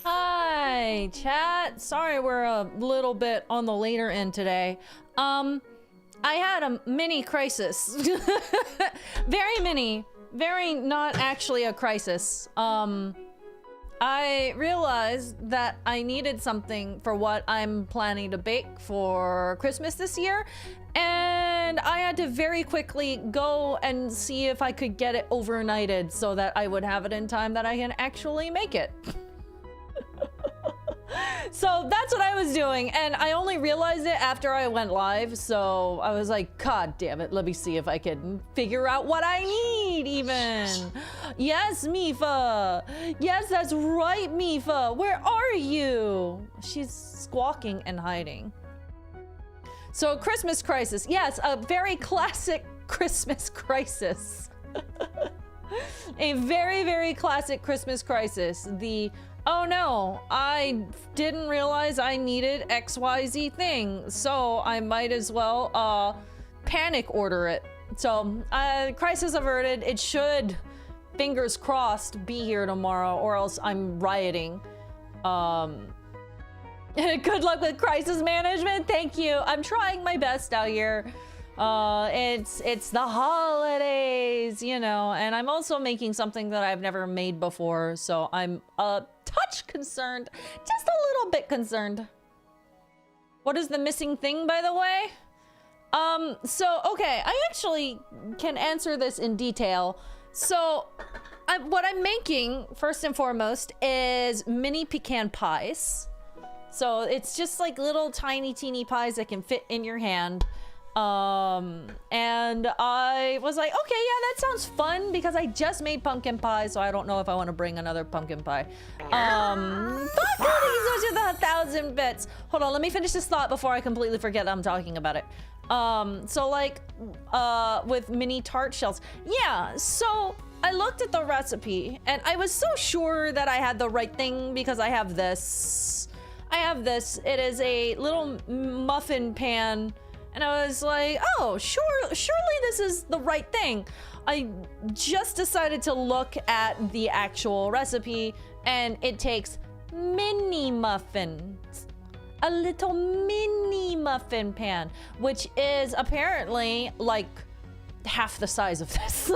Hi, chat. Sorry we're a little bit on the later end today. I had a mini crisis. Very mini. Very not actually a crisis. I realized that I needed something for what I'm planning to bake for Christmas this year, and I had to very quickly go and see if I could get it overnighted so that I would have it in time that I can actually make it. So that's what I was doing, and I only realized it after I went live, so I was like, God damn it, let me see if I can figure out what I need even. Yes, Mipha. Yes, that's right, Mipha. Where are you? She's squawking and hiding. So Christmas crisis. Yes, a very classic Christmas crisis. A very, very classic Christmas crisis. The oh no, I didn't realize I needed XYZ thing, so I might as well panic order it. So, crisis averted. It should, fingers crossed, be here tomorrow, or else I'm rioting. Good luck with crisis management. Thank you. I'm trying my best out here. It's the holidays, you know, and I'm also making something that I've never made before, so I'm a touch concerned, just a little bit concerned. What is the missing thing, by the way? So, okay, I actually can answer this in detail. So, what I'm making, first and foremost, is mini pecan pies. So, it's just like little tiny, teeny pies that can fit in your hand. And I was like, okay, yeah, that sounds fun, because I just made pumpkin pie, so I don't know if I want to bring another pumpkin pie. But these are the 1,000 bits. Hold on, let me finish this thought before I completely forget I'm talking about it. So like, with mini tart shells. Yeah, so I looked at the recipe, and I was so sure that I had the right thing, because I have this. It is a little muffin pan. And I was like, oh, surely this is the right thing. I just decided to look at the actual recipe, and it takes mini muffins. A little mini muffin pan, which is apparently like half the size of this.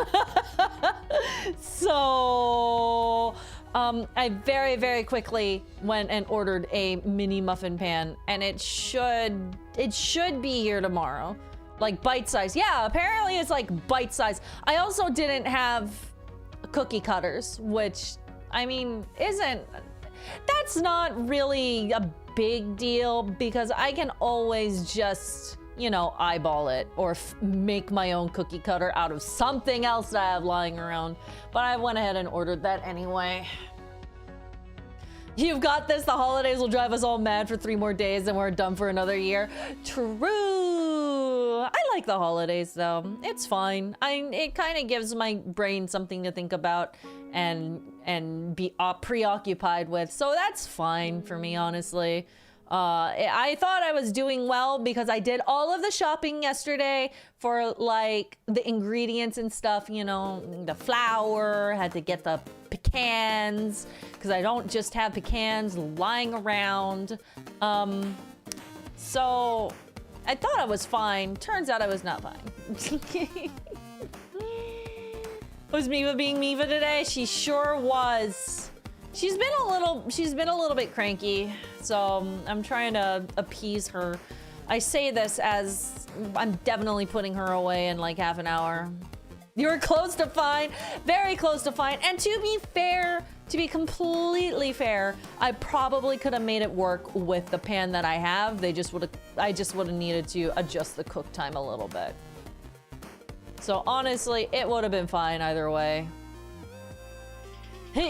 So I very, very quickly went and ordered a mini muffin pan, and it should be here tomorrow. Like bite size. Yeah, apparently it's like bite size. I also didn't have cookie cutters, which, I mean, that's not really a big deal, because I can always just, you know, eyeball it or make my own cookie cutter out of something else that I have lying around. But I went ahead and ordered that anyway. You've got this. The holidays will drive us all mad for 3 more days, and we're done for another year. True. I like the holidays though. It's fine. It kind of gives my brain something to think about and be preoccupied with. So that's fine for me, honestly. I thought I was doing well because I did all of the shopping yesterday for like the ingredients and stuff, you know, the flour, had to get the pecans because I don't just have pecans lying around. So I thought I was fine. Turns out I was not fine. Was Mipha being Mipha today? She sure was. She's been a little bit cranky, so I'm trying to appease her. I say this as I'm definitely putting her away in like half an hour. You were close to fine, very close to fine. And to be fair, to be completely fair, I probably could have made it work with the pan that I have. I just would have needed to adjust the cook time a little bit. So honestly, it would have been fine either way.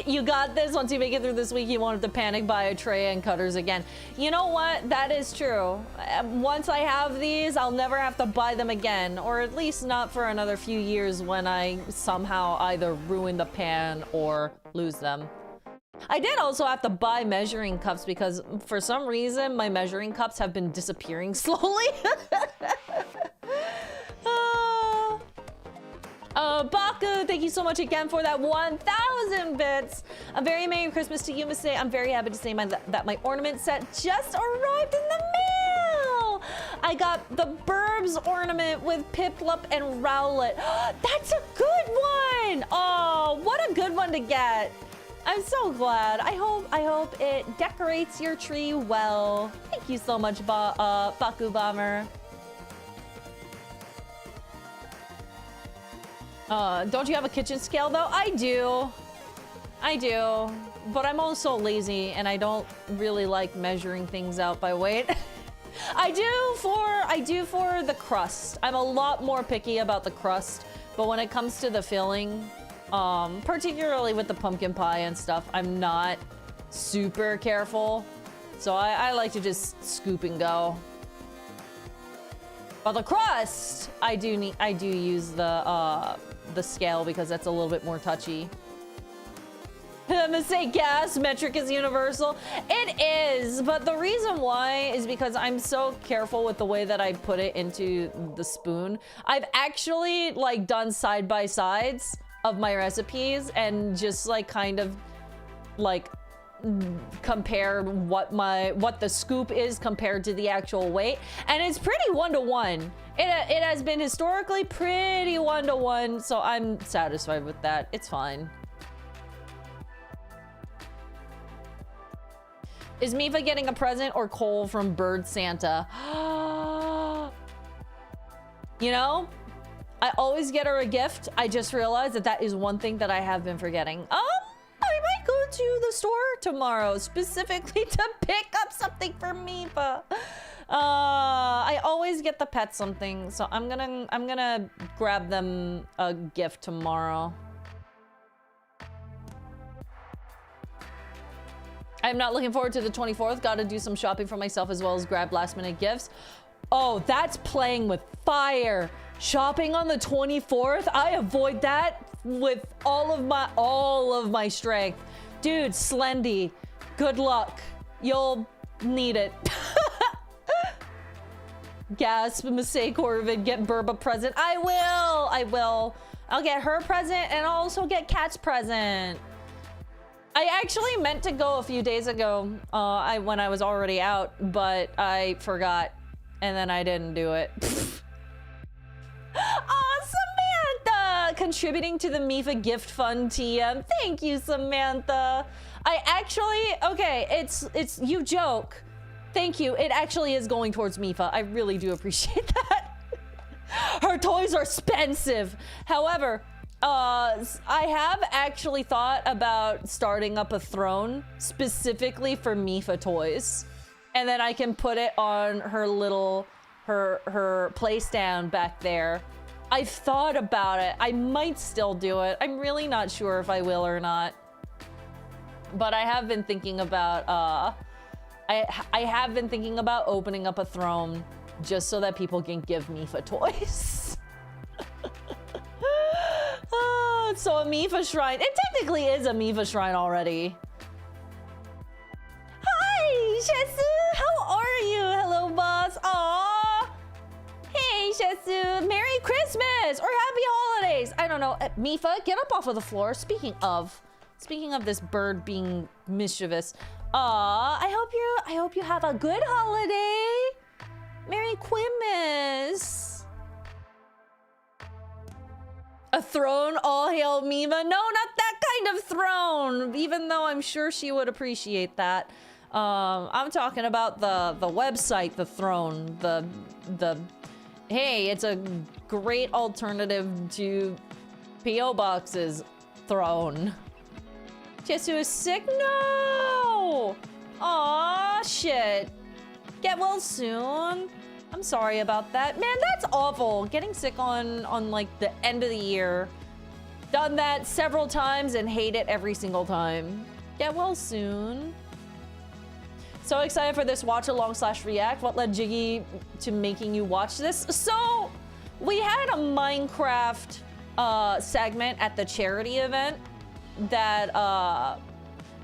You got this. Once you make it through this week, you won't have to panic buy a tray and cutters again. You know what? That is true. Once I have these, I'll never have to buy them again, or at least not for another few years when I somehow either ruin the pan or lose them. I did also have to buy measuring cups because for some reason my measuring cups have been disappearing slowly. Baku, thank you so much again for that 1,000 bits. A very Merry Christmas to you, Masae. I'm very happy to say that my ornament set just arrived in the mail. I got the Burbs ornament with Piplup and Rowlet. That's a good one. Oh, what a good one to get. I'm so glad. I hope it decorates your tree well. Thank you so much, Baku Bomber. Don't you have a kitchen scale though? I do, but I'm also lazy and I don't really like measuring things out by weight. I do for the crust. I'm a lot more picky about the crust, but when it comes to the filling, particularly with the pumpkin pie and stuff, I'm not super careful. So I like to just scoop and go. But the crust, I do use the scale because that's a little bit more touchy. Say gas metric is universal. It is, but the reason why is because I'm so careful with the way that I put it into the spoon. I've actually like done side by sides of my recipes and just like kind of like compared what the scoop is compared to the actual weight, and it's pretty 1-to-1. It has been historically pretty 1-to-1, so I'm satisfied with that. It's fine. Is Mipha getting a present or coal from Bird Santa? You know, I always get her a gift. I just realized that that is one thing that I have been forgetting. I might go to the store tomorrow specifically to pick up something for Mipha. I always get the pet something, so I'm gonna grab them a gift tomorrow. I'm not looking forward to the 24th. Gotta do some shopping for myself as well as grab last minute gifts. Oh, that's playing with fire. Shopping on the 24th? I avoid that with all of my strength. Dude, Slendy, good luck. You'll need it. Gasp, Masae Corvid, get Burb a present. I will. I'll get her present and I'll also get Cat's present. I actually meant to go a few days ago when I was already out, but I forgot and then I didn't do it. Samantha! Contributing to the Mipha gift fund TM. Thank you, Samantha. I actually, okay, it's you joke. Thank you. It actually is going towards Mipha. I really do appreciate that. Her toys are expensive. However, I have actually thought about starting up a throne specifically for Mipha toys. And then I can put it on her little, her play stand back there. I've thought about it. I might still do it. I'm really not sure if I will or not. But I have been thinking about, I have been thinking about opening up a throne just so that people can give Mipha toys. So a Mipha shrine. It technically is a Mipha shrine already. Hi, Shesu. How are you? Hello, boss. Aww. Hey, Shesu. Merry Christmas or Happy Holidays. I don't know. Mipha, get up off of the floor. Speaking of this bird being mischievous. I hope you have a good holiday. Merry Christmas. A throne, all hail Mipha. No, not that kind of throne. Even though I'm sure she would appreciate that. I'm talking about the website, the throne, the hey, it's a great alternative to P.O. Box's throne. Jesu is sick? No! Aw, shit. Get well soon. I'm sorry about that. Man, that's awful. Getting sick on like the end of the year. Done that several times and hate it every single time. Get well soon. So excited for this watch along / react. What led Jyggy to making you watch this? So we had a Minecraft segment at the charity event that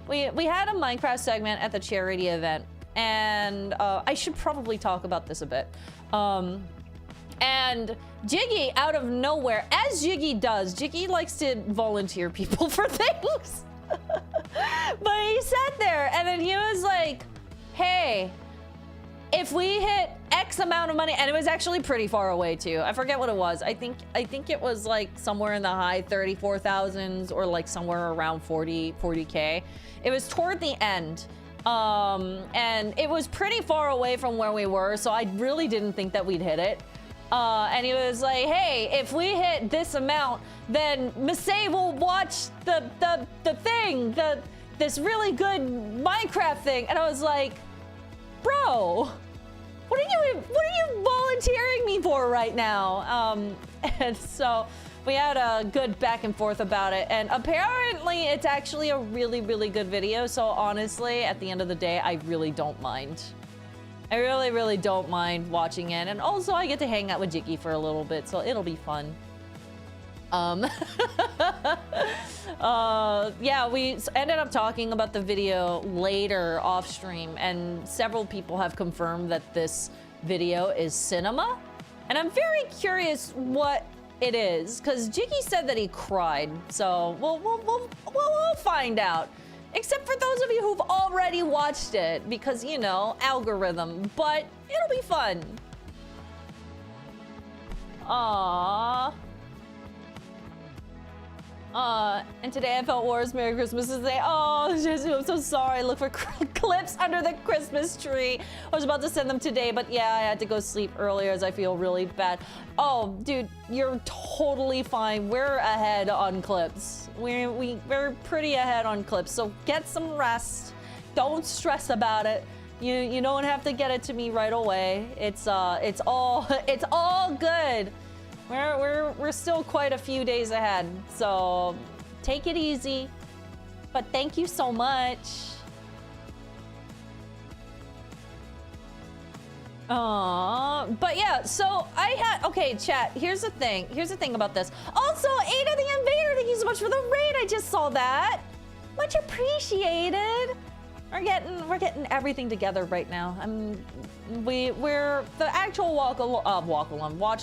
we had a Minecraft segment at the charity event. And I should probably talk about this a bit. And Jyggy, out of nowhere, as Jyggy does, Jyggy likes to volunteer people for things. But he sat there and then he was like, hey, if we hit X amount of money, and it was actually pretty far away too. I forget what it was. I think it was like somewhere in the high 34,000s or like somewhere around 40K. It was toward the end. And it was pretty far away from where we were, so I really didn't think that we'd hit it. And he was like, hey, if we hit this amount, then Masae will watch the thing, this really good Minecraft thing. And I was like, bro, what are you volunteering me for right now? And so we had a good back and forth about it, and apparently it's actually a really, really good video. So honestly, at the end of the day, I really don't mind. I really, really don't mind watching it. And also I get to hang out with Jyggy for a little bit, so it'll be fun. Um, yeah, we ended up talking about the video later off stream, and several people have confirmed that this video is cinema. And I'm very curious what it is, because Jyggy said that he cried. So we'll find out. Except for those of you who've already watched it, because, you know, algorithm, but it'll be fun. Aww. And today I felt worse. Merry Christmas today. Oh, Jesus, I'm so sorry. Look for clips under the Christmas tree. I was about to send them today, but yeah, I had to go sleep earlier as I feel really bad. Oh, dude, you're totally fine. We're ahead on clips. We're pretty ahead on clips, so get some rest. Don't stress about it. You don't have to get it to me right away. It's all good. We're still quite a few days ahead, so take it easy. But thank you so much. But yeah, so okay, chat, here's the thing about this. Also, Ada the Invader, thank you so much for the raid. I just saw that. Much appreciated. We're getting everything together right now. The actual watch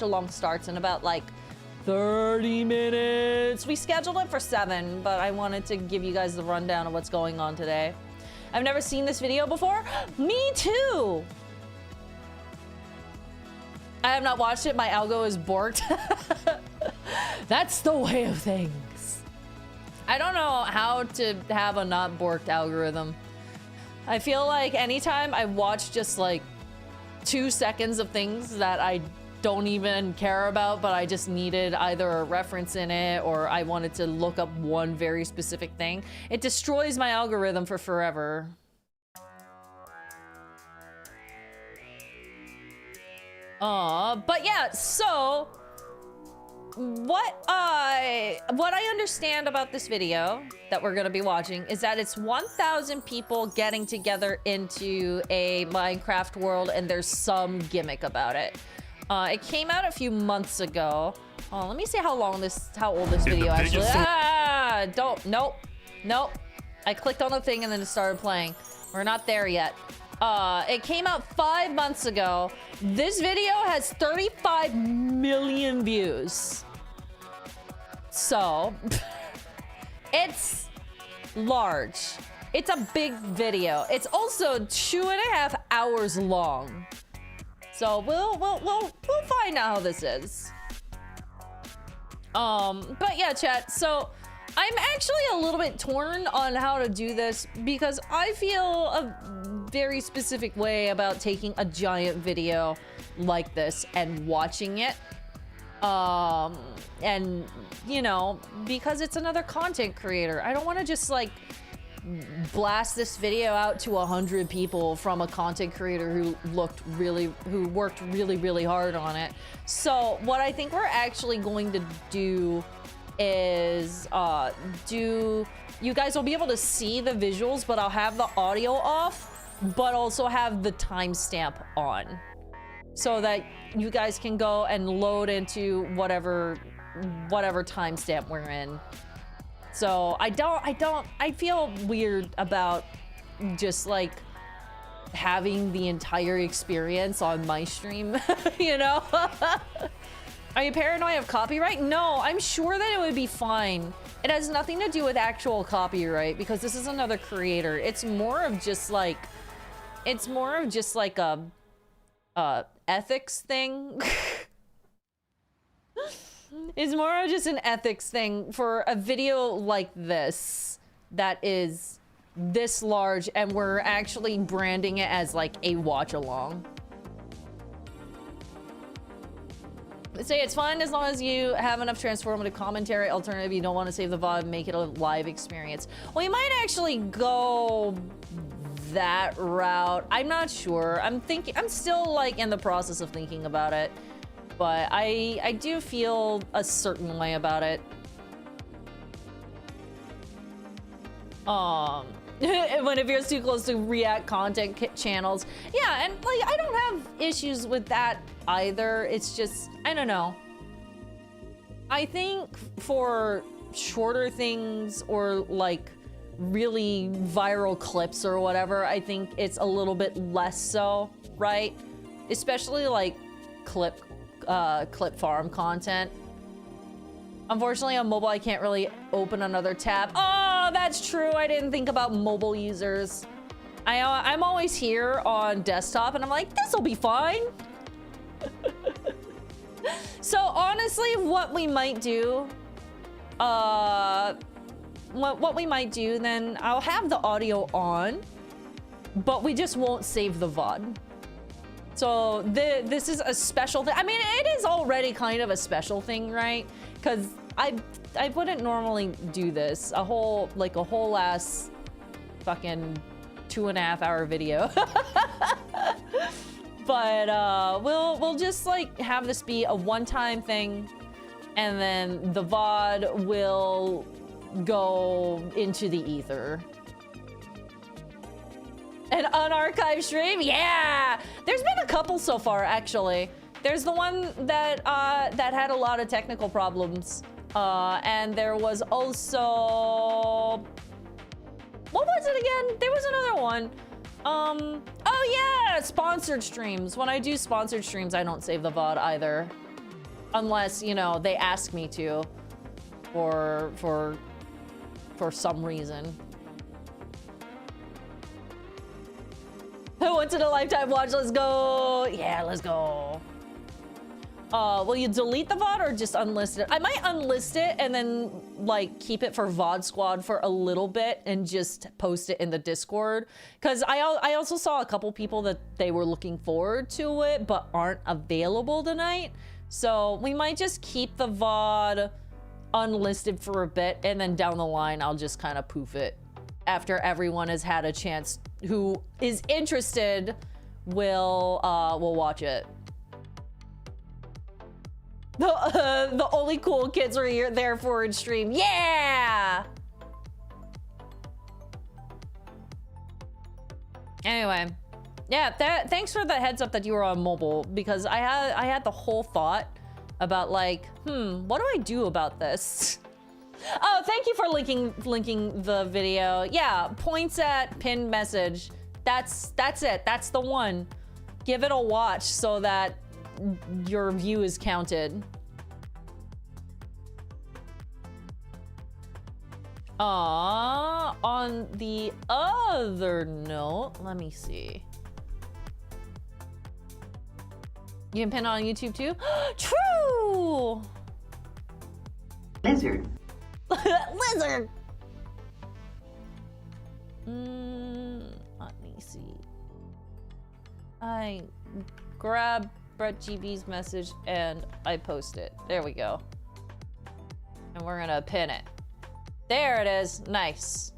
along starts in about like 30 minutes. We scheduled it for 7, but I wanted to give you guys the rundown of what's going on today. I've never seen this video before. Me too. I have not watched it. My algo is borked. That's the way of things. I don't know how to have a not borked algorithm. I feel like anytime I watch just like 2 seconds of things that I don't even care about, but I just needed either a reference in it or I wanted to look up one very specific thing, it destroys my algorithm for forever. But yeah, so what I understand about this video that we're gonna be watching is that it's 1,000 people getting together into a Minecraft world, and there's some gimmick about it. It came out a few months ago. Oh, let me see how old this video actually. Nope. I clicked on the thing and then it started playing. We're not there yet. It came out 5 months ago. This video has 35 million views. So, it's large. It's a big video. It's also 2.5 hours long. So we'll find out how this is. But yeah, chat. So I'm actually a little bit torn on how to do this because I feel a very specific way about taking a giant video like this and watching it. And you know, because it's another content creator, I don't want to just like blast this video out to 100 people from a content creator who worked really hard on it. So what I think we're actually going to do is you guys will be able to see the visuals, but I'll have the audio off, but also have the timestamp on, so that you guys can go and load into whatever timestamp we're in. So I feel weird about just like having the entire experience on my stream, you know? Are you paranoid of copyright? No, I'm sure that it would be fine. It has nothing to do with actual copyright because this is another creator. It's more of just like a ethics thing. It's more of just an ethics thing for a video like this that is this large, and we're actually branding it as like a watch along. Say it's fine as long as you have enough transformative commentary. Alternative, you don't want to save the VOD and make it a live experience. Well, you might actually go that route. I'm not sure. I'm still like in the process of thinking about it. But I do feel a certain way about it. When it feels too close to React content channels. Yeah, and like I don't have issues with that either. It's just, I don't know. I think for shorter things or like really viral clips or whatever, I think it's a little bit less so, right? Especially like clip farm content. Unfortunately on mobile I can't really open another tab. Oh, that's true. I didn't think about mobile users. I'm always here on desktop and I'm like, this'll be fine. So honestly, what we might do, what we might do then, I'll have the audio on, but we just won't save the VOD. So this is a special thing. I mean, it is already kind of a special thing, right? Because I wouldn't normally do this. A whole ass fucking 2.5 hour video. But we'll just like have this be a one-time thing, and then the VOD will go into the ether. An unarchived stream? Yeah! There's been a couple so far, actually. There's the one that that had a lot of technical problems. And there was also... What was it again? There was another one. Oh yeah! Sponsored streams. When I do sponsored streams, I don't save the VOD either. Unless, you know, they ask me to. Or for some reason. Once in a lifetime watch, let's go. Yeah, let's go. Will you delete the VOD or just unlist it? I might unlist it and then like keep it for VOD Squad for a little bit and just post it in the Discord. Cause I also saw a couple people that they were looking forward to it but aren't available tonight. So we might just keep the VOD unlisted for a bit and then down the line I'll just kind of poof it. After everyone has had a chance who is interested will watch it. The only cool kids are here there for in stream. Yeah! Anyway, yeah, thanks for the heads up that you were on mobile, because I had the whole thought about like, what do I do about this? Oh, thank you for linking the video. Yeah, points at pinned message. That's it. That's the one. Give it a watch so that your view is counted. On the other note, let me see. You can pin on YouTube too? True! Lizard. Lizard! Let me see. I grab Brett GB's message and I post it. There we go. And we're gonna pin it. There it is. Nice.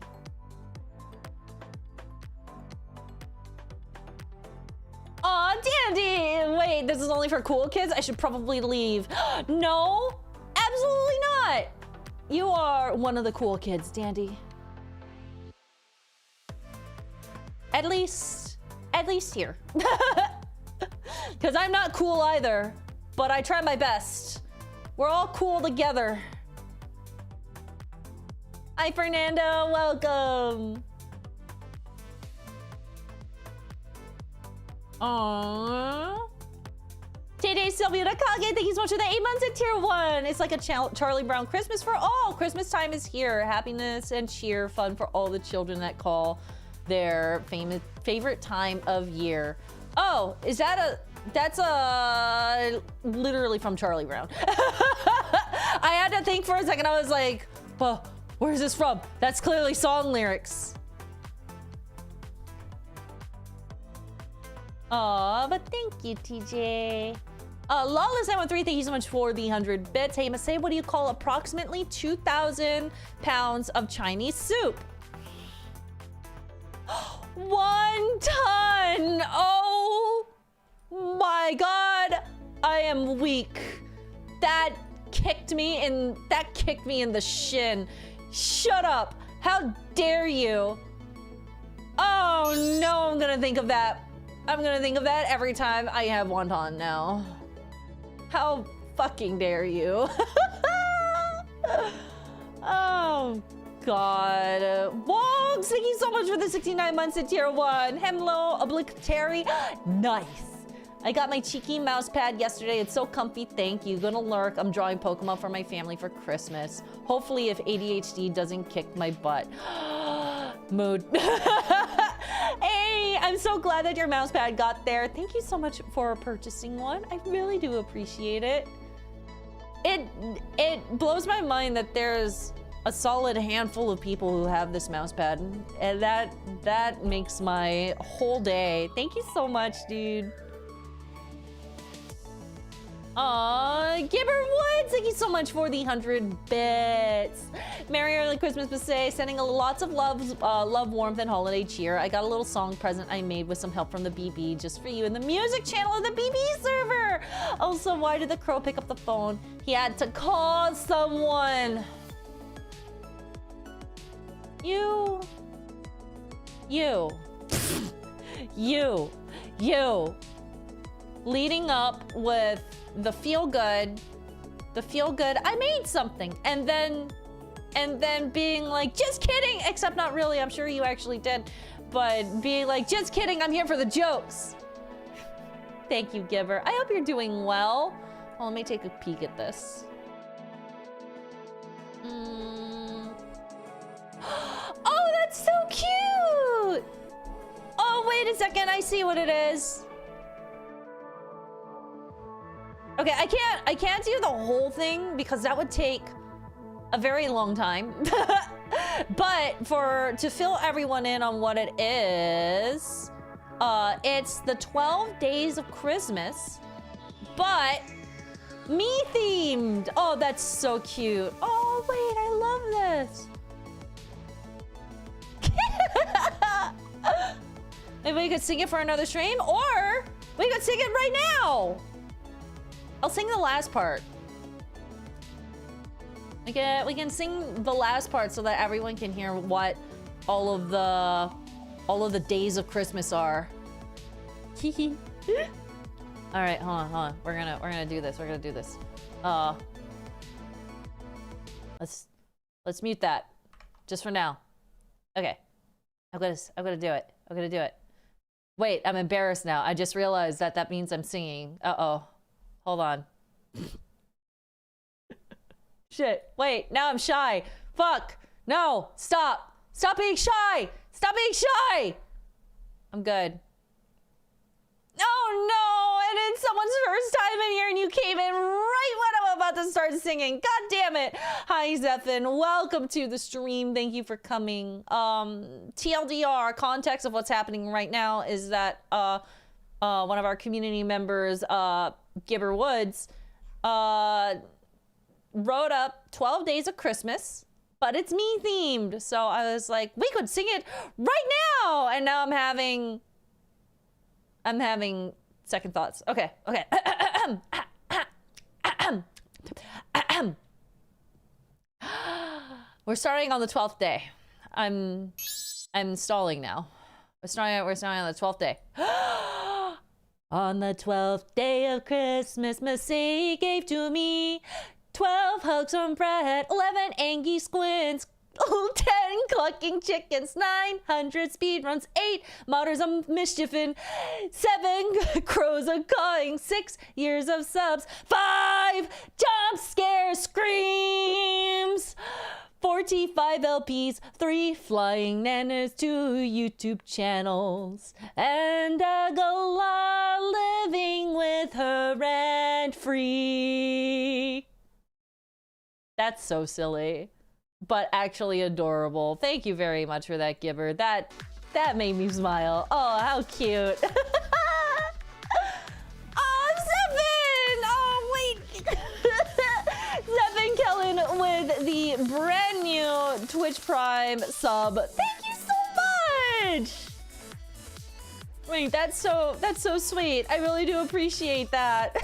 Aw, Dandy! Wait, this is only for cool kids? I should probably leave. No, absolutely not. You are one of the cool kids, Dandy. At least here. Because I'm not cool either, but I try my best. We're all cool together. Hi, Fernando, welcome. Aww. Tay Sylvia Nakage, thank you so much for the 8 months at tier 1. It's like a Charlie Brown Christmas for all. Christmas time is here. Happiness and cheer, fun for all the children that call their favorite time of year. Oh, is that that's literally from Charlie Brown. I had to think for a second. I was like, well, where's this from? That's clearly song lyrics. Aw, but thank you, TJ. Lawless913, thank you so much for the 100 bits. Hey, Masae, what do you call approximately 2,000 pounds of Chinese soup? 1 ton! Oh my god, I am weak. That kicked me in the shin. Shut up! How dare you? Oh no, I'm gonna think of that. I'm gonna think of that every time I have wonton now. How fucking dare you? Oh, God. Whoa, thank you so much for the 69 months at tier 1. Hemlo, obligatory. Nice. I got my cheeky mouse pad yesterday. It's so comfy. Thank you. Gonna lurk. I'm drawing Pokemon for my family for Christmas. Hopefully, if ADHD doesn't kick my butt. Mood. Hey, I'm so glad that your mouse pad got there. Thank you so much for purchasing one. I really do appreciate it. It blows my mind that there's a solid handful of people who have this mouse pad, and that makes my whole day. Thank you so much, dude. Gibber Woods, thank you so much for the 100 bits. Merry early Christmas, Masae. Sending lots of love, warmth, and holiday cheer. I got a little song present I made with some help from the BB just for you in the music channel of the BB server. Also, why did the crow pick up the phone? He had to call someone. You. Leading up with the feel good, I made something, and then being like, just kidding, except not really, I'm sure you actually did, but being like, just kidding, I'm here for the jokes. Thank you, Giver. I hope you're doing well. Well, let me take a peek at this. Oh, that's so cute! Oh, wait a second, I see what it is. Okay, I can't do the whole thing because that would take a very long time. But to fill everyone in on what it is, it's the 12 days of Christmas, but me themed. Oh, that's so cute. Oh, wait, I love this. Maybe we could sing it for another stream, or we could sing it right now. I'll sing the last part. We can sing the last part so that everyone can hear what all of the days of Christmas are. Hee. All right, hold on. We're gonna do this. Let's mute that, just for now. Okay, I'm gonna do it. Wait, I'm embarrassed now. I just realized that means I'm singing. Uh-oh. Hold on. Shit. Wait, now I'm shy. Fuck. No. Stop. Stop being shy. Stop being shy. I'm good. Oh no, and it's someone's first time in here and you came in right when I'm about to start singing. God damn it. Hi, Zephin. Welcome to the stream. Thank you for coming. TLDR, context of what's happening right now is that one of our community members, Gibber Woods, wrote up 12 Days of Christmas, but it's me themed. So I was like, we could sing it right now. And now I'm having second thoughts. Okay. We're starting on the 12th day. I'm stalling now. We're starting on the 12th day. On the 12th day of Christmas, Masae gave to me 12 hugs from Brett, 11 angry squints, 10 clucking chickens, 900 speedruns, 8 modders of mischiefing, 7 crows a cawing, 6 years of subs, 5 jump scare screams, 45 LPs, 3 flying nanas, 2 YouTube channels, and a Gola living with her rent-free. That's so silly, but actually adorable. Thank you very much for that, Giver. That made me smile. Oh, how cute. Oh, Zephin! Oh, wait. Zephin Kellen with the brand new Twitch Prime sub. Thank you so much. Wait, that's so sweet. I really do appreciate that.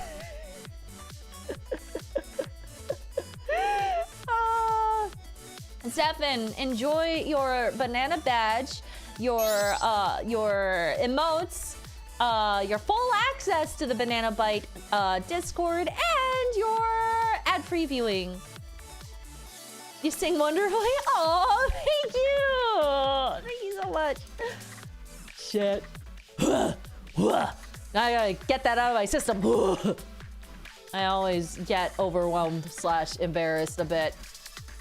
Zephin, enjoy your banana badge, your emotes, your full access to the Banana Bite Discord, and your ad-free viewing. You sing wonderfully. Oh, thank you. Thank you so much. Shit. Now I gotta get that out of my system. I always get overwhelmed / embarrassed a bit.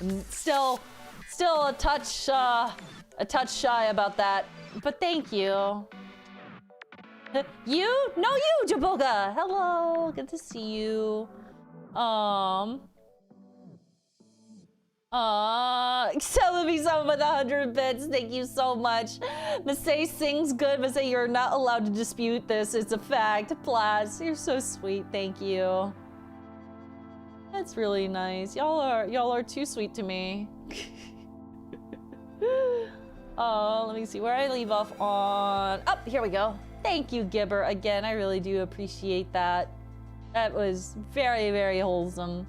I'm still a touch shy about that. But thank you. You? No, you, Jaboga. Hello. Good to see you. Selling me some with 100 bits. Thank you so much. Masae sings good. Masae, you're not allowed to dispute this. It's a fact. Plas, you're so sweet. Thank you. That's really nice. Y'all are too sweet to me. Oh, let me see where I leave off on. Oh, here we go. Thank you, Gibber. Again, I really do appreciate that. That was very, very wholesome.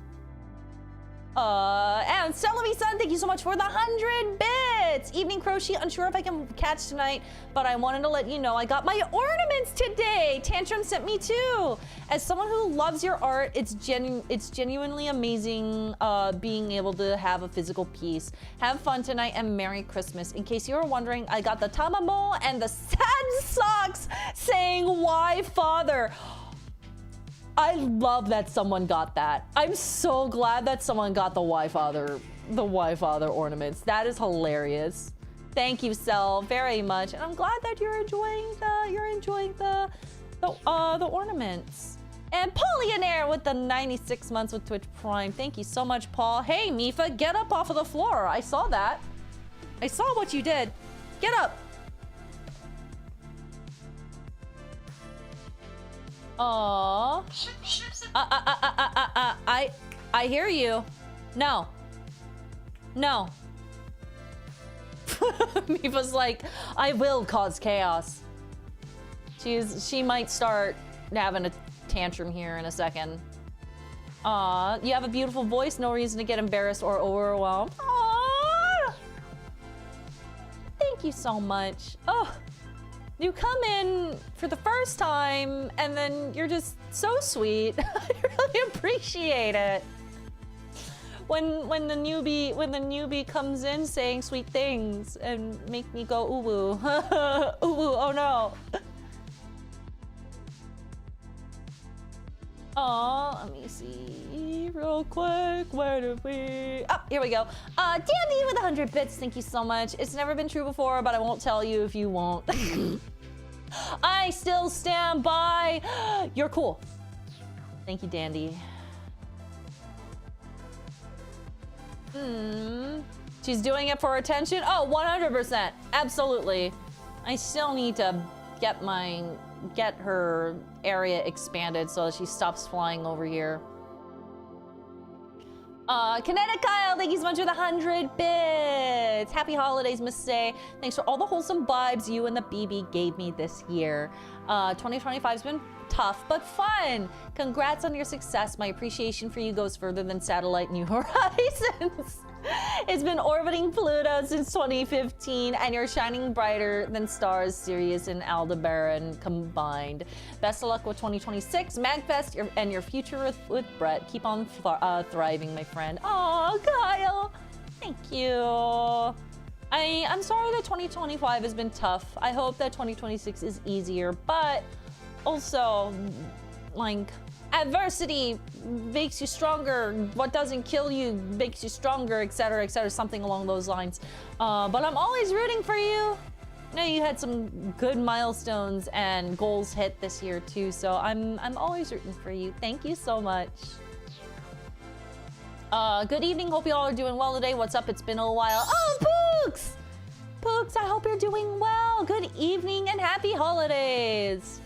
And Celebi-san, thank you so much for the 100 bits! Evening Crochet, unsure if I can catch tonight, but I wanted to let you know I got my ornaments today! Tantrum sent me too! As someone who loves your art, it's genuinely amazing being able to have a physical piece. Have fun tonight and Merry Christmas. In case you were wondering, I got the Tamamo and the sad socks saying, "Why Father?" I love that someone got that. I'm so glad that someone got the Why Father ornaments. That is hilarious. Thank you, Cel, very much, and I'm glad that you're enjoying the ornaments. And Paulionaire with the 96 months with Twitch Prime. Thank you so much, Paul. Hey, Mipha, get up off of the floor. I saw that. I saw what you did. Get up. Aww. I hear you. No. No. Mipha's like, I will cause chaos. She might start having a tantrum here in a second. Aw, you have a beautiful voice. No reason to get embarrassed or overwhelmed. Aww. Thank you so much. Oh. You come in for the first time and then you're just so sweet. I really appreciate it. When the newbie comes in saying sweet things and make me go ooh woo. Ooh woo, oh no. Oh, let me see real quick. Where did we? Oh, here we go. Dandy with 100 bits. Thank you so much. It's never been true before, but I won't tell you if you won't. I still stand by. You're cool. Thank you, Dandy. She's doing it for attention. Oh, 100%. Absolutely. I still need to get her area expanded so that she stops flying over here. Kinetic Kyle, thank you so much for the 100 bits. Happy holidays, Masae. Thanks for all the wholesome vibes you and the BB gave me this year. 2025's been tough, but fun. Congrats on your success. My appreciation for you goes further than Satellite New Horizons. It's been orbiting Pluto since 2015, and you're shining brighter than stars Sirius and Aldebaran combined. Best of luck with 2026, MagFest, and your future with Brett. Keep on thriving, my friend. Oh, Kyle, thank you. I'm sorry that 2025 has been tough. I hope that 2026 is easier, but also, like, adversity makes you stronger. What doesn't kill you makes you stronger, etc., something along those lines. But I'm always rooting for you. I know you had some good milestones and goals hit this year too, so I'm always rooting for you. Thank you so much. Good evening. Hope you all are doing well today. What's up? It's been a while. Oh, Pooks! Pooks, I hope you're doing well. Good evening and happy holidays.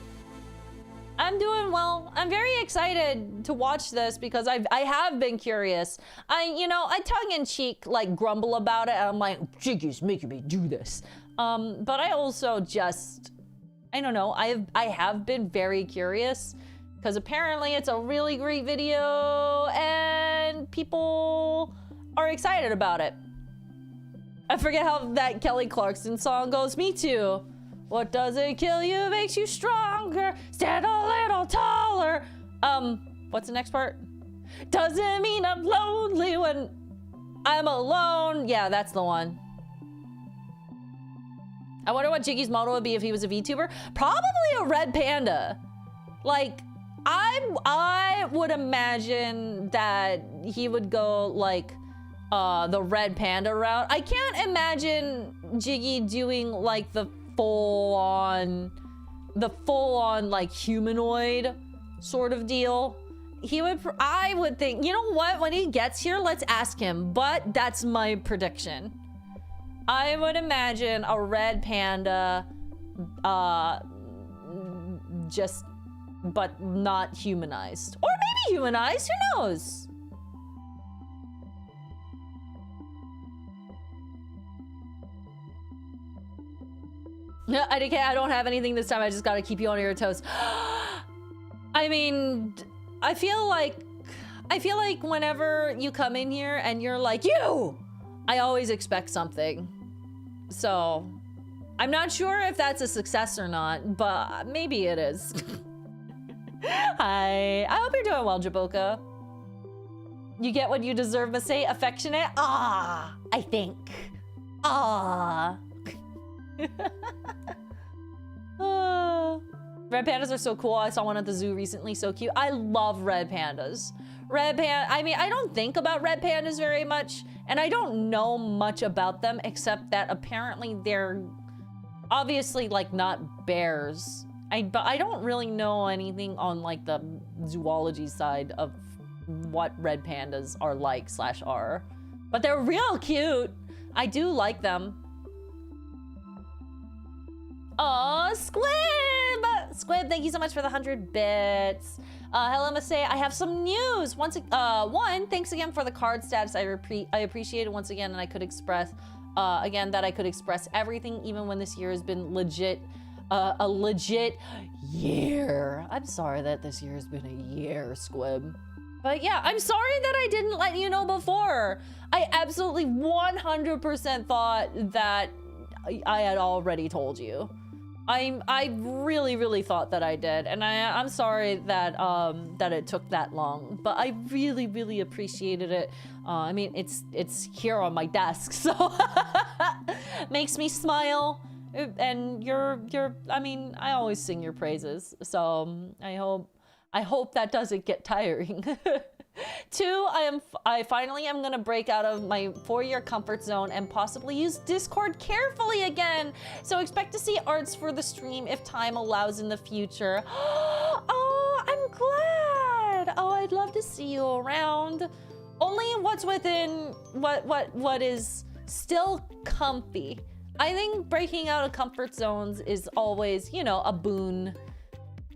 I'm doing well. I'm very excited to watch this because I have been curious. I tongue-in-cheek like grumble about it. And I'm like, Jyggy's making me do this. But I also just, I don't know. I have been very curious because apparently it's a really great video and people are excited about it. I forget how that Kelly Clarkson song goes. Me too. What doesn't kill you makes you stronger. Stand a little taller. What's the next part? Doesn't mean I'm lonely when I'm alone. Yeah, that's the one. I wonder what Jyggy's model would be if he was a VTuber. Probably a red panda. Like, I would imagine that he would go like the red panda route. I can't imagine Jyggy doing like the full on like humanoid sort of deal. He would, I would think, you know what? When he gets here, let's ask him. But that's my prediction. I would imagine a red panda, just, but not humanized. Or maybe humanized, who knows? No, I don't have anything this time. I just gotta keep you on your toes. I mean, I feel like whenever you come in here and you're like, you! I always expect something. So, I'm not sure if that's a success or not, but maybe it is. Hi, I hope you're doing well, Jaboka. You get what you deserve, Masae. Affectionate? Ah, I think. Ah. Red pandas are so cool. I saw one at the zoo recently, so cute. I love red pandas. I mean, I don't think about red pandas very much, and I don't know much about them except that apparently they're obviously like not bears. But I don't really know anything on like the zoology side of what red pandas are like / are. But they're real cute. I do like them. Aw, Squib! Squib, thank you so much for the 100 bits. Hello, Masae. I have some news. One, thanks again for the card status. I appreciate it once again, and I could express, again, that I could express everything, even when this year has been legit, a legit year. I'm sorry that this year has been a year, Squib. But yeah, I'm sorry that I didn't let you know before. I absolutely 100% thought that I had already told you. I really thought that I did, and I'm sorry that that it took that long, but I really appreciated it. I mean, it's here on my desk, so makes me smile. And I mean, I always sing your praises, so I hope that doesn't get tiring. 2, I finally am gonna break out of my 4-year comfort zone and possibly use Discord carefully again. So expect to see arts for the stream if time allows in the future. Oh, I'm glad. Oh, I'd love to see you around. Only what's within what is still comfy. I think breaking out of comfort zones is always, you know, a boon.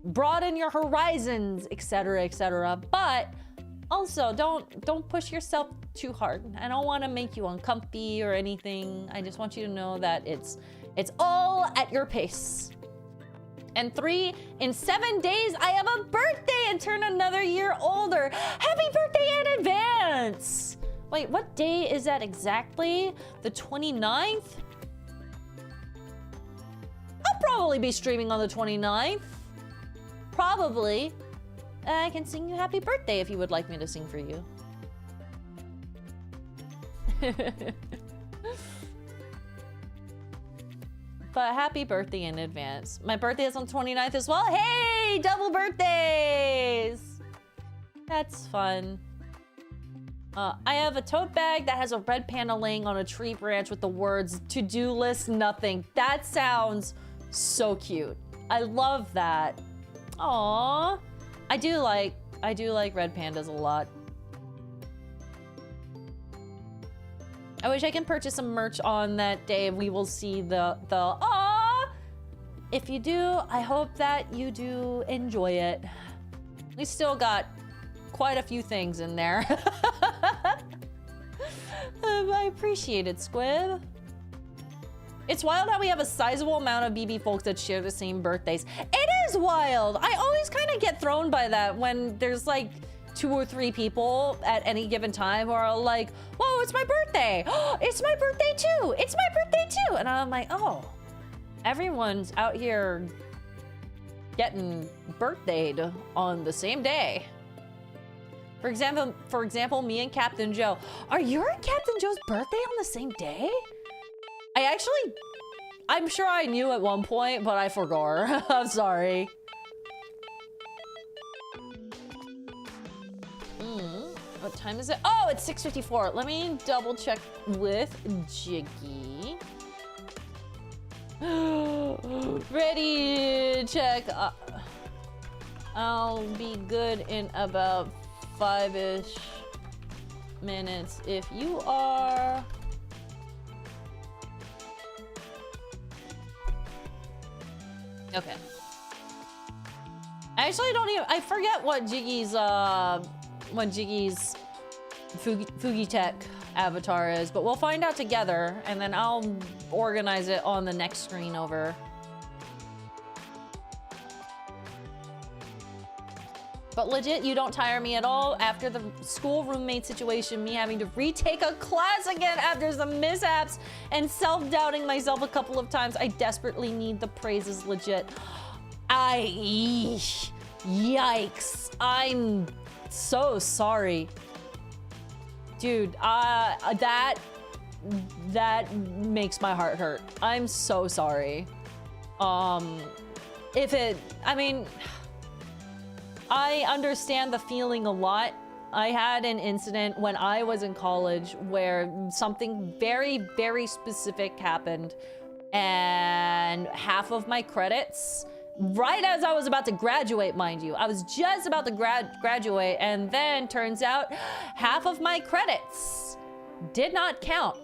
Broaden your horizons, etc., etc. But also, don't push yourself too hard. I don't want to make you uncomfy or anything. I just want you to know that it's all at your pace. And 3, in 7 days, I have a birthday and turn another year older. Happy birthday in advance! Wait, what day is that exactly? The 29th? I'll probably be streaming on the 29th. Probably. I can sing you happy birthday if you would like me to sing for you. But happy birthday in advance. My birthday is on 29th as well. Hey, double birthdays! That's fun. I have a tote bag that has a red panda laying on a tree branch with the words, to-do list, nothing. That sounds so cute. I love that. Aww. I do like red pandas a lot. I wish I can purchase some merch on that day. We will see the aww. If you do, I hope that you do enjoy it. We still got quite a few things in there. I appreciate it, Squib. It's wild how we have a sizable amount of BB folks that share the same birthdays. It is wild. I always kind of get thrown by that when there's like 2 or 3 people at any given time who are like, whoa, it's my birthday. Oh, it's my birthday too. It's my birthday too. And I'm like, oh, everyone's out here getting birthdayed on the same day. For example, me and Captain Joe. Are your and Captain Joe's birthday on the same day? I'm sure I knew at one point, but I forgot. I'm sorry. What time is it? Oh, it's 6:54. Let me double check with Jyggy. Ready to check. I'll be good in about 5-ish minutes if you are. Okay. I actually don't even, I forget what Jyggy's Fugitech avatar is, but we'll find out together, and then I'll organize it on the next screen over. But legit, you don't tire me at all. After the school roommate situation, me having to retake a class again after some mishaps and self-doubting myself a couple of times, I desperately need the praises, legit. Yikes. I'm so sorry. Dude, that makes my heart hurt. I'm so sorry. I understand the feeling a lot. I had an incident when I was in college where something very, very specific happened, and half of my credits, right as I was about to graduate, mind you, I was just about to graduate, and then turns out half of my credits did not count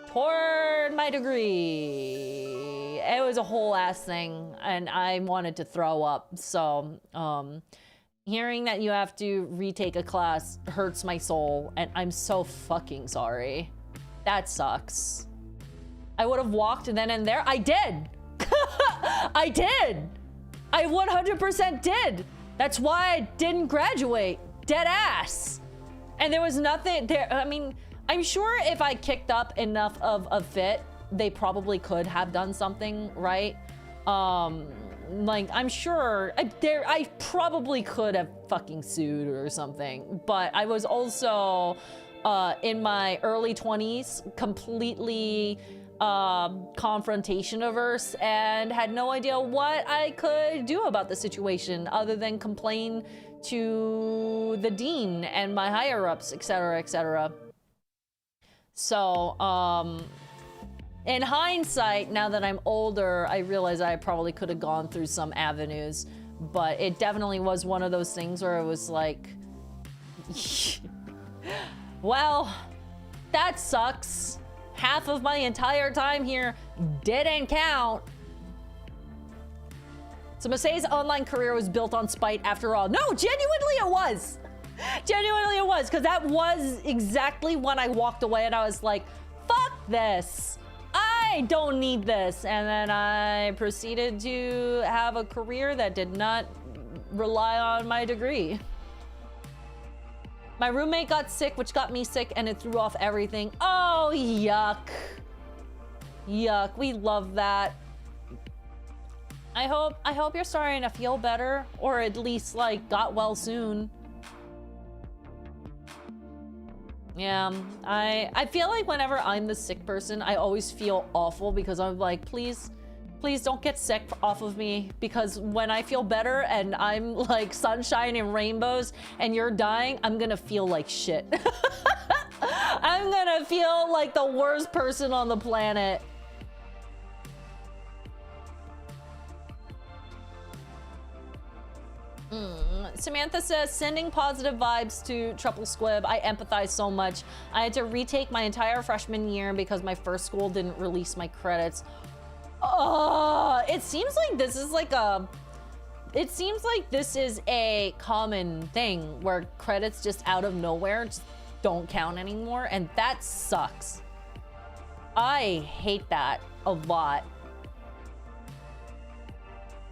toward my degree. It was a whole ass thing, and I wanted to throw up. So, hearing that you have to retake a class hurts my soul, and I'm so fucking sorry. That sucks. I would have walked then and there. I did. I did. I 100% did. That's why I didn't graduate. Dead ass. And there was nothing there. I mean, I'm sure if I kicked up enough of a fit, they probably could have done something, right? Like, I'm sure I probably could have fucking sued or something, but I was also in my early 20s, completely confrontation averse, and had no idea what I could do about the situation other than complain to the dean and my higher ups, etc., etc. So, in hindsight, now that I'm older, I realize I probably could have gone through some avenues, but it definitely was one of those things where it was like, well, that sucks. Half of my entire time here didn't count. So Masae's online career was built on spite after all. No, genuinely it was. Genuinely it was, because that was exactly when I walked away and I was like, fuck this. I don't need this. And then I proceeded to have a career that did not rely on my degree. My roommate got sick, which got me sick, and it threw off everything. Oh, yuck. Yuck, we love that. I hope you're starting to feel better, or at least like got well soon. Yeah, I feel like whenever I'm the sick person, I always feel awful because I'm like, please don't get sick off of me, because when I feel better and I'm like sunshine and rainbows and you're dying, I'm gonna feel like shit. I'm gonna feel like the worst person on the planet. Samantha says, sending positive vibes to Triple Squib. I empathize so much. I had to retake my entire freshman year because my first school didn't release my credits. It seems like this is like a common thing where credits just out of nowhere just don't count anymore, and that sucks. I hate that a lot.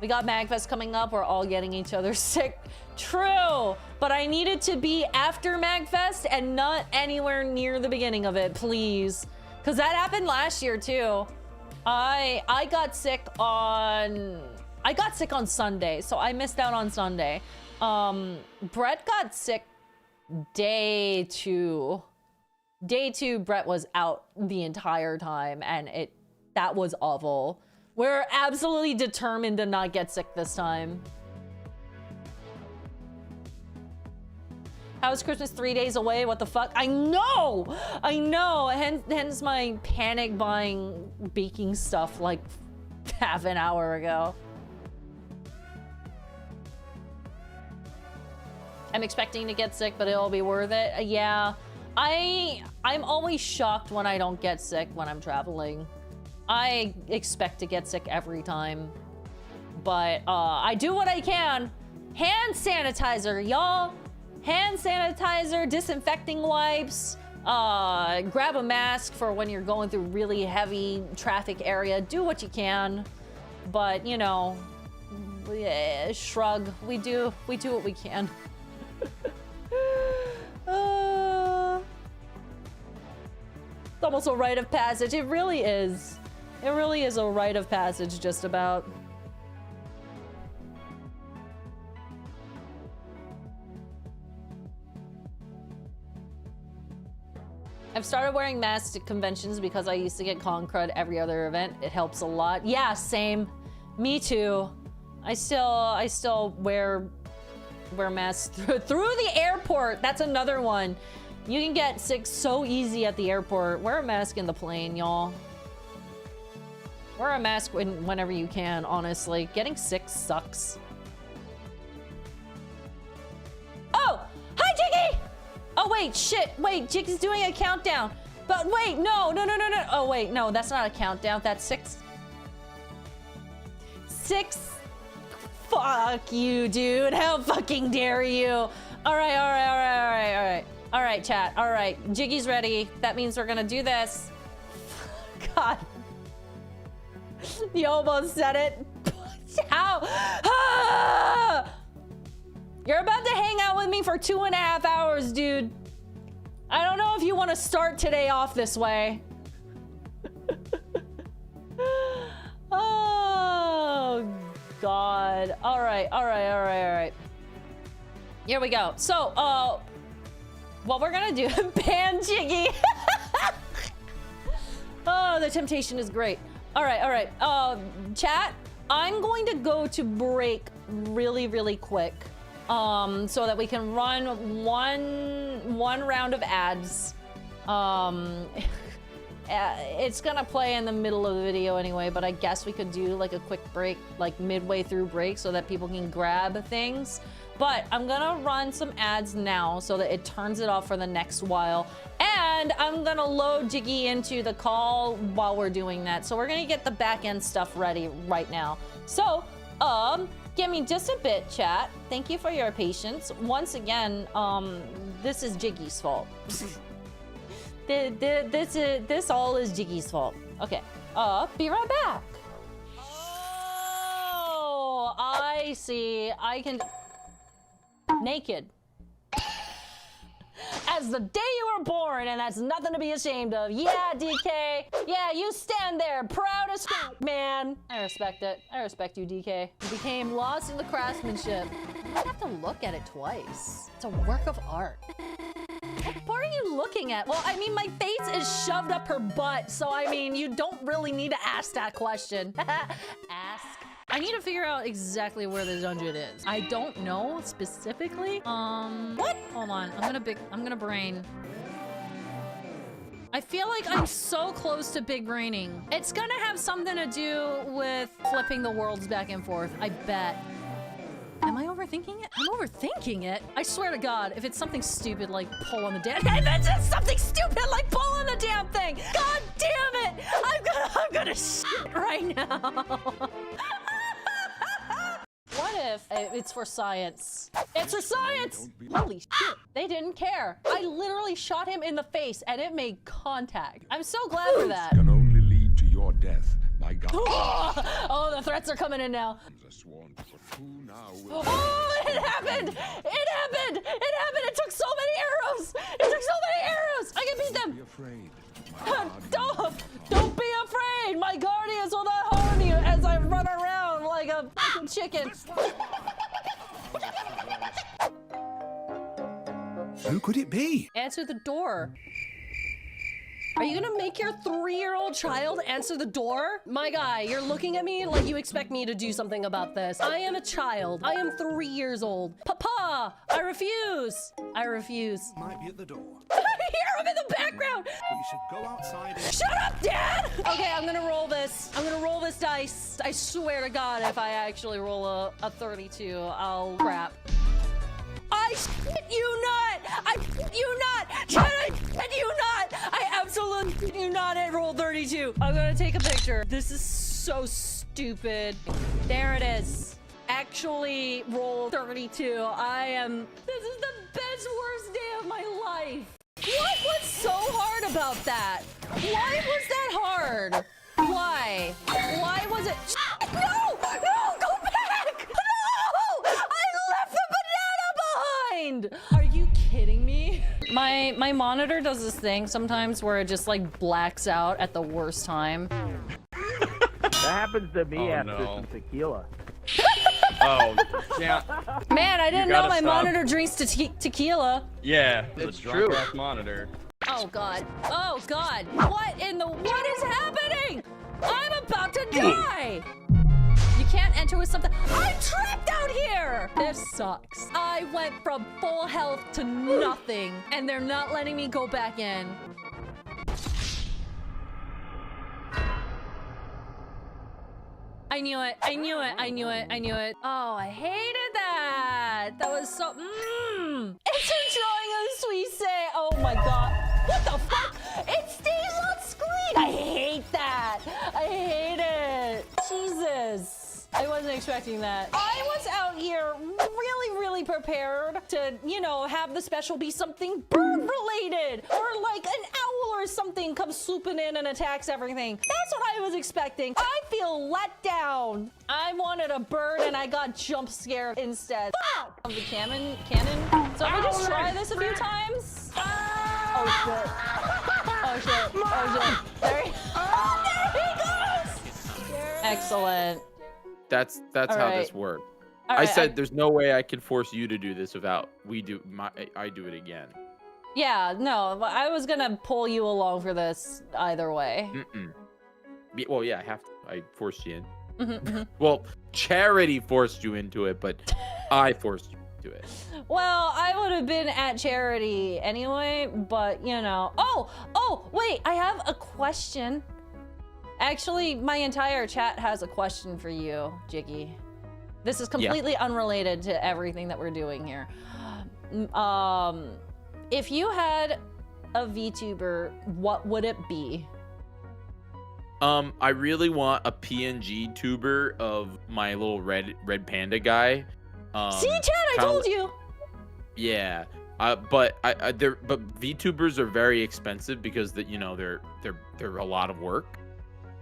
We got MagFest coming up. We're all getting each other sick. True, but I need it to be after MagFest and not anywhere near the beginning of it, please. Because that happened last year too. I got sick on Sunday, so I missed out on Sunday. Brett got sick Day two, Brett was out the entire time, and that was awful. We're absolutely determined to not get sick this time. How is Christmas 3 days away? What the fuck? I know! Hence my panic buying baking stuff like half an hour ago. I'm expecting to get sick, but it'll be worth it. Yeah, I'm always shocked when I don't get sick when I'm traveling. I expect to get sick every time, but I do what I can. Hand sanitizer, y'all. Hand sanitizer, disinfecting wipes, grab a mask for when you're going through really heavy traffic area. Do what you can, but you know, shrug. We do what we can. It's almost a rite of passage. It really is. It really is a rite of passage, just about. I've started wearing masks at conventions because I used to get con crud every other event. It helps a lot. Yeah, same. Me too. I still wear masks through the airport. That's another one. You can get sick so easy at the airport. Wear a mask in the plane, y'all. Wear a mask whenever you can, honestly. Getting sick sucks. Oh! Hi, Jyggy! Oh, wait, shit. Wait, Jyggy's doing a countdown. But wait, no. Oh, wait, no, that's not a countdown. That's 6. 6. Fuck you, dude. How fucking dare you? All right. All right, chat. All right, Jyggy's ready. That means we're gonna do this. God. You almost said it. How? Ah! You're about to hang out with me for 2.5 hours, dude. I don't know if you want to start today off this way. Oh, God. All right. Here we go. So, what we're gonna do, ban Jyggy. Oh, the temptation is great. All right. Chat, I'm going to go to break really quick. So that we can run one round of ads. It's gonna play in the middle of the video anyway, but I guess we could do like a quick break, like midway through break, so that people can grab things. But I'm gonna run some ads now so that it turns it off for the next while. And I'm gonna load Jyggy into the call while we're doing that. So we're gonna get the back end stuff ready right now. So, give me just a bit, chat. Thank you for your patience. Once again, this is Jyggy's fault. This all is Jyggy's fault. Okay, be right back. Oh, I see. I can... Naked. As the day you were born, and that's nothing to be ashamed of. Yeah, DK. Yeah, you stand there, proud as fuck, man. I respect it. I respect you, DK. You became lost in the craftsmanship. You don't have to look at it twice. It's a work of art. What part are you looking at? Well, I mean, my face is shoved up her butt, so I mean, you don't really need to ask that question. Ask. I need to figure out exactly where the dungeon is. I don't know specifically. What? Hold on, I'm gonna brain. I feel like I'm so close to big braining. It's gonna have something to do with flipping the worlds back and forth, I bet. Am I overthinking it? I'm overthinking it. I swear to God, if it's something stupid like pull on the damn, if it's just something stupid like pull on the damn thing, God damn it! I'm gonna shit right now. What if it's for science? It's for science! Holy shit, they didn't care. I literally shot him in the face and it made contact. I'm so glad for that. Can only lead to your death, my God. Oh, the threats are coming in now. Oh, it happened! It happened! It happened! It took so many arrows! It took so many arrows! I can beat them! Be afraid. Don't be afraid! My guardians will not harm you as I run around like a fucking chicken. Who could it be? Answer the door. Are you gonna make your 3-year-old child answer the door? My guy, you're looking at me like you expect me to do something about this. I am a child. I am 3 years old. Papa, I refuse. I refuse. Might be at the door. I hear him in the background. We should go outside and... Shut up, Dad! Okay, I'm gonna roll this. I'm gonna roll this dice. I swear to God, if I actually roll a 32, I'll crap. I shit you not! I shit you not! Can I shit you not? I absolutely shit you not at roll 32. I'm gonna take a picture. This is so stupid. There it is. Actually, roll 32. This is the best, worst day of my life. What was so hard about that? Why was that hard? Why? Why was it? No! No! Go back! No! I left the banana behind! Are you kidding me? My monitor does this thing sometimes where it just like blacks out at the worst time. That happens to me after some tequila. Oh, yeah. Man, I didn't know my stop. monitor drinks tequila. Yeah, It's the drunk true. ass monitor. Oh God. Oh God! What is happening? I'm about to die! You can't enter with something. I'm trapped out here! This sucks. I went from full health to nothing, and they're not letting me go back in. I knew it. I knew it. I knew it. I knew it. Oh, I hated that. That was so. It's her drawing of sweet say. Oh my God. What the fuck? It stays on screen. I hate that. I hate it. Jesus. I wasn't expecting that. I was out here really prepared to, you know, have the special be something bird related or like an owl or something comes swooping in and attacks everything. That's what I was expecting. I feel let down. I wanted a bird and I got jump scared instead. Fuck! Of the cannon. So if we just try this a few times. Oh shit. Oh shit. Oh shit. There he goes! Excellent. That's All how right. this works. All I right, said there's no way I can force you to do this without I do it again. Yeah, no, I was gonna pull you along for this either way. Well, yeah, I have to. I forced you in. Well, charity forced you into it, but I forced you into it. Well, I would have been at charity anyway, but you know. Oh, wait, I have a question. Actually, my entire chat has a question for you, Jyggy. This is completely unrelated to everything that we're doing here. If you had a VTuber, what would it be? I really want a PNG tuber of my little red panda guy. See, chat, I told you. Yeah. But VTubers are very expensive because you know they're a lot of work.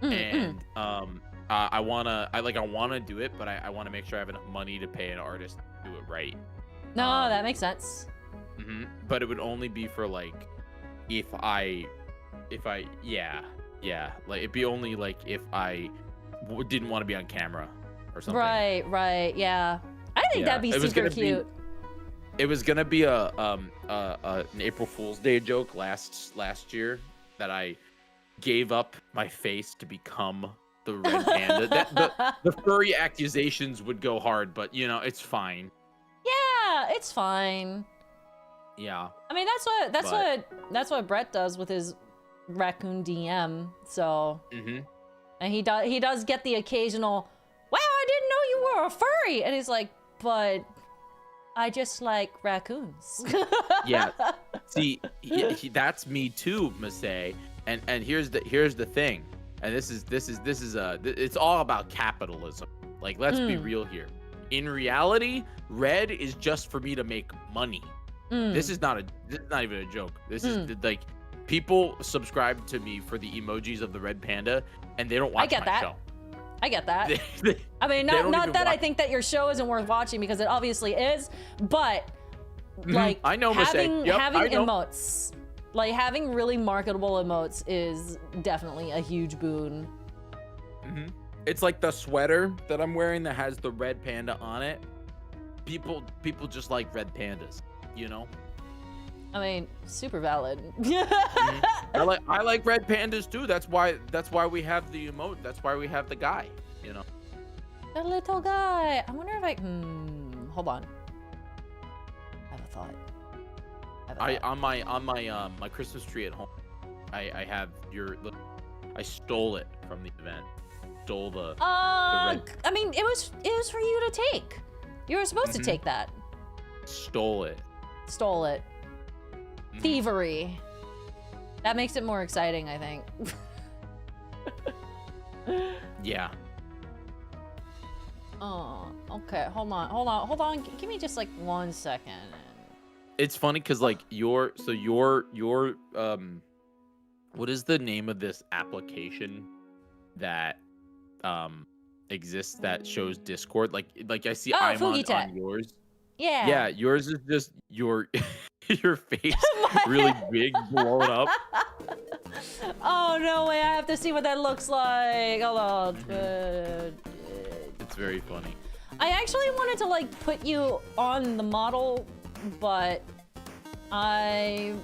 And I wanna do it, but I wanna make sure I have enough money to pay an artist to do it right. No, that makes sense. But it would only be for like if I like it'd be only like if I didn't want to be on camera or something. Right, yeah. I think that'd be super cute. It was gonna be an April Fool's Day joke last year that I gave up my face to become the red panda. The furry accusations would go hard, but you know it's fine. Yeah, it's fine. Yeah. I mean, that's what Brett does with his raccoon DM. So, and he does get the occasional, "Wow, I didn't know you were a furry," and he's like, "But I just like raccoons." Yeah. See, that's me too, Masae. And here's the thing, and this is it's all about capitalism. Like, let's be real here. In reality, red is just for me to make money. This is not even a joke. This is like, people subscribe to me for the emojis of the red panda, and they don't watch my show. I get that. I mean, not that I think that your show isn't worth watching, because it obviously is, but like, I know, having I know. emotes, like having really marketable emotes is definitely a huge boon. It's like the sweater that I'm wearing that has the red panda on it. People just like red pandas, you know? I mean, super valid. I like red pandas too. That's why we have the emote. That's why we have the guy. You know. The little guy. I wonder if I. Hold on. I have a thought. On my Christmas tree at home, I have your. I stole it from the event. Stole the red. I mean, it was for you to take. You were supposed to take that. Stole it. Stole it. Thievery. That makes it more exciting, I think. Yeah. Oh, okay. Hold on. Give me just like 1 second. It's funny because like your what is the name of this application that exists that shows Discord? Like I see I'm on yours. Yeah. Yeah, yours is just your your face really big blown up. Oh no way! I have to see what that looks like. Hold on. It's very funny. I actually wanted to like put you on the model, but I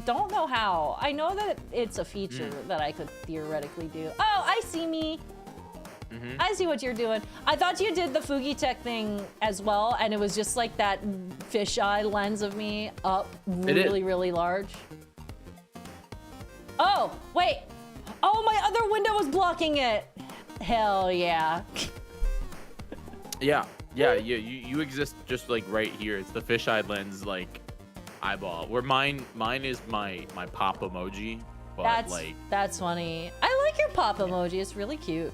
don't know how. I know that it's a feature that I could theoretically do. Oh, I see me. I see what you're doing. I thought you did the Fugi Tech thing as well, and it was just like that fisheye lens of me up really, really large. Oh, wait. Oh, my other window was blocking it. Hell yeah. Yeah, you exist just like right here. It's the fisheye lens like eyeball. Where mine is my pop emoji, but that's funny. I like your pop emoji. It's really cute.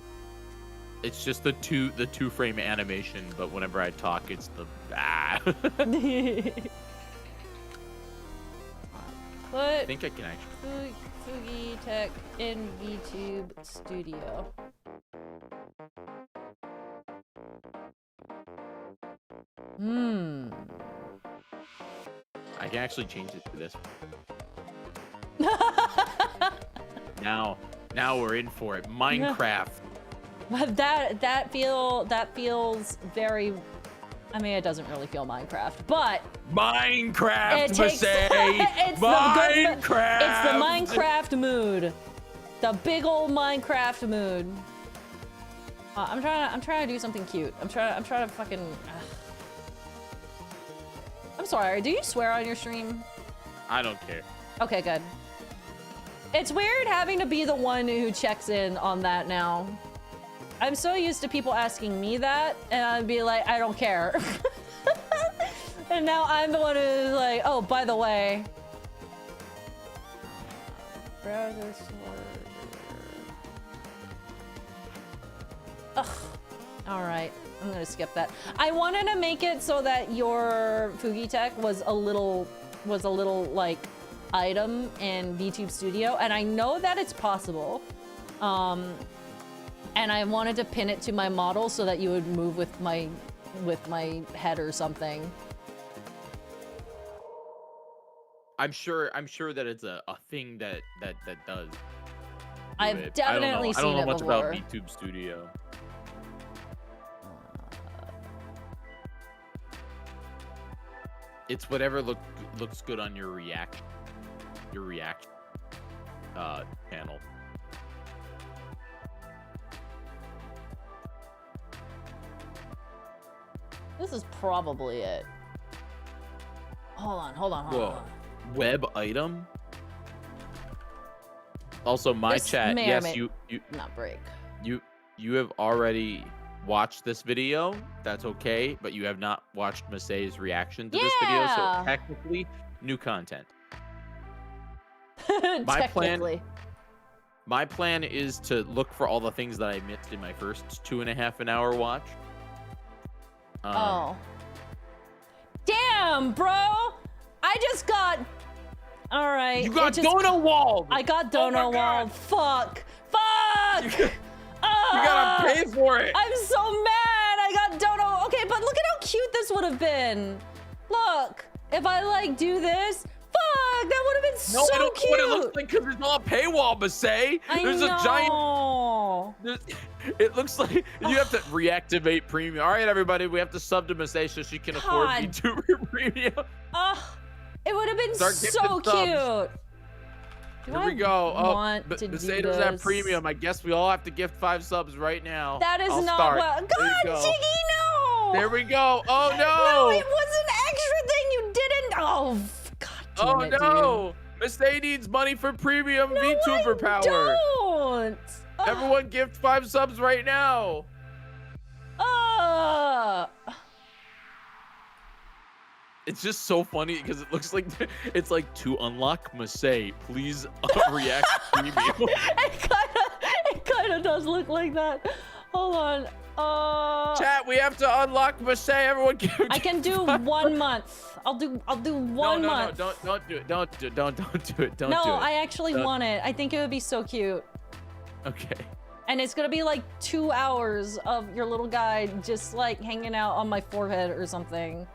It's just the two frame animation, but whenever I talk, it's the I think I can actually. Fugi Tech in VTube Studio. I can actually change it to this. Now we're in for it. Minecraft. But that feels very. I mean, it doesn't really feel Minecraft, but Minecraft. it takes, it's Minecraft. It's the Minecraft mood, the big old Minecraft mood. I'm trying to do something cute. I'm trying to fucking. I'm sorry. Do you swear on your stream? I don't care. Okay, good. It's weird having to be the one who checks in on that now. I'm so used to people asking me that, and I'd be like, I don't care. And now I'm the one who's like, oh, by the way. Browser Ugh. All right, I'm gonna skip that. I wanted to make it so that your Fugi Tech was a little like item in VTube Studio, and I know that it's possible. And I wanted to pin it to my model so that you would move with my head or something. I'm sure that it's a thing that does. I've definitely seen it before. I don't know much about VTube Studio. It's whatever looks good on your reaction channel. This is probably it. Hold on. Web item? Also, my This chat, may or yes, may you not break. you have already watched this video. That's okay, but you have not watched Masae's reaction to this video, so technically, new content. My plan is to look for all the things that I missed in my first 2.5 hour watch. Oh. Damn, bro! I just got... Alright. You got Dono walled! I got Dono walled. Fuck! You gotta pay for it! I'm so mad! I got Dono... Okay, but look at how cute this would have been. Look, if I like do this... Fuck! That would have been so cute! No, I don't know what it looks like because it's not a paywall, Masae! There's a giant... It looks like you have to reactivate premium. All right, everybody, we have to sub to Masae so she can afford VTuber premium. It would have been Start so gifting cute. subs. Do Here I we go. Oh, want to do Masae doesn't have this? premium. I guess we all have to gift 5 subs right now. That is I'll not start. what. There you God, go. Jyggy, no! There we go. Oh no! No, it was an extra thing you didn't. Oh, God damn Oh it, dude. no! Masae needs money for premium VTuber power. Don't. Everyone gift 5 subs right now. It's just so funny because it looks like it's like to unlock Masae, please react premium. It kind of does look like that. Hold on. Chat, we have to unlock Masae. Everyone give. I can do 1 month. I'll do 1 month. No, don't do it. Don't do it. Don't do it. Don't No, do it. I actually want it. I think it would be so cute. Okay. And it's gonna be like 2 hours of your little guy just like hanging out on my forehead or something.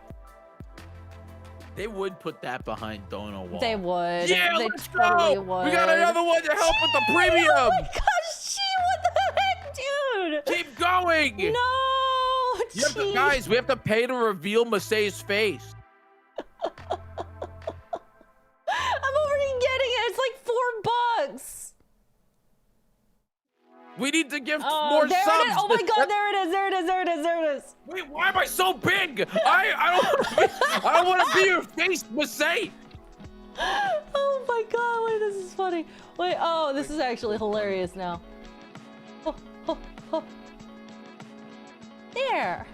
They would put that behind Dono Wall. They would. Yeah, they let's totally go. would. We got another one to help with the premium. Oh my gosh, gee, what the heck, dude? Keep going. No, You have to, gee. guys, we have to pay to reveal Masae's face. I'm already getting it. It's like $4. We need to give Oh, more there subs. it is. Oh my God, there it is. There it is. There it is. There it is. Wait, why am I so big? I don't want to be your face, Masae. Oh my God, wait, this is funny. Wait, oh, this is actually hilarious now. Oh, oh, oh. There.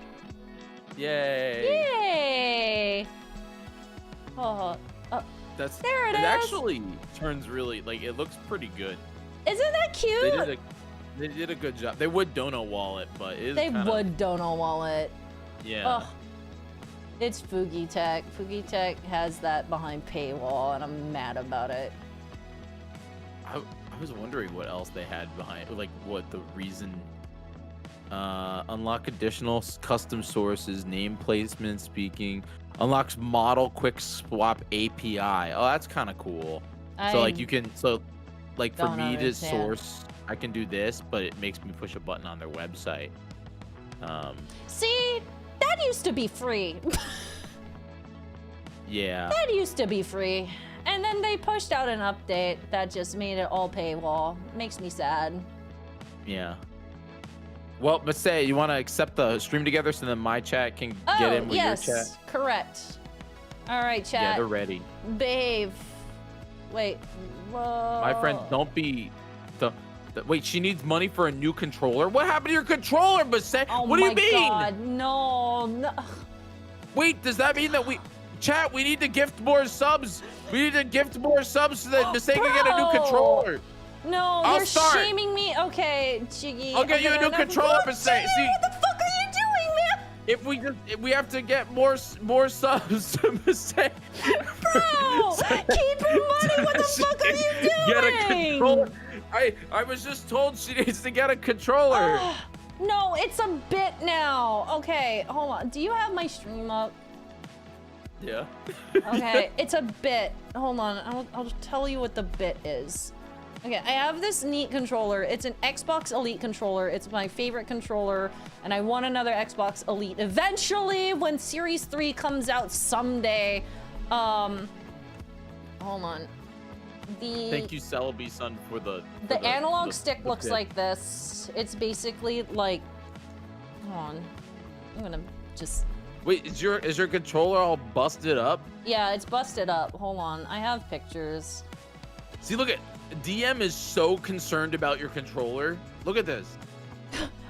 Yay. Yay. Oh, That's there it is. actually turns really like it looks pretty good. Isn't that cute? They did a good job. They would Dono wall it, but it is They kinda, would Dono wallet. Yeah. Ugh. It's Fugi Tech. Fugi Tech has that behind paywall, and I'm mad about it. I was wondering what else they had behind, like what the reason. Unlock additional custom sources, name placement, speaking. Unlocks model quick swap API. Oh, that's kind of cool. So like you can, like for don't me understand. to source, I can do this, but it makes me push a button on their website. See, that used to be free. Yeah. That used to be free. And then they pushed out an update that just made it all paywall. Makes me sad. Yeah. Well, Masae, you want to accept the stream together so then my chat can get in with yes, your chat? correct. All right, chat. Yeah, they're ready. Behave. Wait. My friend, don't be wait, she needs money for a new controller? What happened to your controller, Masae? Oh What do you my mean? God, no. Wait, does that mean that chat, we need to gift more subs. We need to gift more subs so that Masae can get a new Bro. controller. No, I'll you're start. shaming me. Okay, Jyggy. I'll get you a new controller, Masae. See, What the fuck are you doing, man? if we have to get more subs to Masae. Bro, keep your money. What the fuck are you doing? Get a controller. I was just told she needs to get a controller. No, it's a bit now. Okay, hold on. Do you have my stream up? Yeah. Okay, it's a bit. Hold on, I'll tell you what the bit is. Okay, I have this neat controller. It's an Xbox Elite controller. It's my favorite controller, and I want another Xbox Elite eventually when Series 3 comes out someday. Hold on. Thank you, Celebi Son, for the analog stick the looks bit. like this. It's basically like, hold on. I'm gonna just, Wait, is your controller all busted up? yeah, it's busted up. Hold on, I have pictures. See, look at DM is so concerned about your controller. Look at this.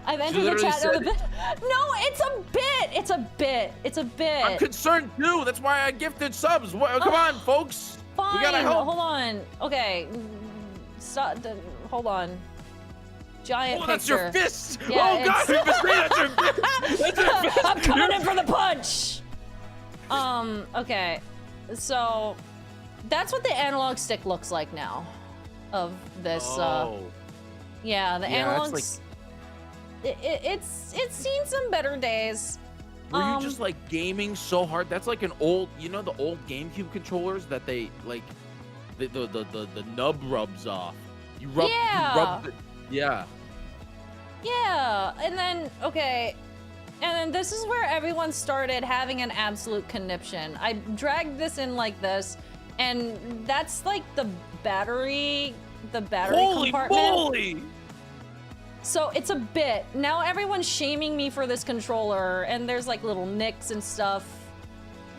I've entered the literally chat. said- No, it's a bit. It's a bit. It's a bit. I'm concerned too. That's why I gifted subs. Come on, folks. Fine. We gotta help. Hold on. Okay. Stop. Hold on. Giant Oh, that's picture. your fist. Yeah, Oh God, it's- that's your fist. That's your fist. I'm coming in for the punch. Okay. So that's what the analog stick looks like now. Of this. Oh. Yeah, the Yeah, analog. that's It's seen some better days. Were you just like gaming so hard? That's like an old, you know, the old GameCube controllers that they like, the nub rubs off. You rub. Yeah. You rub the, yeah. Yeah, and then okay, And then this is where everyone started having an absolute conniption. I dragged this in like this, and that's like the battery Holy compartment. moly! So it's a bit. Now everyone's shaming me for this controller, and there's like little nicks and stuff.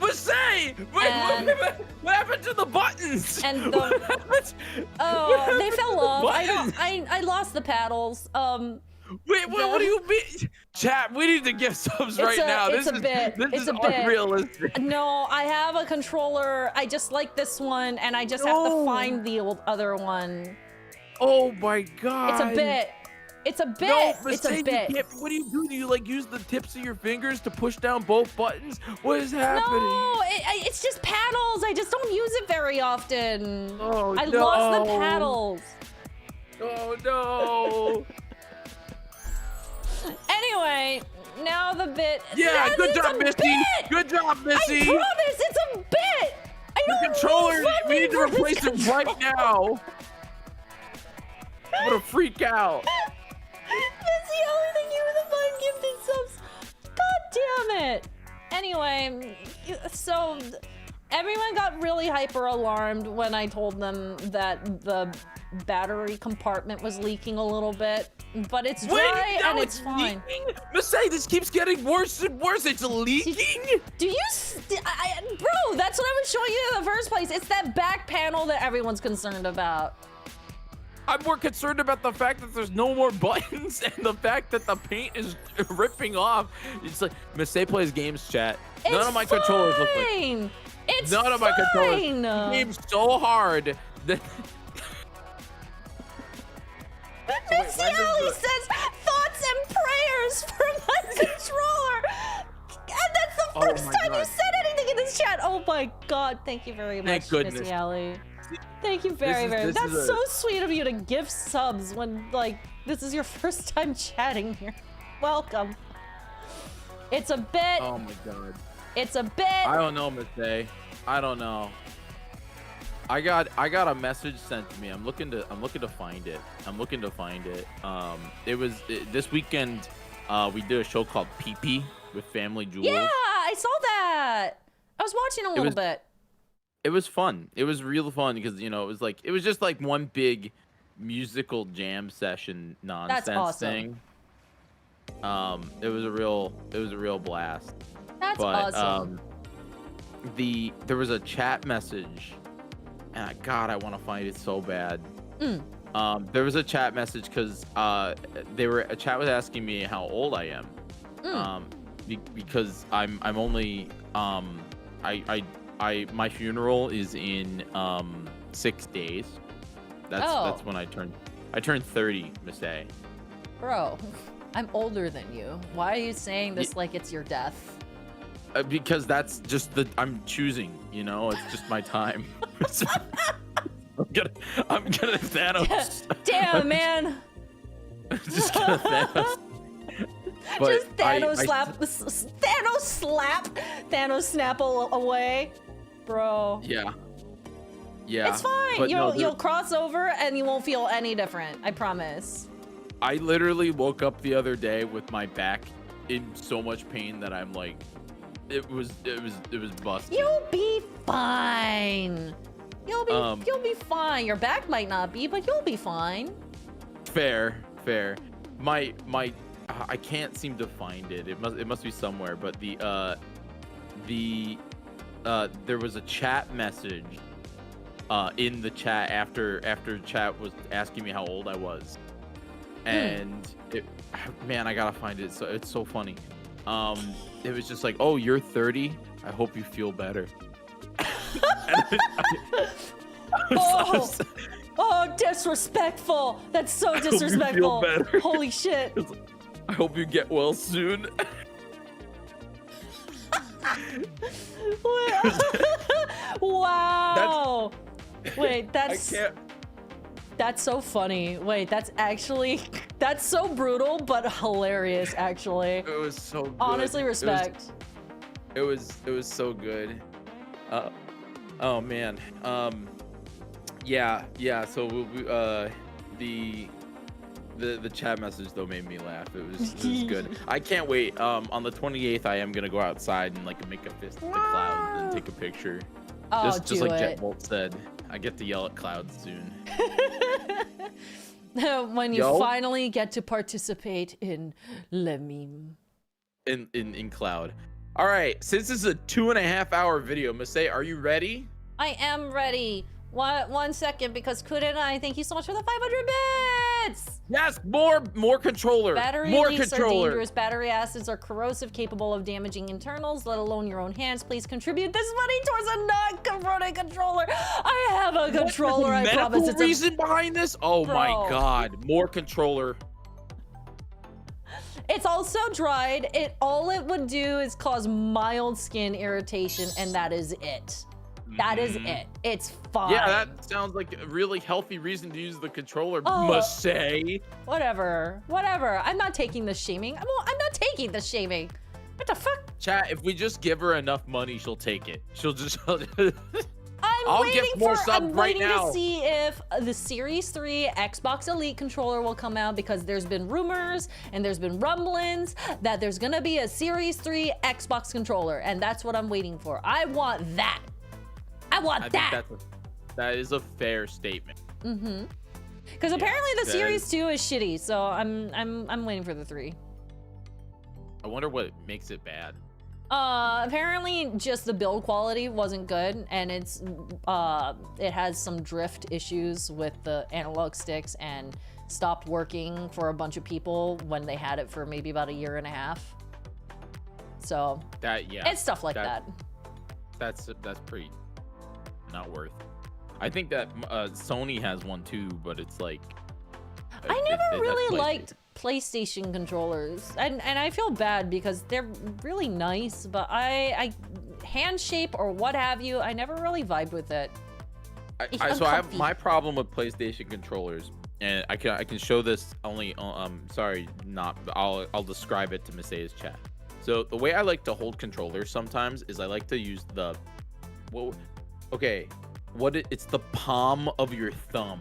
Masae! What happened to the buttons? And the- What happened- Oh, what they happened fell to the off. buttons? I lost the paddles. Wait, what do you mean? Chat, we need to give subs right now. It's This a is bit. this It's is a bit. unrealistic. No, I have a controller. I just like this one, and I just have to No. find the other one. Oh my god. It's a bit. It's a bit. No, It's a Masae, bit. you can't, what do you do? Do you like use the tips of your fingers to push down both buttons? What is happening? No, it's just paddles. I just don't use it very often. Oh, I no. lost the paddles. Oh no. Anyway, now the bit. Yeah, That good is job, a Misty. bit! Good job, Missy. I promise, it's a bit. I The don't controller, need we need to funding for replace this it right now. I'm gonna freak out. Missy, only thank you for the 5 gifted subs. God damn it. Anyway, so everyone got really hyper alarmed when I told them that the battery compartment was leaking a little bit, but it's dry now and it's fine. leaking? Masae, this keeps getting worse and worse. It's leaking. Do you, bro? That's what I was showing you in the first place. It's that back panel that everyone's concerned about. I'm more concerned about the fact that there's no more buttons and the fact that the paint is ripping off. It's like Masae plays games, chat. None of my controllers look like. It's None of my controllers. fine. Games so hard that. Missy Ali says thoughts and prayers for my controller. And that's the Oh first my time you God. said anything in this chat. Oh my God. Thank you very much, Thank goodness. Missy Ali. Thank you very, This very is much. That's a- so sweet of you to gift subs when, like, this is your first time chatting here. Welcome. It's a bit. Oh my god. It's a bit. I don't know, Masae. I don't know. I got a message sent to me. I'm looking to find it. This weekend. We did a show called Pee Pee with Family Jewels. Yeah, I saw that. I was watching a little bit. It was fun. It was real fun because it was just like one big musical jam session nonsense awesome. thing. It was a real blast. That's awesome. There was a chat message, and God, I want to find it so bad. There was a chat message because a chat was asking me how old I am. Because I'm only my funeral is in 6 days. That's when I turned 30, Masae. Bro, I'm older than you. Why are you saying this like it's your death? Because that's just I'm choosing, it's just my time. I'm gonna Thanos. Damn, man. Just gonna Thanos. But Just Thanos snap away, bro. Yeah. It's fine. But no, You'll cross over and you won't feel any different. I promise. I literally woke up the other day with my back in so much pain that I'm like, it was busted. You'll be fine. You'll be fine. Your back might not be, but you'll be fine. Fair. My I can't seem to find it. It must be somewhere. But there was a chat message in the chat after chat was asking me how old I was, and man, I gotta find it. So it's so funny. It was just like, oh, you're 30. I hope you feel better. Oh, disrespectful. That's so disrespectful. better. Holy shit. I hope you get well soon. Wow. Wait, that's I can't. That's so funny. Wait, that's so brutal, but hilarious, actually. It was so good. Honestly, respect. It was so good. Oh man. Yeah. So the chat message though made me laugh. It was good. I can't wait. On the 28th, I am gonna go outside and like make a fist at the clouds and take a picture. Oh, just like Jetbolt said, I get to yell at clouds soon. When you finally get to participate in Le Meme. In cloud. All right, since this is a 2.5-hour video, Masae, are you ready? I am ready. One second, because Kuda and I, thank you so much for the 500 bits! Yes, more controller. Battery more leaks controller. are dangerous. Battery acids are corrosive, capable of damaging internals, let alone your own hands. Please contribute this money towards a non-confronting controller. I have a controller, I promise. It's reason behind this? Oh my god, more controller. It's also dried. All it would do is cause mild skin irritation, and that is it. That is it. It's fine. Yeah, that sounds like a really healthy reason to use the controller, Masae. Whatever. I'm not taking the shaming. I'm not taking the shaming. What the fuck? Chat, if we just give her enough money, she'll take it. She'll just... I'm waiting now. to see if the Series 3 Xbox Elite controller will come out, because there's been rumors and there's been rumblings that there's gonna be a Series 3 Xbox controller, and that's what I'm waiting for. I want that. I think that is a fair statement. Mm-hmm. Because apparently the Series 2 is shitty, so I'm waiting for the 3. I wonder what makes it bad. Apparently just the build quality wasn't good, and it has some drift issues with the analog sticks and stopped working for a bunch of people when they had it for maybe about 1.5 years. So it's stuff like that. That's pretty not worth. I think that Sony has one too, but it's like I never really liked PlayStation controllers, and I feel bad because they're really nice, but I hand shape or what have you, I never really vibed with it. So I have my problem with PlayStation controllers, and I can show this only. I'll describe it to Masae's chat. So the way I like to hold controllers sometimes is I like to use it's the palm of your thumb.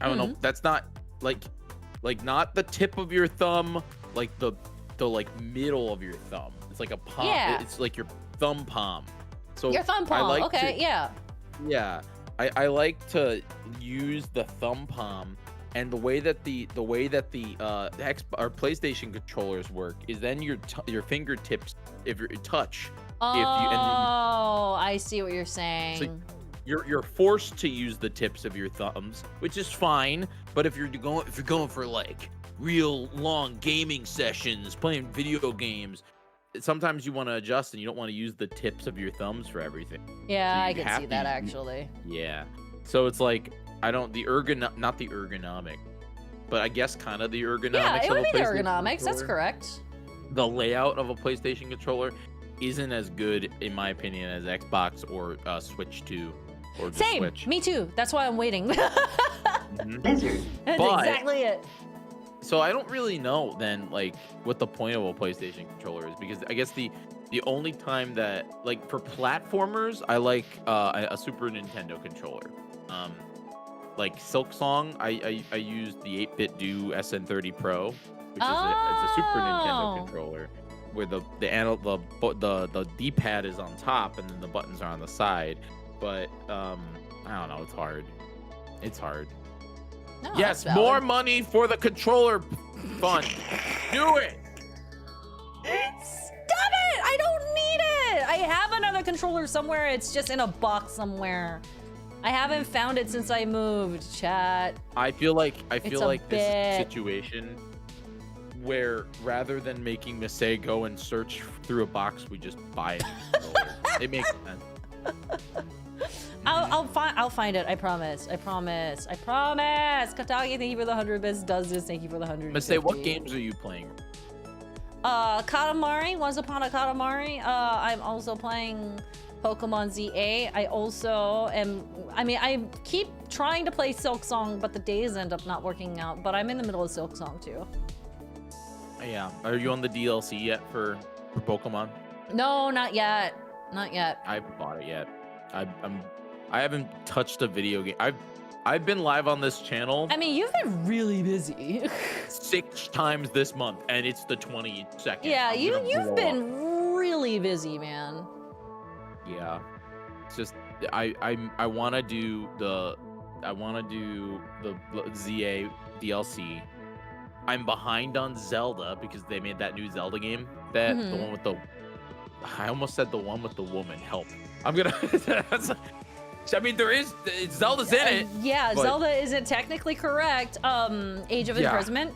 I don't know. That's not like not the tip of your thumb, like the like middle of your thumb. It's like a palm. Yeah. It's like your thumb palm. So your thumb palm. Yeah. I like to use the thumb palm, and the way that the PlayStation controllers work is then your fingertips, if you touch. I see what you're saying. So you're forced to use the tips of your thumbs, which is fine. But if you're going for like real long gaming sessions, playing video games, sometimes you want to adjust and you don't want to use the tips of your thumbs for everything. Yeah, so I can see that actually. Yeah. So it's like not the ergonomic, but I guess kind of the ergonomics. Yeah, it would be the ergonomics. Controller. That's correct. The layout of a PlayStation controller isn't as good, in my opinion, as Xbox or Switch 2 or just Same. Switch. Me too. That's why I'm waiting. That's exactly it. So I don't really know then like what the point of a PlayStation controller is, because I guess the only time that, like, for platformers, I like a Super Nintendo controller. Like Silksong, I used the 8-bit Do SN30 Pro, which is a Super Nintendo controller, where the D-pad is on top and then the buttons are on the side. But I don't know, it's hard. No, yes, more money for the controller fund. Do it. Stop it! I don't need it. I have another controller somewhere. It's just in a box somewhere. I haven't found it since I moved, chat. I feel like this bit. situation where rather than making Masae go and search through a box, we just buy it. It makes sense. I'll find it. I promise. Katagi, thank you for the 100 bits. Does this? Thank you for the 100. Masae, what games are you playing? Katamari. Once Upon a Katamari. I'm also playing Pokemon ZA. I also am. I mean, I keep trying to play Silksong, but the days end up not working out. But I'm in the middle of Silksong too. Yeah. Are you on the DLC yet for Pokemon? No, not yet. Not yet. I haven't bought it yet. I haven't touched a video game. I've been live on this channel I mean, you've been really busy. 6 times this month, and it's the 22nd. Yeah, I'm gonna you've blow been up. really busy, man. Yeah, it's just I want to do the ZA DLC. I'm behind on Zelda because they made that new Zelda game. The one with the I almost said the one with the woman. Help! I'm gonna. I mean, Zelda's in it. Yeah, but- Zelda isn't technically correct. Age of Yeah. Imprisonment.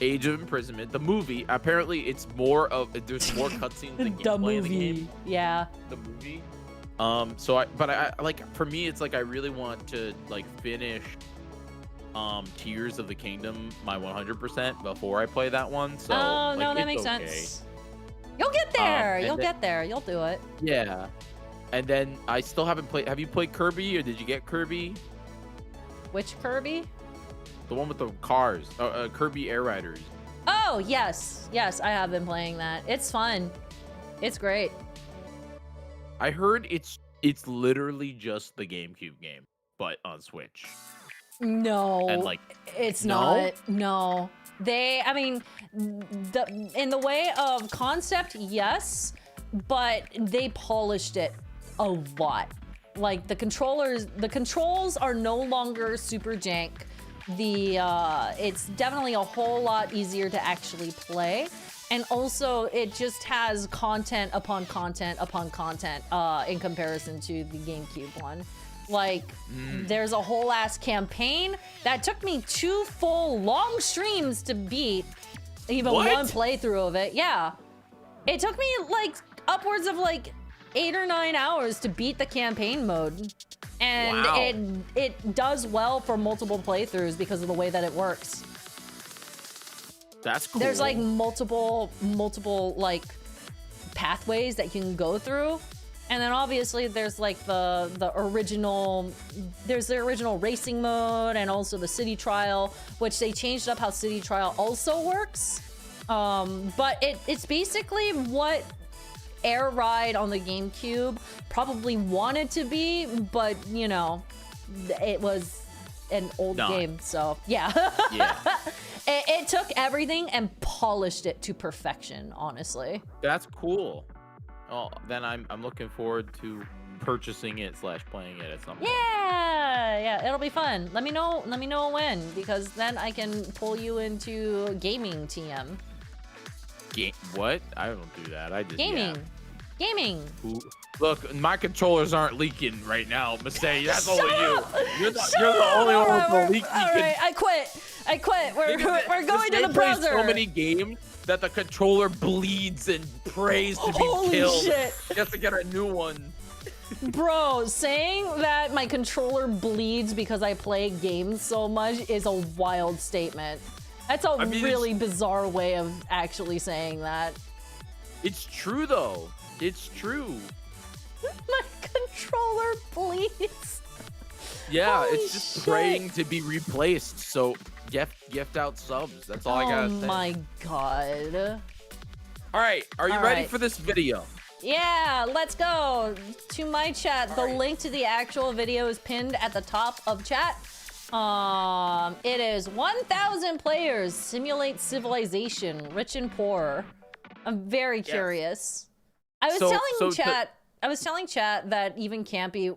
Age of Imprisonment, the movie. Apparently, it's more of there's more cutscenes than gameplay in the game. Yeah. The movie. So I like for me, it's like I really want to like finish Tears of the Kingdom my 100% before I play that one. So Oh, like, no, that it's makes okay. sense. You'll get there. and You'll then- get there. You'll do it. Yeah. And then I still haven't played. Have you played Kirby, or did you get Kirby? Which Kirby? The one with the cars, Kirby Air Riders. Oh, yes. Yes, I have been playing that. It's fun. It's great. I heard it's literally just the GameCube game, but on Switch. No. And like, It's No? not. No. I mean, in the way of concept, yes, but they polished it a lot. Like the controls are no longer super jank. It's definitely a whole lot easier to actually play. And also it just has content upon content upon content in comparison to the GameCube one. Like, there's a whole ass campaign that took me 2 full long streams to beat, even What? one playthrough of it. Yeah, it took me like upwards of like 8 or 9 hours to beat the campaign mode, and Wow. it does well for multiple playthroughs because of the way that it works. that's cool. There's like multiple like pathways that you can go through. And then obviously there's like the original racing mode and also the city trial, which they changed up how city trial also works. But it's basically what Air Ride on the GameCube probably wanted to be, but you know, it was an old Not. game, so yeah. Yeah, It took everything and polished it to perfection, honestly. that's cool. Oh, then I'm looking forward to purchasing it / playing it at some point. Yeah, it'll be fun. Let me know when, because then I can pull you into gaming TM. What? I don't do that. I just Gaming. Ooh. Look, my controllers aren't leaking right now, Masae. That's only you. You're the only one with the leaky. All right, I quit. We're going to the plays browser. so many games that the controller bleeds and prays to be Holy killed. shit. Just to get a new one. Bro, saying that my controller bleeds because I play games so much is a wild statement. That's a really bizarre way of actually saying that. It's true though. It's true. My controller bleeds. Yeah, Holy it's just shit. praying to be replaced. So gift out subs. That's all I gotta say. Oh my god. All right, are you All ready right. for this video? Yeah, let's go to my chat. The link to the actual video is pinned at the top of chat. It is 1,000 players simulate civilization, rich and poor. I'm very curious. I was telling chat that even Campy,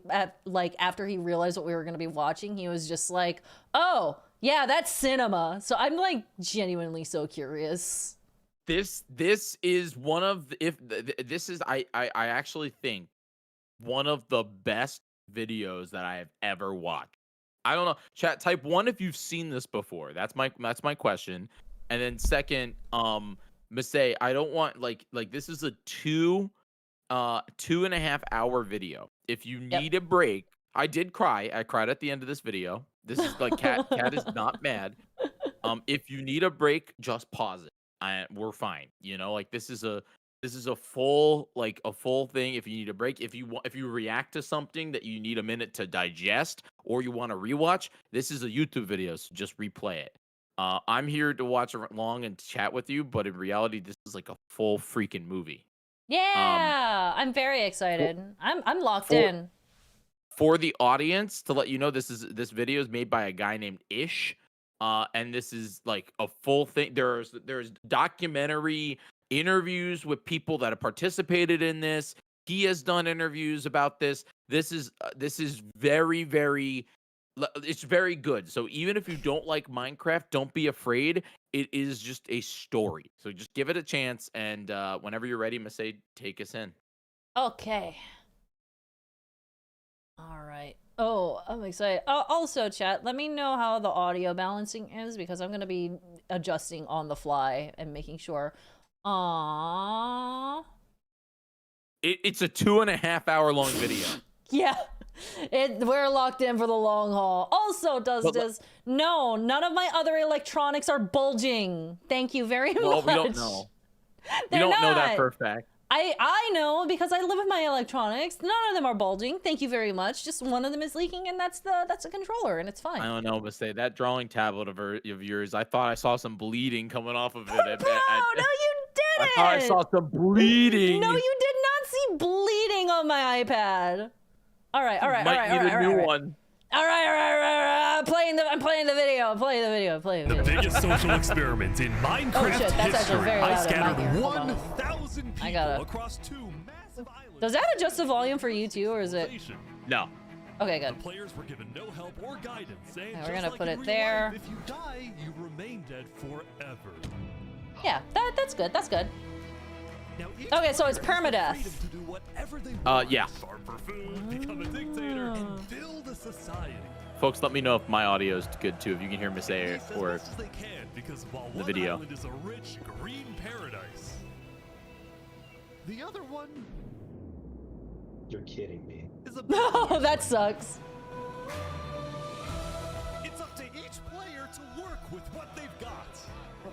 after he realized what we were gonna be watching, he was just like, "Oh, yeah, that's cinema." So I'm like genuinely so curious. This is one of I actually think one of the best videos that I have ever watched. I don't know. Chat, type 1 if you've seen this before. That's my question. And then second, Masae, I don't want like this is a 2.5 hour video. If you need a break, I did cry. I cried at the end of this video. This is like cat is not mad. If you need a break, just pause it. We're fine. You know, like this is a full thing. If you need a break, if you react to something that you need a minute to digest or you want to rewatch, this is a YouTube video, so just replay it. I'm here to watch along and chat with you, but in reality, this is like a full freaking movie. Yeah, I'm very excited. I'm locked in. for the audience to let you know, this video is made by a guy named Ish, and this is like a full thing. There's documentary interviews with people that have participated in this. He has done interviews about this. This is very, very, it's very good. So even if you don't like Minecraft, don't be afraid. It is just a story. So just give it a chance, and whenever you're ready, Masae, take us in. Okay. All right. Oh, I'm excited. Also, chat, let me know how the audio balancing is, because I'm going to be adjusting on the fly and making sure. Aww. It's a 2.5 hour long video. Yeah. We're locked in for the long haul. Also, no, none of my other electronics are bulging. Thank you very much. Well, we don't know. They're we don't know that not. for a fact. I know, because I live with my electronics. None of them are bulging. Thank you very much. Just one of them is leaking, and that's a controller, and it's fine. I don't know, Masae, that drawing tablet of yours, I thought I saw some bleeding coming off of it. Bro, no, you didn't. I thought I saw some bleeding. No, you did not see bleeding on my iPad. All right. Might need a new one. All right. I'm playing the video. The biggest social experiment in Minecraft shit, that's actually history. very I loud in my scattered ear. Hold on. 1,000 I people gotta- across 2 massive islands. Does that adjust the volume for you too, or is it? No. Okay, good. The players were given no help or guidance, and we're just gonna like put in it real there. life, if you die, you remain dead forever. Yeah, that's good. That's good. Now, each Okay, so it's player has the permadeath. freedom to do whatever they want. Yeah. Starve for food, become a dictator, and build a society. Folks, let me know if my audio is good too, if you can hear Masae As or much as they can, because while the one video. island is a rich green paradise, the other one You're kidding me. is a No, that sucks. It's up to each player to work with what they've got.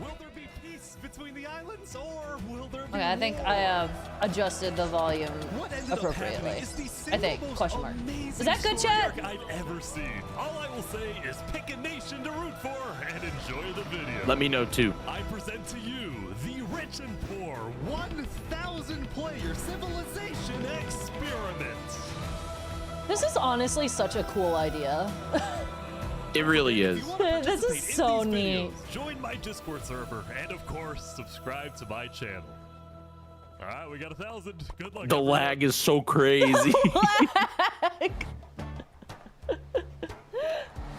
Will there be peace between the islands, or will there be Okay, I think war? I have adjusted the volume What ended up appropriately. happening is the I single think. most Question mark. amazing Is that good, story chat? arc I've ever seen. All I will say is pick a nation to root for and enjoy the video. let me know too. I present to you the rich and poor 1,000 player civilization experiment. This is honestly such a cool idea. It really If is. you wanna This is participate in so these neat. videos, join my Discord server, and of course, subscribe to my channel. All right, we got 1,000. Good luck. The everyone. lag is so crazy.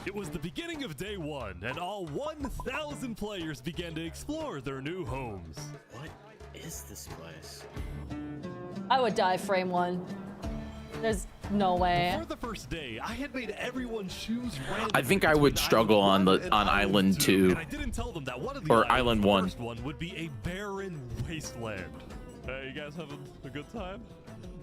It was the beginning of day 1, and all 1,000 players began to explore their new homes. What is this place? I would die frame 1. There's no way. For the first day, I had made everyone choose randomly I think I would between struggle Island on 1 and Island 2. And I didn't tell them that one of the Or islands, Island the 1. first one would be a barren wasteland. Hey, you guys having a good time?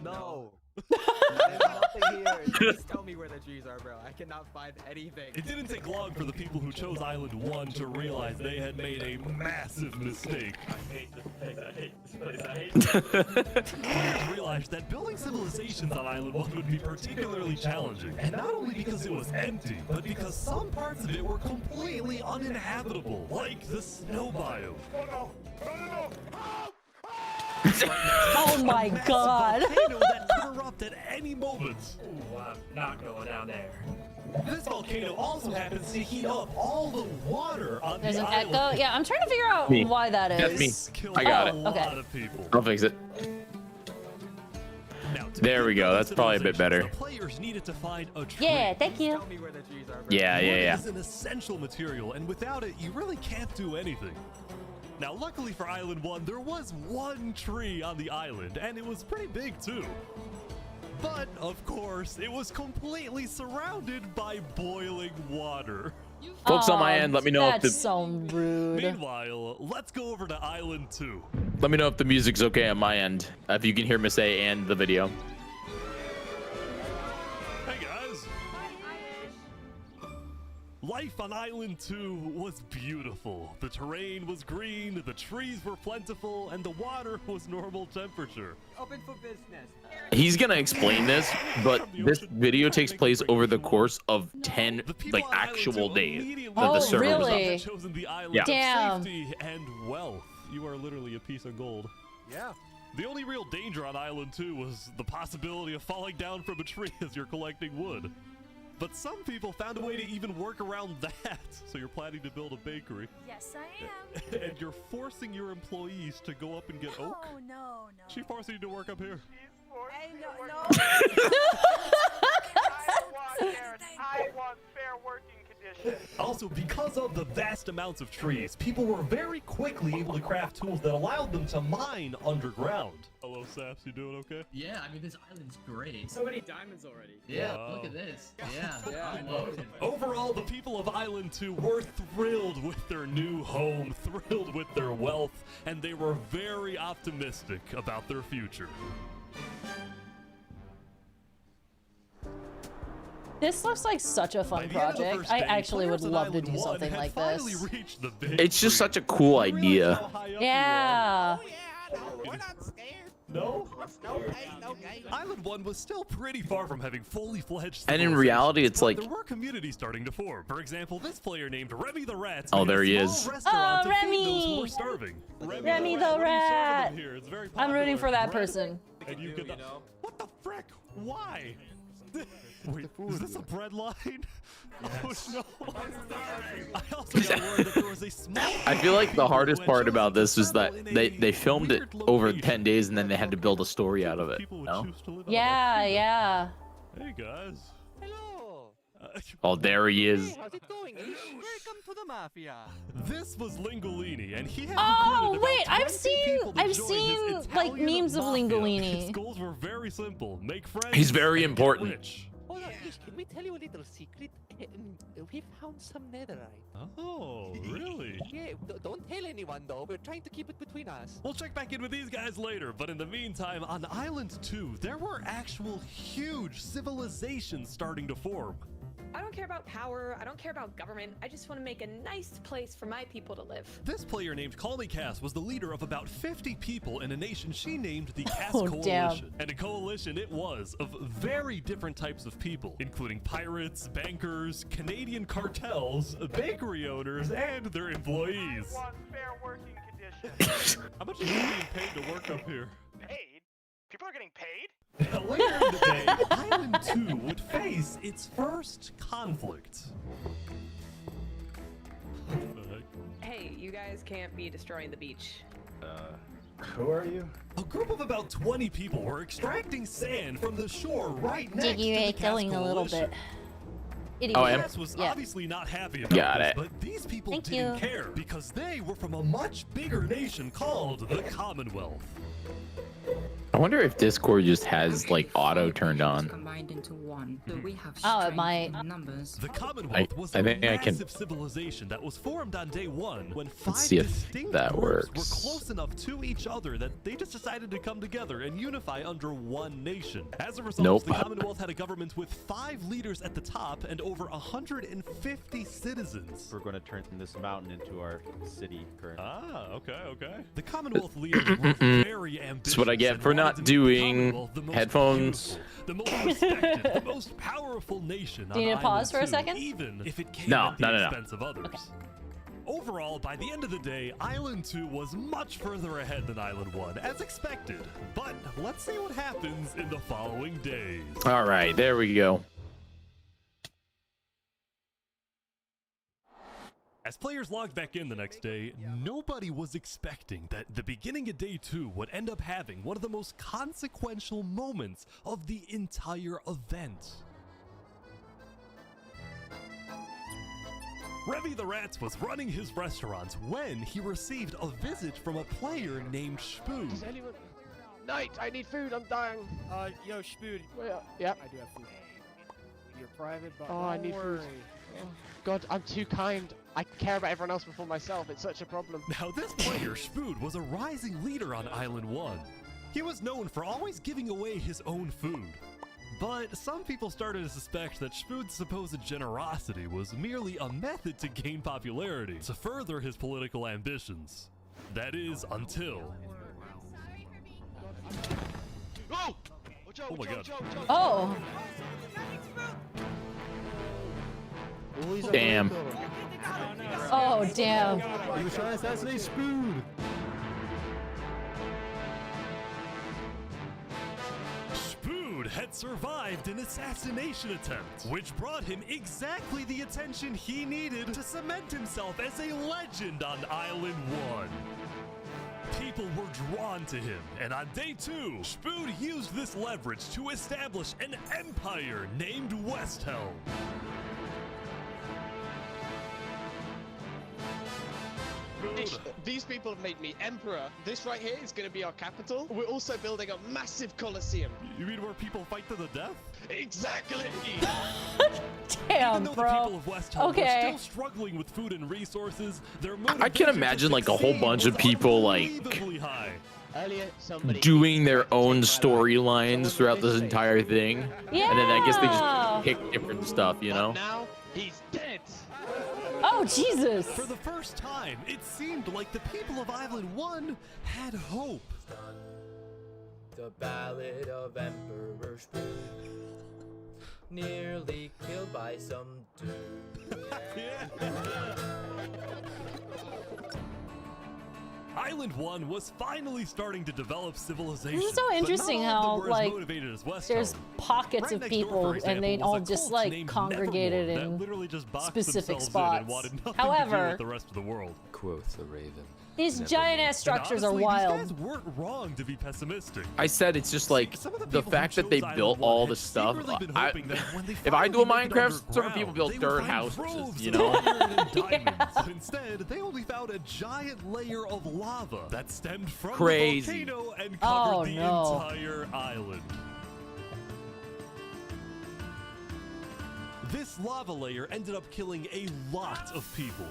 No. There's nothing here. Just tell me where the trees are, bro. I cannot find anything. It didn't take long for the people who chose Island 1 to realize they had made a massive mistake. I hate this place. I hate this place. Players realized that building civilizations on Island 1 would be particularly challenging. And not only because it was empty, but because some parts of it were completely uninhabitable, like the snow biome. Oh my god. Volcano that could erupt at any moment. Ooh, I'm not going down there. This volcano also happens to heat up all the water on There's the an island. echo. Yeah, I'm trying to figure out Me. why that That's is. me. Killed I got a it. lot Okay. of people. I'll fix it. Now, to There we begin go. building That's probably a bit better. civilizations, The players needed to find a tree. Yeah, thank you. Tell me where the trees are, bro. Yeah. Wood is an essential material, and without it, you really can't do anything. Now, luckily for Island 1, there was one tree on the island, and it was pretty big too. But, of course, it was completely surrounded by boiling water. Folks on my end, let me know if That's the so rude. Meanwhile, let's go over to Island 2. let me know if the music's okay on my end. If you can hear Masae and the video. Hey guys! Life on Island 2 was beautiful. The terrain was green, the trees were plentiful, and the water was normal temperature. Open for business. He's gonna explain this, but this video takes place over the course of 10 The people like on Island actual 2 days immediately that the Oh, server was really? up. had chosen the island Yeah. of Damn. safety and wealth. You are literally a piece of gold. Yeah. The only real danger on Island 2 was the possibility of falling down from a tree as you're collecting wood. But some people found a way to even work around that. So you're planning to build a bakery. Yes, I am. And you're forcing your employees to go up and get oak? Oh, no. She forcing you to work up here. Hey, no. I want fair working conditions. Also, because of the vast amounts of trees, people were very quickly able to craft tools that allowed them to mine underground. Hello, Saps, you doing okay? Yeah, I mean, this island's great. So many diamonds already. Yeah, Wow. look at this. Yeah, Yeah. I'm loaded. Overall, the people of Island 2 were thrilled with their new home, thrilled with their wealth, and they were very optimistic about their future. This looks like such a fun By the end of the project. first I day, actually would players in love to Island do 1 something had like finally this. reached the big It's just tree. such a cool You realize idea. how high up you are? Yeah. We're not scared. No? No pain, no gain. Island 1 was still pretty far from having fully fledged And in civilization, reality, it's but like- there were communities starting to form. For example, this player named Remy the Rat. Oh, made there a he small is. restaurant Oh, to feed Remy! those who were starving. Remy the what are you serving Rat. them here? It's very I'm rooting popular. for that Bread. person. And you could. What the frick? Why? Wait, is this a bread line? Oh no! I also got word that there was a small. I feel like the hardest who part had about chosen this to was that settle in they a filmed it weird over location 10 days and then they had to build a story out of it. People would No? choose to live out of Yeah, yeah. it. Hey guys. Hello. Oh, there he is. How's it going? Welcome to the mafia. This was Lingolini, and he had Oh, recruited wait, about I've 20 seen- people to I've join seen, his like, Italian memes of mafia. Lingolini. His goals were very simple: make friends. He's very and get important. rich. Hold on, can we tell you a little secret? We found some netherite. Oh, really? Yeah, don't tell anyone though. We're trying to keep it between us. We'll check back in with these guys later, but in the meantime, on Island 2, there were actual huge civilizations starting to form. I don't care about power. I don't care about government. I just want to make a nice place for my people to live. This player named Call Me Cass was the leader of about 50 people in a nation she named the Cass Oh, Coalition. damn. And a coalition it was of very different types of people, including pirates, bankers, Canadian cartels, bakery owners, and their employees. I want fair working conditions. How much are you being paid to work up here? Paid? People are getting paid? Later in the day, Island 2 would face its first conflict. Hey, you guys can't be destroying the beach. Who are you? A group of about 20 people were extracting sand from the shore right next Jyggy to the Ray Cass killing a little Coalition. bit. Idiot. Oh, I am- Cass was Yeah. obviously not happy about Got this, it. but these people Thank didn't you. care because they were from a much bigger nation called the Commonwealth. I wonder if Discord just has like auto turned on. Combined into one. So we have Oh, it strength might. in numbers. The Commonwealth was I a think I can- massive civilization that was formed on day one when 5 see if distinct that groups works. were close enough to each other that they just decided to come together and unify under one nation. As a result, Nope. the Commonwealth had a government with 5 leaders at the top and over 150 citizens. We're going to turn this mountain into our city currently. Ah, okay. The Commonwealth leaders were very ambitious. That's what I get and for wanted not to make the doing Commonwealth the most headphones. beautiful, the most respected, the most powerful nation Do you on need to pause Island for a 2, second? even if it came No, at the no, no, no. expense of others. Okay. Overall, by the end of the day, Island 2 was much further ahead than Island 1, as expected. But let's see what happens in the following days. All right, there we go. As players logged back in the next day, nobody was expecting that the beginning of day 2 would end up having one of the most consequential moments of the entire event. Remy the Rat was running his restaurant when he received a visit from a player named Spoon. Knight, I need food. I'm dying. Yo, Spood. Yep. I do have food. You're private, but Oh, I need food. Oh, God, I'm too kind. I care about everyone else before myself. It's such a problem. Now this player, Spood, was a rising leader on Island 1. He was known for always giving away his own food. But some people started to suspect that Spood's supposed generosity was merely a method to gain popularity, to further his political ambitions. That is, until... Oh! Oh my god. Oh. Damn. Oh, damn. He was trying to assassinate Spoon. had survived an assassination attempt, which brought him exactly the attention he needed to cement himself as a legend on Island 1. People were drawn to him, and on day 2, Spood used this leverage to establish an empire named Westhelm. These people have made me emperor. This right here is going to be our capital. We're also building a massive coliseum. You mean where people fight to the death? Exactly. Damn, Even though bro. the people of Westhelm Okay. were still struggling with food and resources, their I can imagine like a whole bunch of people like unbelievably high. Earlier, somebody doing their own storylines throughout this entire thing. And then I guess they Yeah. just pick different stuff, you know? Now he's dead. Oh, Jesus. For the first time, it seemed like the people of Island 1 had hope. The Ballad of Emperor Spood. Nearly killed by some dude. Island 1 was finally starting to develop civilization. This is so but not interesting all of them how, were as like, motivated as Westhelm. there's pockets Right of next door, people for and example, they was all a just cult like named congregated Nevermore that in literally just boxed specific themselves in spots. and wanted nothing to do However, with the rest of the world. Quoth the Raven. these giant ass structures And are honestly, wild. These guys weren't wrong to be pessimistic. I said it's just like Some of the the people fact who that they chose built Island all One the had stuff. secretly been hoping that when they If I do a finally make it Minecraft server, people underground, build they would dirt find houses, troves you of know? iron and diamonds. Instead, they only found a giant layer of lava that stemmed from Crazy. the volcano and covered Oh, the no. entire island. This lava layer ended up killing a lot of people.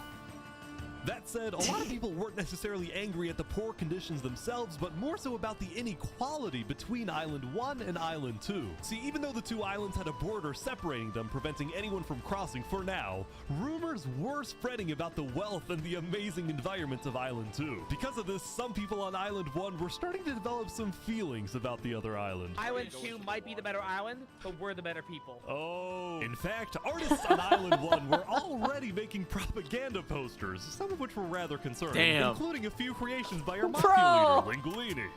That said, a lot of people weren't necessarily angry at the poor conditions themselves, but more so about the inequality between Island 1 and Island 2. See, even though the two islands had a border separating them, preventing anyone from crossing for now, rumors were spreading about the wealth and the amazing environment of Island 2. Because of this, some people on Island 1 were starting to develop some feelings about the other island. Island 2 might be the better island, but we're the better people. Oh. In fact, artists on Island 1 were already making propaganda posters, some of which were rather concerning, Damn. including a few creations by our Bro. mafia leader, Lingolini.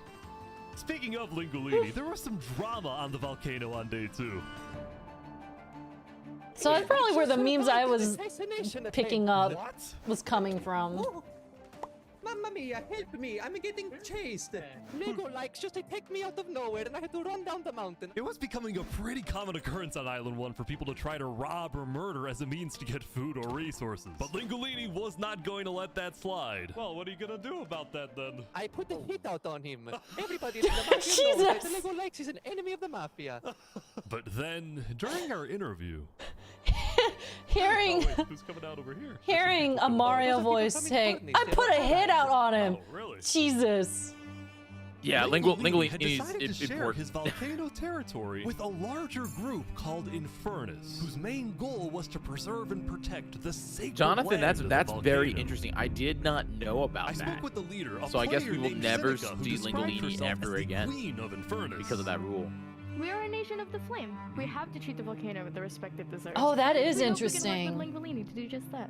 Speaking of Lingolini, there was some drama on the volcano on day 2. So that's probably where the memes I was picking up What? was coming from. Mamma mia, help me! I'm getting chased! Lego likes just take me out of nowhere and I had to run down the mountain. It was becoming a pretty common occurrence on Island 1 for people to try to rob or murder as a means to get food or resources. But Lingolini was not going to let that slide. Well, what are you gonna do about that then? I put the hit out on him. Everybody in the mafia knows that Lego likes is an enemy of the mafia. But then, during our interview... Hearing Oh, wait, who's coming out over here? hearing a Mario voice saying, I put a hit out on him. Oh, really? Jesus. Yeah, had Lingolini decided to is share important. his volcano territory with a larger group called Infernus, whose main goal was to preserve and protect the sacred Jonathan, land of the that's very volcano. interesting. I did not know about I that. spoke with the leader, a So I guess player we will named never Seneca, who see described Lingolini herself as ever the again Queen of Infernus. because of that rule. We are a nation of the flame. We have to treat the volcano with the respect it deserves. Oh, that is We hope interesting. We can work with Lingolini to do just that.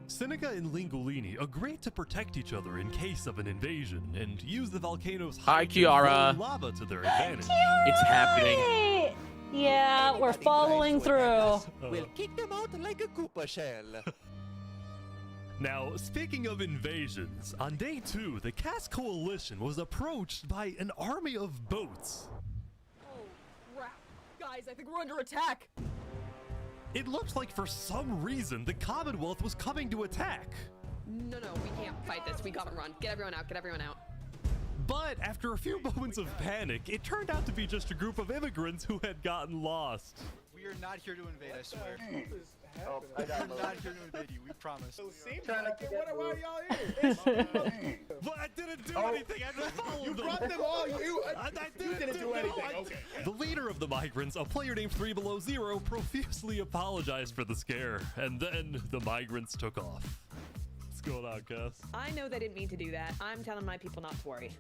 Seneca and Lingolini agreed to protect each other in case of an invasion and use the volcano's Hi, high Kiara. lava to their advantage. It's happening. Hey! Yeah, we're following through. We'll kick them out like a Koopa shell. Now, speaking of invasions, on day 2, the Cass Coalition was approached by an army of boats. Crap. Guys, I think we're under attack. It looks like for some reason the Commonwealth was coming to attack. No, we can't fight this. We gotta run. Get everyone out. Get everyone out. But after a few moments of panic, it turned out to be just a group of immigrants who had gotten lost. We are not here to invade, I swear. Oh, We are not here to invade you, we promise. Why are y'all here? But I didn't do anything, I just followed them. You brought them all, I didn't do anything. The leader of the migrants, a player named 3Below0, profusely apologized for the scare, and then the migrants took off. What's going on, Cass? I know they didn't mean to do that. I'm telling my people not to worry.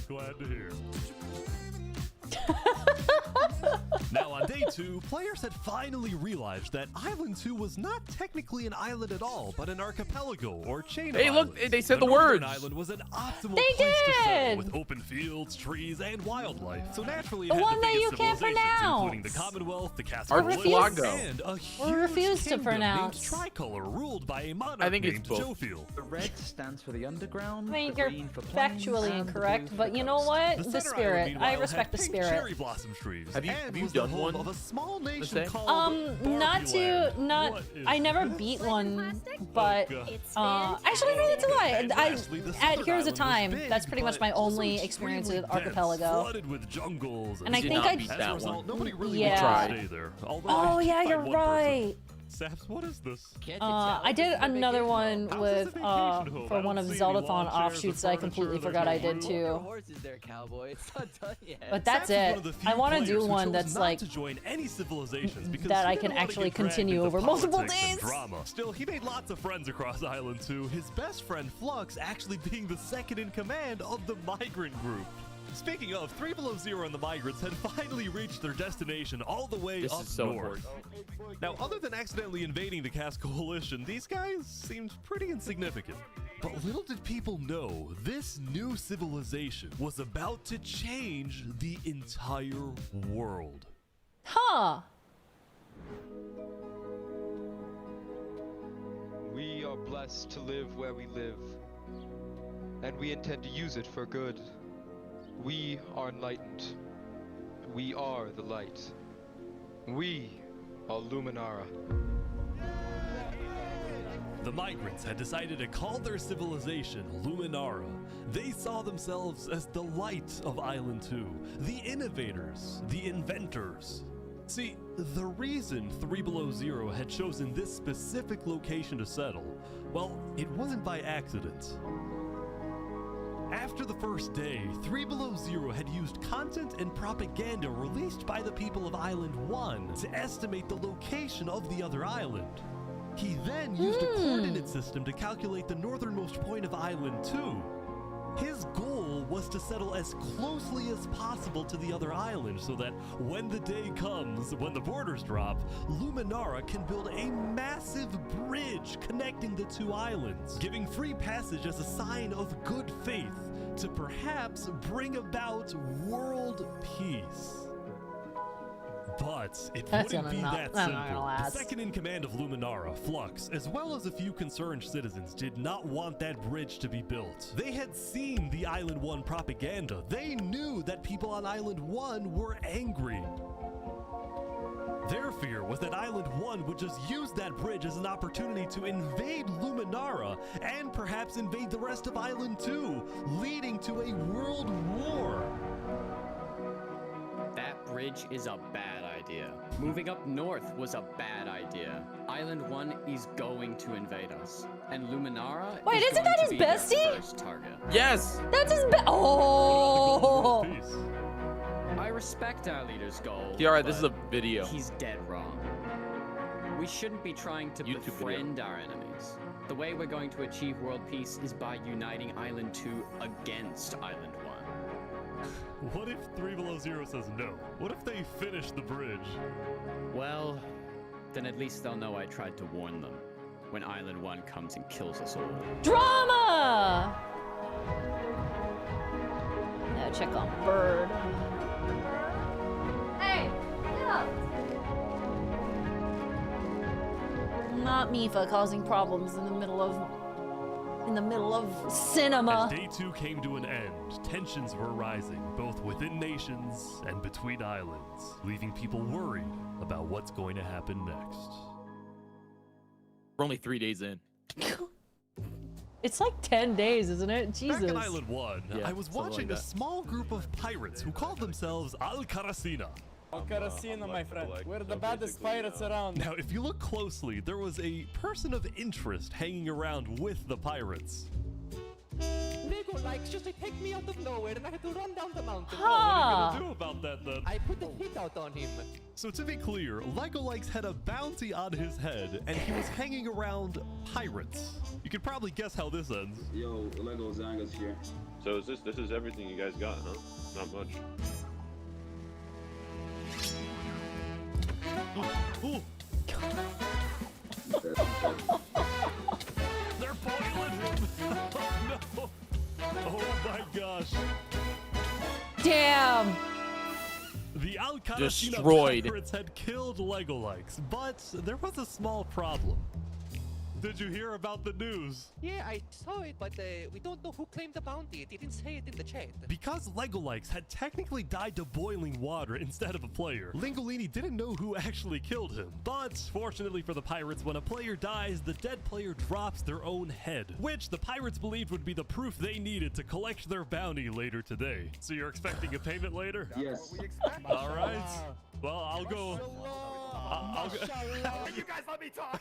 Glad to hear. Now on day 2, players had finally realized that Island 2 was not technically an island at all, but an archipelago or chain of Hey, look, islands. they said the northern words. Island was an optimal They place to settle did! with open fields, trees, and wildlife. So naturally, it The had one the that biggest you can't civilizations, including the pronounce. Commonwealth, the Castle Archipelago. and a Or huge refuse to kingdom pronounce. named Tricolor, ruled by a monarch I think it's named both. Jofiel. The red stands for the underground. I mean, the you're green for plains, factually and the incorrect, blue but for you know coast. what? The The center spirit. island, I meanwhile, respect the had pink spirit. cherry blossom trees. Have you was the done home one, of a small nation Masae? called Not to, Barbuland. not, What is I never this? beat one, but, God. actually no, that's a lie. And lastly, the southern Here's a island was time, big, that's pretty much but my also only experience with extremely dense, Archipelago. flooded with jungles And I Did think not I- beat As a that result, one. nobody really Yeah. wanted to stay there. Although Oh I did yeah, find you're one person. right. Saps, what is this? I did another one How's with, this a vacation home? for I one don't of see any Zeldathon lawn chairs or offshoots that I completely furniture, forgot I there's did no too. Horses there, cowboy. It's not done yet. But that's Saps is it. one of the few I want to players do who one chose that's not like to join any civilizations because that he I didn't can wanna actually get dragged continue into over multiple politics and days. drama. Still, he made lots of friends across Island 2, his best friend Flux actually being the second in command of the migrant group. Speaking of, 3 Below Zero and the migrants had finally reached their destination all the way This up is so north. Now, other than accidentally invading the Cass Coalition, these guys seemed pretty insignificant. But little did people know, this new civilization was about to change the entire world. Huh. We are blessed to live where we live, and we intend to use it for good. We are enlightened. We are the light. We are Luminara. The migrants had decided to call their civilization Luminara. They saw themselves as the light of Island 2, the innovators, the inventors. See, the reason 3 Below Zero had chosen this specific location to settle, well, it wasn't by accident. After the first day, 3 Below Zero had used content and propaganda released by the people of Island 1 to estimate the location of the other island. He then used a coordinate system to calculate the northernmost point of Island 2. His goal was to settle as closely as possible to the other island so that when the day comes, when the borders drop, Luminara can build a massive bridge connecting the two islands, giving free passage as a sign of good faith to perhaps bring about world peace. But it That's wouldn't be that not gonna simple. The last. second in command of Luminara, Flux, as well as a few concerned citizens, did not want that bridge to be built. They had seen the Island 1 propaganda. They knew that people on Island 1 were angry. Their fear was that Island 1 would just use that bridge as an opportunity to invade Luminara and perhaps invade the rest of Island 2, leading to a world war. That bridge is a bad idea. Moving up north was a bad idea. Island 1 is going to invade us. And Luminara Wait, is isn't going that to his be their bestie? first target. Yes! That's his Oh! I respect our leader's goal. Tiara, this is a but video. He's dead wrong. We shouldn't be trying to YouTube befriend our enemies. The way we're going to achieve world peace is by uniting Island 2 against Island 1. What if 3 Below Zero says no? What if they finish the bridge? Well, then at least they'll know I tried to warn them when Island 1 comes and kills us all. Drama! Now check on Bird. Hey, yeah. Not Mipha causing problems in the middle of cinema. As day 2 came to an end, tensions were rising, both within nations and between islands, leaving people worried about what's going to happen next. We're only 3 days in. It's like 10 days, isn't it? Jesus. Back on Island 1, Yeah, I was something watching like a that. small group of pirates who called themselves Al Karasina. Karasina, my friend. We're the baddest pirates around. Now, if you look closely, there was a person of interest hanging around with the pirates. Lego likes just to take me out of nowhere and I had to run down the mountain. What are you gonna do about that then? I put the hit out on him. So to be clear, Lego Likes had a bounty on his head, and he was hanging around pirates. You could probably guess how this ends. Yo, Lego Zanga's here. So is this is everything you guys got, huh? Not much. Ooh. They're boiling him. Oh, no. Oh my gosh. Damn. The Alcaracina Destroyed. pirates had killed Legolikes, but there was a small problem. Did you hear about the news? Yeah, I saw it, but we don't know who claimed the bounty. It didn't say it in the chat. Because Legolikes had technically died to boiling water instead of a player, Lingolini didn't know who actually killed him. But fortunately for the pirates, when a player dies, the dead player drops their own head, which the pirates believed would be the proof they needed to collect their bounty later today. So you're expecting a payment later? Yes. All right. Well, I'll go. You guys let me talk.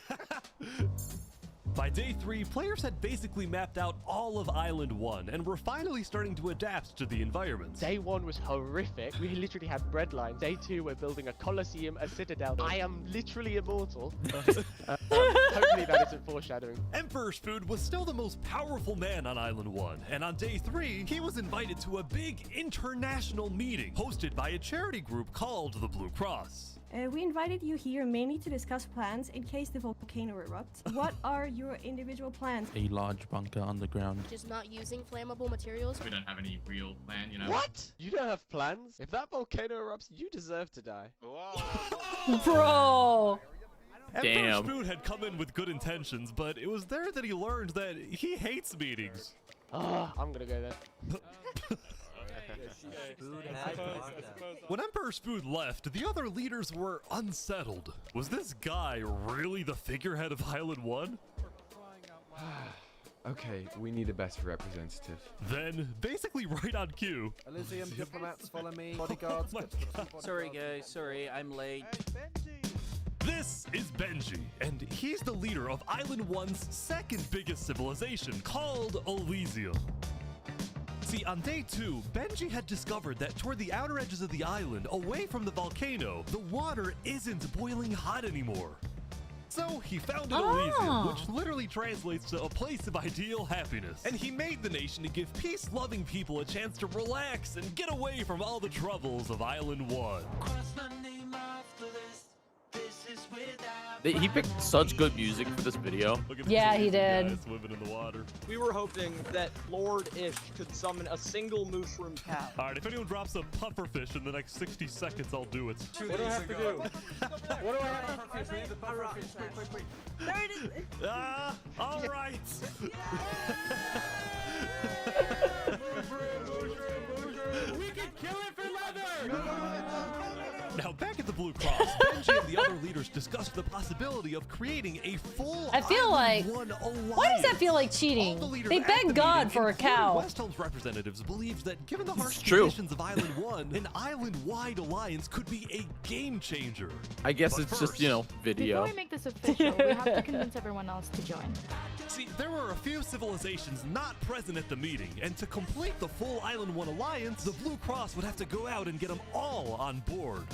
By day 3, players had basically mapped out all of Island 1 and were finally starting to adapt to the environment. Day 1 was horrific. We literally had bread lines. Day 2, we're building a coliseum, a citadel. I am literally immortal. Hopefully that isn't foreshadowing. Emperor Spood was still the most powerful man on Island 1, and on day 3, he was invited to a big international meeting hosted by a charity group called the Blue Cross. We invited you here mainly to discuss plans in case the volcano erupts. What are your individual plans? A large bunker underground. Just not using flammable materials? We don't have any real plan, you know? What? You don't have plans? If that volcano erupts, you deserve to die. Bro. Emperor Spood had come in with good intentions, but it was there that he learned that he hates meetings. I'm gonna go there. When Emperor Spood left, the other leaders were unsettled. Was this guy really the figurehead of Island 1? Okay, we need a better representative. Then, basically right on cue. Elysium diplomats, follow me. Bodyguards. Sorry guys, sorry, I'm late. This is Benji, and he's the leader of Island 1's second biggest civilization, called Elysium. See, on day 2, Benji had discovered that toward the outer edges of the island, away from the volcano, the water isn't boiling hot anymore. So he founded Elysium, which literally translates to a place of ideal happiness. And he made the nation to give peace-loving people a chance to relax and get away from all the troubles of Island 1. He picked such good music for this video. Yeah, he did. Swimming in the water. We were hoping that Lord Ish could summon a single mushroom cow. All right, if anyone drops a pufferfish in the next 60 seconds, I'll do it. What do I have to do? What do I have to do? The pufferfish. Quick. There it is. All right. We can kill it for leather! Now, back at the Blue Cross, Benji and the other leaders discussed the possibility of creating a full I feel like, Island 1 alliance. why does that feel like cheating? They begged God for a cow. West Holmes representatives believed that given the harsh conditions of Island 1, an island-wide alliance could be a game changer. I guess it's just, you know, video. Before we make this official, we have to convince everyone else to join. See, there were a few civilizations not present at the meeting, and to complete the full Island 1 alliance, the Blue Cross would have to go out and get them all on board.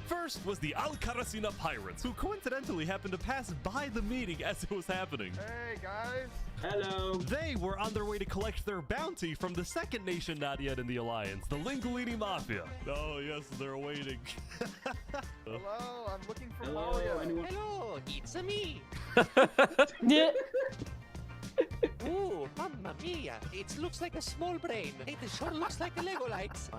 First was the Alcaracina pirates, who coincidentally happened to pass by the meeting as it was happening. Hey guys. Hello. They were on their way to collect their bounty from the second nation not yet in the alliance, the Lingolini Mafia. Oh yes, they're waiting. Hello, I'm looking for Hello, Mario. anyone? Hello, it's me. Yeah. Ooh, mamma mia! It looks like a small brain. It sure looks like a Lego lights.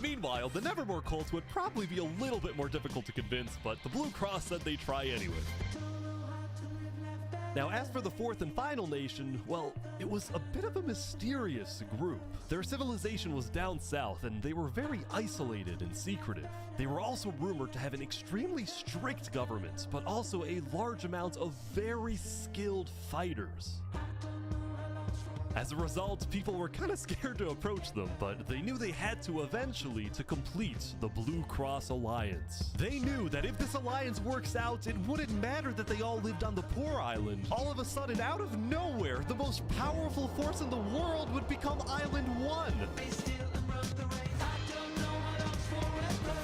Meanwhile, the Nevermore cults would probably be a little bit more difficult to convince, but the Blue Cross said they'd try anyway. Now, as for the fourth and final nation, well, it was a bit of a mysterious group. Their civilization was down south, and they were very isolated and secretive. They were also rumored to have an extremely strict government, but also a large amount of very skilled fighters. As a result, people were kind of scared to approach them, but they knew they had to eventually to complete the Blue Cross Alliance. They knew that if this alliance works out, it wouldn't matter that they all lived on the poor island. All of a sudden, out of nowhere, the most powerful force in the world would become Island 1.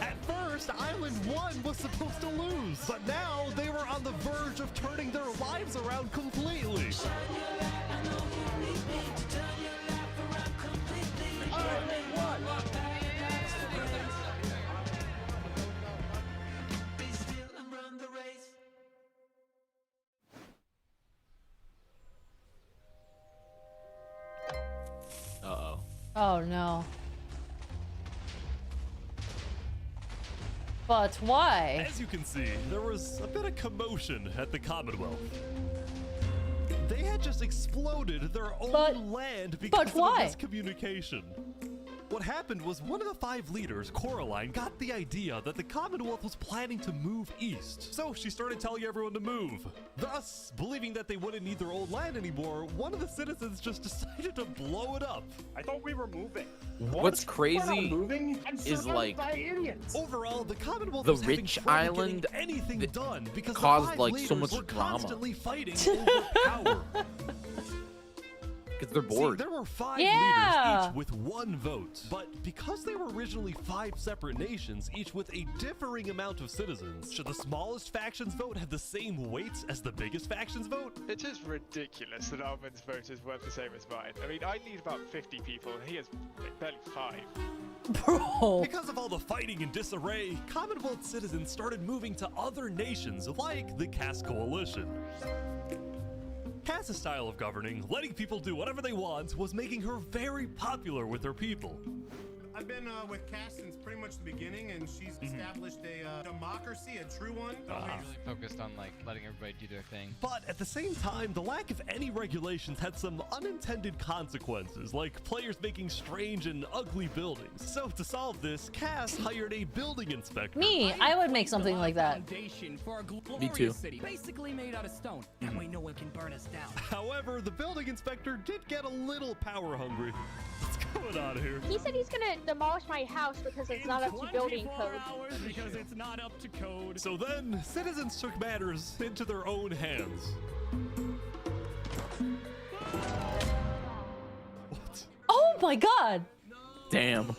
At first, Island 1 was supposed to lose, but now they were on the verge of turning their lives around completely. Oh no. But why? As you can see, there was a bit of commotion at the Commonwealth. They had just exploded their own land because of miscommunication. What happened was one of the 5 leaders, Coraline, got the idea that the Commonwealth was planning to move east. So she started telling everyone to move. Thus, believing that they wouldn't need their own land anymore, one of the citizens just decided to blow it up. I thought we were moving. What's crazy is like overall, the Commonwealth the was having rich trouble island getting anything done because caused the 5 like so leaders much were drama constantly fighting over power. because they're bored. See, there were 5 leaders, each with 1 vote. But because they were originally 5 separate nations, each with a differing amount of citizens, should the smallest faction's vote have the same weight as the biggest faction's vote? It is ridiculous that Armin's vote is worth the same as mine. I mean, I need about 50 people, and he has like, barely 5. Bro. Because of all the fighting and disarray, Commonwealth citizens started moving to other nations like the Cass Coalition. Cass's style of governing, letting people do whatever they want, was making her very popular with her people. I've been with Cass since pretty much the beginning, and she's established a democracy, a true one. Really focused on like letting everybody do their thing. But at the same time, the lack of any regulations had some unintended consequences, like players making strange and ugly buildings. So to solve this, Cass hired a building inspector. Me, I would make something like that. Foundation for a glorious Me too. city, basically made out of stone. That way no one can burn us down. However, the building inspector did get a little power hungry. What's going on here? He said he's gonna demolish my house because it's not up to building code. Because it's not up to code. So then, citizens took matters into their own hands. What? Oh my god! Damn.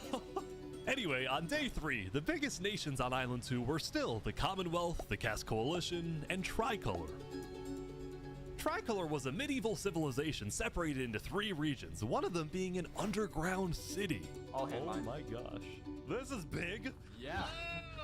Anyway, on day 3, the biggest nations on Island 2 were still the Commonwealth, the Cass Coalition, and Tricolor. Tricolor was a medieval civilization separated into 3 regions, one of them being an underground city. Oh my gosh. This is big. Yeah.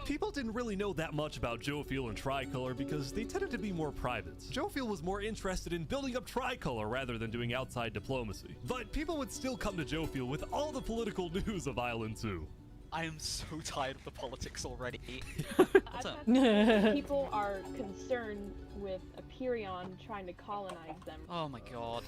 People didn't really know that much about Jofiel and Tricolor because they tended to be more private. Jofiel was more interested in building up Tricolor rather than doing outside diplomacy. But people would still come to Jofiel with all the political news of Island 2. I am so tired of the politics already. What's up? People are concerned with Aperion trying to colonize them. Oh my god.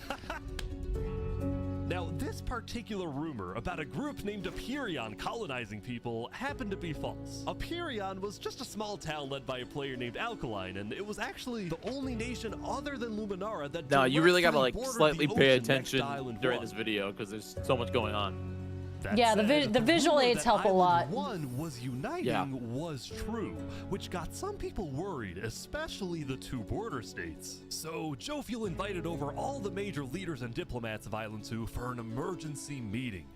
Now, this particular rumor about a group named Aperion colonizing people happened to be false. Aperion was just a small town led by a player named Alkaline, and it was actually the only nation other than Luminara that No, you really gotta like bordered slightly the pay ocean next to attention Island during 1. this video because there's so much going on. That Yeah, said, the visual rumor aids that help a lot. Island 1 was uniting was true, which got some people worried, especially the 2 border states. So Jofiel invited over all the major leaders and diplomats of Island 2 for an emergency meeting.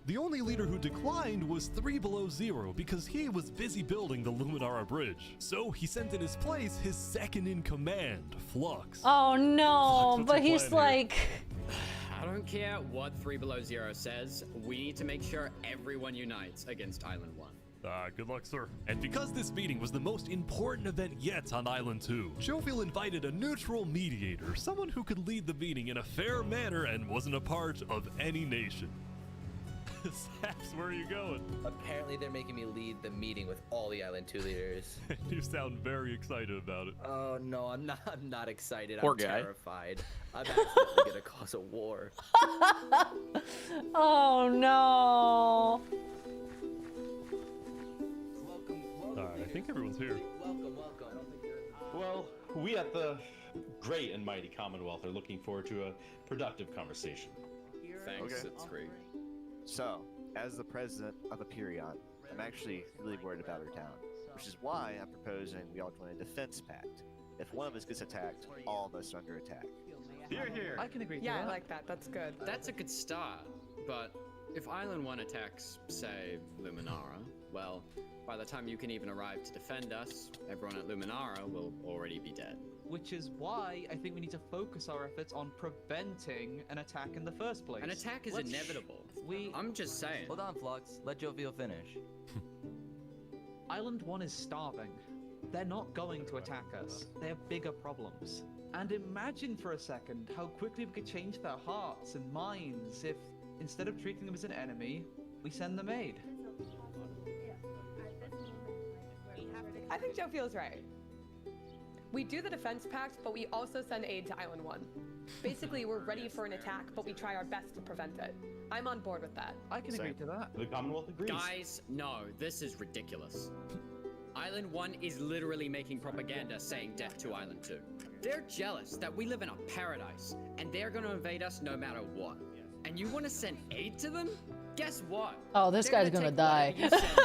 The only leader who declined was 3 Below Zero because he was busy building the Luminara Bridge. So he sent in his place his second in command, Flux. Oh no, Flux, but what's your he's plan here? like... I don't care what 3 Below Zero says, we need to make sure everyone unites against Island 1. Good luck, sir. And because this meeting was the most important event yet on Island 2, Jofiel invited a neutral mediator, someone who could lead the meeting in a fair manner and wasn't a part of any nation. Saps, where are you going? Apparently they're making me lead the meeting with all the Island 2 leaders. You sound very excited about it. Oh no, I'm not excited. Poor I'm guy. terrified. I'm accidentally gonna cause a war. Oh no. Alright, I think everyone's here. Welcome. Well, we at the great and mighty Commonwealth are looking forward to a productive conversation. Thanks, Okay. it's great. So, as the president of Aperion, I'm actually really worried about our town, which is why I'm proposing we all join a defense pact. If one of us gets attacked, all of us are under attack. Here, here. I can agree to Yeah, that. I like that. That's good. That's a good start, but if Island 1 attacks, say, Luminara, well, by the time you can even arrive to defend us, everyone at Luminara will already be dead. Which is why I think we need to focus our efforts on preventing an attack in the first place. An attack is inevitable. I'm just saying. Hold on, Flux. Let Jovial finish. Island 1 is starving. They're not going to attack us. They have bigger problems. And imagine for a second how quickly we could change their hearts and minds if instead of treating them as an enemy, we send them aid. I think Joe feels right. We do the defense pact, but we also send aid to Island 1. Basically, we're ready for an attack, but we try our best to prevent it. I'm on board with that. I can agree to that. The Commonwealth agrees. Guys, no, this is ridiculous. Island 1 is literally making propaganda saying death to Island 2. They're jealous that we live in a paradise, and they're gonna invade us no matter what. And you wanna send aid to them? Guess what? Oh, this guy's gonna die. Take whatever you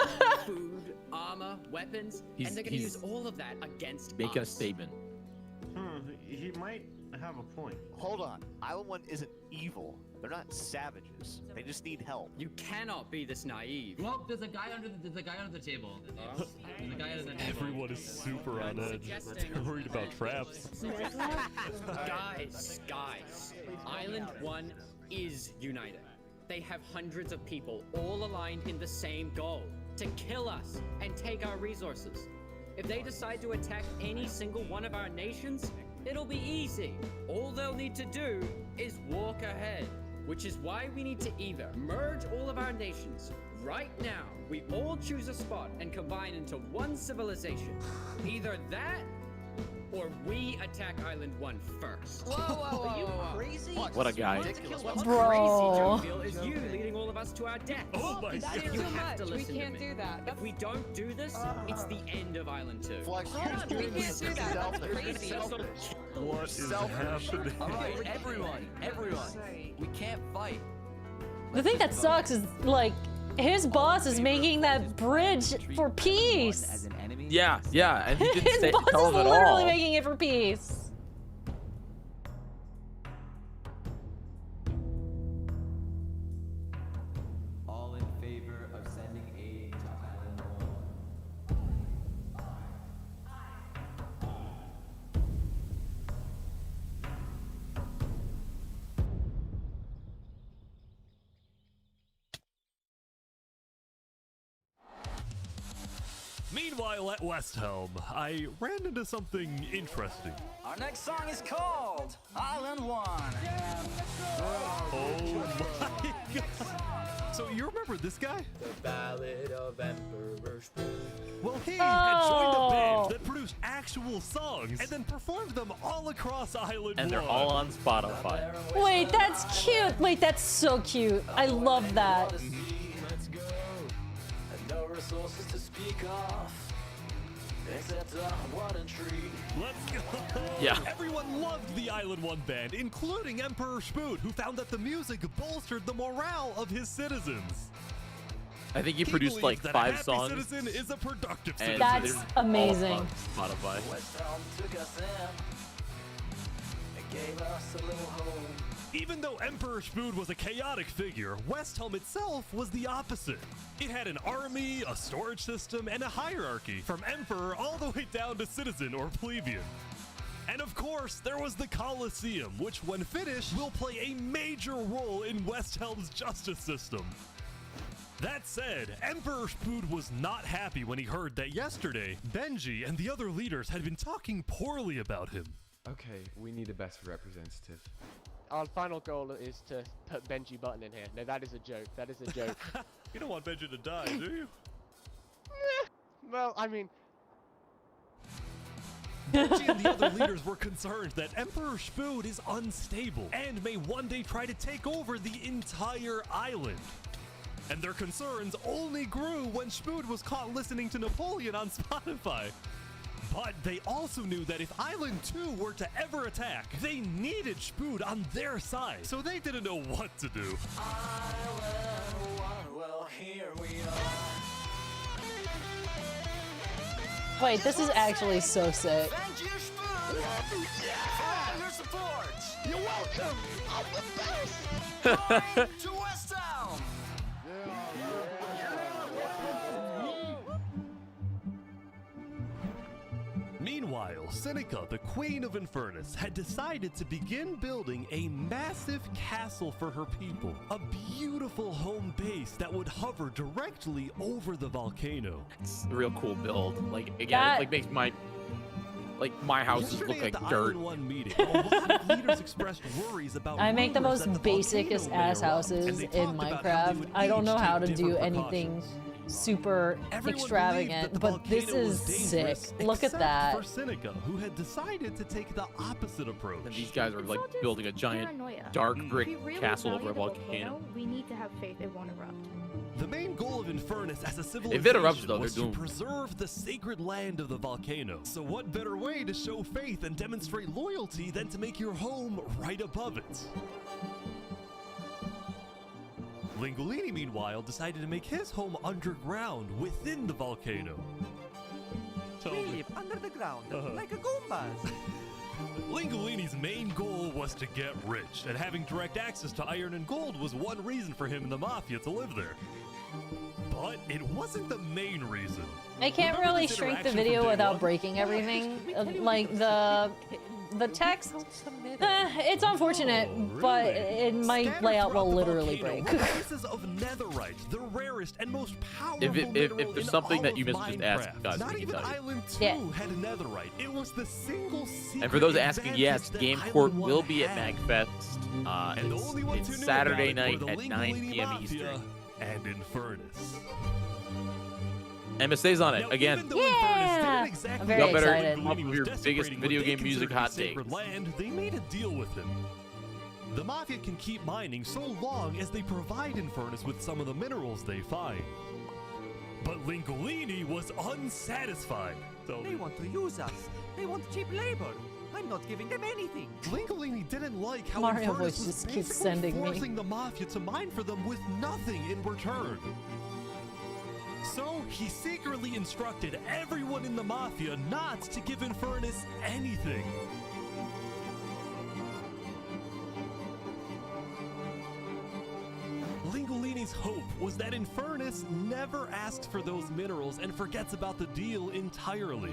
send them, food, armor, weapons, and they're gonna use all of that against Make us. a statement. He might have a point. Hold on. Island 1 isn't evil. They're not savages. They just need help. You cannot be this naive. Well, there's a guy under the table. There's a guy under the table. Everyone is super on edge. They're worried about traps. Guys, Island 1 is united. They have hundreds of people all aligned in the same goal, to kill us and take our resources. If they decide to attack any single one of our nations, it'll be easy. All they'll need to do is walk ahead, which is why we need to either merge all of our nations. Right now, we all choose a spot and combine into one civilization. Either that, or we attack Island 1 first. Whoa. Are you crazy? What a guy. What's Bro. crazy, Joe, is you leading all of us to our death. Oh my That is You too have to much. We listen to can't me. do that. If we don't do this, it's the end of Island 2. Flex, Hold on, we can't do that. That's crazy. What is happening? Alright, everyone. We can't fight. The thing that sucks is, like, his boss is making that bridge for peace. Yeah, and he didn't His boss tell is him at literally all. making it for peace. All in favor of sending aid to Island 1. Meanwhile, at West Helm, I ran into something interesting. Our next song is called Island 1. Oh my god! So you remember this guy? The Ballad of Emperor Spoon. Well, he had joined a band that produced actual songs and then performed them all across Island 1. And they're all on Spotify. Wait, that's cute. Wait, that's so cute. I love that. Let's go. And no resources to speak of. Except what a treat. Let's go! Yeah. Everyone loved the Island 1 band, including Emperor Spoon, who found that the music bolstered the morale of his citizens. I think he produced like believes that 5 a happy songs. citizen is a productive And citizen. That's they're all amazing. on Spotify. West Helm took us in. It gave us a little home. Even though Emperor Spoon was a chaotic figure, West Helm itself was the opposite. It had an army, a storage system, and a hierarchy, from emperor all the way down to citizen or plebeian. And of course, there was the Colosseum, which when finished, will play a major role in West Helm's justice system. That said, Emperor Spood was not happy when he heard that yesterday, Benji and the other leaders had been talking poorly about him. Okay, we need a best representative. Our final goal is to put Benji Button in here. No, that is a joke. That is a joke. You don't want Benji to die, do you? Well, I mean... Benji and the other leaders were concerned that Emperor Spood is unstable and may one day try to take over the entire island. And their concerns only grew when Spood was caught listening to Napoleon on Spotify. But they also knew that if Island 2 were to ever attack, they needed Spood on their side, so they didn't know what to do. Island 1, well, here we are. Wait, this is actually so sick. Thank you, Spoon. For all your support. You're welcome. I'm the best. Going to West Helm. Meanwhile, Seneca, the Queen of Infernus, had decided to begin building a massive castle for her people. A beautiful home base that would hover directly over the volcano. It's a real cool build. Like, again, That- it like makes my Like my houses look like dirt. Meeting, a lot of leaders expressed worries about I make the rumors most that the basicest volcano may ass erupt, houses and they in talked about how they Minecraft. would I don't each know how take to do different anything precautions. super Everyone extravagant, believed that the but this volcano is was sick. dangerous, Look at except that. For Seneca, who had decided to take the opposite approach. And these guys are like building a giant Paranoia. dark If brick we really castle value over a the volcano. we need to have faith it won't erupt. The main goal of Infernus as a civilization If it erupts, though, was they're to doomed. preserve the sacred land of the volcano. So what better way to show faith and demonstrate loyalty than to make your home right above it? Lingolini, meanwhile, decided to make his home underground within the volcano. We live under the ground, like a Goombas. Lingolini's main goal was to get rich, and having direct access to iron and gold was one reason for him and the Mafia to live there. But it wasn't the main reason. I can't Remember really this shrink the interaction video from day without one? breaking everything. Like the text, it's unfortunate, but it might layout will literally break. Pieces of netherite, the rarest and most powerful If mineral there's in something all that you of missed, just ask Minecraft. guys. Not We can even tell you. Island 2 had netherite. It was the single secret. And for those asking, yes, advantage that Game Island Court 1 will be at had. MagFest. And the only ones who It's knew Saturday about it night were the at 9 Lingolini p.m. Mafia Eastern. and Infernus. MSA's on it Now, again. even though Infernus didn't exactly I'm very Y'all better excited. come up Lingolini with was your biggest desecrating video what they game music considered hot sacred takes. land, they made a deal with him. The Mafia can keep mining so long as they provide Infernus with some of the minerals they find. But Lingolini was unsatisfied. They want to use us. They want cheap labor. I'm not giving them anything. Lingolini didn't like how Mario Infernus voice was just keeps basically sending me. forcing the Mafia to mine for them with nothing in return. So he secretly instructed everyone in the Mafia not to give Infernus anything. Lingolini's hope was that Infernus never asks for those minerals and forgets about the deal entirely.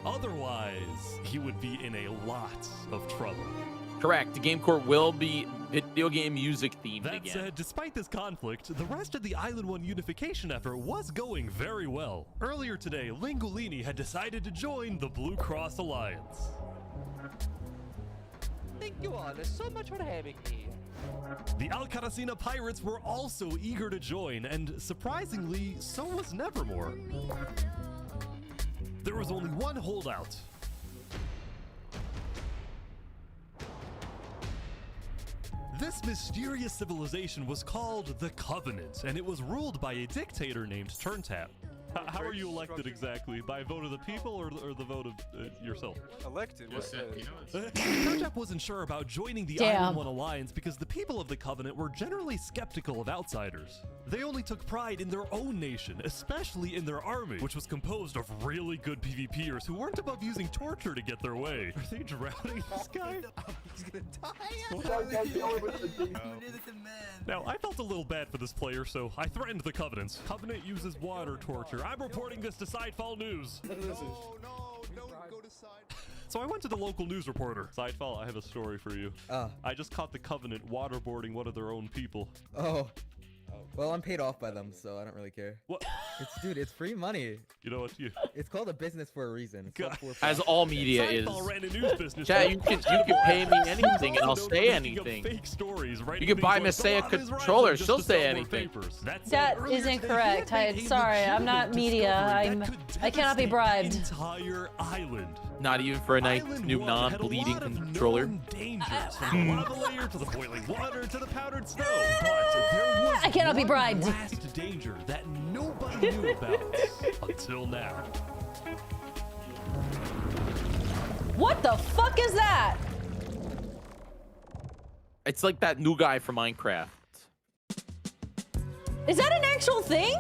Otherwise, he would be in a lot of trouble. Correct. The Game Court will be video game music themed That again. said, despite this conflict, the rest of the Island 1 unification effort was going very well. Earlier today, Lingolini had decided to join the Blue Cross Alliance. Thank you all so much for having me. The Alcaracina pirates were also eager to join, and surprisingly, so was Nevermore. There was only one holdout. This mysterious civilization was called the Covenant, and it was ruled by a dictator named Turntap. How are you elected exactly? By a vote of the people or the vote of yourself? Elected? What's that? Turntap wasn't sure about joining the Damn. Island 1 Alliance because the people of the Covenant were generally skeptical of outsiders. They only took pride in their own nation, especially in their army, which was composed of really good PvPers who weren't above using torture to get their way. Are they drowning this guy? He's gonna die. Now, I felt a little bad for this player, so I threatened the Covenants. Covenant uses water torture. I'm reporting this to Sidefall News. No, don't go to side. So I went to the local news reporter. Sidefall, I have a story for you. I just caught the Covenant waterboarding one of their own people. Oh. Well, I'm paid off by them, so I don't really care. What? Dude, it's free money. You know what? It's called a business for a reason. It's not for As all media is. Sidefall ran a news business. Chat, you can pay me anything and I'll say anything. Fake stories, You can buy Masae a controller, she'll say anything. That isn't correct. Sorry, I'm not media. I cannot be bribed. Entire island. Not even for a nice new non-bleeding controller. Dangers from the lava layer to the boiling water to the powdered snow. But there was I cannot be bribed. one last danger that nobody knew about until now. What the fuck is that? It's like that new guy from Minecraft. Is that an actual thing?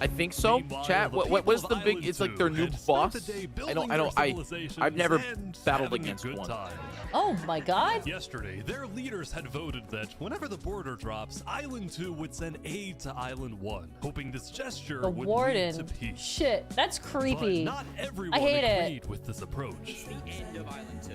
I think so. Chat, what was the big? It's like their new boss. I've never battled against one. Oh my god. Yesterday, their leaders had voted that whenever the border drops, Island 2 would send aid to Island 1, hoping this gesture The would warden. lead to peace. Shit, that's creepy. But not everyone I hate agreed it. with this approach. The end of Island 2.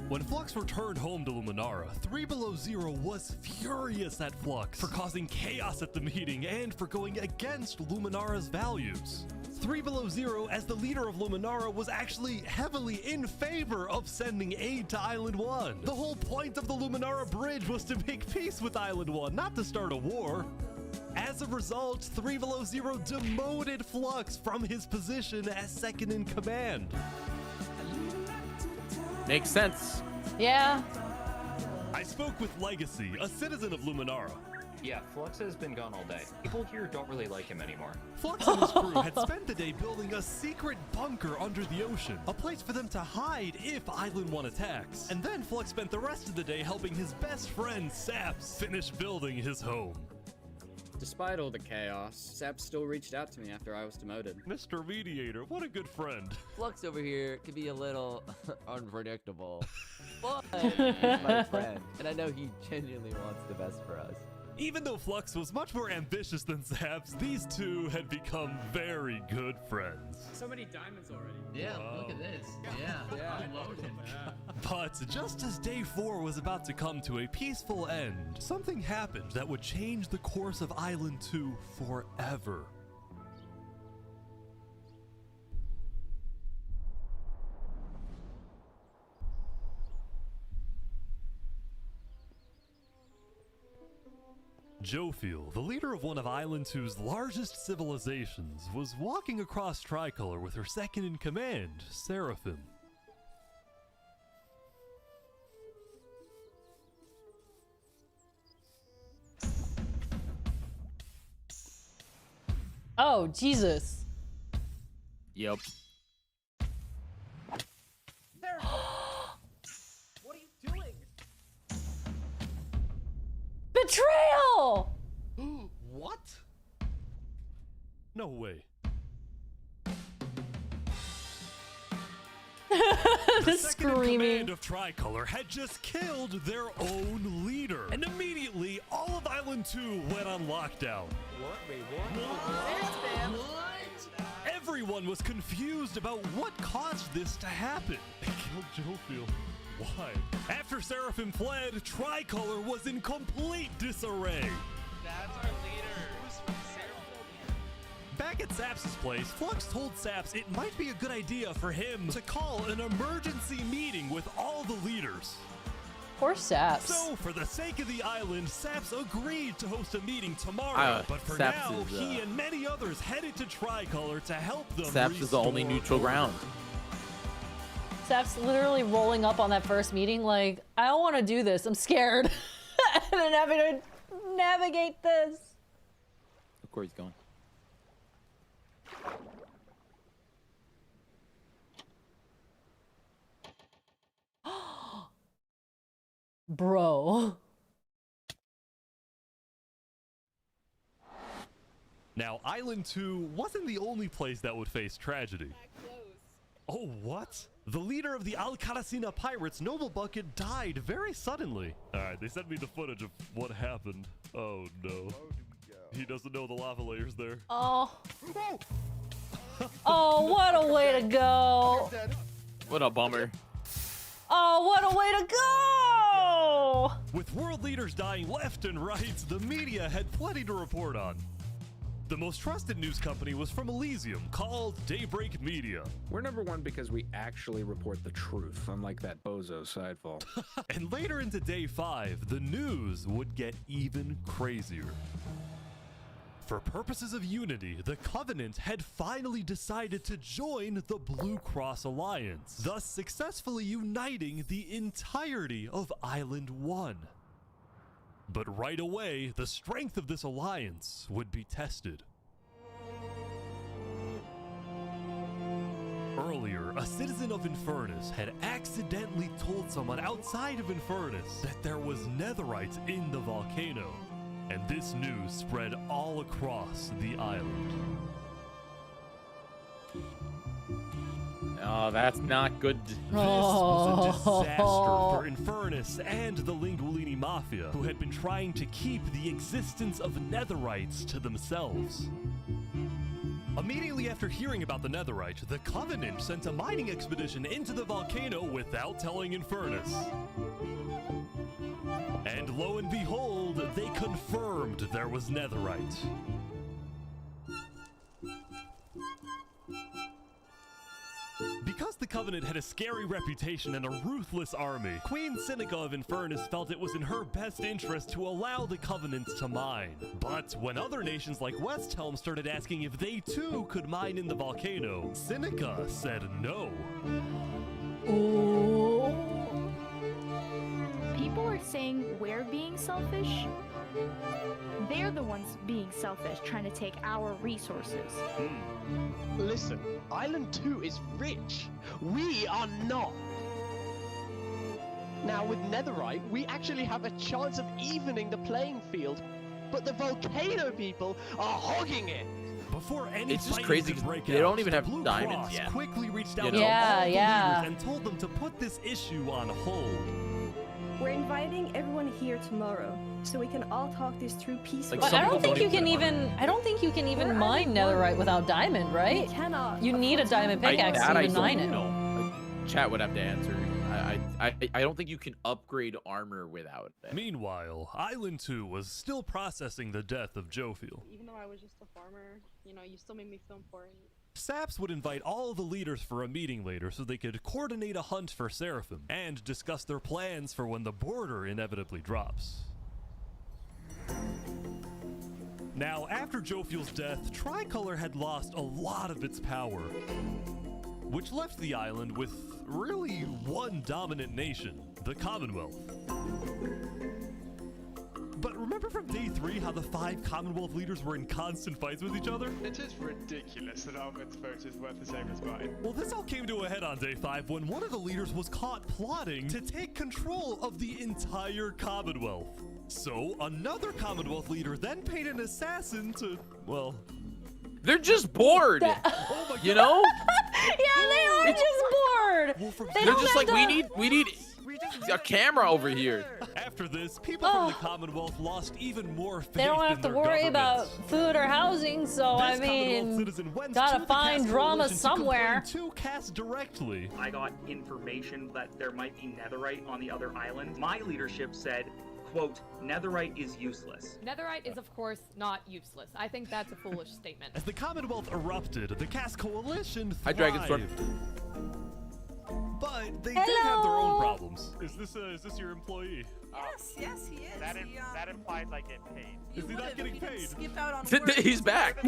When Flux returned home to Luminara, 3 Below Zero was furious at Flux for causing chaos at the meeting and for going against Luminara's values. 3 Below Zero, as the leader of Luminara, was actually heavily in favor of sending aid to Island 1. The whole point of the Luminara Bridge was to make peace with Island 1, not to start a war. As a result, 3 Below Zero demoted Flux from his position as second in command. Makes sense. Yeah. I spoke with Legacy, a citizen of Luminara. Yeah, Flux has been gone all day. People here don't really like him anymore. Flux and his crew had spent the day building a secret bunker under the ocean, a place for them to hide if Island 1 attacks. And then Flux spent the rest of the day helping his best friend, Saps, finish building his home. Despite all the chaos, Saps still reached out to me after I was demoted. Mr. Mediator, what a good friend. Flux over here can be a little unpredictable, but he's my friend, and I know he genuinely wants the best for us. Even though Flux was much more ambitious than Saps, these two had become very good friends. So many diamonds already. Yeah, look at this. Yeah. Loaded. But just as day 4 was about to come to a peaceful end, something happened that would change the course of Island 2 forever. Jophiel, the leader of one of Island 2's largest civilizations, was walking across Tricolor with her second in command, Seraphim. Oh, Jesus. Yep. There. What are you doing? Betrayal! What? No way. The second in command of Tricolor had just killed their own leader. And immediately, all of Island 2 went on lockdown. What? Wait, what? Everyone was confused about what caused this to happen. They killed Jophiel. Why? After Seraphim fled, Tricolor was in complete disarray. That's our leader. Back at Saps' place, Flux told Saps it might be a good idea for him to call an emergency meeting with all the leaders. Poor Saps. So, for the sake of the island, Saps agreed to host a meeting tomorrow. But for Saps now, is, he and many others headed to Tricolor to help them Saps is the only neutral ground. Saps literally rolling up on that first meeting like, I don't want to do this. I'm scared. And then having to navigate this. Look where he's going. Bro. Now, Island 2 wasn't the only place that would face tragedy. Oh, what? The leader of the Alcaracina Pirates, Noble Bucket, died very suddenly. Alright, they sent me the footage of what happened. Oh, no. He doesn't know the lava layer's there. Oh. Oh, what a way to go. What a bummer. Oh, what a way to go! With world leaders dying left and right, the media had plenty to report on. The most trusted news company was from Elysium, called Daybreak Media. We're #1 because we actually report the truth, unlike that bozo Sidefall. And later into day 5, the news would get even crazier. For purposes of unity, the Covenant had finally decided to join the Blue Cross Alliance, thus successfully uniting the entirety of Island 1. But right away, the strength of this alliance would be tested. Earlier, a citizen of Infernus had accidentally told someone outside of Infernus that there was netherite in the volcano, and this news spread all across the island. Oh, that's not good. This was a disaster for Infernus and the Linguolini Mafia, who had been trying to keep the existence of netherites to themselves. Immediately after hearing about the netherite, the Covenant sent a mining expedition into the volcano without telling Infernus. And lo and behold, they confirmed there was netherite. the Covenant had a scary reputation and a ruthless army, Queen Seneca of Infernus felt it was in her best interest to allow the Covenant to mine. But when other nations like Westhelm started asking if they too could mine in the volcano, Seneca said no. Ooh. People are saying we're being selfish. They're the ones being selfish, trying to take our resources. Listen, Island 2 is rich. We are not. Now, with Netherite, we actually have a chance of evening the playing field, but the volcano people are hogging it. Before any It's just fighting crazy could 'cause break they out, don't even the have Blue diamonds Cross yet. quickly reached out You to know? all the Yeah. leaders and told them to put this issue on hold. We're inviting everyone here tomorrow, so we can all talk this through peacefully. But I don't think you can even mine netherite without diamond, right? We cannot. You need a diamond pickaxe to even mine it. No. Chat would have to answer. I don't think you can upgrade armor without it. Meanwhile, Island 2 was still processing the death of Jophiel. Even though I was just a farmer, you know, you still made me feel important. Saps would invite all the leaders for a meeting later so they could coordinate a hunt for Seraphim and discuss their plans for when the border inevitably drops. Now, after Jophiel's death, Tricolor had lost a lot of its power, which left the island with really one dominant nation, the Commonwealth. But remember from day 3 how the 5 Commonwealth leaders were in constant fights with each other? It is ridiculous that Almond's vote is worth the same as mine. Well, this all came to a head on day 5 when one of the leaders was caught plotting to take control of the entire Commonwealth. So another Commonwealth leader then paid an assassin to, well... They're just bored, you know? Yeah, they are just bored. They're just like, we need a camera over here. After this, people from the Commonwealth lost even more faith They don't have in to their worry government. about food or housing, so I This Commonwealth mean, citizen went gotta to the find Cass drama Coalition to somewhere. complain to Cass directly. I got information that there might be netherite on the other island. My leadership said, quote, netherite is useless. Netherite is, of course, not useless. I think that's a foolish statement. As the Commonwealth erupted, the Cass Coalition Hi, Dragonstorm. thrived. But they did have their own problems. Is this your employee? Yes, he is. That implied I get paid. Is he not getting paid? Skip out on work. He's back.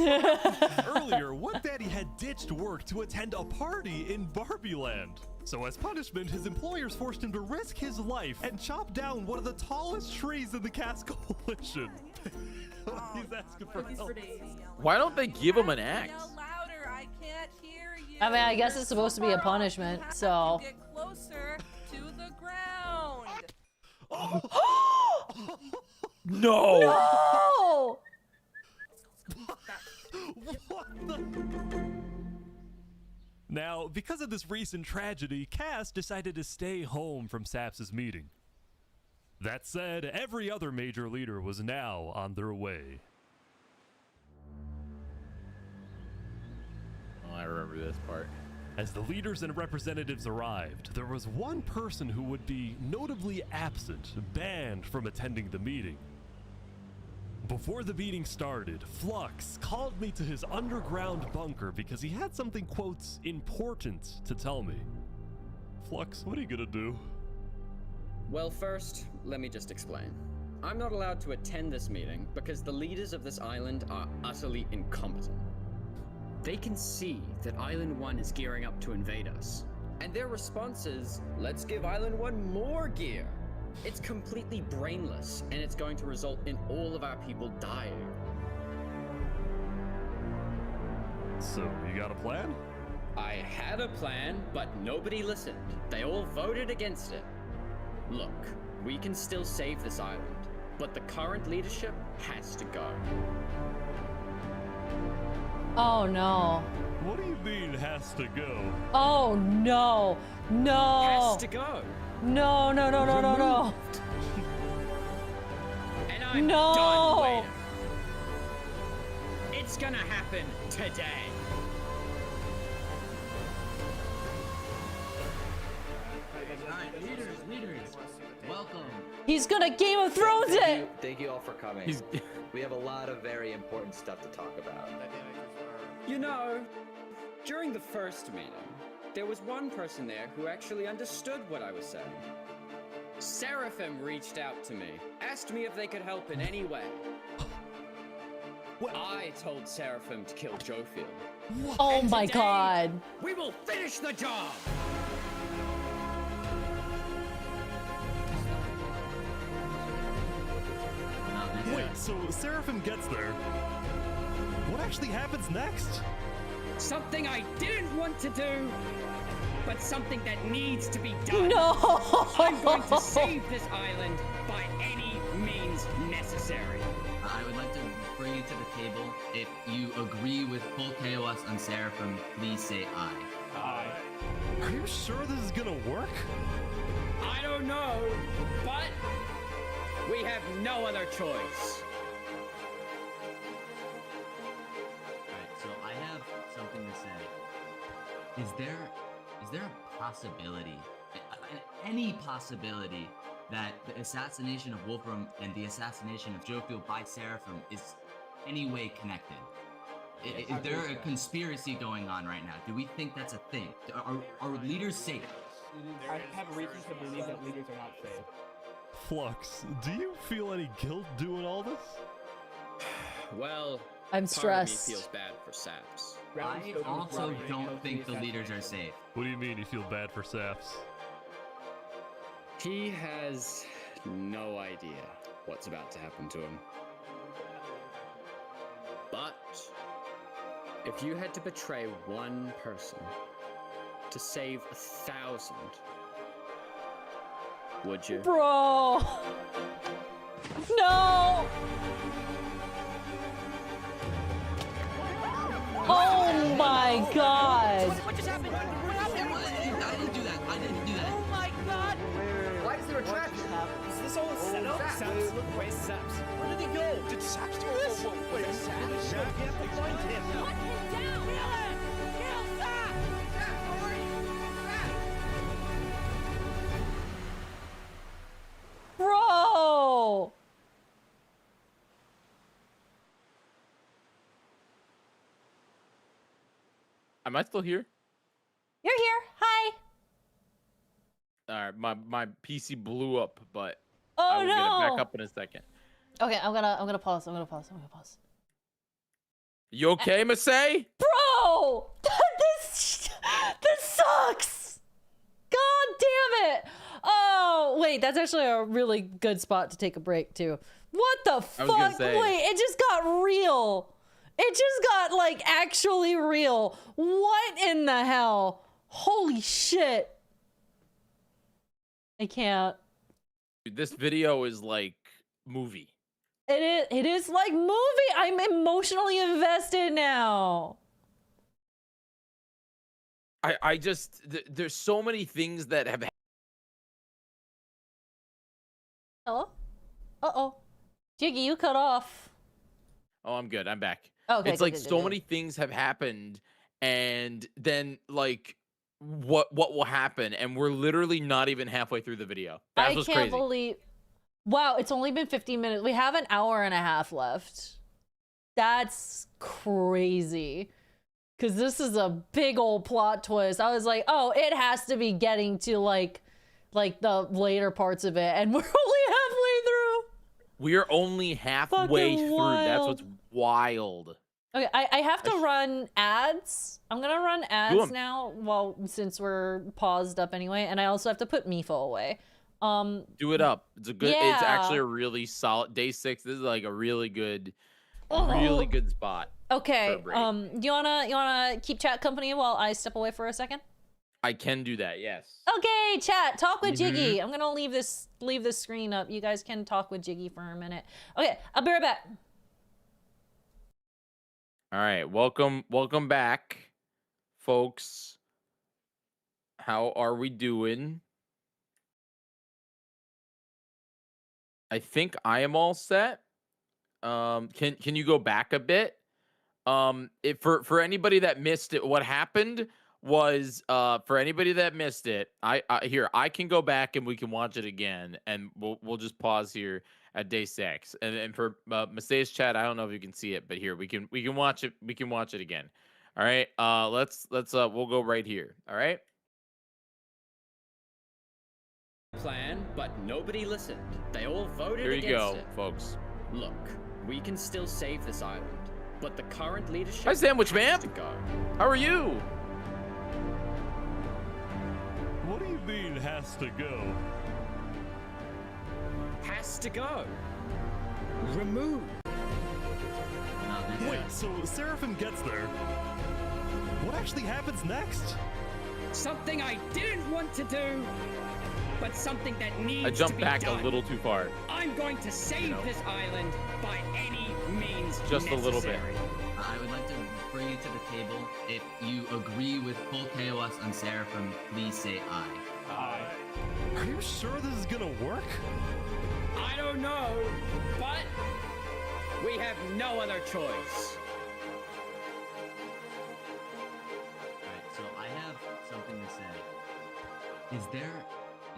Earlier, What Daddy had ditched work to attend a party in Barbieland. So as punishment, his employers forced him to risk his life and chop down one of the tallest trees in the Cass Coalition. He's asking for help. Why don't they give him an axe? Yell louder, I can't hear you. I mean, I guess it's supposed to be a punishment, so. Get closer to the ground. No! No! What the? Now, because of this recent tragedy, Cass decided to stay home from Saps' meeting. That said, every other major leader was now on their way. Oh, I remember this part. As the leaders and representatives arrived, there was one person who would be notably absent, banned from attending the meeting. Before the meeting started, Flux called me to his underground bunker because he had something, quotes, important to tell me. Flux, what are you gonna do? Well, first, let me just explain. I'm not allowed to attend this meeting because the leaders of this island are utterly incompetent. They can see that Island 1 is gearing up to invade us. And their response is, let's give Island 1 more gear. It's completely brainless, and it's going to result in all of our people dying. So, you got a plan? I had a plan, but nobody listened. They all voted against it. Look, we can still save this island, but the current leadership has to go. Oh no. What do you mean, has to go? Oh no. No. Has to go. No, no, no, no, no, no. And I'm No. done waiting. It's gonna happen today. Leaders, welcome. He's gonna Game of Thrones it. Thank you all for coming. We have a lot of very important stuff to talk about. You know, during the first meeting, there was one person there who actually understood what I was saying. Seraphim reached out to me, asked me if they could help in any way. I told Seraphim to kill Jofield. Oh my god. We will finish the job! Wait, so Seraphim gets there. What actually happens next? Something I didn't want to do, but something that needs to be done. No! I'm going to save this island by any means necessary. I would like to bring you to the table. If you agree with full KOS on Seraphim, please say aye. Aye. Are you sure this is gonna work? I don't know, but we have no other choice. Alright, so I have something to say. Is there a possibility, any possibility, that the assassination of Wolfram and the assassination of Jofield by Seraphim is any way connected? Is there a conspiracy going on right now? Do we think that's a thing? Are leaders safe? I have reason to believe that leaders are not safe. Flux, do you feel any guilt doing all this? Well, I'm stressed. Part of me feels bad for Saps. I also don't think the leaders are safe. What do you mean you feel bad for Saps? He has no idea what's about to happen to him. But if you had to betray one person to save 1,000, would you? Bro! No! Oh my god! What just happened? What happened? I didn't do that. I didn't do that. Oh my god! Why is there a trap? Is this all a setup? Saps, where's Saps? Where did he go? Did Saps do this? Wait, Saps? We have to find him. Put him down! Kill him! Kill Saps! Saps, where are you? Bro! Am I still here? You're here. Hi. All right, my PC blew up, but Oh I will no! get it back up in a second. Okay, I'm gonna pause. I'm gonna pause. You okay, Masae? Bro! this sucks! God damn it! Oh, wait, that's actually a really good spot to take a break, too. What the fuck? Wait, it just got real. It just got, like, actually real. What in the hell? Holy shit. I can't. Dude, this video is like movie. It is like movie. I'm emotionally invested now. I just there's so many things that have. Hello? Uh-oh. Jyggy, you cut off. Oh, I'm good. I'm back. Okay, it's like so many things have happened, and then like what will happen, and we're literally not even halfway through the video. That's what's I can't crazy. believe. Wow, it's only been 15 minutes. We have an hour and a half left. That's crazy. Because this is a big old plot twist. I was like, oh, it has to be getting to like the later parts of it. And we're only halfway through. We're only halfway Fucking through. That's what's wild. wild. Okay, I have to run ads. I'm gonna run ads now, well, since we're paused up anyway. And I also have to put Mipha away. Do it up. It's a good. Yeah. It's actually a really solid day 6. This is like a really good spot. Okay. You wanna keep chat company while I step away for a second? I can do that. Yes. Okay, chat. Talk with Jyggy. I'm gonna leave this screen up. You guys can talk with Jyggy for a minute. Okay, I'll be right back. All right. Welcome back, folks. How are we doing? I think I am all set. Can you go back a bit? For anybody that missed it, what happened was for anybody that missed it, I can go back and we can watch it again, and we'll just pause here at day 6. And for Masae's chat, I don't know if you can see it, but here we can watch it. We can watch it again. All right. We'll go right here. All right. Plan, but nobody listened. They all voted Here you against go, it. folks. Look, we can still save this island, but the current leadership Hi, Sandwich Man. has to go. How are you? What do you mean has to go? Has to go. Remove. Wait, so Seraphim gets there. What actually happens next? Something I didn't want to do, but something that needs I to jumped be back done. a little too far. I'm going to save this island by any means Just a little bit. I would like to bring you to the table. If you agree with full chaos on Seraphim, please say aye. Aye. Are you sure this is gonna work? I don't know, but we have no other choice. Alright, so I have something to say. Is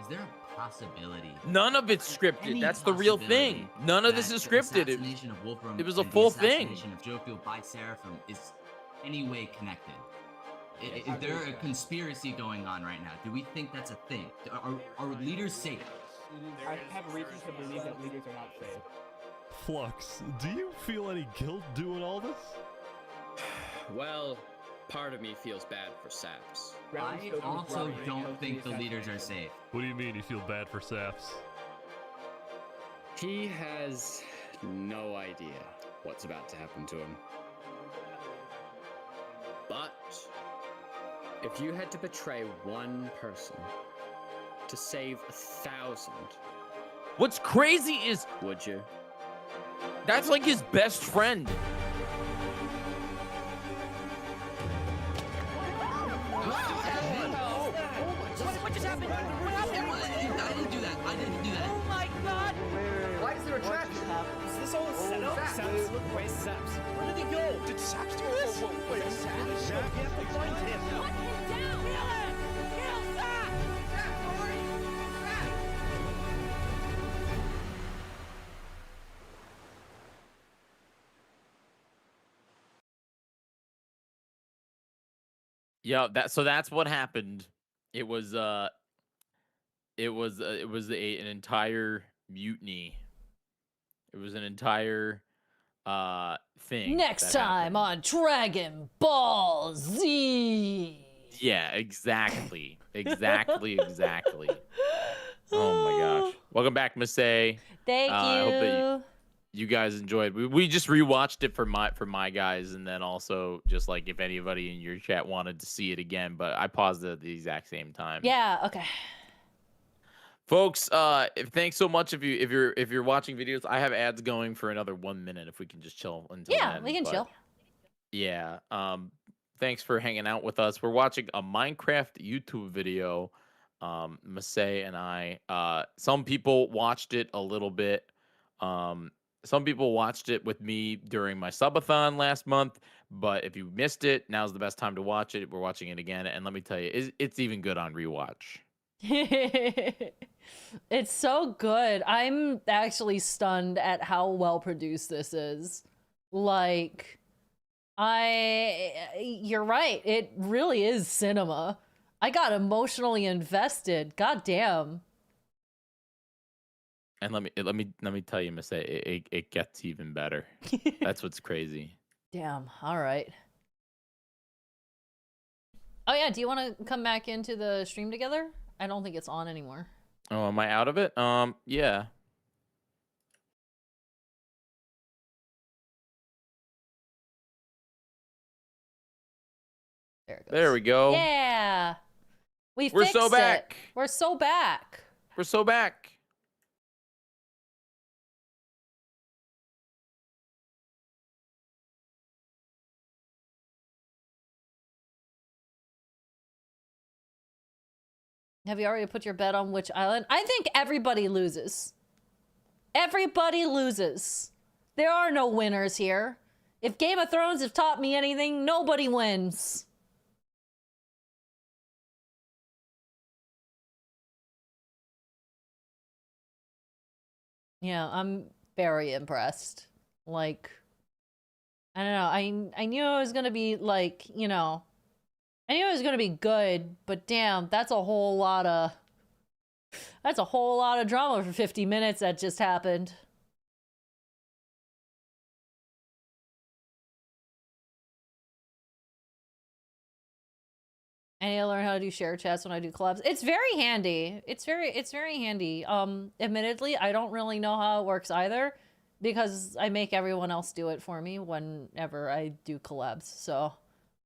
there a possibility? None of it's scripted. Any That's the real possibility thing. None of this that is the scripted. assassination of Wolfram It was a and full the thing. assassination of Jofiel by Seraphim is any way connected. Is there a conspiracy going on right now? Do we think that's a thing? Are leaders safe? I have reasons to believe that leaders are not safe. Flux, do you feel any guilt doing all this? Well, part of me feels bad for Saps. I also don't think the leaders are safe. What do you mean you feel bad for Saps? He has no idea what's about to happen to him. But if you had to betray one person to save 1,000, What's crazy is, would you? that's like his best friend. What just happened? What happened? I didn't do that. I didn't do that. Oh my god! Why is there a trap? Is this all a setup? Saps, look, where's Saps? Where did he go? Did Saps do this? Wait, Saps? We have to find him. Hunt him down! Kill him! Kill Saps! Saps, where are you? Saps! Yeah, that's what happened. It was an entire mutiny. It was an entire thing. Next that time happened. on Dragon Ball Z. Yeah, exactly. Exactly. Oh my gosh. Welcome back, Masae. Thank you. I hope that you guys enjoyed. We just rewatched it for my guys, and then also just like if anybody in your chat wanted to see it again, but I paused it at the exact same time. Yeah, okay. Folks, thanks so much if you're watching videos. I have ads going for another 1 minute if we can just chill until Yeah, then, we can but chill. Yeah. Thanks for hanging out with us. We're watching a Minecraft YouTube video. Masae and I. Some people watched it a little bit. Some people watched it with me during my subathon last month. But if you missed it, now's the best time to watch it. We're watching it again, and let me tell you, it's even good on rewatch. It's so good. I'm actually stunned at how well produced this is. Like, you're right. It really is cinema. I got emotionally invested. God damn. And let me tell you, Masae, it gets even better. That's what's crazy. Damn. All right. Oh yeah, do you want to come back into the stream together? I don't think it's on anymore. Oh, am I out of it? Yeah. There it goes. There we go. Yeah. We're so back. We're so back. We're so back. Have you already put your bet on which island? I think everybody loses. Everybody loses. There are no winners here. If Game of Thrones have taught me anything, nobody wins. Yeah, I'm very impressed. Like, I don't know. I knew it was gonna be like, you know, I knew it was gonna be good, but damn, that's a whole lot of drama for 50 minutes that just happened. I need to learn how to do share chats when I do collabs. It's very handy. It's very handy. Admittedly, I don't really know how it works either, because I make everyone else do it for me whenever I do collabs. So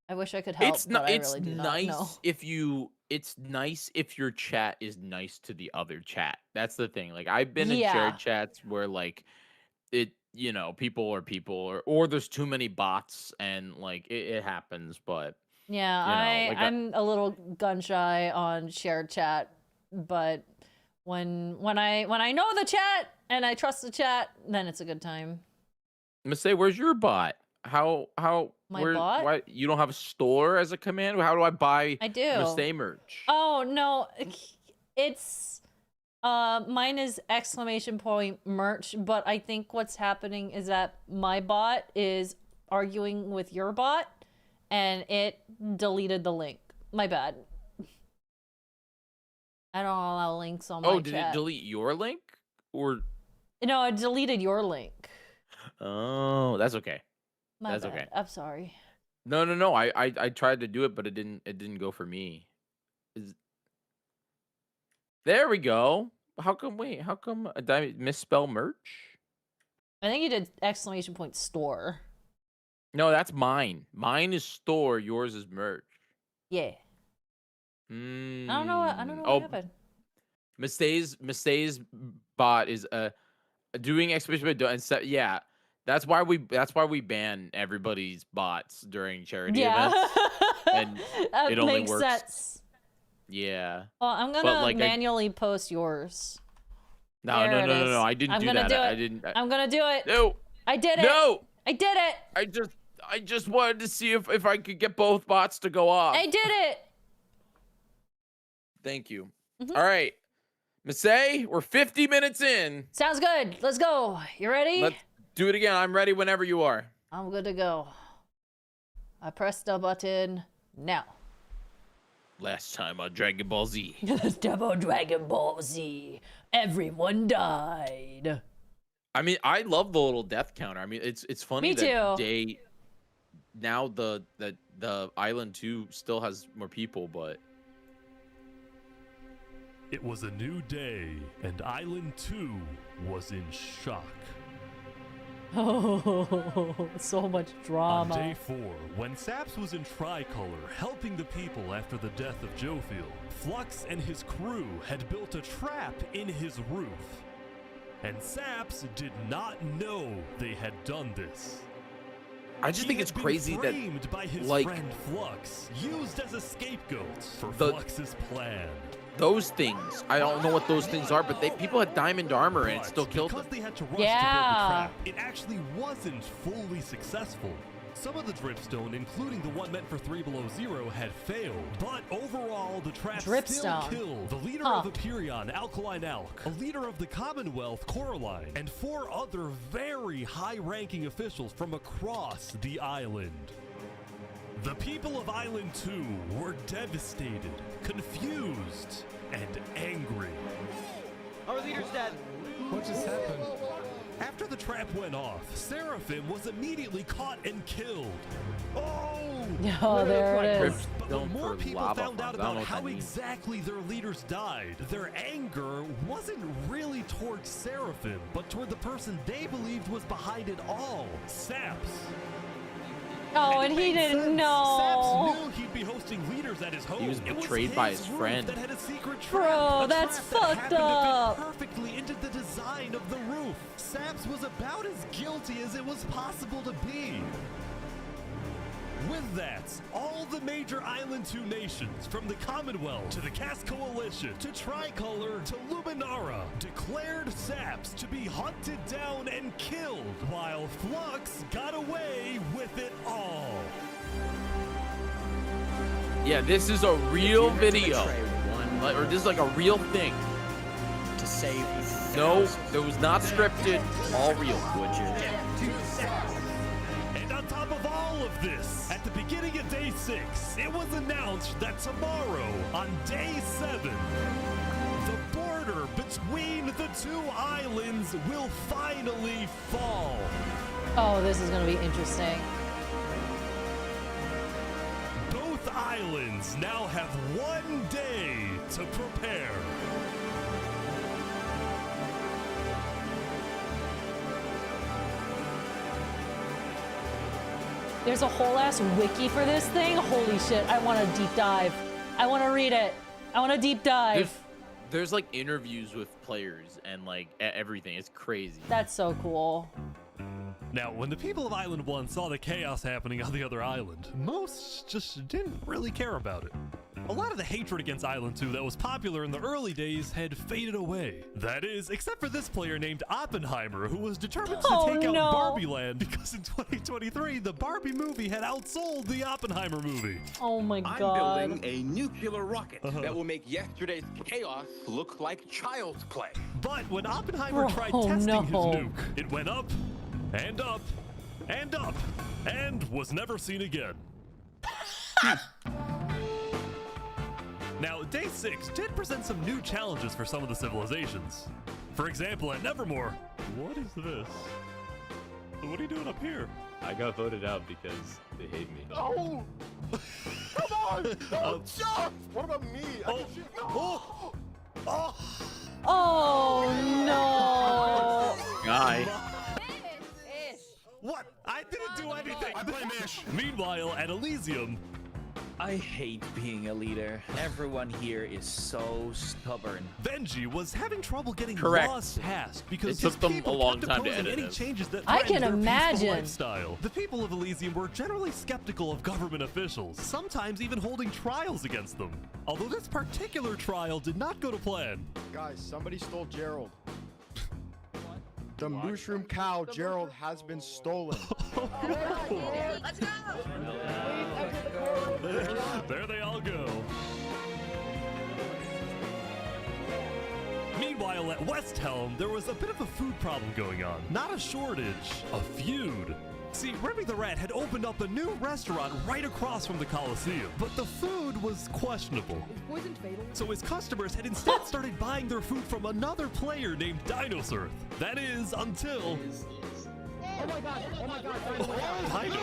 I wish I could help. It's not. But I It's really do nice not know. if you. It's nice if your chat is nice to the other chat. That's the thing. Like I've been in Yeah. shared chats where like it, you know, people are people, or there's too many bots, and like it happens. But Yeah, you know, like I'm a little gun shy on shared chat, but when I know the chat and I trust the chat, then it's a good time. Masae, where's your bot? How My where bot? why you don't have a store as a command? How do I buy I do. Masae merch? Oh no, it's mine is ! merch, but I think what's happening is that my bot is arguing with your bot and it deleted the link. My bad. I don't allow links on my Oh, chat. did it delete your link? Or No, it deleted your link. oh, that's okay. My That's bad. okay. I'm sorry. No. I tried to do it, but it didn't go for me. There we go. How come? Wait, how come? Did I misspell merch? I think you did ! store. No, that's mine. Mine is store. Yours is merch. Yeah. I don't know what Oh, happened. Masae's bot is doing ! and yeah. That's why we ban everybody's bots during charity Yeah. events. And That it only makes works. sense. Yeah. Well, I'm But, gonna like, manually post yours. No, There it is. no. I didn't I'm do gonna that. do I it. didn't. I'm gonna do it. No. I did it. No. I did it. I just wanted to see if I could get both bots to go off. I did it. Thank you. Mhm. All right. Masae, we're 50 minutes in. Sounds good. Let's go. You ready? Let's do it again. I'm ready whenever you are. I'm good to go. I pressed the button now. Last time on Dragon Ball Z. This demo Dragon Ball Z. Everyone died. I mean, I love the little death counter. I mean, it's funny Me that too. now the Island 2 still has more people, but It was a new day, and Island 2 was in shock. Oh, so much drama. On day 4, when Saps was in Tricolor helping the people after the death of Jofield, Flux and his crew had built a trap in his roof. And Saps did not know they had done this. I just think it's crazy that, framed by his like, friend Flux, used as a scapegoat for The- Flux's plan. those things, I don't know what those things are, but people had diamond armor and it still killed them. Because they had to rush Yeah. to build the trap, it actually wasn't fully successful. Some of the dripstone, including the one meant for 3 Below Zero, had failed. But overall, the trap still Dripstone. killed the leader Huh. of Aperion, Alkaline Alk, a leader of the Commonwealth, Coraline, and 4 other very high-ranking officials from across the island. The people of Island 2 were devastated, confused, and angry. Our leader's dead. What just happened? After the trap went off, Seraphim was immediately caught and killed. Oh! Oh, there it is. But Don't when more for people lava found out farms. I don't know about what how that means. exactly their leaders died, their anger wasn't really towards Seraphim, but toward the person they believed was behind it all, Saps. Oh, and he didn't know. Saps knew he'd be hosting leaders at his home. He was It betrayed by his roof friend. That had a secret Bro, trap, a that's trap that fucked happened up. to fit perfectly into the design of the roof. Saps was about as guilty as it was possible to be. With that, all the major Island 2 nations, from the Commonwealth to the Cast Coalition to Tricolor to Luminara, declared Saps to be hunted down and killed, while Flux got away with it all. Yeah, this is a real video. Or this is like a real thing. To save No, it was not scripted. All real. would you? And on top 6, it was announced that tomorrow, on day 7, the border between the two islands will finally fall. Oh, this is gonna be interesting. Both islands now have 1 day to prepare. There's a whole ass wiki for this thing. Holy shit, I want a deep dive. I want to read it. I want a deep dive. There's like interviews with players and like everything. It's crazy. That's so cool. Now, when the people of Island 1 saw the chaos happening on the other island, most just didn't really care about it. A lot of the hatred against Island 2 that was popular in the early days had faded away. That is, except for this player named Oppenheimer, who was determined to take out Barbie Land because in 2023, the Barbie movie had outsold the Oppenheimer movie. Oh my I'm god. building a nuclear rocket that will make yesterday's chaos look like child's play. But when Oppenheimer tried testing his nuke, it went up, and up, and up, and was never seen again. Now, Day 6 did present some new challenges for some of the civilizations. For example, at Nevermore, what is this? What are you doing up here? I got voted out because they hate me. Oh! Come on! Don't jump! What about me? Oh no! Guy. What? I didn't do anything! I blame Ish! Meanwhile, at Elysium, I hate being a leader. Everyone here is so stubborn. Benji was having trouble getting Correct. laws passed because It took his them people a long kept time to opposing edit any it. changes that I can threatened their peaceful imagine. lifestyle. The people of Elysium were generally skeptical of government officials, sometimes even holding trials against them. Although this particular trial did not go to plan. Guys, somebody stole Gerald. The mushroom cow, Gerald, has been stolen. Let's go! There they all go. Meanwhile, at West Helm, there was a bit of a food problem going on. Not a shortage, a feud. See, Remy the Rat had opened up a new restaurant right across from the Coliseum, but the food was questionable. Poison fatal? So his customers had instead started buying their food from another player named Dinosaur. That is, until... Oh my god! Oh my god!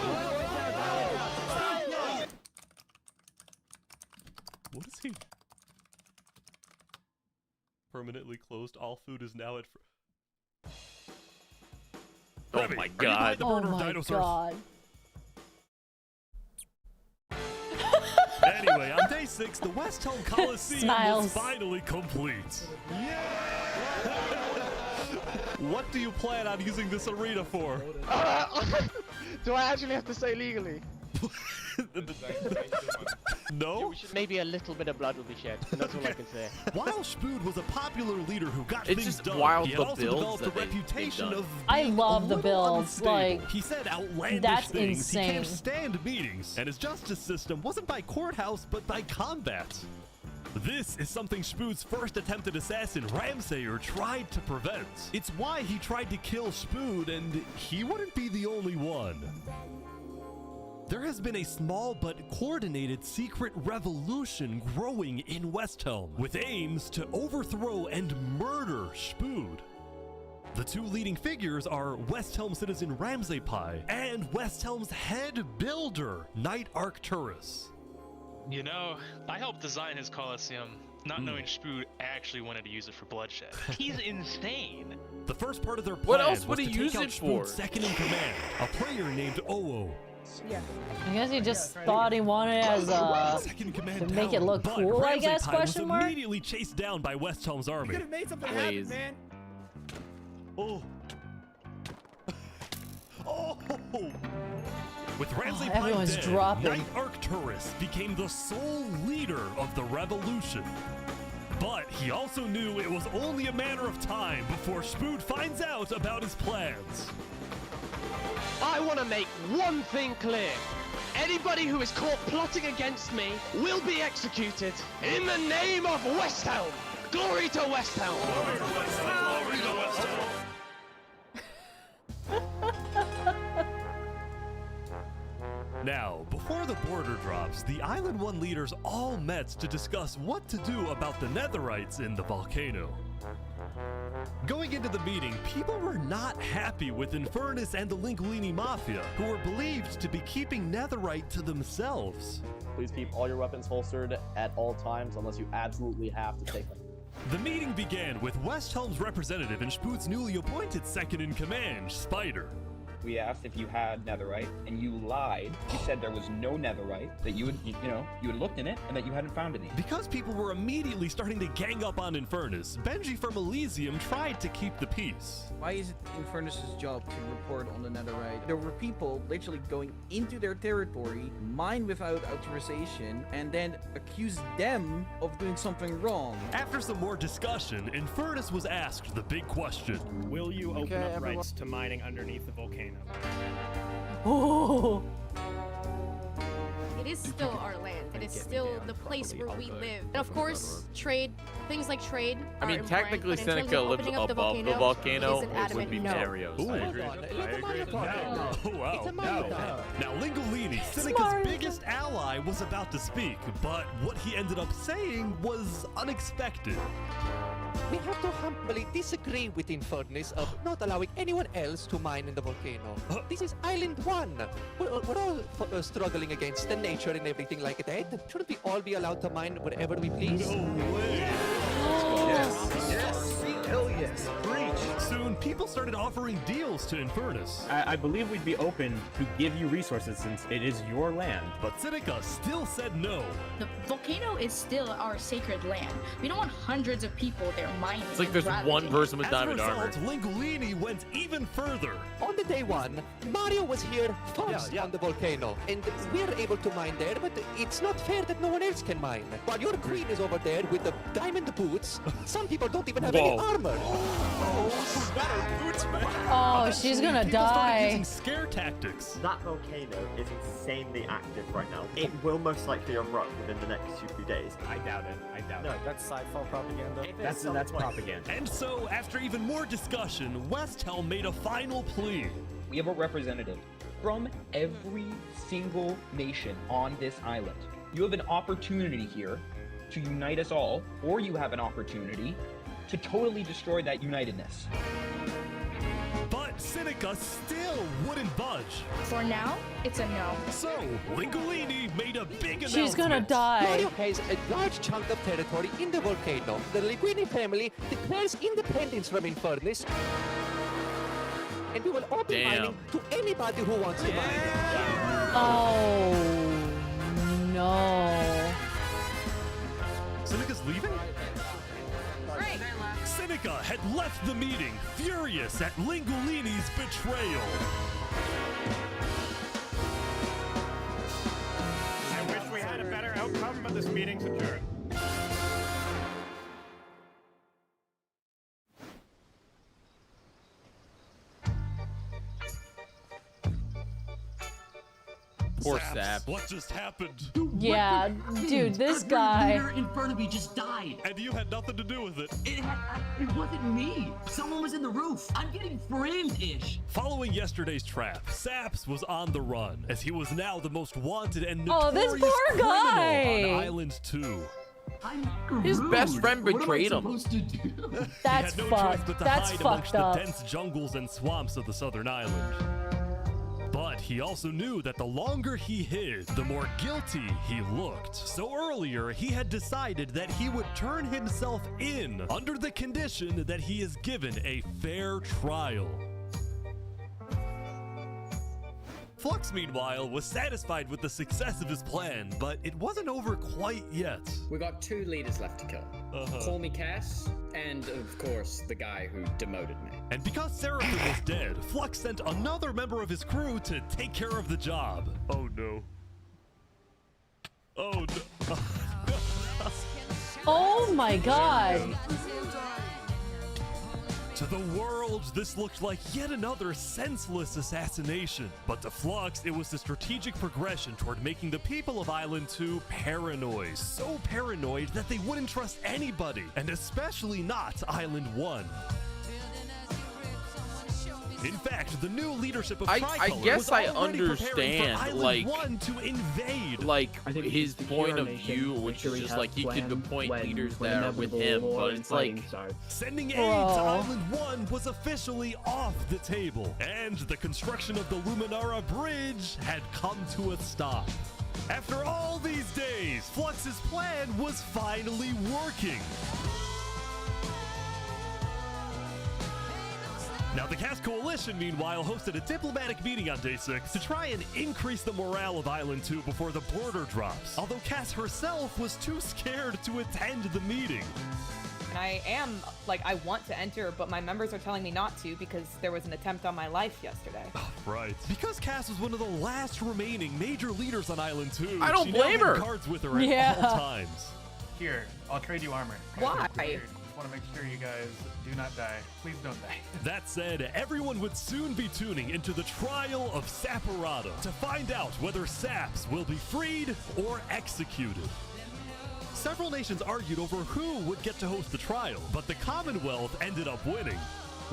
What is he? Permanently closed. All food is now at... Oh Remy, my are you god. behind the Oh murder of my Dinosaur? god. Anyway, on day 6, the West Helm Coliseum Smiles. was finally complete. What do you plan on using this arena for? Do I actually have to say legally? No? Maybe a little bit of blood will be shed, and that's all I can say. While Spood was a popular leader who got It's things just done, wild he had the also builds developed a that they've reputation done. of I being love a the little builds, unstable. like, he said outlandish that's things. insane. He can't stand meetings, and his justice system wasn't by courthouse, but by combat. This is something Spood's first attempted assassin, Ramsayer, tried to prevent. It's why he tried to kill Spood, and he wouldn't be the only one. There has been a small but coordinated secret revolution growing in West Helm, with aims to overthrow and murder Spood. The two leading figures are West Helm citizen Ramsay Pi and West Helm's head builder, Knight Arcturus. You know, I helped design his Coliseum, not knowing Spood actually wanted to use it for bloodshed. He's insane. The first part of their plan What else would was he to use take out it for? Spood's second in command, a player named Oo. Yeah. I guess he just thought he wanted it as Second command to make it down. look But cool, I Ramsay guess, Pi question was mark? immediately chased down by West Helm's army. Could have made something Please. happen, man. Oh. Oh. With Ramsay Pi everyone's dead, dropping. Knight Arcturus became the sole leader of the revolution. But he also knew it was only a matter of time before Spood finds out about his plans. I want to make one thing clear. Anybody who is caught plotting against me will be executed. In the name of West Helm! Glory to West Helm! Glory to West Helm! Glory to West Helm! Now, before the border drops, the Island 1 leaders all met to discuss what to do about the Netherites in the volcano. Going into the meeting, people were not happy with Infernus and the Linguini Mafia, who were believed to be keeping Netherite to themselves. Please keep all your weapons holstered at all times unless you absolutely have to take them. The meeting began with Westhelm's representative and Spoot's newly appointed second-in-command, Spider. We asked if you had netherite, and you lied. You said there was no netherite, that you had looked in it, and that you hadn't found any. Because people were immediately starting to gang up on Infernus, Benji from Elysium tried to keep the peace. Why is it Infernus' job to report on the netherite? There were people literally going into their territory, mine without authorization, and then accuse them of doing something wrong. After some more discussion, Infernus was asked the big question. Will you open up rights to mining underneath the volcano? Oh. It is still our land. It is still the place where we live. And of course, things like trade. I mean, technically, Seneca lives above the volcano. It would be Marios. Ooh. I agree. Oh, wow. Now, Lingolini, Seneca's biggest ally, was about to speak, but what he ended up saying was unexpected. We have to humbly disagree with Infernus of not allowing anyone else to mine in the volcano. This is Island 1. We're all struggling against the nature and everything like that. Shouldn't we all be allowed to mine wherever we please? No way! Yes! Hell yes! Preach! Soon, people started offering deals to Infernus. I believe we'd be open to give you resources since it is your land. But Seneca still said no. The volcano is still our sacred land. We don't want hundreds of people there mining. It's like there's one person with diamond armor. As a result, Lingolini went even further. On the day one, Mario was here first on the volcano, and we're able to mine there, but it's not fair that no one else can mine. While your queen is over there with the diamond boots, some people don't even have any armor. Oh, she's gonna die. Using scare tactics. That volcano is insanely active right now. It will most likely erupt within the next few days. I doubt it. I doubt it. No, that's sci-fi propaganda. That's propaganda. And so, after even more discussion, Westhelm made a final plea. We have a representative from every single nation on this island. You have an opportunity here to unite us all, or you have an opportunity to totally destroy that unitedness. But Seneca still wouldn't budge. For now, it's a no. So, Lingolini made a big announcement. She's gonna die. Mario has a large chunk of territory in the volcano. The Linguini family declares independence from Infernus, and we will open mining to anybody who wants to mine. Oh, no. Seneca's leaving? Seneca had left the meeting, furious at Lingolini's betrayal. I wish we had a better outcome, but this meeting's adjourned. Poor Sap. What just happened? Yeah, dude, this guy. In front of me just died. And you had nothing to do with it. It wasn't me. Someone was in the roof. I'm getting framed-ish. Following yesterday's trap, Saps was on the run, as he was now the most wanted and Oh, notorious this poor criminal guy. on Island 2. His best friend betrayed him. That's he had no fucked. choice but to That's hide fucked amongst up. the dense jungles and swamps of the southern island. But he also knew that the longer he hid, the more guilty he looked. So earlier, he had decided that he would turn himself in under the condition that he is given a fair trial. Flux, meanwhile, was satisfied with the success of his plan, but it wasn't over quite yet. We got 2 leaders left to kill. Call me Cass, and of course, the guy who demoted me. And because Seraphim was dead, Flux sent another member of his crew to take care of the job. Oh no. Oh no. Oh my god. To the world, this looked like yet another senseless assassination. But to Flux, it was a strategic progression toward making the people of Island 2 paranoid. So paranoid that they wouldn't trust anybody, and especially not Island 1. In fact, the new leadership of I Tricolor guess was I already preparing for understand, Island like, 1 to invade. like his point of view, which is just like he could appoint leaders that are with him, but it's like Sending aid to Island 1 was officially off the table, and the construction of the Luminara Bridge had come to a stop. After all these days, Flux's plan was finally working. Now, the Cast Coalition, meanwhile, hosted a diplomatic meeting on Day 6 to try and increase the morale of Island 2 before the border drops, although Cass herself was too scared to attend the meeting. And I am, like, I want to enter, but my members are telling me not to because there was an attempt on my life yesterday. Right. Because Cass was one of the last remaining major leaders on Island 2, I don't she blame now had her. cards with her at all times. Here, I'll trade you armor. Why? Just want to make sure you guys do not die. Please don't die. That said, everyone would soon be tuning into the trial of Saporada to find out whether Saps will be freed or executed. Several nations argued over who would get to host the trial, but the Commonwealth ended up winning.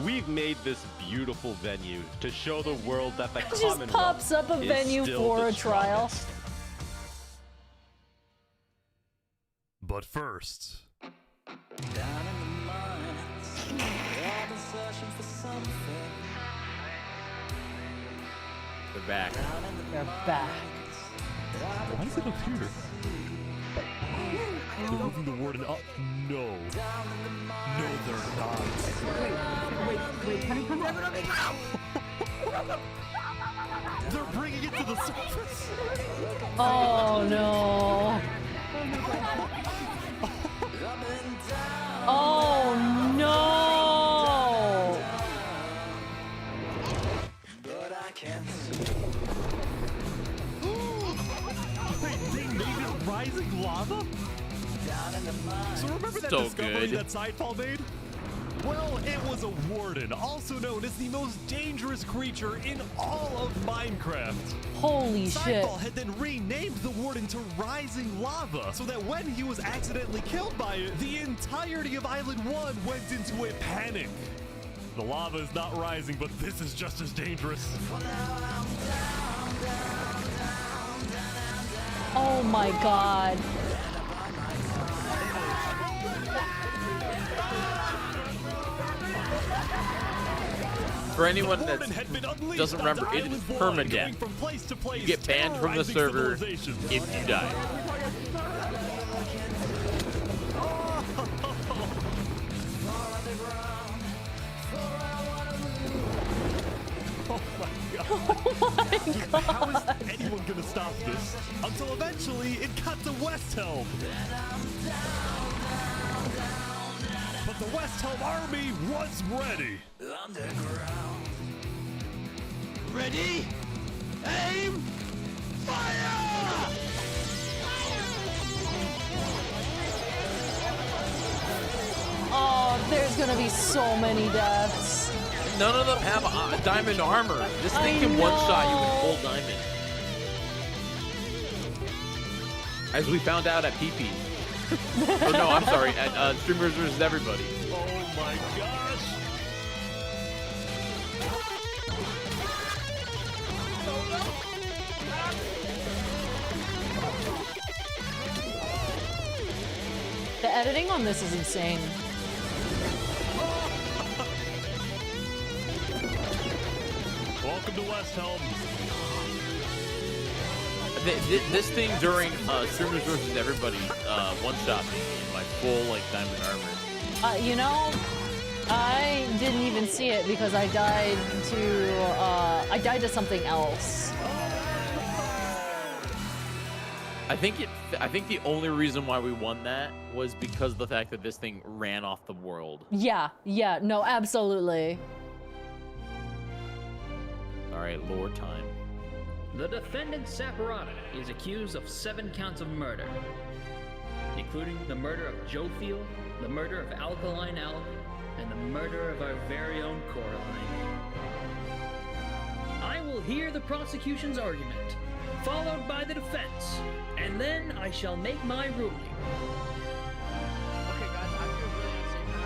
We've made this beautiful venue to show the world that the Just Commonwealth pops up a is venue still for the a trial. strongest. But first... they're back. They're back. Why is it up here? They're moving the warden up. No. No, they're not. Wait, can you come down? They're bringing it to the surface. Oh no. Oh no. Wait, they made it rising lava? So remember that So discovery good. that Sidefall made? Well, it was a warden, also known as the most dangerous creature in all of Minecraft. Holy shit. Sidefall had then renamed the warden to Rising Lava, so that when he was accidentally killed by it, the entirety of Island 1 went into a panic. The lava is not rising, but this is just as dangerous. Oh my god. For anyone that doesn't remember, it is permadeath. You get banned from the server if you die. Oh my god. Dude, how is anyone gonna stop this? Until eventually it got to West Helm. But the West Helm army was ready. Ready? Aim! Fire! Oh, there's gonna be so many deaths. None of them have diamond armor. This thing can one-shot you with full diamond. As we found out at PP. Oh no, I'm sorry, at Streamers vs. Everybody. Oh my gosh. The editing on this is insane. Welcome to West Helm. This thing during Streamers vs. Everybody one-shot me in my full like diamond armor. You know, I didn't even see it because I died to something else. I think the only reason why we won that was because of the fact that this thing ran off the world. Yeah, no, absolutely. All right, lore time. The defendant Saporada is accused of 7 counts of murder, including the murder of Joe Field, the murder of Alkaline Alk, and the murder of our very own Coraline. I will hear the prosecution's argument, followed by the defense, and then I shall make my ruling. Okay, guys, I feel really unsafe for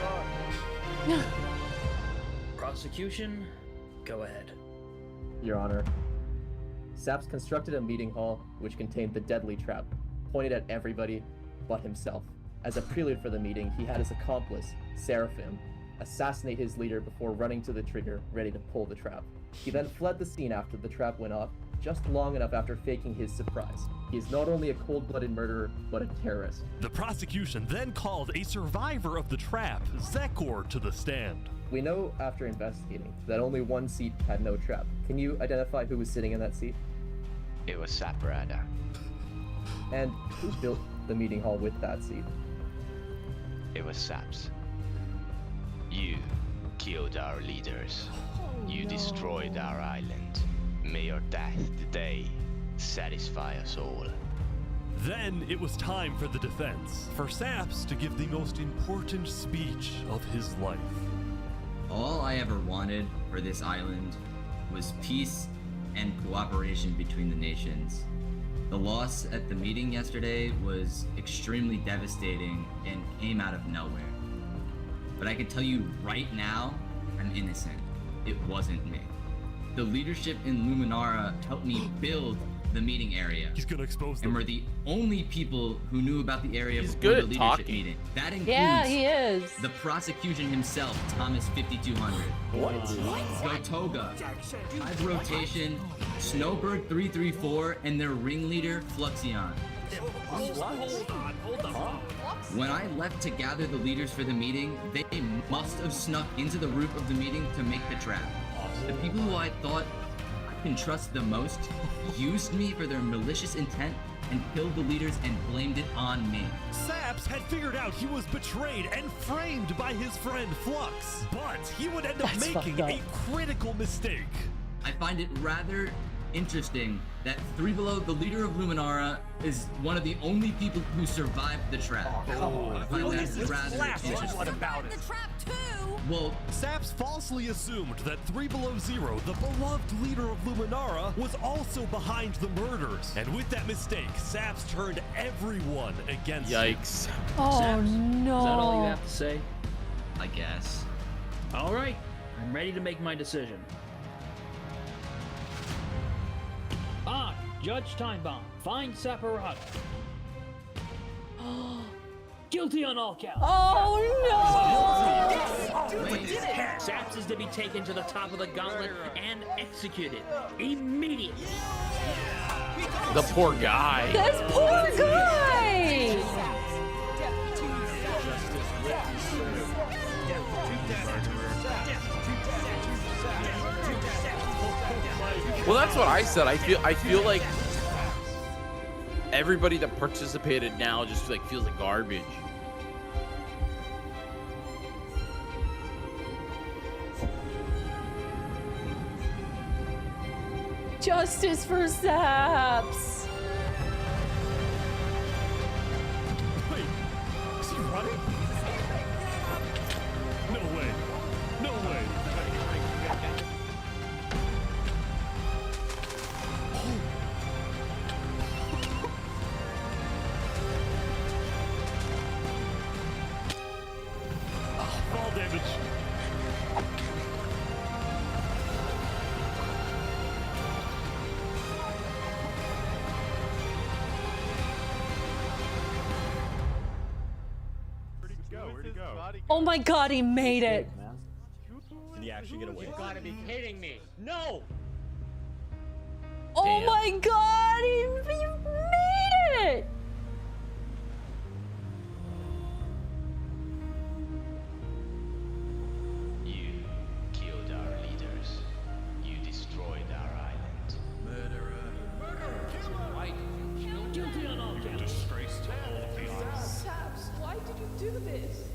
how Prosecution, go ahead. Your Honor, Saps constructed a meeting hall which contained the deadly trap, pointed at everybody but himself. As a prelude for the meeting, he had his accomplice, Seraphim, assassinate his leader before running to the trigger, ready to pull the trap. He then fled the scene after the trap went off, just long enough after faking his surprise. He is not only a cold-blooded murderer, but a terrorist. The prosecution then called a survivor of the trap, Zekor, to the stand. We know after investigating that only one seat had no trap. Can you identify who was sitting in that seat? It was Saparada. And who built the meeting hall with that seat? It was Saps. You killed our leaders. You destroyed our island. May your death today satisfy us all. Then it was time for the defense, for Saps to give the most important speech of his life. All I ever wanted for this island was peace and cooperation between the nations. The loss at the meeting yesterday was extremely devastating and came out of nowhere. But I can tell you right now, I'm innocent. It wasn't me. The leadership in Luminara helped me build the meeting area. He's gonna expose them. And we're the only people who knew about the area He's before good the at leadership talking. meeting. That includes he is. the prosecution himself, Thomas 5200. What? Gotoga, Hive Rotation, Snowbird 334, and their ringleader, Fluxion. Hold on. When I left to gather the leaders for the meeting, they must have snuck into the roof of the meeting to make the trap. The people who I thought I can trust the most used me for their malicious intent and killed the leaders and blamed it on me. Saps had figured out he was betrayed and framed by his friend Flux, but he would end up making a critical mistake. I find it rather interesting that Three Below, the leader of Luminara, is one of the only people who survived the trap. I find that rather interesting. What about it? The trap too. Well, Saps falsely assumed that 3 Below Zero, the beloved leader of Luminara, was also behind the murders. And with that mistake, Saps turned everyone against him. Yikes. Oh Saps, no. Is that all you have to say? I guess. All right, I'm ready to make my decision. I, Judge Timebomb, find Saparada guilty on all counts. Oh no! Wait, Saps is to be taken to the top of the gauntlet and executed immediately. The poor guy. This poor guy! Well, that's what I said. I feel like everybody that participated now just like feels like garbage. Justice for Saps. Wait, is he running? No way. No way. Fall damage. Where'd he go? Oh my god, he made it. Did he actually get away? You gotta be kidding me. No! Oh Damn. my god, he made it! You killed our leaders. You destroyed our island. Guilty on all counts. Disgrace to all of the island. Saps, why did you do this?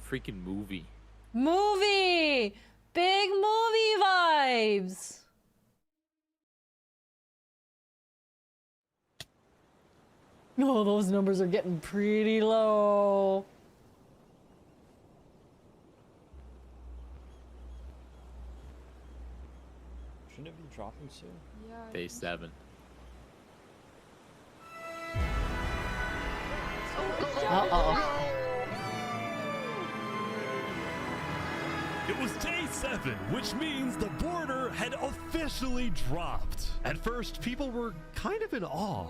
Freaking movie. Movie! Big movie vibes! No, those numbers are getting pretty low. Shouldn't it be dropping soon? Day 7. Uh-oh. It was day 7, which means the border had officially dropped. At first, people were kind of in awe.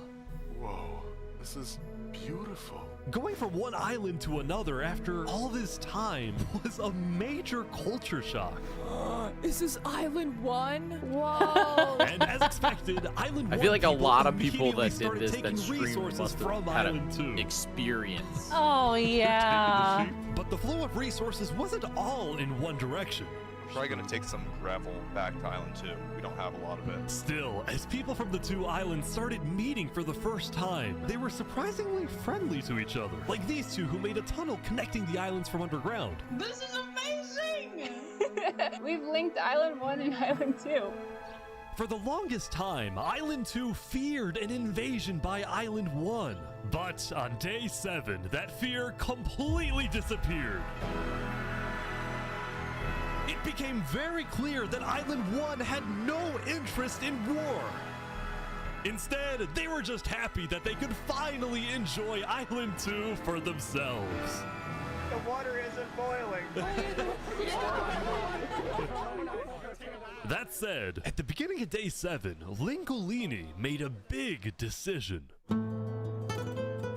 Whoa, this is beautiful. Going from one island to another after all this time was a major culture shock. Is this Island 1? Whoa. And as expected, Island 1 I feel like a lot of people immediately that did started this taking that streamed resources must have from had Island 2. an experience. Oh, yeah. But the flow of resources wasn't all in one direction. We're probably gonna take some gravel back to Island 2. We don't have a lot of it. Still, as people from the 2 islands started meeting for the first time, they were surprisingly friendly to each other. Like these two who made a tunnel connecting the islands from underground. This is amazing! We've linked Island 1 and Island 2. For the longest time, Island 2 feared an invasion by Island 1. But on day 7, that fear completely disappeared. It became very clear that Island 1 had no interest in war. Instead, they were just happy that they could finally enjoy Island 2 for themselves. The water isn't boiling. That said, at the beginning of day 7, Lingolini made a big decision.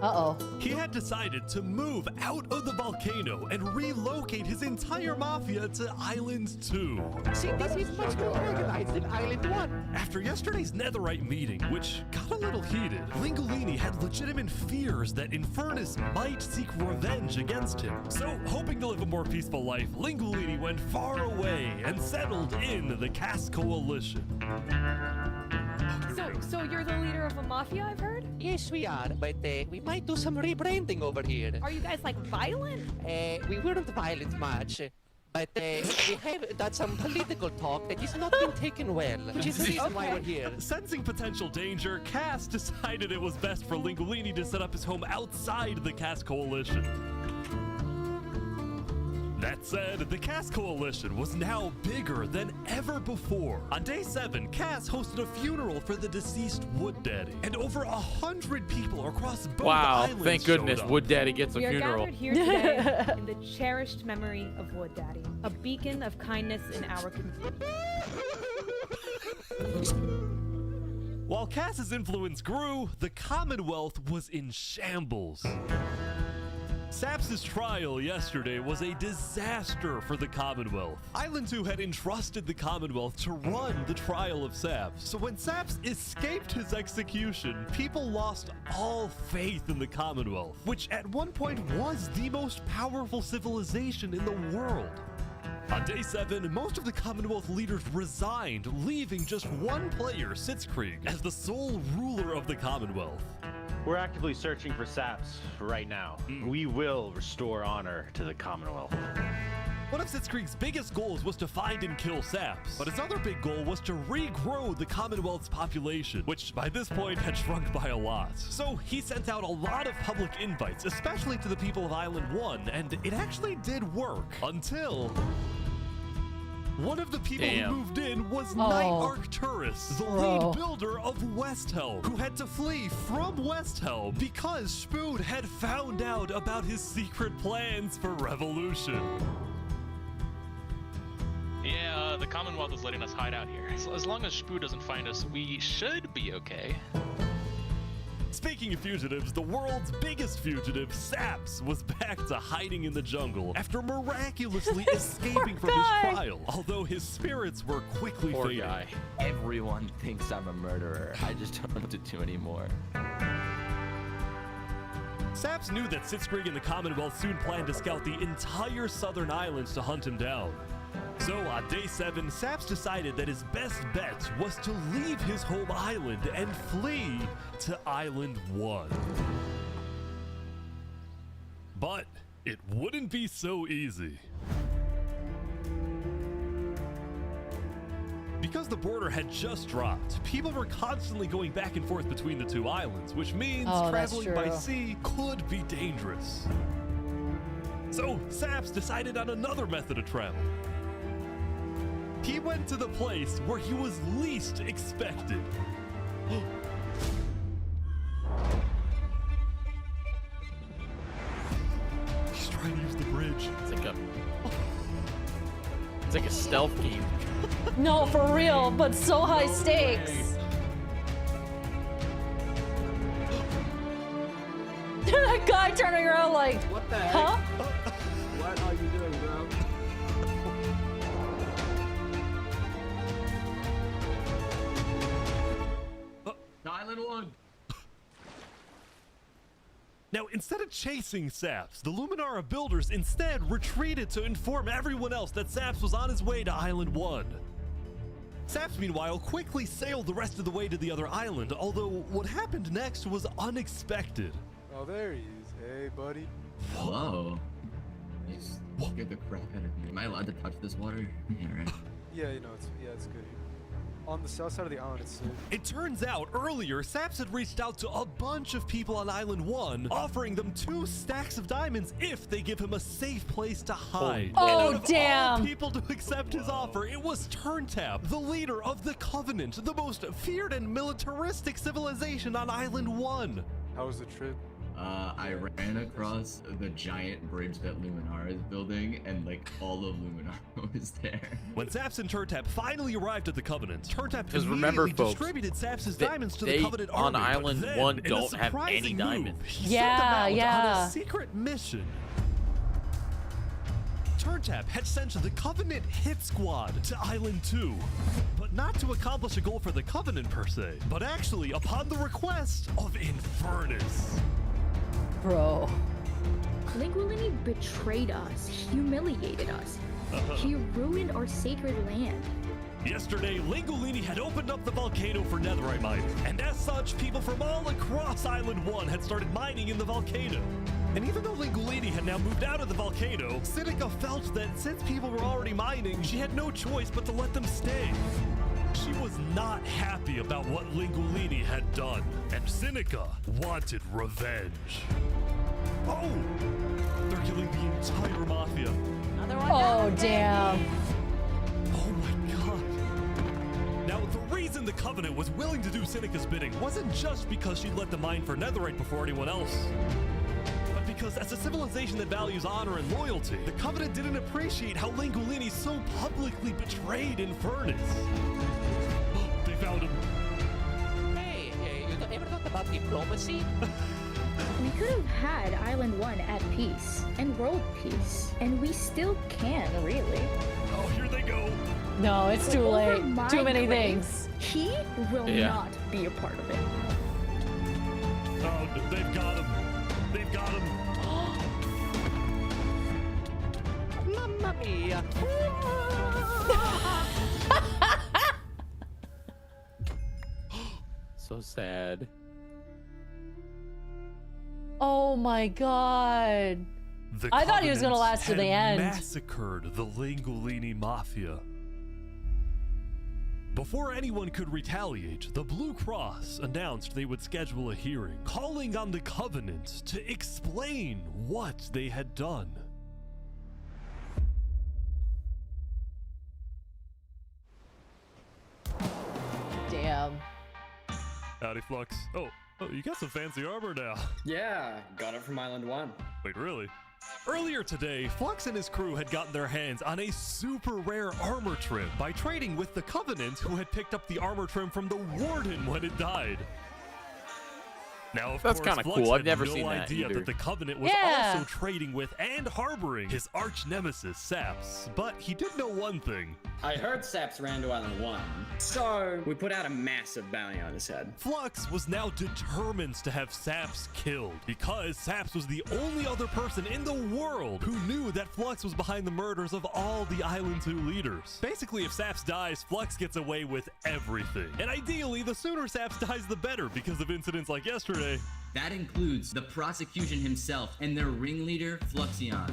Uh-oh. He had decided to move out of the volcano and relocate his entire mafia to Island 2. See, this is much more organized than Island 1. After yesterday's netherite meeting, which got a little heated, Lingolini had legitimate fears that Infernus might seek revenge against him. So, hoping to live a more peaceful life, Lingolini went far away and settled in the Caste Coalition. So you're the leader of a mafia, I've heard? Yes, we are, but we might do some rebranding over here. Are you guys like violent? We weren't violent much, but we have done some political talk that has not been taken well, which is the reason why we're here. Sensing potential danger, Cass decided it was best for Lingolini to set up his home outside the Caste Coalition. That said, the Caste Coalition was now bigger than ever before. On day 7, Cass hosted a funeral for the deceased Wood Daddy, and over 100 people across both islands Thank goodness showed up. Wood Daddy gets a We are funeral. gathered here today in the cherished memory of Wood Daddy, a beacon of kindness in our community. While Cass's influence grew, the Commonwealth was in shambles. Saps' trial yesterday was a disaster for the Commonwealth. Island 2 had entrusted the Commonwealth to run the trial of Saps. So when Saps escaped his execution, people lost all faith in the Commonwealth, which at one point was the most powerful civilization in the world. On day 7, most of the Commonwealth leaders resigned, leaving just one player, Sitzkrieg, as the sole ruler of the Commonwealth. We're actively searching for saps right now. We will restore honor to the Commonwealth. One of Sitzkrieg's biggest goals was to find and kill saps, but his other big goal was to regrow the Commonwealth's population, which by this point had shrunk by a lot. So he sent out a lot of public invites, especially to the people of Island 1, and it actually did work, until one of the people who moved in was Knight Arcturus, the lead builder of Westhelm, who had to flee from Westhelm because Spood had found out about his secret plans for revolution. Yeah, the Commonwealth is letting us hide out here. As long as Spood doesn't find us, we should be okay. Speaking of fugitives, the world's biggest fugitive, Saps, was back to hiding in the jungle after miraculously escaping from his trial, although his spirits were quickly fading. Everyone thinks I'm a murderer. I just don't know what to do anymore. Saps knew that Sitzkrieg and the Commonwealth soon planned to scout the entire southern islands to hunt him down. So on day 7, Saps decided that his best bet was to leave his home island and flee to Island 1. But it wouldn't be so easy. Because the border had just dropped, people were constantly going back and forth between the 2 islands, which means traveling by sea could be dangerous. So Saps decided on another method of travel. He went to the place where he was least expected. He's trying to use the bridge. It's like a stealth game. No, for real, but so high stakes. That guy turning around like, what the heck? Huh? What are you doing, bro? Island 1. Now, instead of chasing Saps, the Luminara builders instead retreated to inform everyone else that Saps was on his way to Island 1. Saps, meanwhile, quickly sailed the rest of the way to the other island, although what happened next was unexpected. Oh, there he is. Hey, buddy. Whoa. You scared the crap out of me. Am I allowed to touch this water? Yeah, right. Yeah, you know, it's good here. On the south side of the island, it's safe. It turns out earlier, Saps had reached out to a bunch of people on Island 1, offering them 2 stacks of diamonds if they give him a safe place to hide. Oh, and out of damn. all people to accept his offer, it was Turntap, the leader of the Covenant, the most feared and militaristic civilization on Island 1. How was the trip? I ran across the giant bridge that Luminara is building, and like all of Luminara was there. When Saps and Turntap finally arrived at the Covenant, Turntap Because immediately remember, folks, distributed Saps' diamonds to the Covenant on army. Island but then, 1 in a don't have any surprising diamonds. move, he sent them out on yeah. a secret mission. Turntap had sent the Covenant hit squad to Island 2, but not to accomplish a goal for the Covenant per se, but actually upon the request of Infernus. Bro. Linguini betrayed us, humiliated us. He ruined our sacred land. Yesterday, Lingolini had opened up the volcano for netherite mining, and as such, people from all across Island 1 had started mining in the volcano. And even though Lingolini had now moved out of the volcano, Sinica felt that since people were already mining, she had no choice but to let them stay. She was not happy about what Lingolini had done, and Sinica wanted revenge. Oh! They're killing the entire mafia. Oh, damn. Oh my god. Now, the reason the Covenant was willing to do Sinica's bidding wasn't just because she let them mine for netherite before anyone else, but because as a civilization that values honor and loyalty, the Covenant didn't appreciate how Lingolini so publicly betrayed Infernus. They found him. Hey, you ever thought about diplomacy? We could have had Island 1 at peace and world peace, and we still can, really. Oh, here they go. No, it's too Over late. my Too many grave, things. He will not be a part of it. Oh, they've got him. They've got him. Mamma mia. So sad. Oh my god. The I thought he was gonna Covenant last to the had end. Massacred the Lingolini Mafia. Before anyone could retaliate, the Blue Cross announced they would schedule a hearing, calling on the Covenant to explain what they had done. Damn. Howdy, Flux. Oh, you got some fancy armor now. Yeah, got it from Island 1. Wait, really? Earlier today, Flux and his crew had gotten their hands on a super rare armor trim by trading with the Covenant, who had picked up the armor trim from the Warden when it died. Now, of That's course, kinda Flux cool. I've had never no seen that idea either. that the Covenant was Yeah. also trading with and harboring his arch nemesis, Saps. But he did know one thing. I heard Saps ran to Island 1, so we put out a massive bounty on his head. Flux was now determined to have Saps killed, because Saps was the only other person in the world who knew that Flux was behind the murders of all the Island 2 leaders. Basically, if Saps dies, Flux gets away with everything. And ideally, the sooner Saps dies, the better, because of incidents like yesterday. That includes the prosecution himself and their ringleader, Fluxion.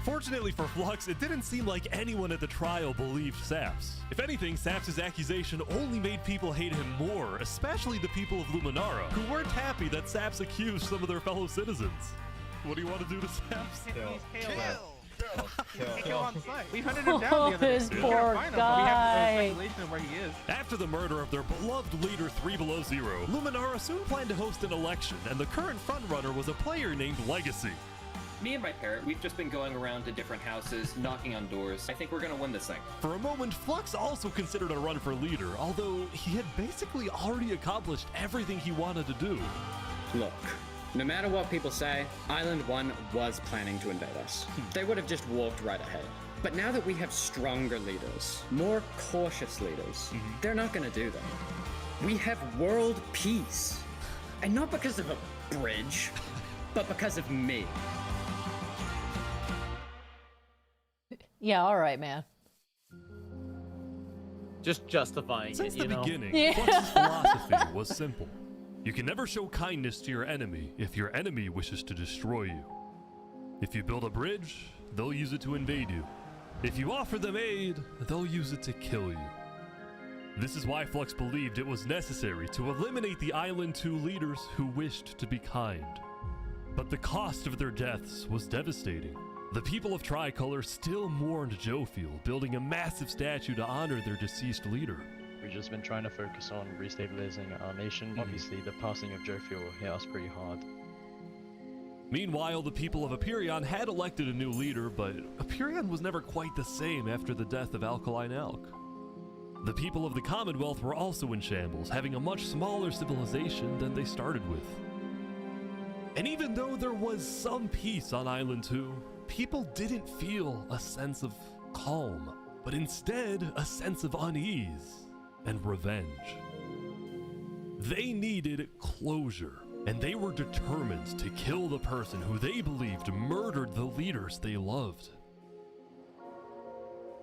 Fortunately for Flux, it didn't seem like anyone at the trial believed Saps. If anything, Saps' accusation only made people hate him more, especially the people of Luminara, who weren't happy that Saps accused some of their fellow citizens. What do you want to do to Saps? Kill. Can't kill on sight. We hunted him down the other day. This We can't poor find him, but guy. we have no speculation of where he is. After the murder of their beloved leader 3 Below Zero, Luminara soon planned to host an election, and the current frontrunner was a player named Legacy. Me and my parrot, we've just been going around to different houses, knocking on doors. I think we're gonna win this thing. For a moment, Flux also considered a run for leader, although he had basically already accomplished everything he wanted to do. Look, no matter what people say, Island 1 was planning to invade us. They would have just walked right ahead. But now that we have stronger leaders, more cautious leaders, they're not gonna do that. We have world peace. And not because of a bridge, but because of me. Yeah, all right, man. Just justifying Since it, you the know? beginning, Flux's philosophy was simple. You can never show kindness to your enemy if your enemy wishes to destroy you. If you build a bridge, they'll use it to invade you. If you offer them aid, they'll use it to kill you. This is why Flux believed it was necessary to eliminate the Island 2 leaders who wished to be kind. But the cost of their deaths was devastating. The people of Tricolor still mourned Jofeel, building a massive statue to honor their deceased leader. We've just been trying to focus on restabilizing our nation. Obviously, the passing of Jofeel hit us pretty hard. Meanwhile, the people of Aperion had elected a new leader, but Aperion was never quite the same after the death of Alkaline Alk. The people of the Commonwealth were also in shambles, having a much smaller civilization than they started with. And even though there was some peace on Island 2, people didn't feel a sense of calm, but instead a sense of unease and revenge. They needed closure, and they were determined to kill the person who they believed murdered the leaders they loved.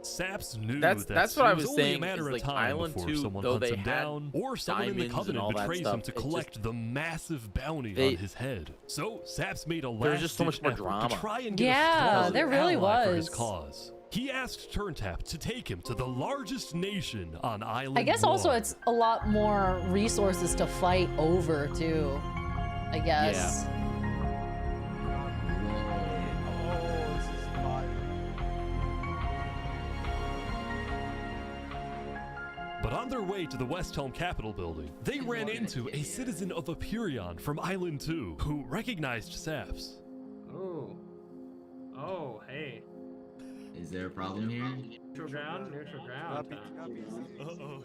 Saps knew That's what I was only a saying. matter Is of like time Island before 2, someone though hunts they him had down, or someone in the diamonds and Covenant all that betrays stuff, him to it collect just- the massive bounty they- on his head. So Saps made a There was last just so much more drama. to try and get Yeah, a strong there really ally for his was. cause. He asked Turntap to take him to the largest nation on Island I guess also 1. it's a lot more resources to fight over too. I guess. But on their way to the West Helm Capitol building, they ran into a citizen of Aperion from Island 2 who recognized Saps. Oh. Oh, hey. Is there a problem here? Neutral ground? Neutral ground. Uh-oh.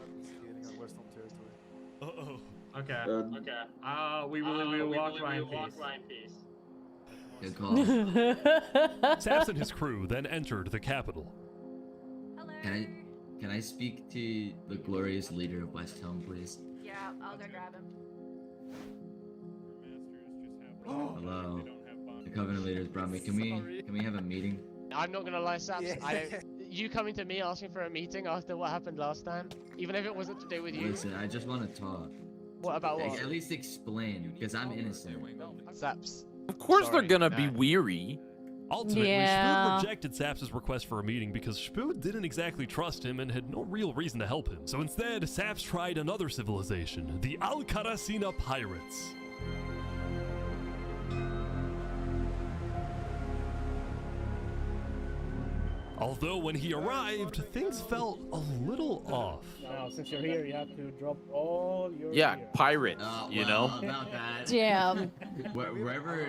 Uh-oh. Okay. Okay. We will walk by in peace. Good call. Saps and his crew then entered the Capitol. Can I speak to the glorious leader of West Helm, please? Yeah, I'll go grab him. Hello. The Covenant leaders brought me. Can we have a meeting? I'm not gonna lie, Saps. You coming to me asking for a meeting after what happened last time, even if it wasn't to do with you. Listen, I just want to talk. What about what? At least explain, because I'm innocent. Saps. Of course they're gonna be weary. Ultimately, Yeah. Spood rejected Saps' request for a meeting because Spood didn't exactly trust him and had no real reason to help him. So instead, Saps tried another civilization, the Alcaracina Pirates. Although when he arrived, things felt a little off. Now, since you're here, you have to drop all your Yeah, gear. pirates, you know? About that. Damn. Wherever you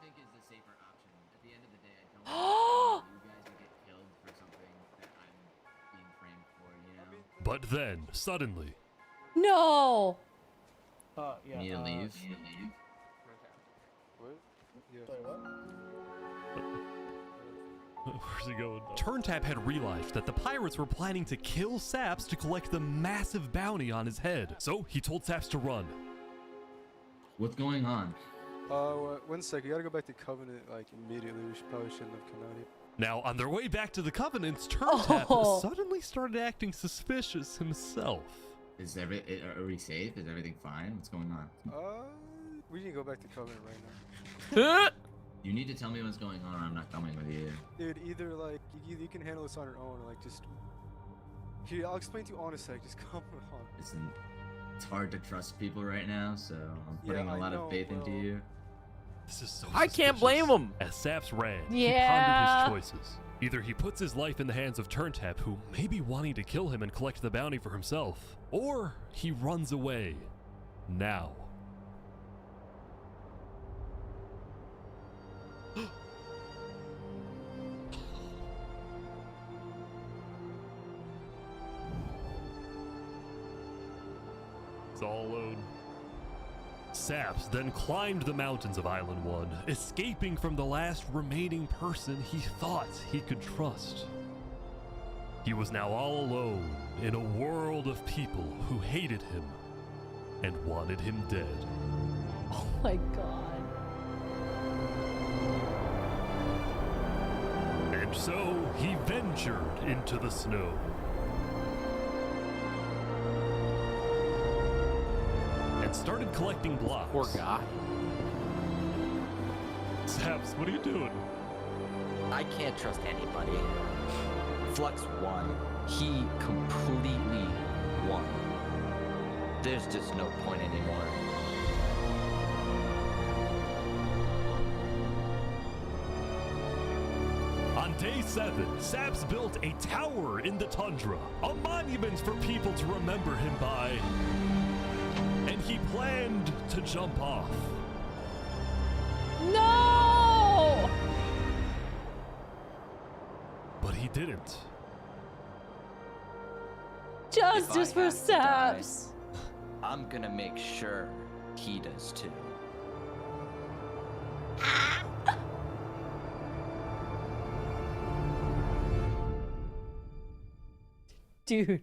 think is the safer option. At the end of the day, I don't Oh. want you guys to get killed for something that I'm being framed for, you know? But then, suddenly, No. Yeah. Need to leave? where's he going? Turntap had realized that the pirates were planning to kill Saps to collect the massive bounty on his head. So he told Saps to run. What's going on? 1 sec. You gotta go back to Covenant like immediately. We probably shouldn't have come out here. Now, on their way back to the Covenants, Turntap suddenly started acting suspicious himself. Are we safe? Is everything fine? What's going on? We need to go back to Covenant right now. You need to tell me what's going on or I'm not coming with you. Dude, either like you can handle this on your own, or like just. Here, I'll explain to you on a sec. Just come on. Listen, it's hard to trust people right now, so I'm putting Yeah, a lot I know, of faith into bro. you. This is so I can't blame him. As Saps ran, Yeah. he pondered his choices. Either he puts his life in the hands of Turntap, who may be wanting to kill him and collect the bounty for himself, or he runs away. Now. It's all alone. Saps then climbed the mountains of Island 1, escaping from the last remaining person he thought he could trust. He was now all alone in a world of people who hated him and wanted him dead. Oh my god. And so he ventured into the snow. And started collecting blocks. Poor guy. Saps, what are you doing? I can't trust anybody. Flux won. He completely won. There's just no point anymore. On day 7, Saps built a tower in the tundra, a monument for people to remember him by. And he planned to jump off. No! But he didn't. Justice for Saps. I'm gonna make sure he does too. Dude.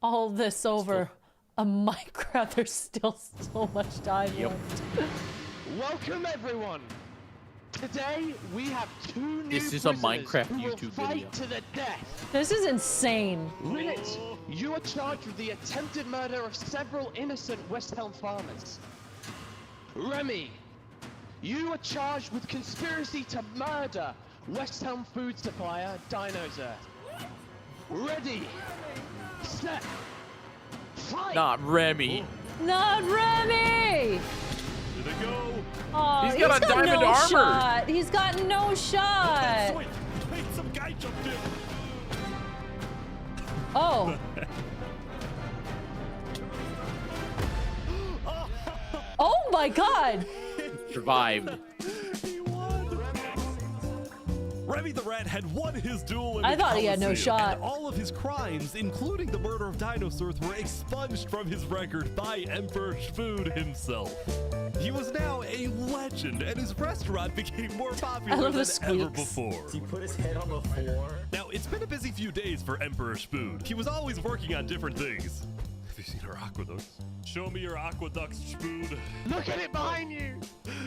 All this over a Minecraft, there's still so much time left. Welcome everyone. Today we have 2 new This is a prisoners Minecraft who will YouTube fight video. to the death. This is insane. Rinit, you are charged with the attempted murder of several innocent West Helm farmers. Remy, you are charged with conspiracy to murder West Helm food supplier Dinosaur. Ready, set, fight! Not Remy. Not Remy! Here they go. Oh, He's got a diamond no armor. Shot. He's got no shot. Wait, some guy jumped in. Oh. Oh my god. Survived. Remy the Rat had won his duel in I the thought he had no Coliseum, shot. and all of his crimes, including the murder of dinosaurs, were expunged from his record by Emperor Spood himself. He was now a legend, and his restaurant became more popular than ever before. He put his head on the floor. Now, it's been a busy few days for Emperor Spood. He was always working on different things. Have you seen our aqueducts? Show me your aqueducts, Spood. Look at it behind you!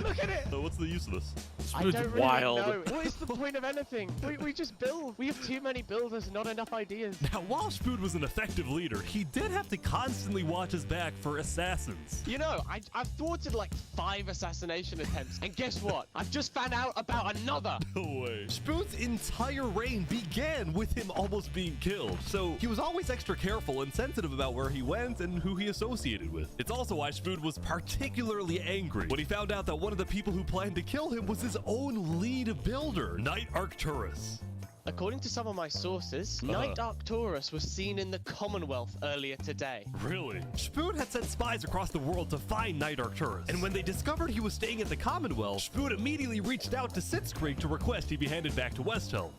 Look at it! So what's the use of this? I don't really know. What is the point of anything? We just build. We have too many builders and not enough ideas. Now, while Spood was an effective leader, he did have to constantly watch his back for assassins. You know, I've thwarted like 5 assassination attempts, and guess what? I've just found out about another. No way. Spood's entire reign began with him almost being killed, so he was always extra careful and sensitive about where he went and who he associated with. It's also why Spood was particularly angry when he found out that one of the people who planned to kill him was his own lead builder, Knight Arcturus. According to some of my sources, Knight Arcturus was seen in the Commonwealth earlier today. Really? Spood had sent spies across the world to find Knight Arcturus, and when they discovered he was staying at the Commonwealth, Spood immediately reached out to Sitzkrieg to request he be handed back to Westhelm.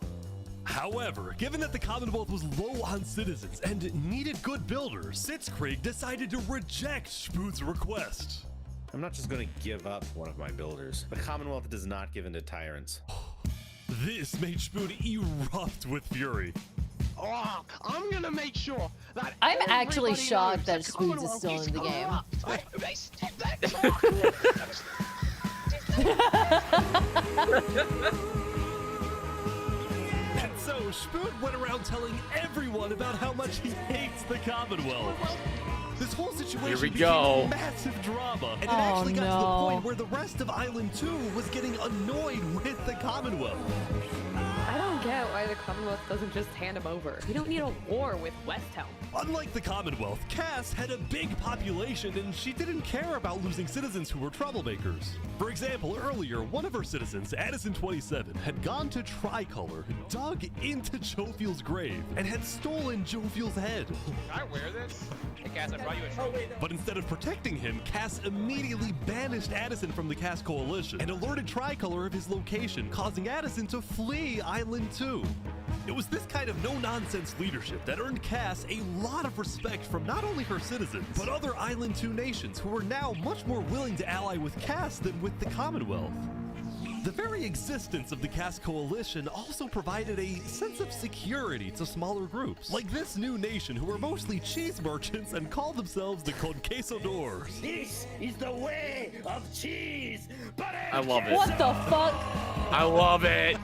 However, given that the Commonwealth was low on citizens and needed good builders, Sitzkrieg decided to reject Spood's request. I'm not just going to give up one of my builders. The Commonwealth does not give in to tyrants. This made Spood erupt with fury. Oh, I'm gonna make sure that I'm actually everybody shocked knows that Spood's is Commonwealth still in the game. corrupt. They stepped that And so Spood went around telling everyone about how much he hates the Commonwealth. This whole situation Here we became go. a massive drama, and it Oh, actually got to the no. point where the rest of Island 2 was getting annoyed with the Commonwealth. I don't get why the Commonwealth doesn't just hand him over. We don't need a war with West Helm. Unlike the Commonwealth, Cass had a big population and she didn't care about losing citizens who were troublemakers. For example, earlier, one of her citizens, Addison27, had gone to Tricolor, dug into Jovial's grave, and had stolen Jovial's head. Can I wear this? Hey, Cass, I brought you a trophy. But instead of protecting him, Cass immediately banished Addison from the Cass Coalition and alerted Tricolor of his location, causing Addison to flee Island 2. It was this kind of no-nonsense leadership that earned Cass a lot of respect from not only her citizens, but other Island 2 nations who were now much more willing to ally with Cass than with the Commonwealth. The very existence of the Cass Coalition also provided a sense of security to smaller groups, like this new nation who were mostly cheese merchants and called themselves the Conquistadors. This is the way of cheese. I love it. What the fuck? I love it.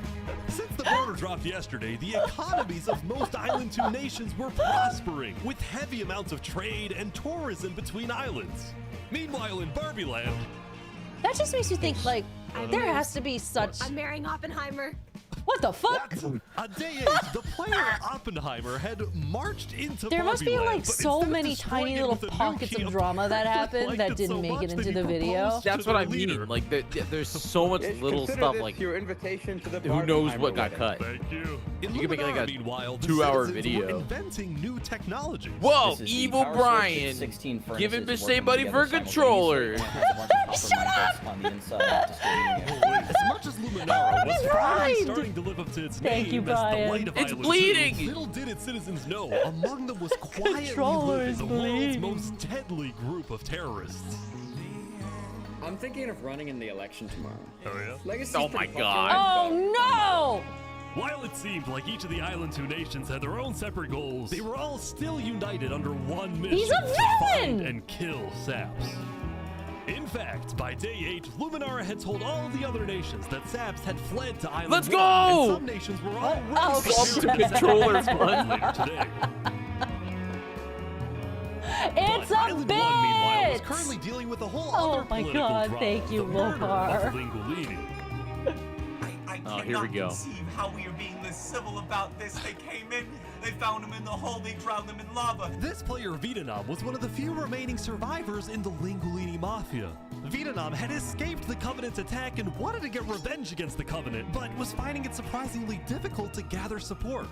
Since the border dropped yesterday, the economies of most Island 2 nations were prospering, with heavy amounts of trade and tourism between islands. Meanwhile, in Barbie Land, That just makes you think, like, there has to be such. I'm marrying Oppenheimer. What the fuck? on day 8, the player Oppenheimer had marched into There must be Barbie like Land, but so instead of many destroying tiny it little with a pockets nuke, of he drama that apparently happened liked that it didn't so make much it that into he the video. proposed That's to what I the leader. mean. Like, there's so much little Consider stuff. this Like, your invitation to the who knows Barbenheimer what got wedding. cut? Thank you. In You can make like Luminar, a meanwhile, the 2-hour citizens were video. inventing new technologies. Whoa, This is the evil power source of Brian, 16 giving furnaces Masae working buddy for together controller. simultaneously, and has a bunch of copper mine bolts on the inside distributing it. As much as Luminara was finally starting to live up to its Thank name you, as the Brian. light of It's Island bleeding. 2, little did its citizens know, among them was quietly Controller living is the world's bleeding. most deadly group of terrorists. I'm thinking of running in the election tomorrow. Oh yeah? Legacy's Oh pretty my God. popular, Oh no! While it seemed like each of the Island 2 nations had their own separate goals, they were all still united under one mission: He's a to find villain! and kill Saps. In fact, by day 8, Luminara had told all the other nations that Saps had fled to Island Let's 1, go! and some nations were already Oh, preparing shit. to Controller attack fun. later today. It's But a Island 1, meanwhile, was bit! currently dealing with a whole Oh other my political God, drama, thank you, the murder Lopar. of Lingolini. I Oh, here we cannot go. conceive how we are being this civil about this. They came in, they found him in the hole, they drowned him in lava. This player, Vietnam, was one of the few remaining survivors in the Lingolini Mafia. Vietnam had escaped the Covenant's attack and wanted to get revenge against the Covenant, but was finding it surprisingly difficult to gather support.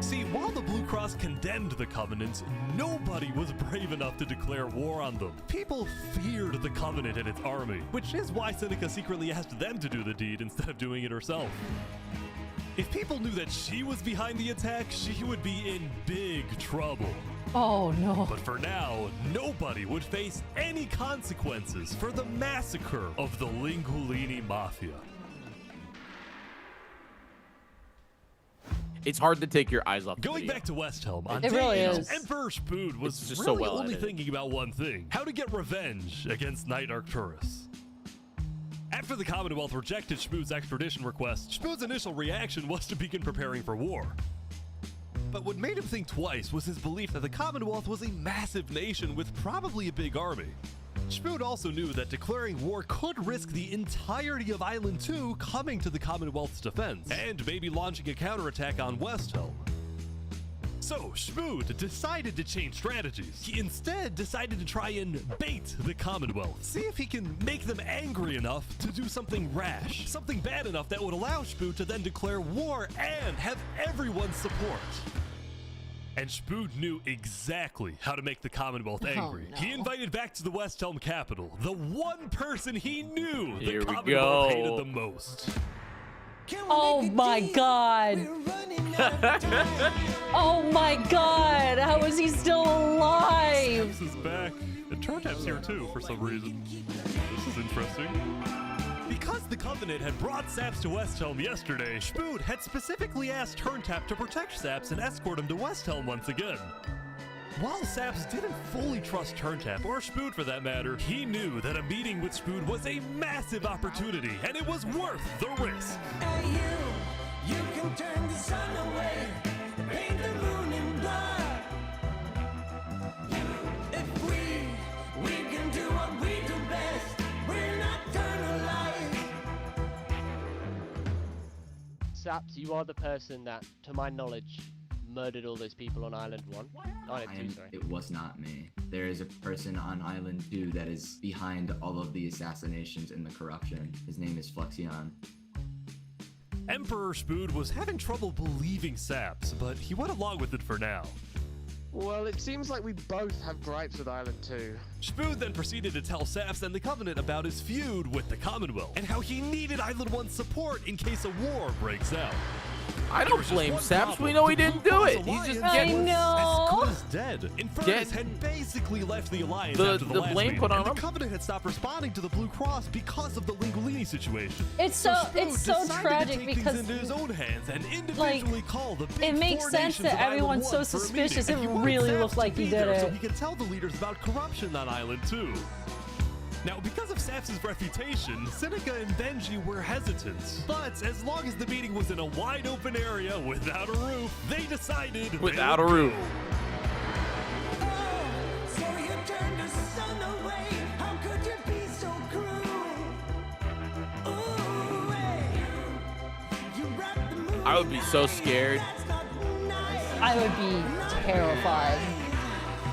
See, while the Blue Cross condemned the Covenant, nobody was brave enough to declare war on them. People feared the Covenant and its army, which is why Seneca secretly asked them to do the deed instead of doing it herself. If people knew that she was behind the attack, she would be in big trouble. Oh no. But for now, nobody would face any consequences for the massacre of the Lingolini Mafia. It's hard to take your eyes off the Going video. back to West Helm, on It day really 8, is. Emperor Spood was It's just really so well only edited. thinking about one thing: how to get revenge against Night Arcturus. After the Commonwealth rejected Spood's extradition request, Spood's initial reaction was to begin preparing for war. But what made him think twice was his belief that the Commonwealth was a massive nation with probably a big army. Spood also knew that declaring war could risk the entirety of Island 2 coming to the Commonwealth's defense, and maybe launching a counterattack on West Helm. So, Spood decided to change strategies. He instead decided to try and bait the Commonwealth. See if he can make them angry enough to do something rash. Something bad enough that would allow Spood to then declare war and have everyone's support. And Spood knew exactly how to make the Commonwealth angry. no. He invited back to the West Helm capital the one person he knew Here the we Commonwealth go. hated the most. Oh my God. Oh my God. How is he still alive? This is back. And Turntap's here too for some reason. This is interesting. Because the Covenant had brought Saps to West Helm yesterday, Spood had specifically asked Turntap to protect Saps and escort him to West Helm once again. While Saps didn't fully trust Turntap, or Spood for that matter, he knew that a meeting with Spood was a massive opportunity, and it was worth the risk. Hey you can turn the sun away, paint the moon in blood. If we can do what we do best, we're nocturnal light. Saps, you are the person that, to my knowledge, murdered all those people on Island 1? Island 2, sorry. It was not me. There is a person on Island 2 that is behind all of the assassinations and the corruption. His name is Flexion. Emperor Spood was having trouble believing Saps, but he went along with it for now. Well, it seems like we both have gripes with Island 2. Spood then proceeded to tell Saps and the Covenant about his feud with the Commonwealth, and how he needed Island 1's support in case a war breaks out. I don't blame Saps. We know he didn't do it. He's just getting as good as dead. Infernus had basically left the Alliance after the last blame meeting, put on and him. the Covenant had stopped responding to the Blue Cross because of the Lingolini situation. It's so Spood tragic decided to take because things into his own hands and individually call the big it makes four sense nations that of everyone's Island so 1 for a meeting, suspicious. and It he wanted really Saps looked to like be he did there so it. he could tell the leaders about corruption on Island 2. Now, because of Saps' reputation, Seneca and Benji were hesitant. But as long as the meeting was in a wide open area without a roof, they decided Without a roof. I would be so scared. I would be terrified.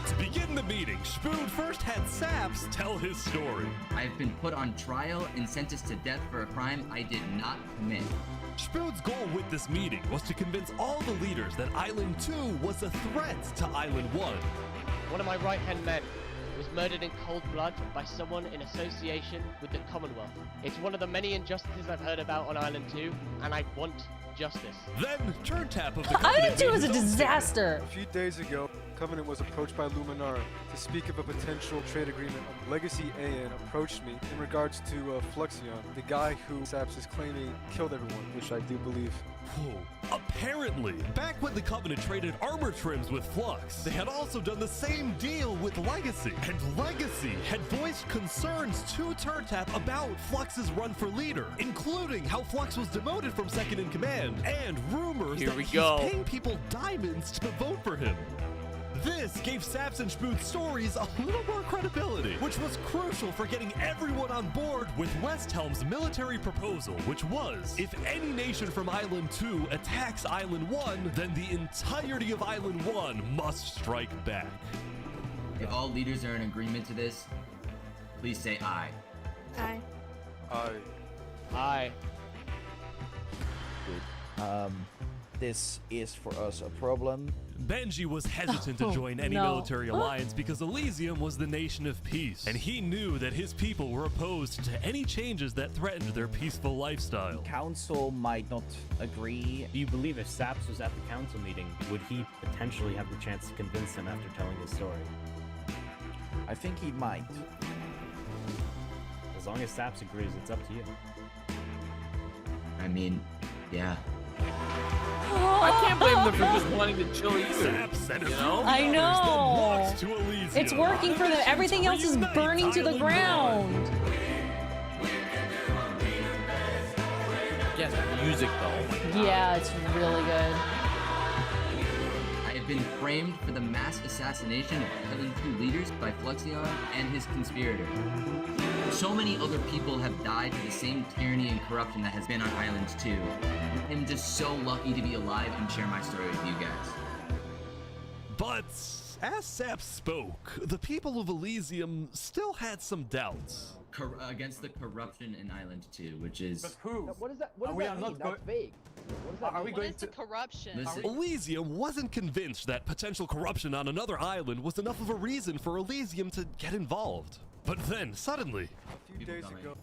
To begin the meeting, Spood first had Saps tell his story. I've been put on trial and sentenced to death for a crime I did not commit. Spood's goal with this meeting was to convince all the leaders that Island 2 was a threat to Island 1. One of my right-hand men was murdered in cold blood by someone in association with the Commonwealth. It's one of the many injustices I've heard about on Island 2, and I want justice. Then, Turn Tap of the Island 2 was a disaster. A few days ago, Covenant was approached by Luminar to speak of a potential trade agreement. Legacy AN approached me in regards to Flexion, the guy who Saps is claiming killed everyone, which I do believe. Whoa. Apparently, back when the Covenant traded armor trims with Flux, they had also done the same deal with Legacy. And Legacy had voiced concerns to Turn Tap about Flux's run for leader, including how Flux was demoted from second in command, and rumors that he's paying people diamonds to vote for him. This gave Saps and Spood's stories a little more credibility, which was crucial for getting everyone on board with West Helm's military proposal, which was, if any nation from Island 2 attacks Island 1, then the entirety of Island 1 must strike back. If all leaders are in agreement to this, please say aye. Aye. Aye. Good. This is for us a problem. Benji was hesitant to join any military alliance because Elysium was the nation of peace, and he knew that his people were opposed to any changes that threatened their peaceful lifestyle. Council might not agree. Do you believe if Saps was at the council meeting, would he potentially have the chance to convince him after telling his story? I think he might. As long as Saps agrees, it's up to you. I mean, yeah. I can't blame them for just wanting to chill either. You know? I know. It's working for them. Everything else is burning to the ground. Yes, music though. Yeah, it's really good. I have been framed for the mass assassination of Island 2 leaders by Flexion and his conspirator. So many other people have died to the same tyranny and corruption that has been on Island 2. I'm just so lucky to be alive and share my story with you guys. But as Saps spoke, the people of Elysium still had some doubts. Against the corruption in Island 2, which is... But who? What does that mean? That's vague. What does that Are we mean? going What is to... the corruption? Elysium wasn't convinced that potential corruption on another island was enough of a reason for Elysium to get involved. But then, suddenly... A few days ago...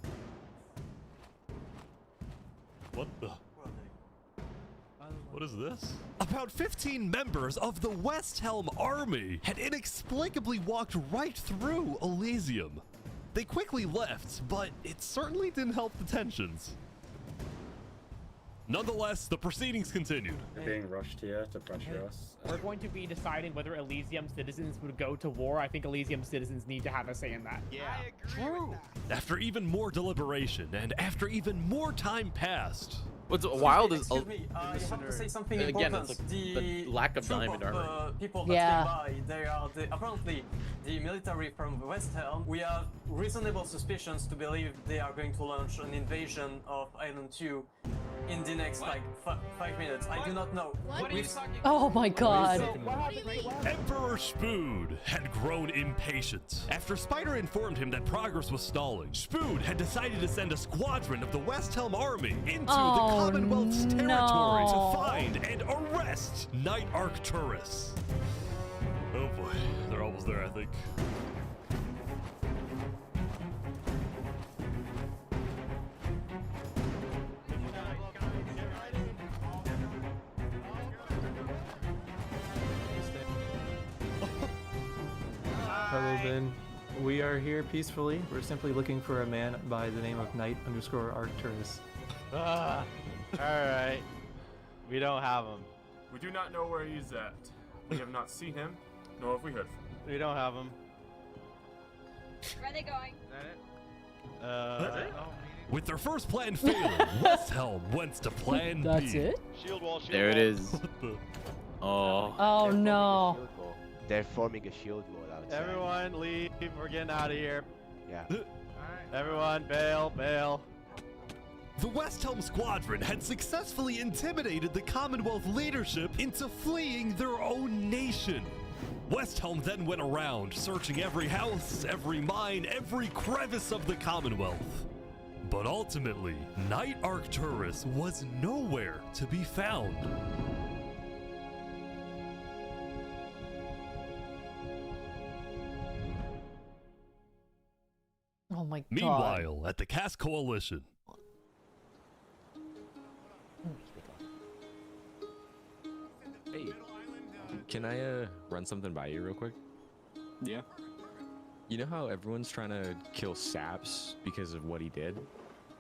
What the... What is this? About 15 members of the West Helm army had inexplicably walked right through Elysium. They quickly left, but it certainly didn't help the tensions. Nonetheless, the proceedings continued. They're being rushed here to pressure us. We're going to be deciding whether Elysium citizens would go to war. I think Elysium citizens need to have a say in that. Yeah. True. After even more deliberation, and after even more time passed... What's wild is... Excuse me, you have to say something again, important. it's like the lack of diamond armor. People that came by, they are apparently the military from West Helm. We have reasonable suspicions to believe they are going to launch an invasion of Island 2 in the next like 5 minutes. I do not know. What? Oh my god. Emperor Spood had grown impatient. After Spider informed him that progress was stalling, Spood had decided to send a squadron of the West Helm army into the Commonwealth's territory to find and arrest Knight Arcturus. Oh boy, they're almost there, I think. Hello, Ben. We are here peacefully. We're simply looking for a man by the name of Knight_Arcturus. Alright. We don't have him. We do not know where he's at. We have not seen him, nor have we heard from him. We don't have him. Where are they going? With their first plan failing, West Helm went to plan B. That's it? Shield wall, There it is. Oh. Oh no. They're forming a shield wall outside. Everyone leave. We're getting out of here. Yeah. Everyone bail, bail. The West Helm Squadron had successfully intimidated the Commonwealth leadership into fleeing their own nation. West Helm then went around, searching every house, every mine, every crevice of the Commonwealth. But ultimately, Knight Arcturus was nowhere to be found. Oh my god. Meanwhile, at the Cass Coalition. Hey, can I run something by you real quick? Yeah. You know how everyone's trying to kill Saps because of what he did?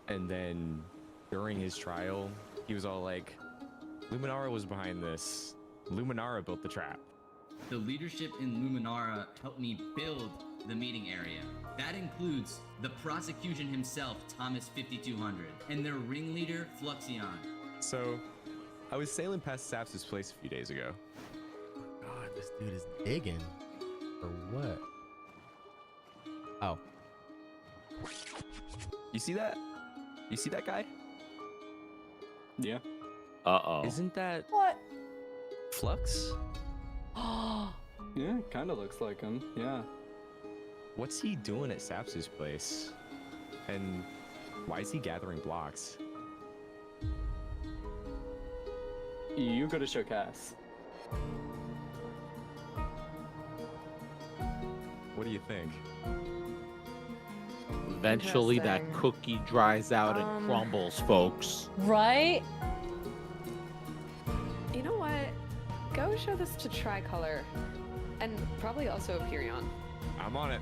And then during his trial, he was all like, Luminara was behind this. Luminara built the trap. The leadership in Luminara helped me build the meeting area. That includes the prosecution himself, Thomas 5200, and their ringleader, Fluxion. So, I was sailing past Saps' place a few days ago. God, this dude is digging. For what? Oh. You see that? You see that guy? Yeah. Uh-oh. Isn't that What? Flux? Yeah, kind of looks like him. Yeah. What's he doing at Saps' place? And why is he gathering blocks? You go to show Cass. What do you think? Eventually that Interesting. cookie dries out and crumbles, folks. Right? You know what? Go show this to Tricolor. And probably also Perion. I'm on it.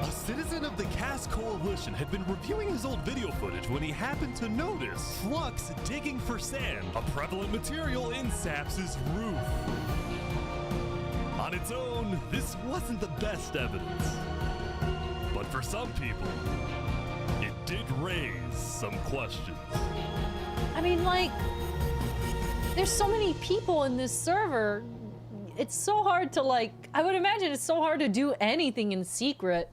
A citizen of the Cass Coalition had been reviewing his old video footage when he happened to notice Flux digging for sand, a prevalent material in Saps' roof. On its own, this wasn't the best evidence. But for some people, it did raise some questions. I mean, like, there's so many people in this server. It's so hard to, like, I would imagine it's so hard to do anything in secret.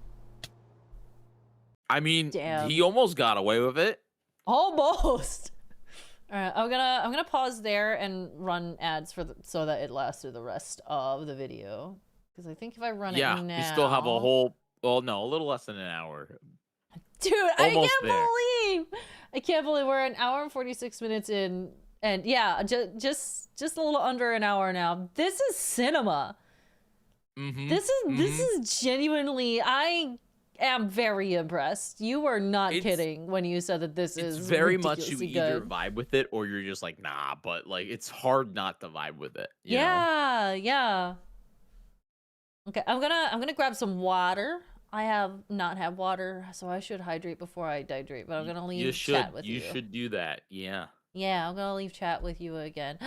I mean, Damn. he almost got away with it. Almost. All right, I'm gonna pause there and run ads for so that it lasts through the rest of the video. Because I think if I run it now, We still have a whole, well, no, a little less than an hour. dude, Almost there. I can't believe we're an hour and 46 minutes in, and yeah, just a little under an hour now. This is cinema. This is genuinely, I am very impressed. You were not kidding when you said that this It's is very much you ridiculously either good. vibe with it or you're just like, nah, but like, it's hard not to vibe with it. you know? Yeah. Okay, I'm gonna grab some water. I have not had water, so I should hydrate before I dehydrate. But I'm gonna leave chat with you. You should do that. Yeah. Yeah, I'm gonna leave chat with you again.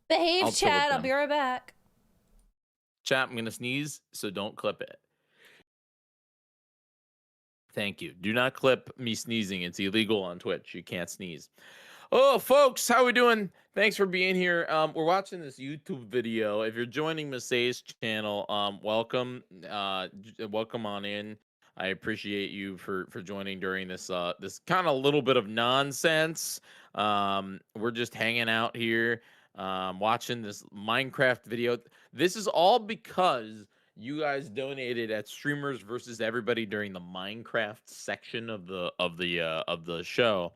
Behave, I'll chill with chat. I'll them. be right back. Chat, I'm gonna sneeze, so don't clip it. Thank you. Do not clip me sneezing. It's illegal on Twitch. You can't sneeze. Oh, folks, how we doing? Thanks for being here. We're watching this YouTube video. If you're joining Masae's channel, welcome. Welcome on in. I appreciate you for joining during this this kind of little bit of nonsense. We're just hanging out here, watching this Minecraft video. This is all because you guys donated at Streamers versus Everybody during the Minecraft section of the show.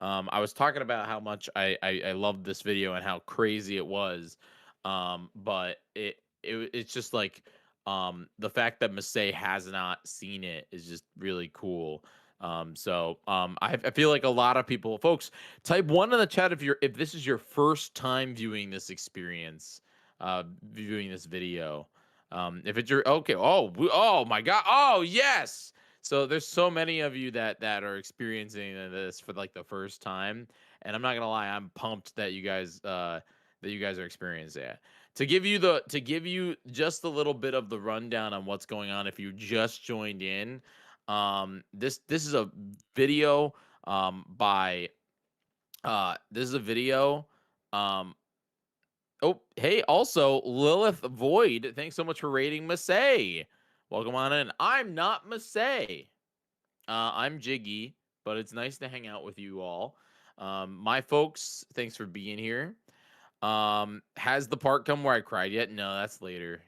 I was talking about how much I loved this video and how crazy it was, but it's just like the fact that Masae has not seen it is just really cool. I feel like a lot of people, folks, type 1 in the chat if this is your first time viewing this experience, viewing this video. If it's your okay, oh my god, oh yes. So there's so many of you that are experiencing this for like the first time, and I'm not gonna lie, I'm pumped that you guys are experiencing it. To give you just a little bit of the rundown on what's going on, if you just joined in, this is a video oh, hey, also Lilith Void, thanks so much for rating Masae. Welcome on in. I'm not Masae. I'm Jyggy, but it's nice to hang out with you all. My folks, thanks for being here. Has the part come where I cried yet? No, that's later.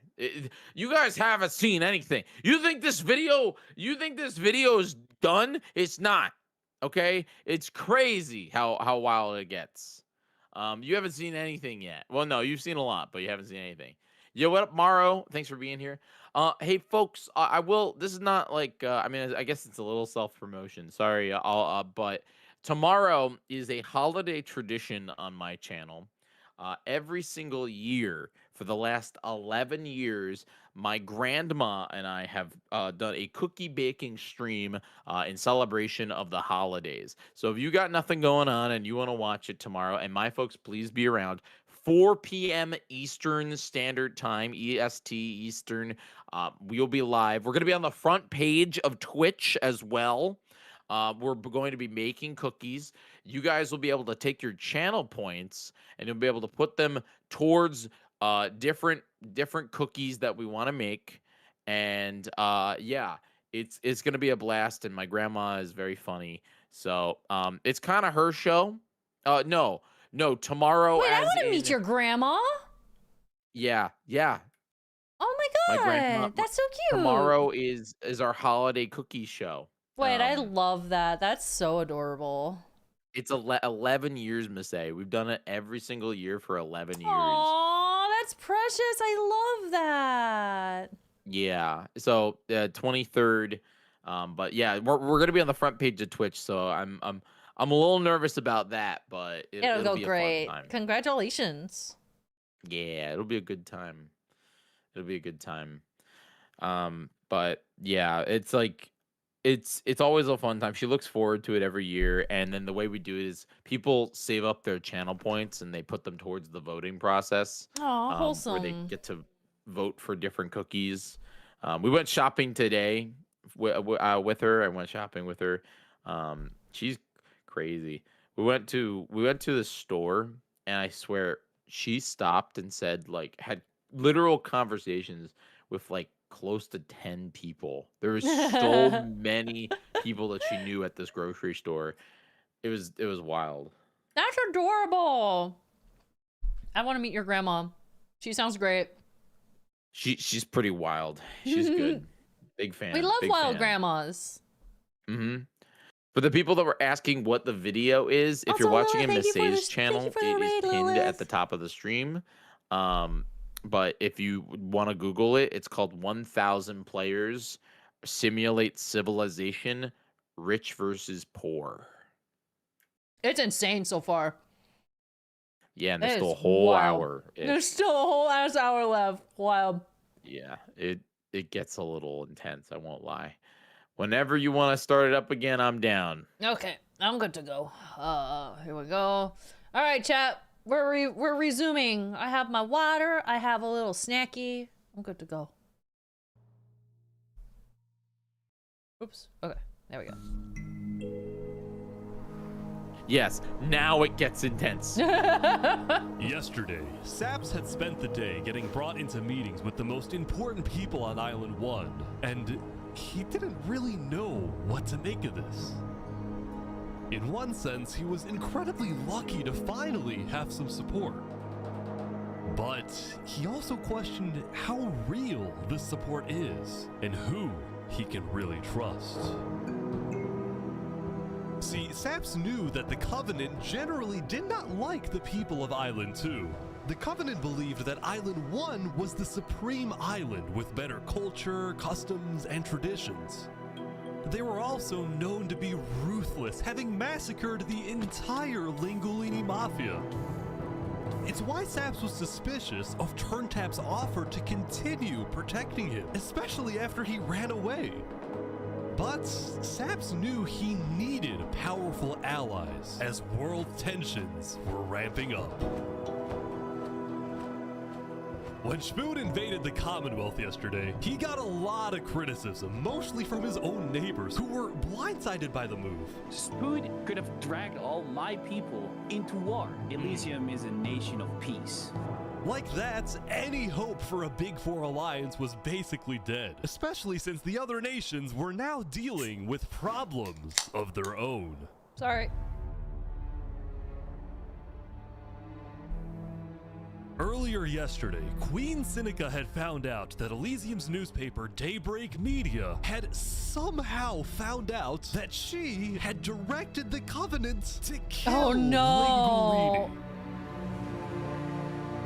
You guys haven't seen anything. You think this video is done? It's not. Okay? It's crazy how wild it gets. You haven't seen anything yet. Well, no, you've seen a lot, but you haven't seen anything. Yo, what up, Maro? Thanks for being here. Hey, folks, I will. This is not like. I mean, I guess it's a little self-promotion. Sorry, but tomorrow is a holiday tradition on my channel. Every single year for the last 11 years, my grandma and I have done a cookie baking stream in celebration of the holidays. So if you got nothing going on and you want to watch it tomorrow, and my folks, please be around. 4 p.m. Eastern Standard Time, EST Eastern. We'll be live. We're going to be on the front page of Twitch as well. We're going to be making cookies. You guys will be able to take your channel points and you'll be able to put them towards different cookies that we want to make. And yeah, it's going to be a blast. And my grandma is very funny. So it's kind of her show. No, tomorrow. Wait, I want to meet your grandma. Yeah. Oh my god, that's so cute. Tomorrow is our holiday cookie show. Wait, I love that. That's so adorable. It's 11 years, Masae. We've done it every single year for 11 years. Aw, that's precious. I love that. Yeah. So 23rd. But yeah, we're gonna be on the front page of Twitch. So I'm a little nervous about that, but It'll go be great. A fun time. Congratulations. Yeah, it'll be a good time. But yeah, it's like it's always a fun time. She looks forward to it every year, and then the way we do it is people save up their channel points and they put them towards the voting process. Oh, wholesome. Where they get to vote for different cookies. We went shopping today with her. I went shopping with her. She's crazy. We went to the store, and I swear she stopped and said, like, had literal conversations with like close to 10 people. There was so many people that she knew at this grocery store. It was wild. That's adorable. I want to meet your grandma. She sounds great. She's pretty wild. She's good. Big fan. We love wild fan. grandmas. Mm-hmm. For the people that were asking what the video is, if Also, you're watching in Lilith, Masae's channel, it is pinned Lilith. at the top of the stream. But if you want to Google it, it's called 1000 Players Simulate Civilization, Rich versus Poor. It's insane so far. Yeah, and there's still a whole hour. There's still a whole ass hour left. Wild. Yeah, it gets a little intense, I won't lie. Whenever you want to start it up again, I'm down. Okay, I'm good to go. Here we go. All right, chat. We're resuming. I have my water. I have a little snacky. I'm good to go. Oops. Okay, there we go. Yes, now it gets intense. Yesterday, Saps had spent the day getting brought into meetings with the most important people on Island 1, and he didn't really know what to make of this. In one sense, he was incredibly lucky to finally have some support. But he also questioned how real this support is and who he can really trust. See, Saps knew that the Covenant generally did not like the people of Island 2. The Covenant believed that Island 1 was the supreme island with better culture, customs, and traditions. They were also known to be ruthless, having massacred the entire Lingolini Mafia. It's why Saps was suspicious of Turntap's offer to continue protecting him, especially after he ran away. But Saps knew he needed powerful allies as world tensions were ramping up. When Spoon invaded the Commonwealth yesterday, he got a lot of criticism, mostly from his own neighbors who were blindsided by the move. Spoon could have dragged all my people into war. Elysium is a nation of peace. Like that, any hope for a Big Four alliance was basically dead, especially since the other nations were now dealing with problems of their own. Sorry. Earlier yesterday, Queen Seneca had found out that Elysium's newspaper Daybreak Media had somehow found out that she had directed the Covenant to kill Lingolini.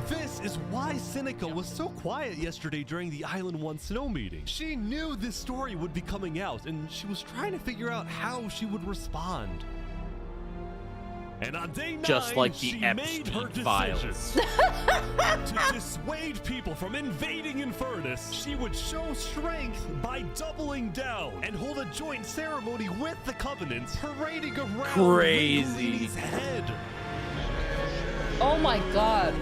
This is why Seneca was so quiet yesterday during the Island 1 snow meeting. She knew this story would be coming out, and she was trying to figure out how she would respond. And on day 9, Just like the she Epstein made her decision. files. To dissuade people from invading Infernus, she would show strength by doubling down and hold a joint ceremony with the Covenant, parading around Crazy. Lingolini's head. Oh my god.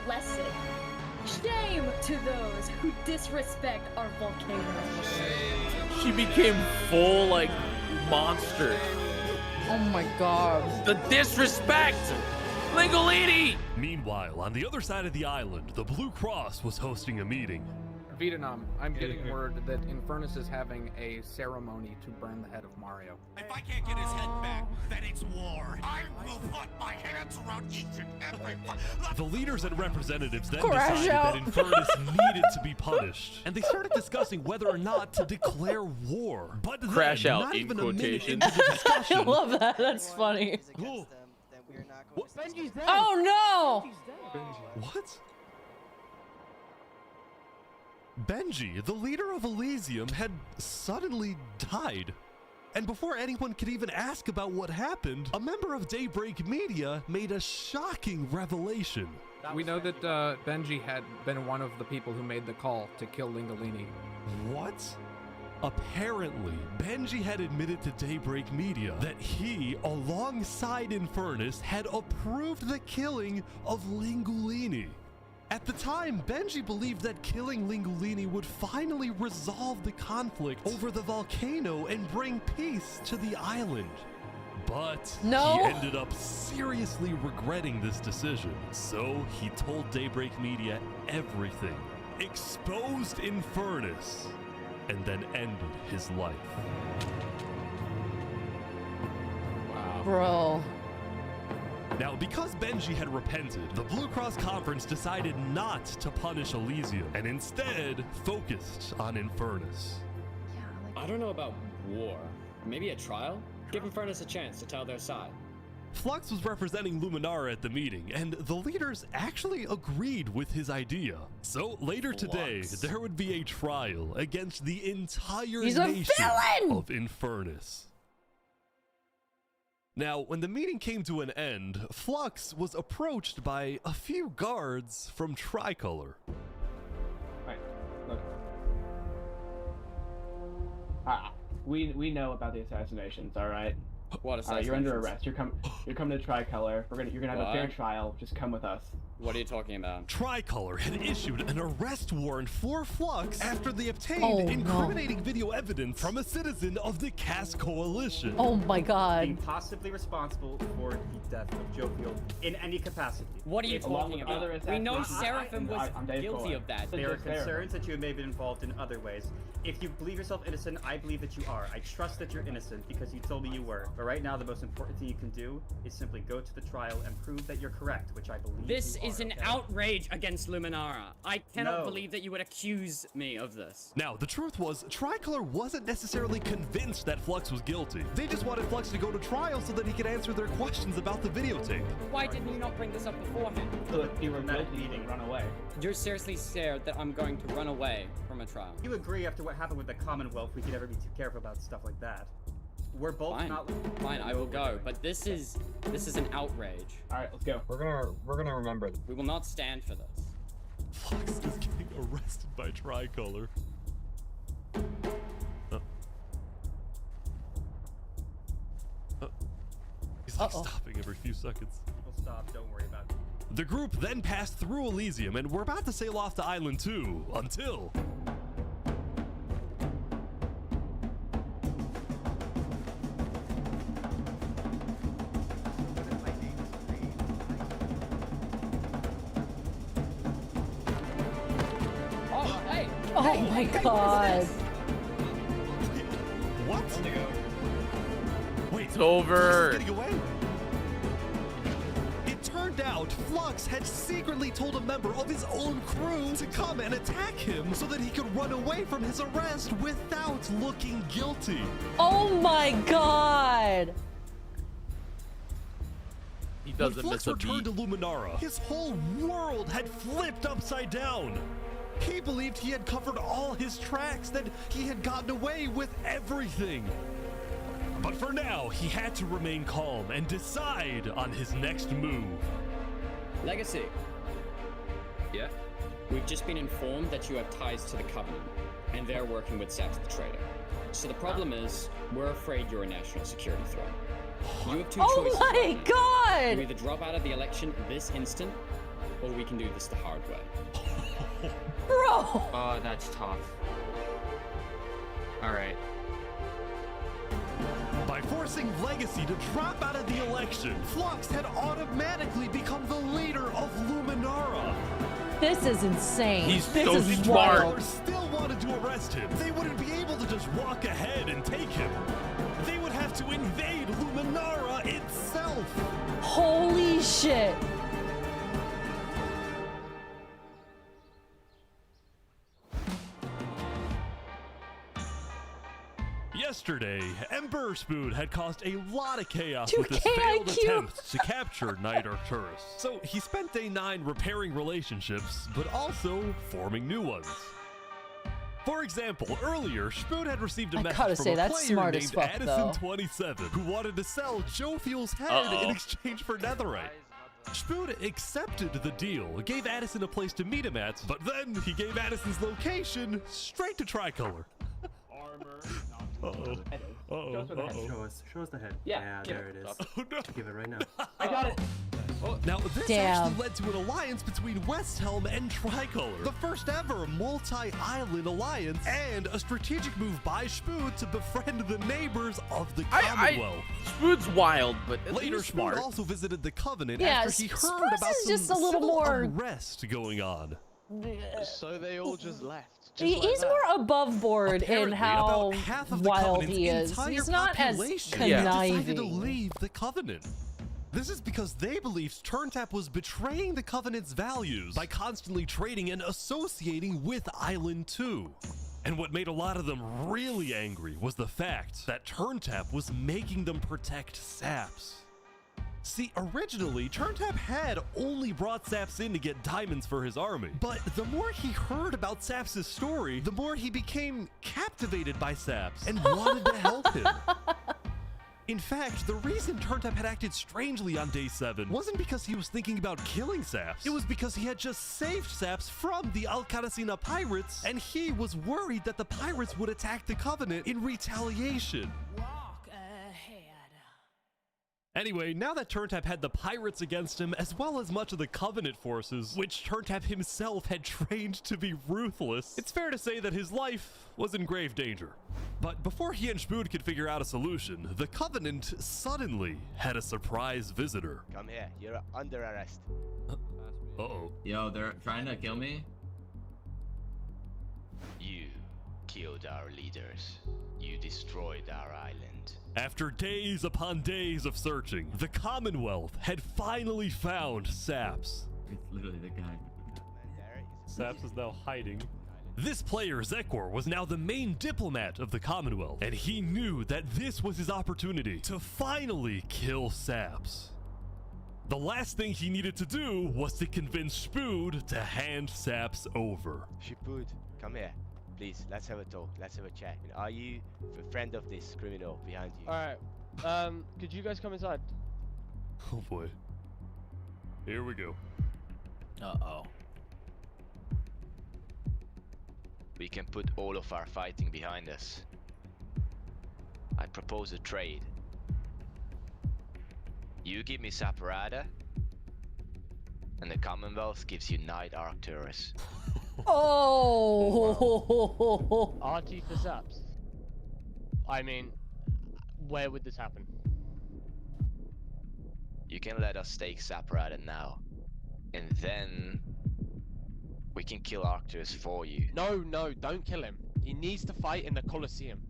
Lesson. Shame to those who disrespect our volcano. She became full, like, monster. Oh my god. The disrespect! Lingolini! Meanwhile, on the other side of the island, the Blue Cross was hosting a meeting. Vietnam, I'm getting word that Infernus is having a ceremony to burn the head of Mario. If I can't get his head back, then it's war. I will put my hands around each and every one. The leaders and representatives then Crash decided out. that Infernus needed to be punished, and they started discussing whether or not to declare war. But then, Crash out not in even a minute quotations. into the discussion, I love that. That's funny. Benji's dead. Oh no! What? Benji, the leader of Elysium, had suddenly died. And before anyone could even ask about what happened, a member of Daybreak Media made a shocking revelation. We know that Benji had been one of the people who made the call to kill Lingolini. What? Apparently, Benji had admitted to Daybreak Media that he, alongside Infernus, had approved the killing of Lingolini. At the time, Benji believed that killing Lingolini would finally resolve the conflict over the volcano and bring peace to the island. But No. he ended up seriously regretting this decision. So he told Daybreak Media everything, exposed Infernus, and then ended his life. Wow. Bro. Now, because Benji had repented, the Blue Cross Conference decided not to punish Elysium and instead focused on Infernus. I don't know about war. Maybe a trial? Give Infernus a chance to tell their side. Flux was representing Luminara at the meeting, and the leaders actually agreed with his idea. So later today, there would be a trial against the entire He's a nation villain! of Infernus. Now, when the meeting came to an end, Flux was approached by a few guards from Tricolor. Right, look. We know about the assassinations, all right? What assassination? You're under arrest. You're coming to Tricolor. You're gonna have a fair trial. Just come with us. What are you talking about? Tricolor had issued an arrest warrant for Flux after they obtained incriminating video evidence from a citizen of the Cass Coalition. Oh my god. Being possibly responsible for the death of Jovial in any capacity. What are you talking about? We know Seraphim was guilty of that. There are concerns that you may have been involved in other ways. If you believe yourself innocent, I believe that you are. I trust that you're innocent because you told me you were. But right now, the most important thing you can do is simply go to the trial and prove that you're correct, which I believe This you are, is an okay? outrage against Luminara. I cannot No. believe that you would accuse me of this. Now, the truth was, Tricolor wasn't necessarily convinced that Flux was guilty. They just wanted Flux to go to trial so that he could answer their questions about the videotape. Why didn't you not bring this up beforehand? So if you were guilty, run away. You're seriously scared that I'm going to run away from a trial. You agree after what happened with the Commonwealth, we could never be too careful about stuff like that. We're both Fine. not. Fine, I will go. But this is an outrage. All right, let's go. We're gonna remember this. We will not stand for this. Flux is getting arrested by Tricolor. He's like stopping every few seconds. We'll stop. Don't worry about it. The group then passed through Elysium and were about to sail off to Island 2 until... Oh, hey! Oh my god. What? Wait, It's over. Getting away? It turned out Flux had secretly told a member of his own crew to come and attack him so that he could run away from his arrest without looking guilty. Oh my god. He When doesn't Flux miss a returned beat. to Luminara, his whole world had flipped upside down. He believed he had covered all his tracks, that he had gotten away with everything. But for now, he had to remain calm and decide on his next move. Legacy. Yeah? We've just been informed that you have ties to the Covenant, and they're working with Saps the Traitor. So the problem is, we're afraid you're a national security threat. You have two choices. Oh my right now. god. You either drop out of the election this instant, or we can do this the hard way. Bro. Oh, that's tough. Alright. By forcing Legacy to drop out of the election, Flux had automatically become the leader of Luminara. This is insane. He's this so is smart. wild. Still wanted to arrest him. They wouldn't be able to just walk ahead and take him. They would have to invade Luminara itself. Holy shit. Yesterday, Emperor Spoon had caused a lot of chaos 2K with his failed IQ. attempt to capture Knight Arcturus. So he spent day 9 repairing relationships, but also forming new ones. For example, earlier, Spoon had received a I message gotta from say, a that's player smart as named fuck, though. Addison27 who wanted to sell Joe Fuel's head in exchange for netherite. Spoon accepted the deal, gave Addison a place to meet him at, but then he gave Addison's location straight to Tricolor. Uh-oh. Show us the head. Yeah, there it is. Oh, no. Give it right now. I got it. Now, this Damn. actually led to an alliance between West Helm and Tricolor, the first ever multi-island alliance, and a strategic move by Spoon to befriend the neighbors of the Commonwealth. Spoon's wild, but Later, he's Spoon smart. also visited the Covenant Yeah, after he heard Spoon's about is some just a little civil more- unrest going on. So they all just left. He's more above board in Apparently, how about half of the wild Covenant's he is. entire He's not as population conniving. decided to leave the Covenant. This is because they believed Turntap was betraying the Covenant's values by constantly trading and associating with Island 2. And what made a lot of them really angry was the fact that Turntap was making them protect Saps. See, originally, Turntap had only brought Saps in to get diamonds for his army. But the more he heard about Saps' story, the more he became captivated by Saps and wanted to help him. In fact, the reason Turntap had acted strangely on day 7 wasn't because he was thinking about killing Saps. It was because he had just saved Saps from the Alcaracina pirates, and he was worried that the pirates would attack the Covenant in retaliation. Walk ahead. Anyway, now that Turntap had the pirates against him, as well as much of the Covenant forces, which Turntap himself had trained to be ruthless, it's fair to say that his life was in grave danger. But before he and Spood could figure out a solution, the Covenant suddenly had a surprise visitor. Come here, you're under arrest. Uh-oh. Yo, they're trying to kill me? You killed our leaders. You destroyed our island. After days upon days of searching, the Commonwealth had finally found Saps. It's literally the guy. Saps is now hiding. This player, Zekor, was now the main diplomat of the Commonwealth, and he knew that this was his opportunity to finally kill Saps. The last thing he needed to do was to convince Spood to hand Saps over. Spood, come here. Please, let's have a talk. Let's have a chat. Are you a friend of this criminal behind you? Alright. Could you guys come inside? Oh boy. Here we go. Uh-oh. We can put all of our fighting behind us. I propose a trade. You give me Saparada, and the Commonwealth gives you Night Arcturus. Oh! RT for Zaps. I mean, where would this happen? You can let us take Saparada now, and then we can kill Arcturus for you. No, don't kill him. He needs to fight in the Colosseum.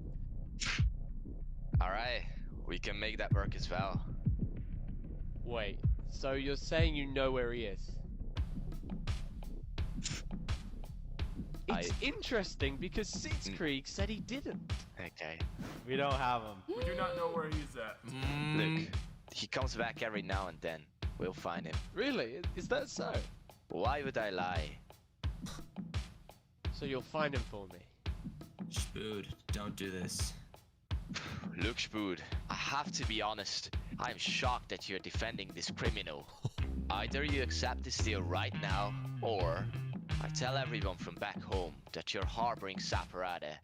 Alright, we can make that work as well. Wait, so you're saying you know where he is? It's interesting because Sitzkrieg said he didn't. Okay. We don't have him. We do not know where he's at. Look, he comes back every now and then. We'll find him. Really? Is that so? Why would I lie? So you'll find him for me. Spood, don't do this. Look, Spood, I have to be honest. I'm shocked that you're defending this criminal. Either you accept this deal right now, or I tell everyone from back home that you're harboring Saparada.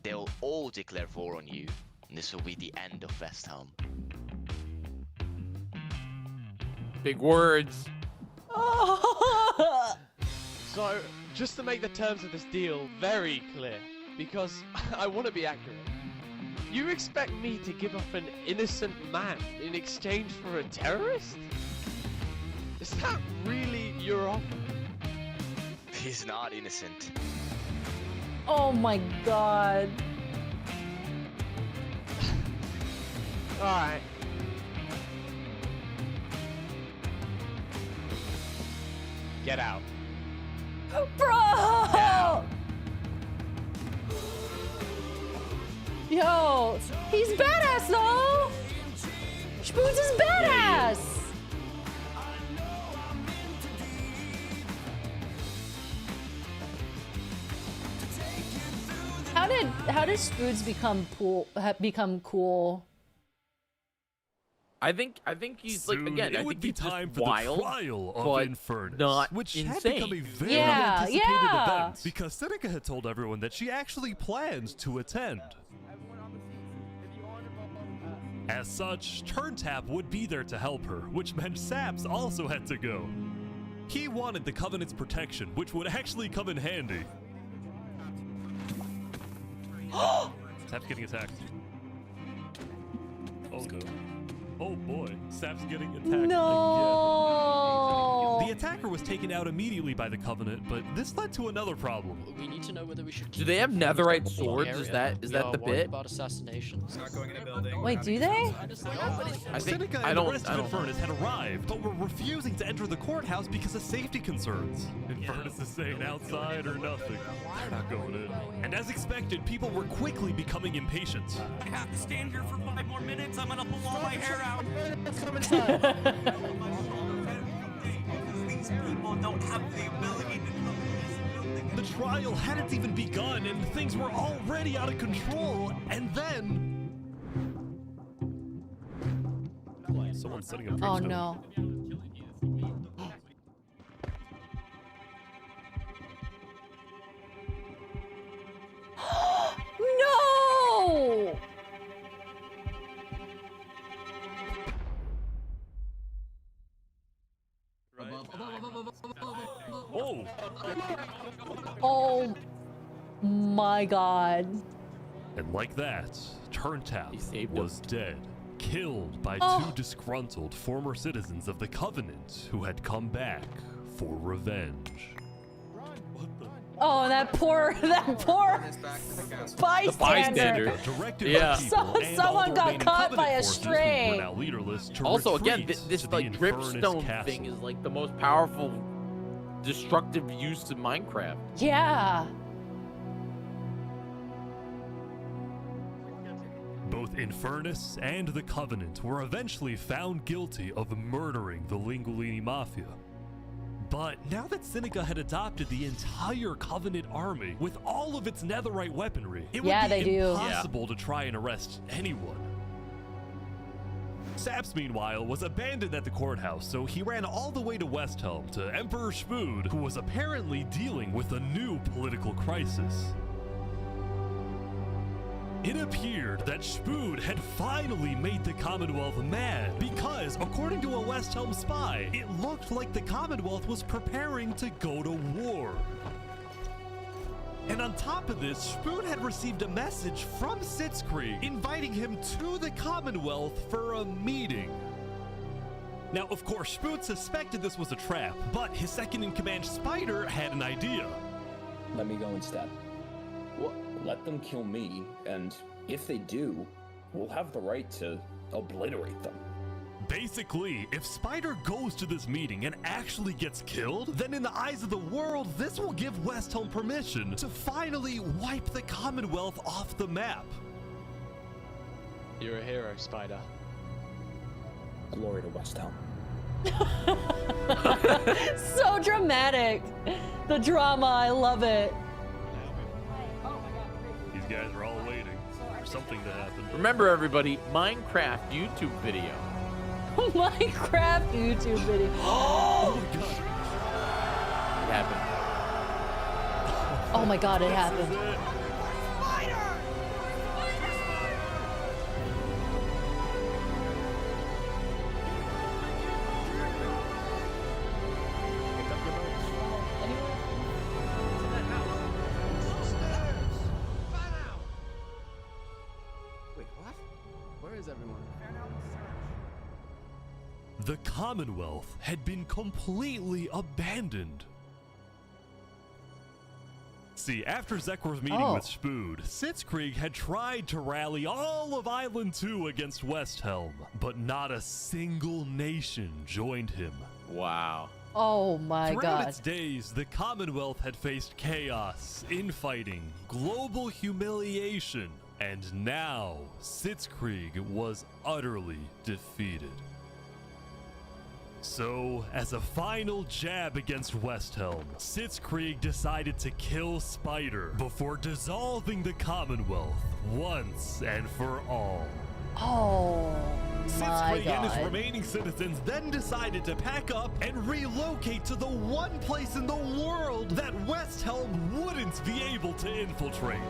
They'll all declare war on you, and this will be the end of Westham. Big words. So, just to make the terms of this deal very clear, because I want to be accurate, you expect me to give up an innocent man in exchange for a terrorist? Is that really your offer? He's not innocent. Oh my god. Alright. Get out. Bro! Yo, he's badass though! Spoons is badass! How did Spoons become cool? I think he's like, again, I think he's time just for wild, the trial of but Infernus, not which insane. had become a very anticipated event because Seneca had told everyone that she actually planned to attend. As such, Turntap would be there to help her, which meant Saps also had to go. He wanted the Covenant's protection, which would actually come in handy. Saps getting attacked. Oh no. Oh boy, Sap's getting attacked No! again. The attacker was taken out immediately by the Covenant, but this led to another problem. We need to know whether we should. Do they have netherite swords? Is that the bit? About assassinations. Not going in a building. Wait, do they? Seneca and the rest of Infernus had arrived, but were refusing to enter the courthouse because of safety concerns. Infernus is saying outside or nothing. They're not going in. And as expected, people were quickly becoming impatient. I have to stand here for 5 more minutes. I'm gonna pull all my hair out. These people don't have the ability to come in this building. The trial hadn't even begun, and things were already out of control. And then, someone's setting up. Oh no. No! Oh! Oh my god. And like that, Turntap was dead, killed by Oh. two disgruntled former citizens of the Covenant who had come back for revenge. Oh, that poor bystander. Yeah. Someone got caught by a stray. Also, again, retreat this to the like Infernus dripstone Castle. thing is like the most powerful destructive use of Minecraft. Yeah. Both Infernus and the Covenant were eventually found guilty of murdering the Lingolini Mafia. But now that Seneca had adopted the entire Covenant army with all of its netherite weaponry, it would be impossible to try and arrest anyone. Saps, meanwhile, was abandoned at the courthouse, so he ran all the way to Westhelm to Emperor Spood, who was apparently dealing with a new political crisis. It appeared that Spood had finally made the Commonwealth mad because, according to a Westhelm spy, it looked like the Commonwealth was preparing to go to war. And on top of this, Spood had received a message from Sitzkrieg inviting him to the Commonwealth for a meeting. Now, of course, Spood suspected this was a trap, but his second-in-command Spider had an idea. Let me go instead. Let them kill me, and if they do, we'll have the right to obliterate them. Basically, if Spider goes to this meeting and actually gets killed, then in the eyes of the world, this will give Westhelm permission to finally wipe the Commonwealth off the map. You're a hero, Spider. Glory to Westhelm. So dramatic. The drama, I love it. These guys are all waiting for something to happen. Remember, everybody, Minecraft YouTube video. Minecraft YouTube video. Oh my god. It happened. Oh my god, it happened. Wait, what? Where is everyone? The Commonwealth had been completely abandoned. See, after Zekr's meeting with Spood, Sitzkrieg had tried to rally all of Island 2 against Westhelm, but not a single nation joined him. Wow. Oh my Throughout god. its days, the Commonwealth had faced chaos, infighting, global humiliation, and now Sitzkrieg was utterly defeated. So, as a final jab against Westhelm, Sitzkrieg decided to kill Spider before dissolving the Commonwealth once and for all. Oh my Sitzkrieg and his god. remaining citizens then decided to pack up and relocate to the one place in the world that Westhelm wouldn't be able to infiltrate.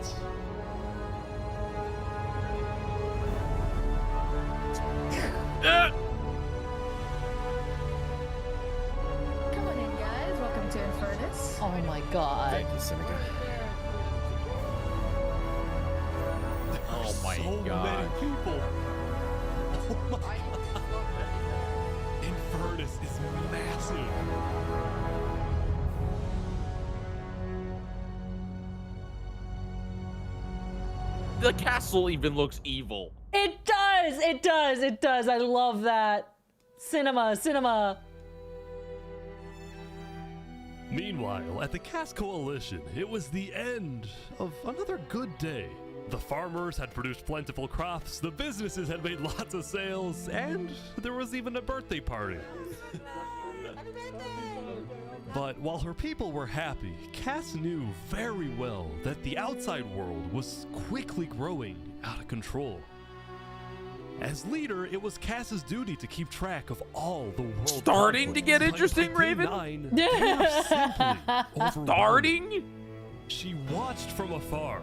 Come on in, guys. Welcome to Infernus. Oh my god. Thank you, Seneca. Oh my So god. many people. Oh my god. Infernus is massive. The castle even looks evil. It does! It does! It does! I love that. Cinema, cinema. Meanwhile, at the Cass Coalition, it was the end of another good day. The farmers had produced plentiful crops, the businesses had made lots of sales, and there was even a birthday party. But while her people were happy, Cass knew very well that the outside world was quickly growing out of control. As leader, it was Cass's duty to keep track of all the world. Starting to get interesting, Raven? Starting? She watched from afar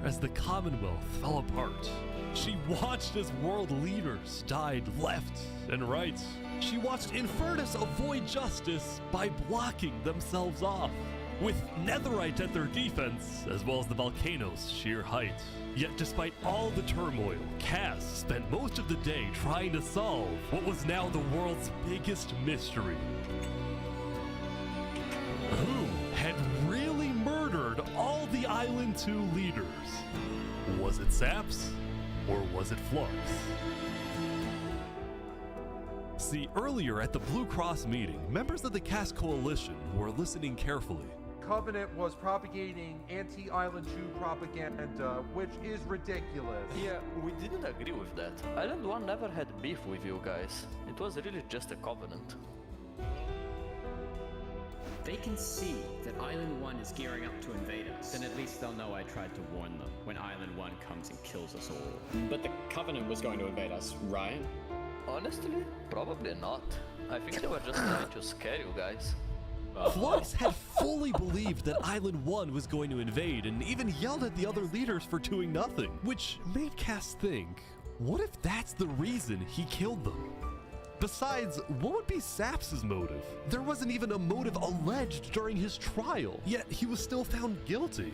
as the Commonwealth fell apart, She watched as world leaders died left and right. She watched Infernus avoid justice by blocking themselves off, with Netherite at their defense, as well as the volcano's sheer height. Yet despite all the turmoil, Cass spent most of the day trying to solve what was now the world's biggest mystery. Who had really murdered all the Island 2 leaders? Was it Saps, or was it Flux? See, earlier at the Blue Cross meeting, members of the Cass Coalition were listening carefully. Covenant was propagating anti-Island 2 propaganda, which is ridiculous. Yeah, we didn't agree with that. Island 1 never had beef with you guys. It was really just a covenant. They can see that Island 1 is gearing up to invade us. Then at least they'll know I tried to warn them when Island 1 comes and kills us all. But the Covenant was going to invade us, right? Honestly, probably not. I think they were just trying to scare you guys. Flux had fully believed that Island 1 was going to invade and even yelled at the other leaders for doing nothing, which made Cass think, what if that's the reason he killed them? Besides, what would be Saps' motive? There wasn't even a motive alleged during his trial, yet he was still found guilty.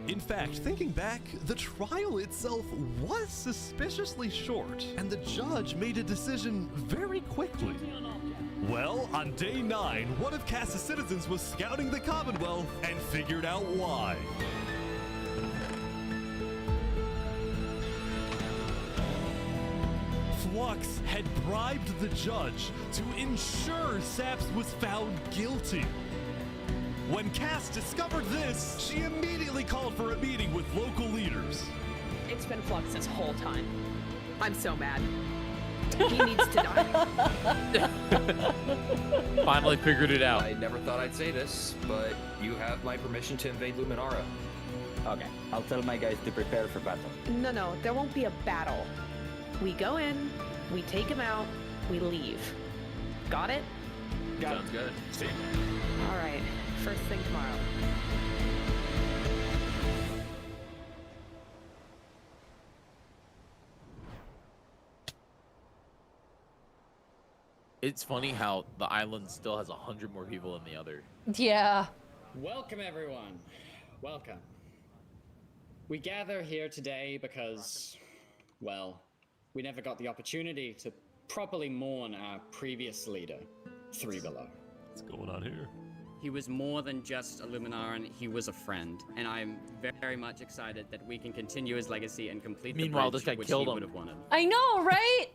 In fact, thinking back, the trial itself was suspiciously short, and the judge made a decision very quickly. Well, on day 9, one of Cass's citizens was scouting the Commonwealth and figured out why. Flux had bribed the judge to ensure Saps was found guilty. When Cass discovered this, she immediately called for a meeting with local leaders. It's been Flux this whole time. I'm so mad. He needs to die. Finally figured it out. I never thought I'd say this, but you have my permission to invade Luminara. Okay, I'll tell my guys to prepare for battle. No, there won't be a battle. We go in, we take him out, we leave. Got it? Sounds good. See? All right, first thing tomorrow. It's funny how the island still has 100 more people than the other. Yeah. Welcome, everyone. Welcome. We gather here today because, well, we never got the opportunity to properly mourn our previous leader, Three Below. What's going on here? He was more than just a Luminaran, he was a friend, and I'm very much excited that we can continue his legacy and complete Meanwhile, the bridge this guy which killed he him. would have wanted. I know, right?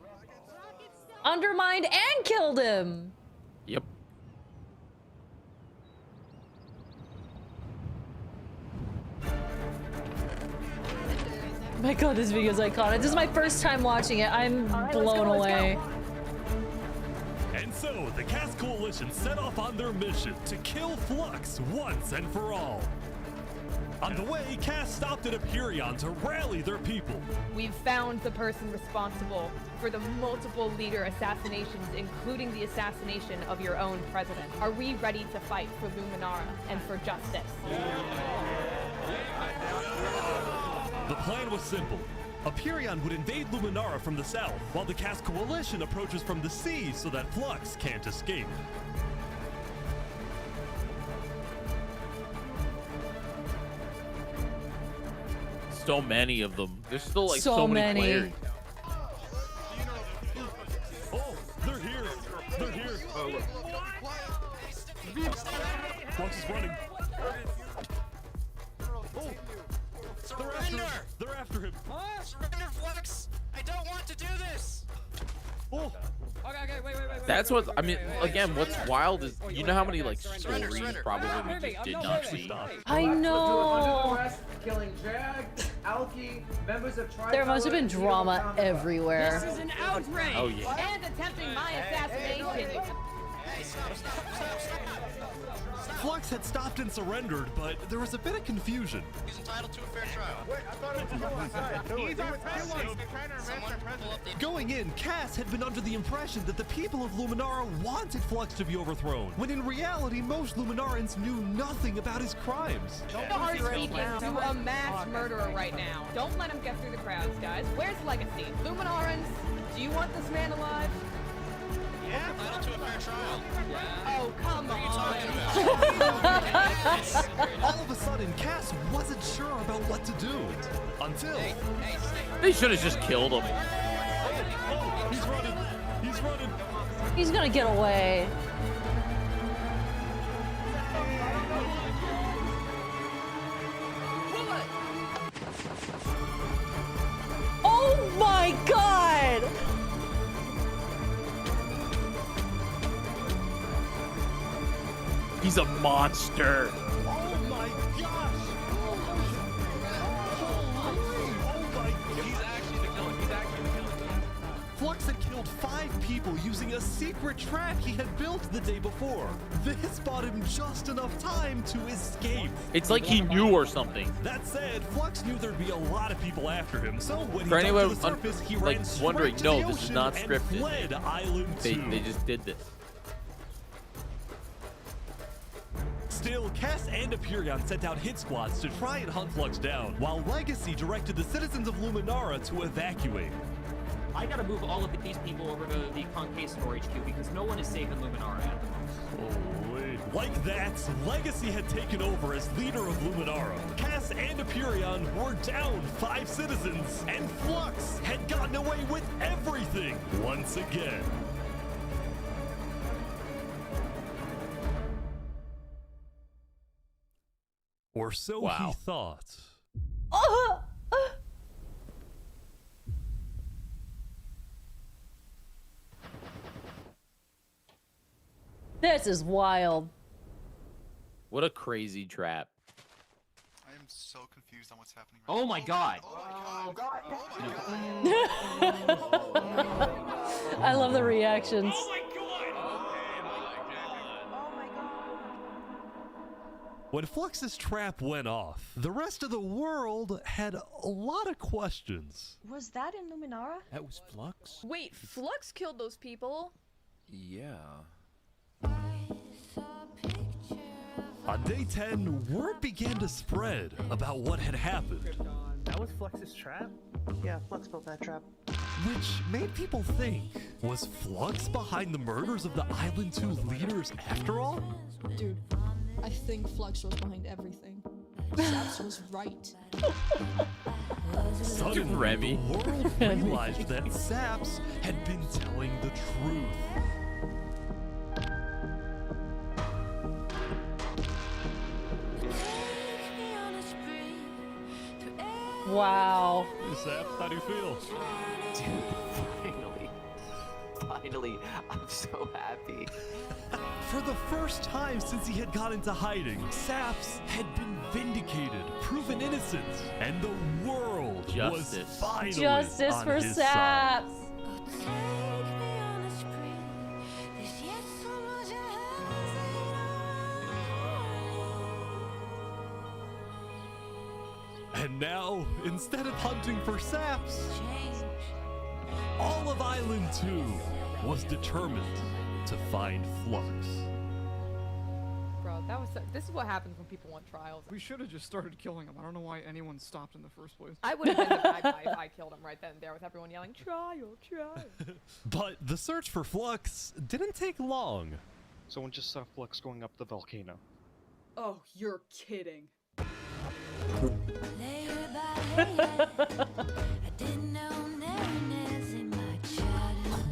Undermined and killed him. Yep. My god, this video is iconic. This is my first time watching it. I'm blown away. And so, the Cass Coalition set off on their mission to kill Flux once and for all. On the way, Cass stopped at Aperion to rally their people. We've found the person responsible for the multiple leader assassinations, including the assassination of your own president. Are we ready to fight for Luminara and for justice? The plan was simple. Aperion would invade Luminara from the south, while the Cass Coalition approaches from the sea so that Flux can't escape. So many of them. There's still like So so many many. players. Oh, they're here. They're here. Oh, look. Flux is running. Oh, they're after him. Surrender, Flux! I don't want to do this! Oh. Okay, wait. That's what I mean. Again, what's wild is Oh, you know how many like stories probably we just did not see. I know. Killing Jag, Alki, members of Tri There must have been drama everywhere. This is an outrage! Oh, yeah. And attempting my assassination! Flux Flux had stopped and surrendered, but there was a bit of confusion. He's entitled to a fair trial. Wait, I thought it was outside. He's our president. They're trying to arrest our president. Going in, Cass had been under the impression that the people of Luminara wanted Flux to be overthrown, when in reality, most Luminarans knew nothing about his crimes. Don't hard speaking to a mass murderer right now. Don't let him get through the crowds, guys. Where's Legacy? Luminarans, do you want this man alive? Yeah, entitled to a fair trial. Yeah. Oh, come on. All of a sudden, Cass wasn't sure about what to do. Until... They should have just killed him. Oh, he's running. He's running. He's gonna get away. Oh my god! He's a monster. Oh my gosh! Oh my god! He's actually the killer. He's actually the killer. Flux had killed 5 people using a secret trap he had built the day before. This bought him just enough time to escape. It's like he knew or something. That said, Flux knew there'd be a lot of people after him, so when For he anyone got to the surface, he like ran wondering, straight to no, the this is ocean not and scripted. fled Island 2. They just did this. Still, Cass and Aperion sent out hit squads to try and hunt Flux down, while Legacy directed the citizens of Luminara to evacuate. I gotta move all of these people over to the Conquistador HQ because no one is safe in Luminara at the moment. Holy. Like that, Legacy had taken over as leader of Luminara. Cass and Aperion were down 5 citizens, and Flux had gotten away with everything once again. Or so he thought. This is wild. What a crazy trap. I am so confused on what's happening right now. Oh my god. I love the reactions. When Flux's trap went off, the rest of the world had a lot of questions. Was that in Luminara? That was Flux? Wait, Flux killed those people? Yeah. On day 10, word began to spread about what had happened. That was Flux's trap? Yeah, Flux built that trap. Which made people think, was Flux behind the murders of the Island 2 leaders after all? Dude, I think Flux was behind everything. Saps was right. Suddenly, Remy. the world realized that Saps had been telling the truth. Wow. Hey, Saps, how do you feel? Dude, finally, I'm so happy. For the first time since he had got into hiding, Saps had been vindicated, proven innocent, and the world was finally Justice on for his Saps. side. And now, instead of hunting for Saps, all of Island 2 was determined to find Flux. Bro, this is what happens when people want trials. We should have just started killing him. I don't know why anyone stopped in the first place. I would have been the bad guy if I killed him right then and there with everyone yelling, trial, trial. But the search for Flux didn't take long. Someone just saw Flux going up the volcano. Oh, you're kidding.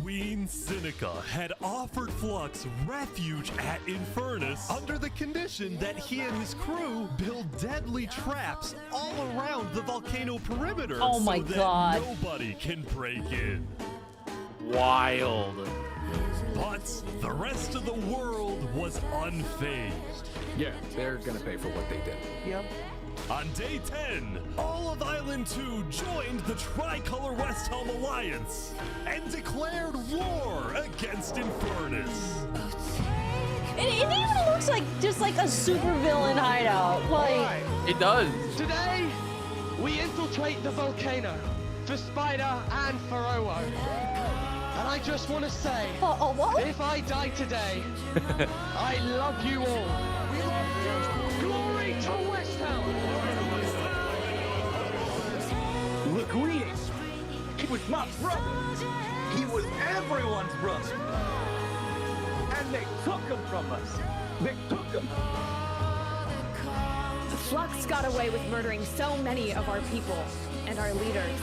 Queen Seneca had offered Flux refuge at Infernus under the condition that he and his crew build deadly traps all around the volcano perimeter Oh my so that God. nobody can break in. Wild. But the rest of the world was unfazed. Yeah, they're gonna pay for what they did. Yep. On day 10, all of Island 2 joined the Tricolor West Helm Alliance and declared war against Infernus. It even looks like just like a super villain hideout. Like it does. Today, we infiltrate the volcano for Spider and for Owo. And I just want to say, if I die today, I love you all. We love you. Glory to West Helm. Look, he was my brother. He was everyone's brother. And they took him from us. They took him. Flux got away with murdering so many of our people and our leaders.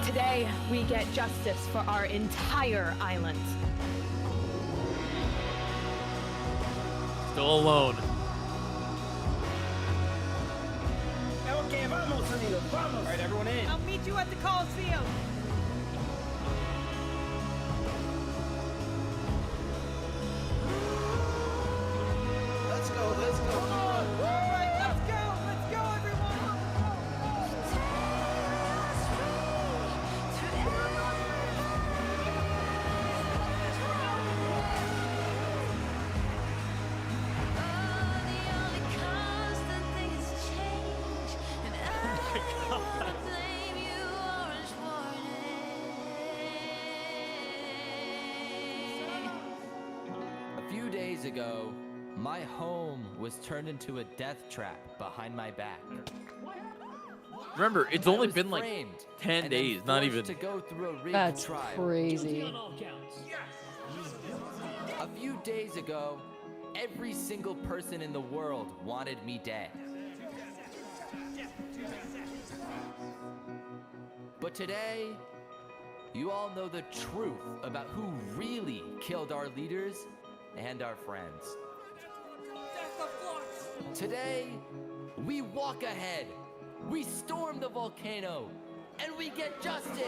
Today, we get justice for our entire island. Still alone. Okay, vamos, amigos, vamos. All right, everyone in. I'll meet you at the Coliseum. Let's go, let's go. Come on. All right, let's go, everyone. A few days ago, my home was turned into a death trap behind my back. Remember, it's only been like 10 days, not even. To go through a rigged that's trial. crazy. A few days ago, every single person in the world wanted me dead. But today, you all know the truth about who really killed our leaders and our friends. Today, we walk ahead, we storm the volcano, and we get justice!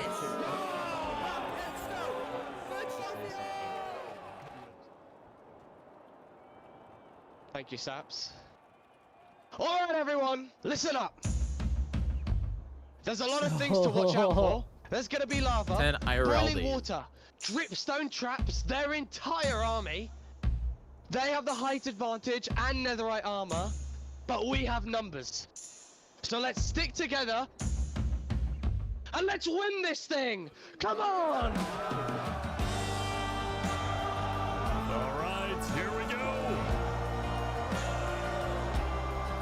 Thank you, Saps. All right, everyone, listen up. There's a lot of things to watch out for. There's gonna be lava, 10 IRL boiling days. water, dripstone traps, their entire army. They have the height advantage and netherite armor, but we have numbers. So let's stick together and let's win this thing. Come on! All right, here we go.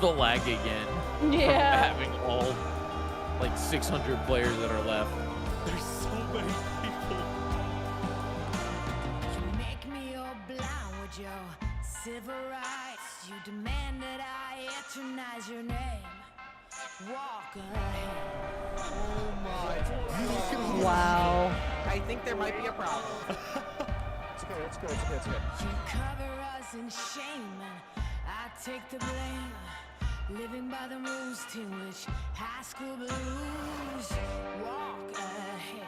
The lag again. Yeah. From having all like 600 players that are left. There's so many people. You make me all blind with your civil rights. You demand that I eternize your name. Walk ahead. Oh my. Wow. I think there might be a problem. It's okay, it's good, it's good, it's good. You cover us in shame and I take the blame. Living by the rules to which high school blues. Walk ahead.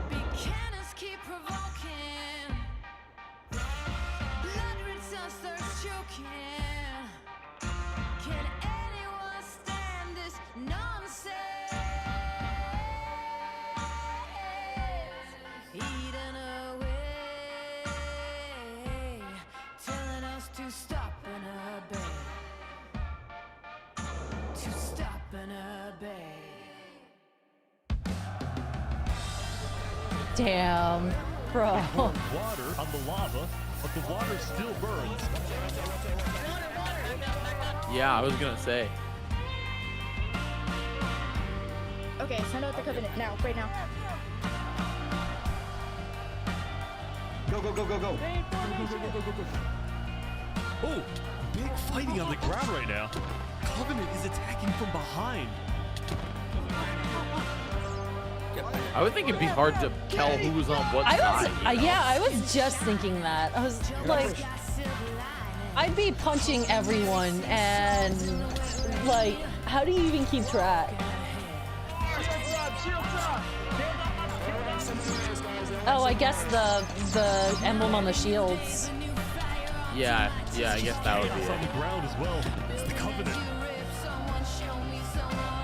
Buchanans keep provoking. Blood-red suns start choking. Can anyone stand this nonsense? Eating away, telling us to stop and obey. To stop and obey. Damn, bro. It poured water on the lava, but the water still burns. Yeah, I was gonna say. Okay, send out the covenant now, right now. Go, go, go, go, go. Oh, big fighting on the ground right now. Covenant is attacking from behind. I would think it'd be hard to tell who's on what side. Yeah, I was just thinking that. I was like, I'd be punching everyone, and like, how do you even keep track? Oh, I guess the emblem on the shields. Yeah, I guess that would be on the it. ground as well. It's the Covenant.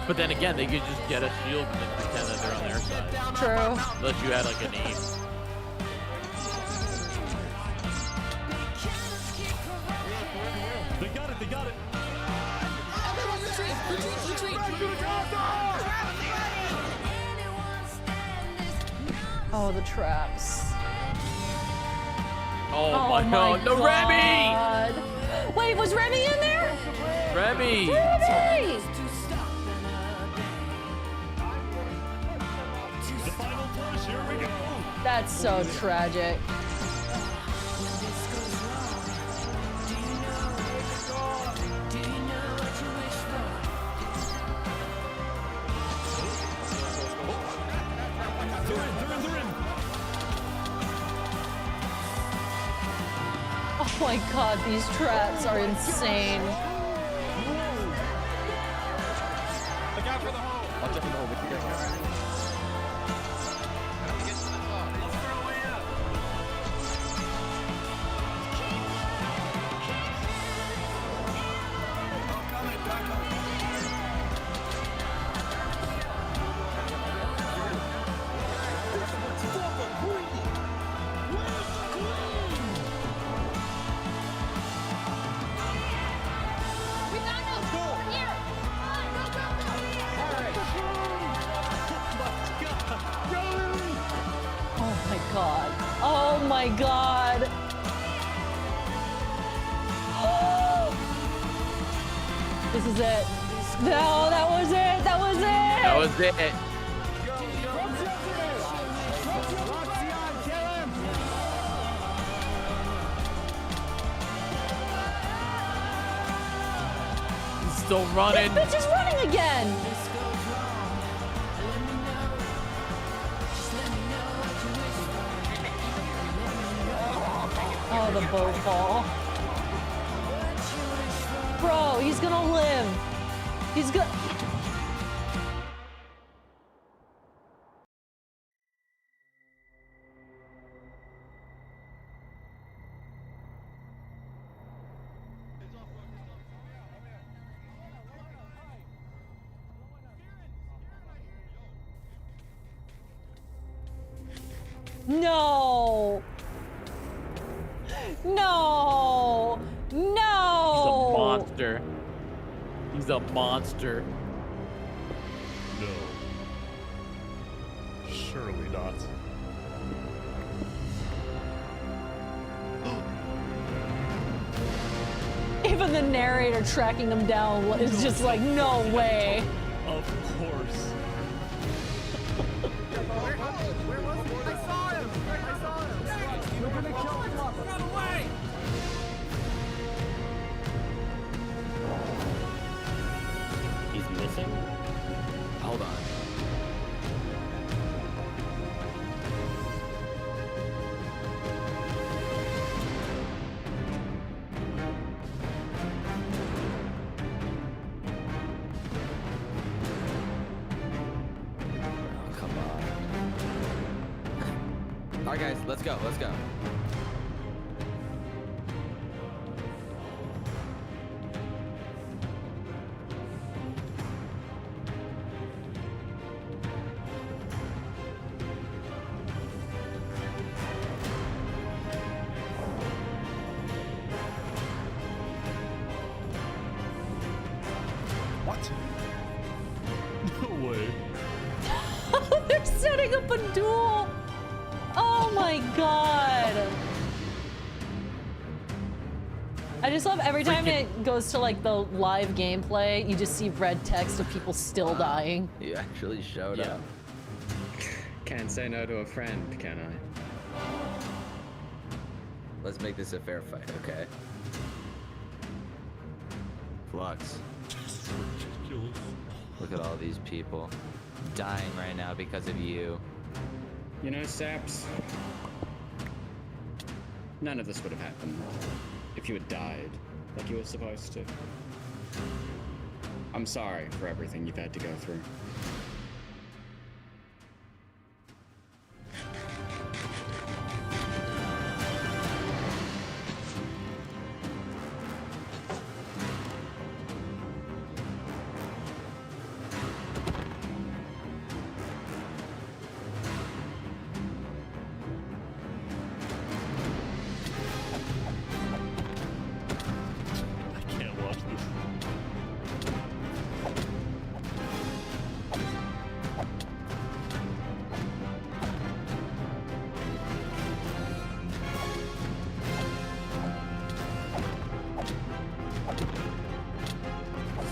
But then again, they could just get a shield and then pretend that they're on their side. True. Unless you had like a name. They got it, they got it. Everyone retreat, retreat, retreat. Oh, the traps. Oh, my god. No, Remy! Wait, was Remy in there? Remy! Remy! The final push, here we go. That's so tragic. They're in. Oh my god, these traps are insane. Look out for the hole. I'll jump in the hole with you guys. Oh my god. Oh my god. This is it. No, that was it. That was it. That was it. He's still running. This bitch is running again. Oh, the boat fall. Bro, he's gonna live. He's gonna. No. No. No. He's a monster. He's a monster. No. Surely not. Even the narrator tracking him down is just like, no way. Of course. Where was he? I saw him. You're gonna kill him. Run away. He's missing? Hold on. Oh, come on. All right, guys, let's go. Let's go. What? No way. They're setting up a duel. Oh my god. I just love every time it goes to like the live gameplay, you just see red text of people still dying. You actually showed up. Can't say no to a friend, can I? Let's make this a fair fight, okay? Flux. Look at all these people dying right now because of you. You know, Saps, none of this would have happened if you had died like you were supposed to. I'm sorry for everything you've had to go through.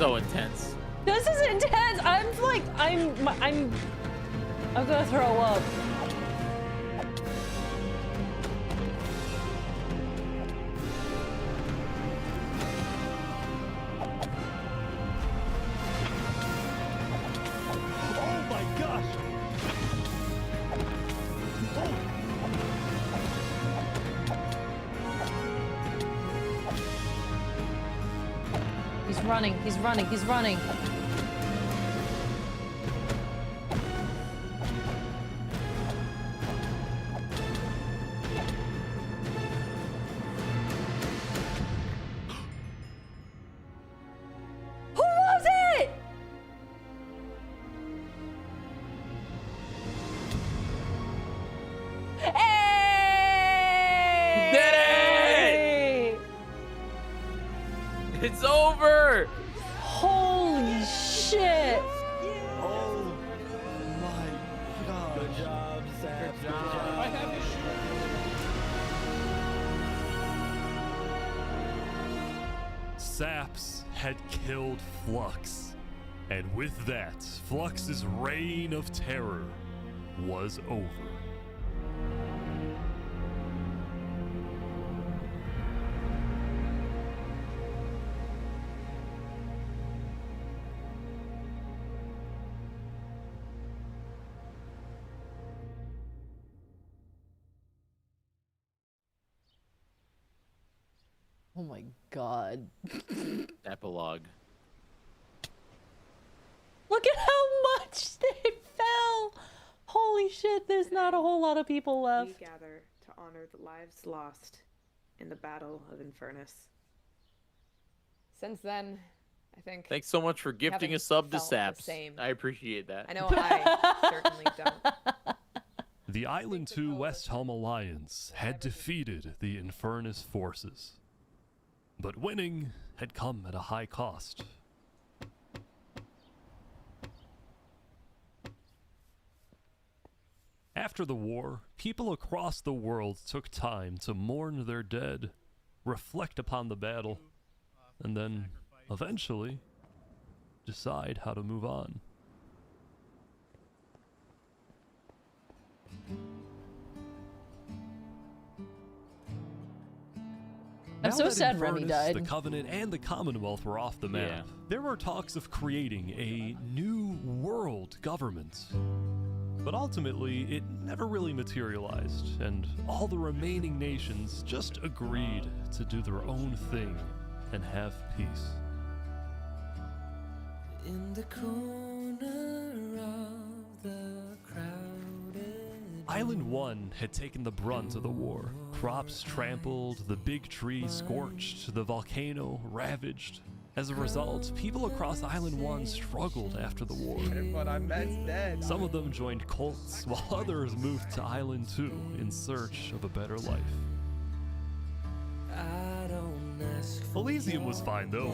so intense. This is intense. I'm gonna throw up. Oh my gosh! He's running, he's running, he's running. Who was it? Hey! Did it! It's over! Holy shit! Oh my god. Good job, Sam. Good job. I have issues. Saps had killed Flux, and with that, Flux's reign of terror was over. Oh my god. Epilogue. Look at how much they fell! Holy shit, there's not a whole lot of people left. We gather to honor the lives lost in the Battle of Infernus. Since then, I think. Thanks so much for gifting a sub to Saps. I appreciate that. I know I certainly don't. The Island 2 West Helm Alliance had defeated the Infernus forces, but winning had come at a high cost. After the war, people across the world took time to mourn their dead, reflect upon the battle, and then, eventually, decide how to move on. I'm Now so that sad Remy Infernus, died. The Covenant and the Commonwealth were off the map. Yeah. There were talks of creating a new world government. But ultimately, it never really materialized, and all the remaining nations just agreed to do their own thing and have peace. In the corner of the crowded Island 1 had taken the brunt of the war. Crops trampled, the big tree scorched, the volcano ravaged. As a result, people across Island 1 struggled after the war. But I'm dead. Some of them joined cults, while others moved to Island 2 in search of a better life. Elysium was fine though.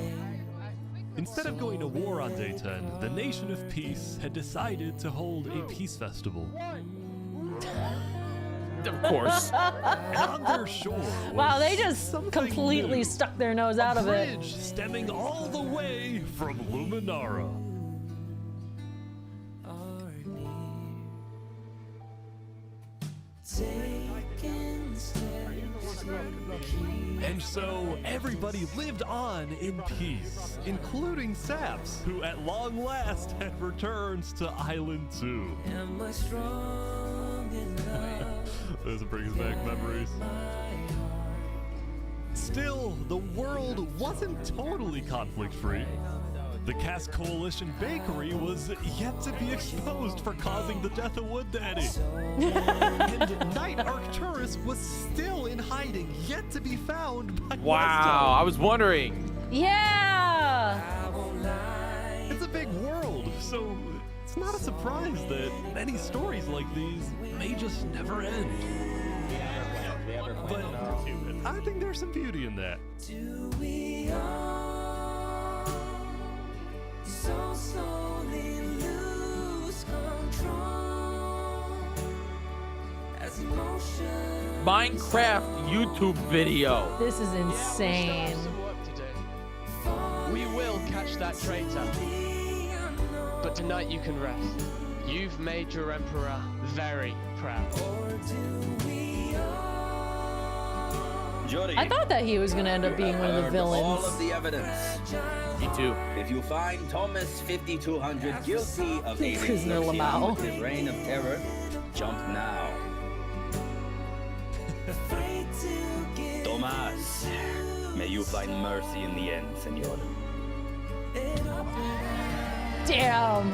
Instead of going to war on day 10, the Nation of Peace had decided to hold a peace festival. Of course. And on their shore Wow, they just completely new. stuck their nose out of it. Bridge stemming all the way from Luminara. And so everybody lived on in peace, including Saps, who at long last had returned to Island 2. Am I strong enough? Those brings back memories. Still, the world wasn't totally conflict-free. The Cask Coalition Bakery was yet to be exposed for causing the death of Wood Daddy. And Knight Arcturus was still in hiding, yet to be found by Wow, I was wondering. Yeah! It's a big world, so it's not a surprise that many stories like these may just never end. But I think there's some beauty in that. Do we all so slowly lose control as emotion Minecraft YouTube video. This is insane. We will catch that traitor. But tonight you can rest. You've made your emperor very proud. Jury, I thought that he was gonna end up being one of the heard villains. all of the evidence. Me too. If you find Thomas 5200 guilty of aiding Prisoner Luxian Lamau. with his reign of terror, jump now. Tomas, may you find mercy in the end, senor. Damn.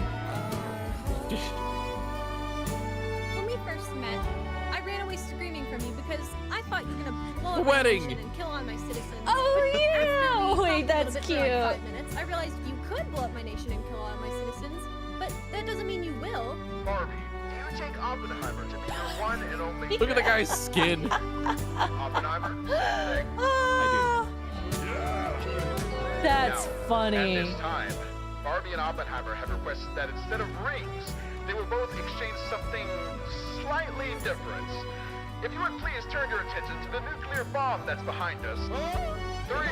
When we first met, I ran away screaming from you because I thought you were gonna blow The up my wedding. nation and kill all my citizens. Oh, But yeah. after we talked Wait, a little that's bit for like cute. 5 minutes, I realized you could blow up my nation and kill all my citizens, but that doesn't mean you will. Barbie, do you take Oppenheimer to be your one and only Look at the guy's skin. Oppenheimer? That's funny. At this time, Barbie and Oppenheimer have requested that instead of rings, they will both exchange something slightly different. If you would please turn your attention to the nuclear bomb that's behind us. 3,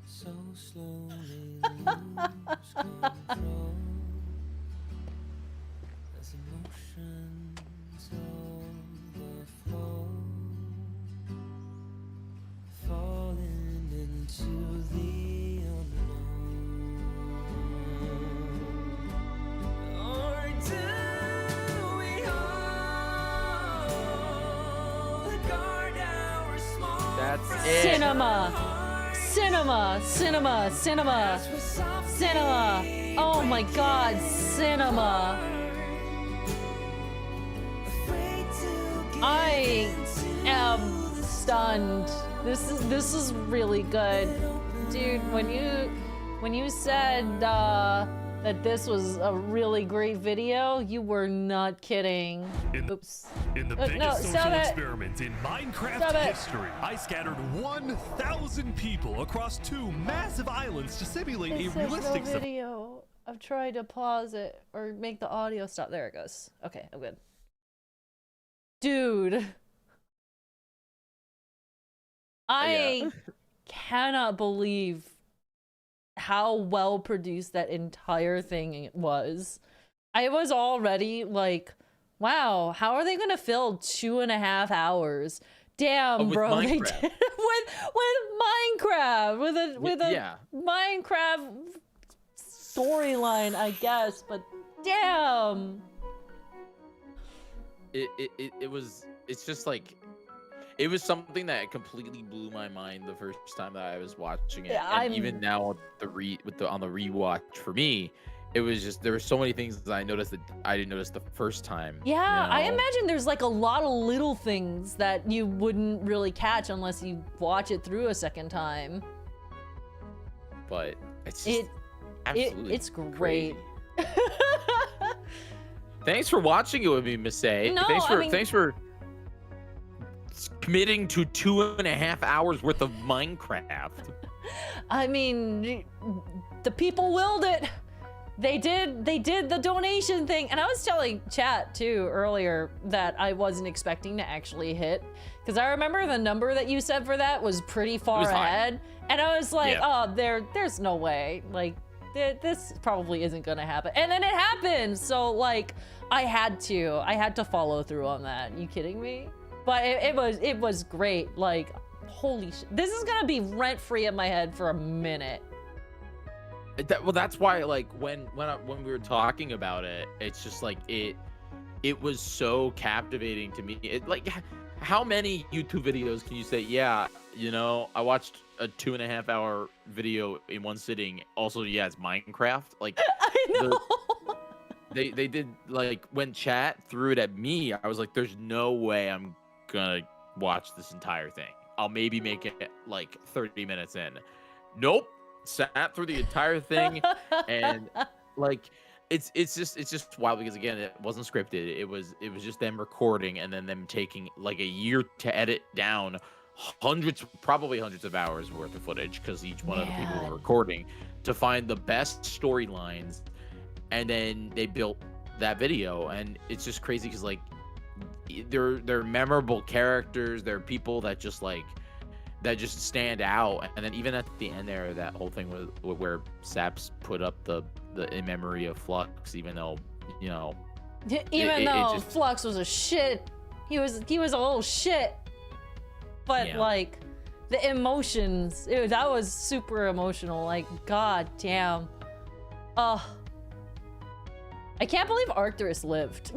So slowly lose control as emotions overflow, falling into the unknown. Or do we hold guard our small That's it. Cinema. Cinema, cinema, cinema, cinema. Oh my god, cinema. I am stunned. This is really good. Dude, when you said that this was a really great video, you were not kidding. Oops. In the No, biggest stop social it. experiment in Minecraft Stop it. history, I scattered 1,000 people across 2 massive islands to simulate This a is the realistic video. I've tried to pause it or make the audio stop. There it goes. Okay, I'm good. Dude. I cannot believe how well produced that entire thing was. I was already like, wow, how are they gonna fill 2.5 hours? Damn, with bro, they Minecraft. did with Minecraft, with a Yeah. Minecraft storyline, I guess, but damn. It's just like, it was something that completely blew my mind the first time that I was watching it. Yeah, and even now on the rewatch for me, it was just, there were so many things that I noticed that I didn't notice the first time. Yeah, you I know? imagine there's like a lot of little things that you wouldn't really catch unless you watch it through a second time. But it's just absolutely it's great. Thanks for watching it with me, Masae. No, Thanks for committing to 2.5 hours worth of Minecraft. I mean, the people willed it. They did the donation thing. And I was telling chat too earlier that I wasn't expecting to actually hit, because I remember the number that you said for that was pretty far ahead. And I was like, oh, there's no way. Like, this probably isn't gonna happen. And then it happened. So like, I had to follow through on that. You kidding me? But it was great. Like, holy shit. This is gonna be rent-free in my head for a minute. Well, that's why, like, when we were talking about it, it's just like it was so captivating to me. It, like, how many YouTube videos can you say, yeah, you know, I watched a 2.5 hour video in one sitting. Also, yeah, it's Minecraft. Like, I know. They did, like, when chat threw it at me, I was like, there's no way I'm gonna watch this entire thing. I'll maybe make it like 30 minutes in. Nope. Sat through the entire thing, and like it's just wild, because again, it wasn't scripted. It was just them recording and then them taking like a year to edit down probably hundreds of hours worth of footage, because each one of the people were recording. to find the best storylines, and then they built that video. And it's just crazy because like they're memorable characters. They're people that just like that just stand out. And then even at the end there, that whole thing where Saps put up the in memory of Flux, even though, you know, even though Flux was a shit, he was a little shit, but Yeah. like the emotions, that was super emotional. Like, god damn. I can't believe Arcturus lived.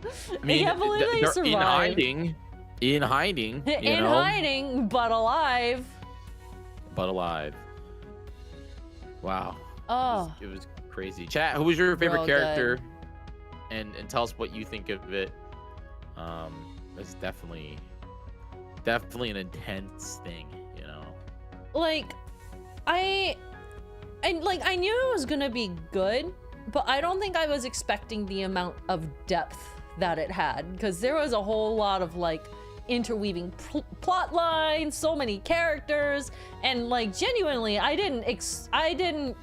I mean, can't believe they they're survived. in hiding, you In know? hiding, but alive. But alive. Wow. Oh. It was crazy. Chat, who was your favorite Real character? And tell us what you think of it. It's definitely an intense thing, you know. Like, I knew it was gonna be good, but I don't think I was expecting the amount of depth that it had, because there was a whole lot of like interweaving plot lines, so many characters, and like genuinely, I didn't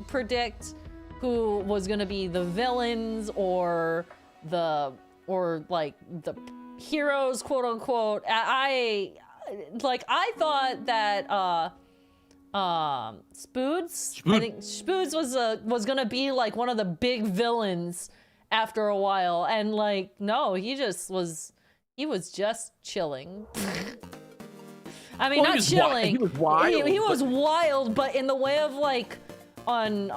predict who was gonna be the villains or like the heroes, quote unquote. I thought that Spoods, I think Spoods was gonna be like one of the big villains after a while, and like no, he was just chilling. I mean, Well, not chilling. He was wild. He was wild, but in the way of like on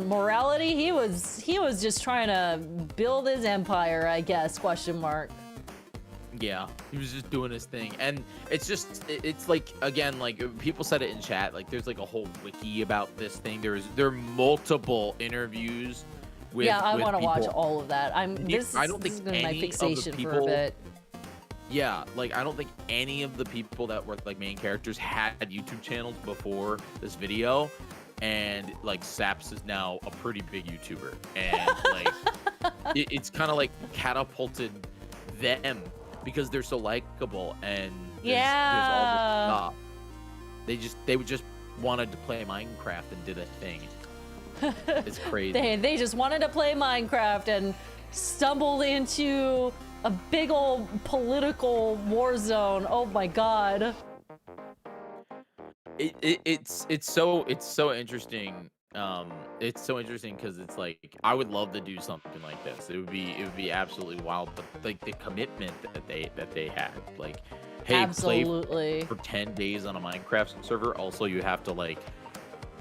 morality, he was just trying to build his empire, I guess, question mark. Yeah, he was just doing his thing. And it's like, again, like people said it in chat, like there's like a whole wiki about this thing. There are multiple interviews with I want to people. watch all of that. This I don't has think been my any of the fixation for a people- bit. Yeah, like I don't think any of the people that were like main characters had YouTube channels before this video. And like Saps is now a pretty big YouTuber, and like it's kind of like catapulted them because they're so likable, and there's all this stuff. They just wanted to play Minecraft and did a thing. It's crazy. They just wanted to play Minecraft and stumbled into a big old political war zone. Oh my god. It's so interesting. It's so interesting because it's like I would love to do something like this. It would be absolutely wild. But like the commitment that they had, like, hey, Absolutely. play for 10 days on a Minecraft server. Also, you have to like,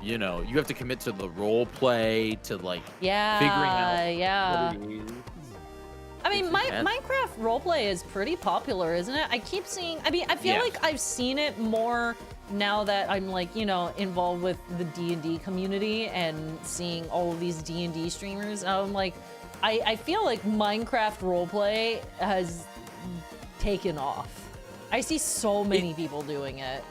you know, you have to commit to the role play, to like figuring out what it is. I mean, Minecraft roleplay is pretty popular, isn't it? I keep seeing, I mean, I feel like I've seen it more now that I'm like, you know, involved with the D&D community and seeing all of these D&D streamers. I'm like, I feel like Minecraft roleplay has taken off. I see so many people doing it.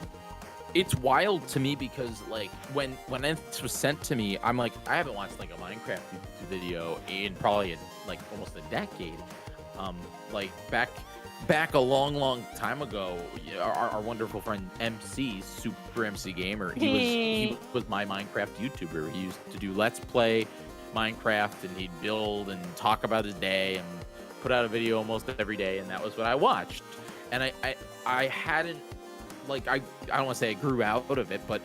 It's wild to me because like when this was sent to me, I'm like, I haven't watched like a Minecraft video in probably like almost a decade. Like back a long time ago, our wonderful friend MC, Super MC Gamer, he was my Minecraft YouTuber. He used to do Let's Play Minecraft, and he'd build and talk about his day and put out a video almost every day, and that was what I watched. And I hadn't, like, I don't want to say I grew out of it, but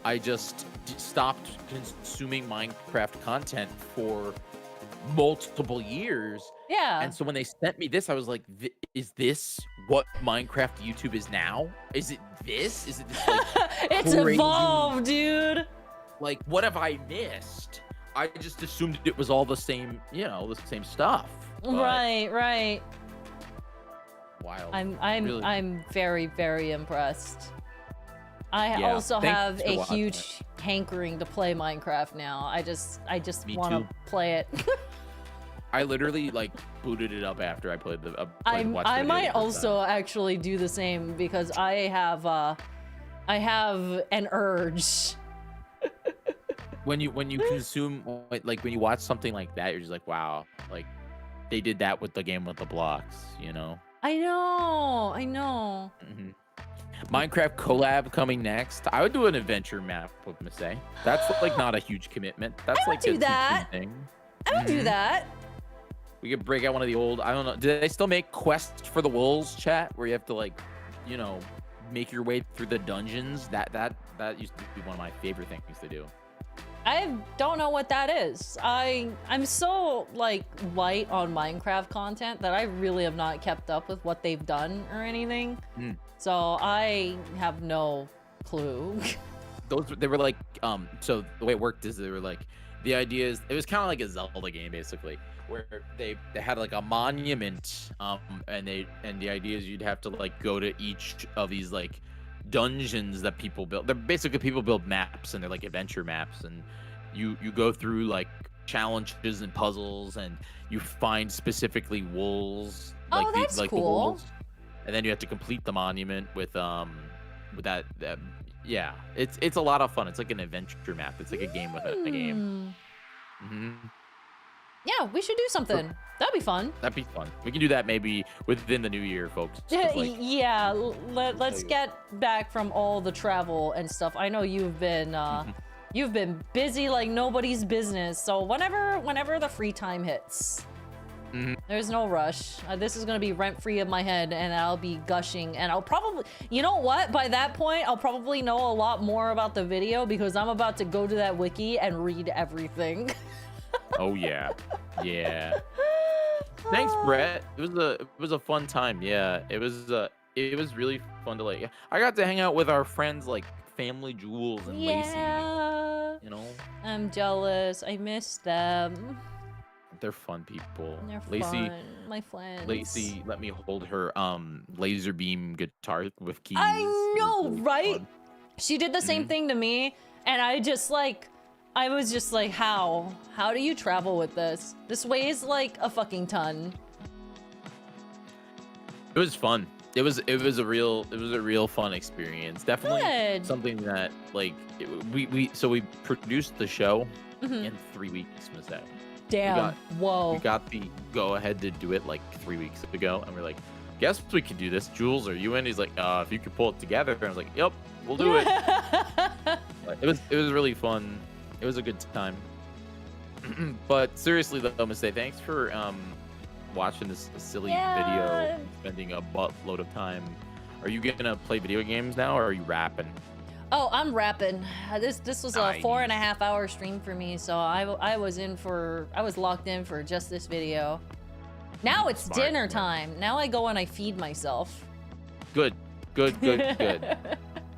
I just stopped consuming Minecraft content for multiple years. Yeah. And so when they sent me this, I was like, is this what Minecraft YouTube is now? Is it this? Is it this like It's crazy, evolved, dude. like, what have I missed? I just assumed it was all the same, you know, the same stuff. But Right. wild. I'm very impressed. I Yeah, also thanks have for a watching huge hankering to play Minecraft now. I just Me want to too. play it. I literally like booted it up after I played the. watched the I video might the first also actually do the same because I have an urge. when you consume, like when you watch something like that, you're just like, wow, like they did that with the game with the blocks, you know. I know. Mm-hmm. Minecraft collab coming next. I would do an adventure map with Masae. That's like not a huge commitment. That's I would like do a that. thing. I would do that. We could break out one of the old, I don't know, do they still make quests for the wolves, chat, where you have to like, you know, make your way through the dungeons? That used to be one of my favorite things to do. I don't know what that is. I'm so like light on Minecraft content that I really have not kept up with what they've done or anything. So I have no clue. They were like, so the way it worked is they were like, the idea is, it was kind of like a Zelda game basically, where they had like a monument, and the idea is you'd have to like go to each of these like dungeons that people build. They're basically, people build maps, and they're like adventure maps, and you go through like challenges and puzzles, and you find specifically wolves. Oh, that's the cool. wolves, and then you have to complete the monument with that. Yeah, it's a lot of fun. It's like an adventure map. It's like a game within a game. Yeah, we should do something. That'd be fun. That'd be fun. We can do that maybe within the new year, folks. Like, yeah, let's get back from all the travel and stuff. I know you've been busy like nobody's business. So whenever the free time hits, there's no rush. This is gonna be rent-free in my head, and I'll be gushing, and I'll probably, you know what? By that point, I'll probably know a lot more about the video because I'm about to go to that wiki and read everything. Oh yeah, yeah. Thanks, Brett. It was a fun time. Yeah, it was really fun to like. I got to hang out with our friends like Family Jules and Lacey. You know. I'm jealous. I miss them. They're fun people. They're Lacey, fun. My friends. Lacey let me hold her laser beam guitar with keys. I know, really right? fun. She did the same thing to me, and I was just like, how do you travel with this? This weighs like a fucking ton. It was fun. It was a real fun experience. Definitely Good. something that like we produced the show in 3 weeks, Masae. Damn. Whoa. We got the go ahead to do it like 3 weeks ago, and we're like, guess we could do this. Jules, are you in? He's like, if you could pull it together. And I was like, yep, we'll do it. It was really fun. It was a good time. But seriously though, Masae, thanks for watching this silly video and spending a buttload of time. Are you gonna play video games now, or are you rapping? Oh, I'm rapping. This was Nice. a 4.5 hour stream for me, so I was locked in for just this video. Now it's Smart, dinner smart. time. Now I go and I feed myself. Good.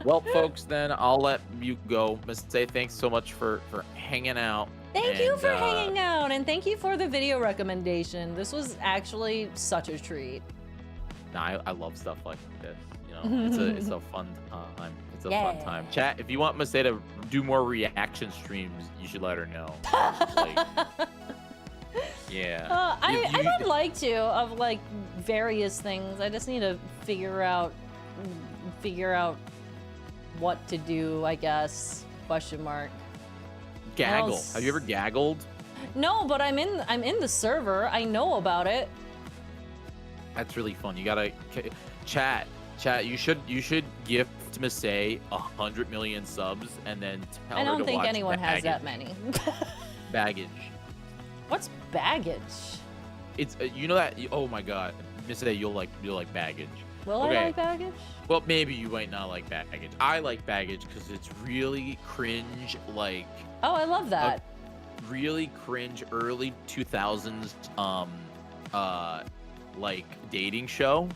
Well, folks, then I'll let you go. Masae, thanks so much for hanging out. Thank you for hanging out, and thank you for the video recommendation. This was actually such a treat. Nah, I love stuff like this. You know, it's a fun time. It's a fun time. Chat, if you want Masae to do more reaction streams, you should let her know. Yeah. I would like to, of like various things. I just need to figure out what to do, I guess. Question mark. Gaggle. Have you ever gaggled? No, but I'm in the server. I know about it. That's really fun. You gotta chat. You should gift Masae 100 million subs and then tell her I to don't think watch anyone has Baggage. that many. Baggage. What's baggage? It's you know that. Oh my God, Masae, you'll like Baggage. Will I like baggage? Well, maybe you might not like Baggage. I like Baggage because it's really cringe, like. Oh, I love that. Really cringe early 2000s like dating show.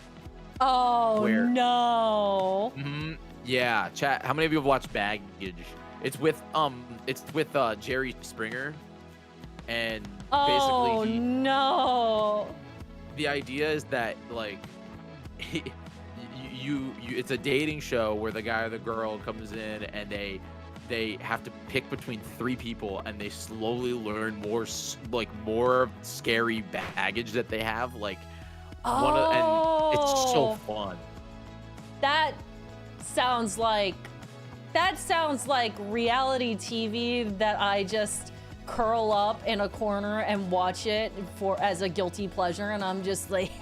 Oh Where- no. Yeah, chat. How many of you have watched Baggage? It's with Jerry Springer, and Oh basically no. the idea is that like you it's a dating show where the guy or the girl comes in and they have to pick between 3 people, and they slowly learn more scary baggage that they have, like and it's so fun. That sounds like reality TV that I just curl up in a corner and watch it as a guilty pleasure, and I'm just like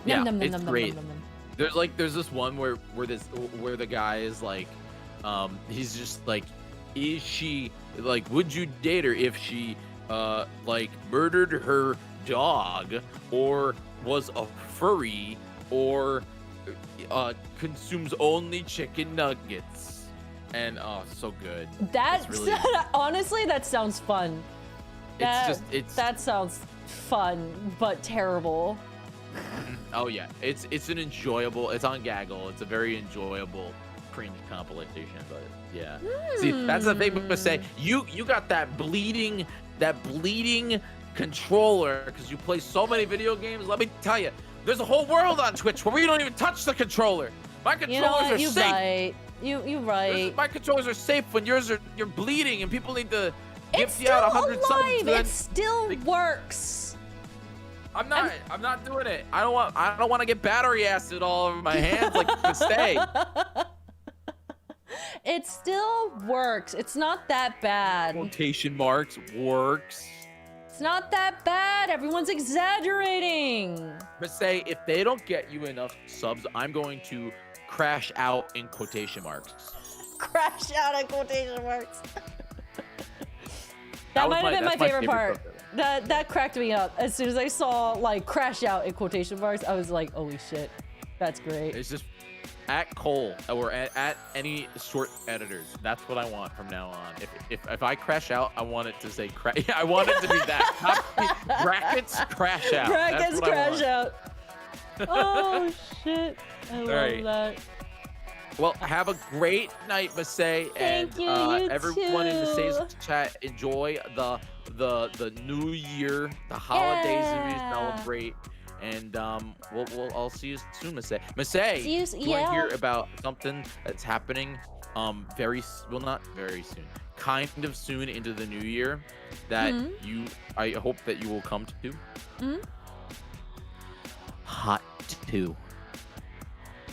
Yeah, it's great. There's this one where the guy is like, he's just like, is she like, would you date her if she like murdered her dog, or was a furry, or consumes only chicken nuggets? And oh, so good. That's really, honestly, that sounds fun. That sounds fun, but terrible. Oh yeah, it's an enjoyable. It's on Gaggle. It's a very enjoyable cringe compilation. But yeah, see, that's the thing. But say you got that bleeding controller because you play so many video games. Let me tell you, there's a whole world on Twitch where we don't even touch the controller. My controllers are safe. Right. You right. My controllers are safe when you're bleeding and people need to It's gift you out still 100 subs. alive. Then It still works. I'm not doing it. I don't want to get battery acid all over my hands like Masae. It still works. It's not that bad. Quotation marks works. It's not that bad. Everyone's exaggerating. Masae, if they don't get you enough subs, I'm going to crash out in quotation marks. Crash out in quotation marks. That might have been my favorite part. That cracked me up. As soon as I saw like crash out in quotation marks, I was like, holy shit, that's great. It's just at Cole or at any short editors. That's what I want from now on. If I crash out, I want it to say crash. I want it to be that. Brackets crash out. Brackets crash out. Oh shit. I love that. Well, have a great night, Masae. Thank you, everyone in too. Masae's chat, enjoy the new year, the holidays that we celebrate. And I'll see you soon, Masae. Masae, do you want to hear about something that's happening not very soon, kind of soon into the new year that I hope that you will come to? Hot 2.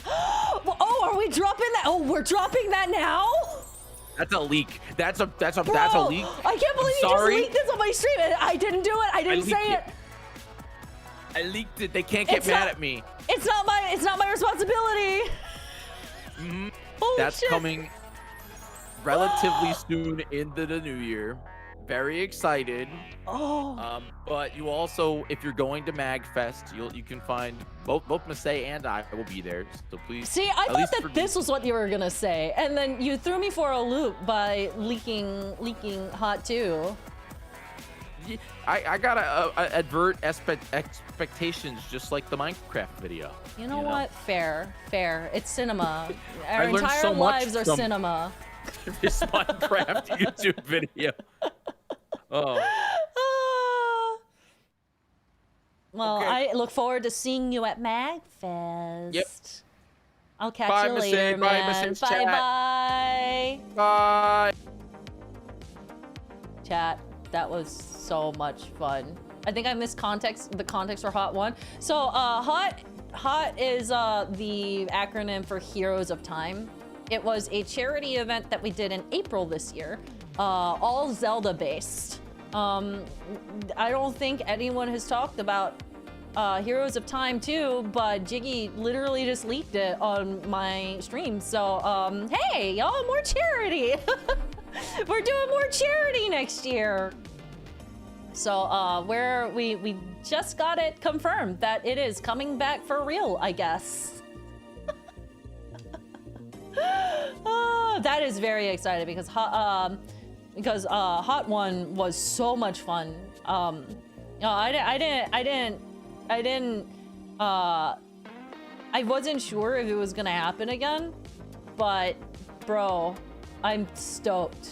Oh, are we dropping that? Oh, we're dropping that now? That's a leak. That's a leak. I can't believe you just leaked this on my stream. I didn't do it. I didn't say it. I leaked it. They can't get mad at me. It's not my responsibility. That's coming relatively soon into the new year. Very excited. But you also, if you're going to MagFest, you can find both Masae and I will be there. So please. See, I thought that this was what you were gonna say, and then you threw me for a loop by leaking Hot 2. I gotta advert expectations, just like the Minecraft video. You know what? Fair. It's cinema. Our I learned entire so much lives are from cinema. This Minecraft YouTube video. Oh. Well, Okay. I look forward to seeing you at MagFest. Yep. I'll catch Bye, you Masae. later, Bye, man. Masae's chat. Bye. Bye. Chat. That was so much fun. I think I missed the context for Hot 1. So, Hot is the acronym for Heroes of Time. It was a charity event that we did in April this year, all Zelda based. I don't think anyone has talked about Heroes of Time 2, but Jyggy literally just leaked it on my stream. So, hey, y'all, more charity. We're doing more charity next year. So, we just got it confirmed that it is coming back for real, I guess. That is very exciting because Hot 1 was so much fun. I wasn't sure if it was gonna happen again, but bro, I'm stoked.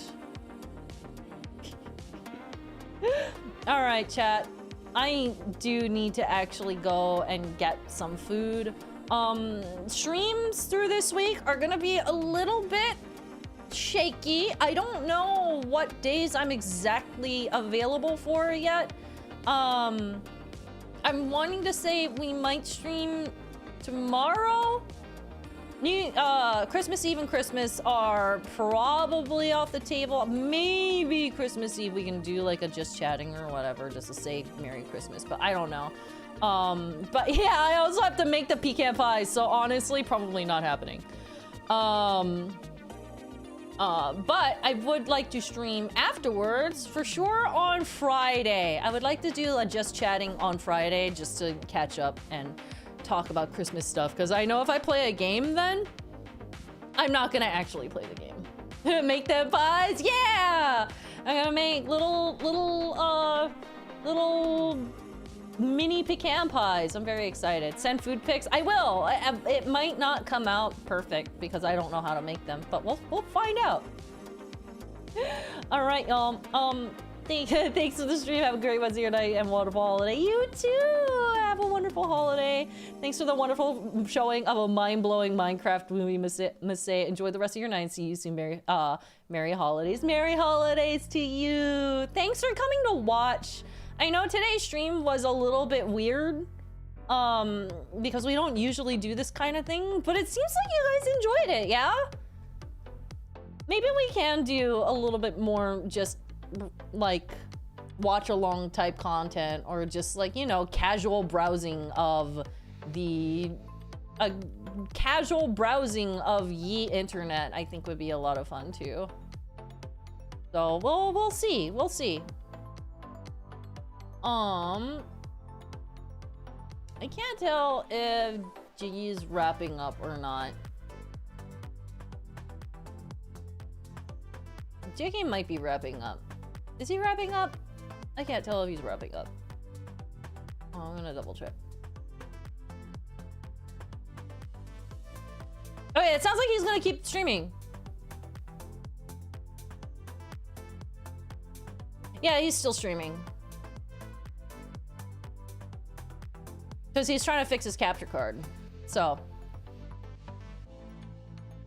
All right, chat. I do need to actually go and get some food. Streams through this week are gonna be a little bit shaky. I don't know what days I'm exactly available for yet. I'm wanting to say we might stream tomorrow, Christmas Eve and Christmas are probably off the table. Maybe Christmas Eve we can do like a just chatting or whatever, just to say Merry Christmas, but I don't know. But yeah, I also have to make the pecan pie, so honestly, probably not happening. But I would like to stream afterwards, for sure, on Friday. I would like to do a just chatting on Friday, just to catch up and talk about Christmas stuff, because I know if I play a game then, I'm not gonna actually play the game. Make them pies, yeah! I'm gonna make little mini pecan pies. I'm very excited. Send food pics. I will. It might not come out perfect because I don't know how to make them, but we'll find out. All right, y'all. Thanks for the stream. Have a great Wednesday night and wonderful holiday. You too. Have a wonderful holiday. Thanks for the wonderful showing of a mind-blowing Minecraft movie, Masae. Enjoy the rest of your night. See you soon. Merry holidays. Merry holidays to you. Thanks for coming to watch. I know today's stream was a little bit weird, because we don't usually do this kind of thing, but it seems like you guys enjoyed it, yeah? Maybe we can do a little bit more just like watch along type content, or just like, you know, casual browsing of the casual browsing of ye internet. I think would be a lot of fun too. So we'll see. I can't tell if Jyggy's wrapping up or not. Jyggy might be wrapping up. Is he wrapping up? I can't tell if he's wrapping up. Oh, I'm gonna double check. Okay, it sounds like he's gonna keep streaming. Yeah, he's still streaming. Because he's trying to fix his capture card. So.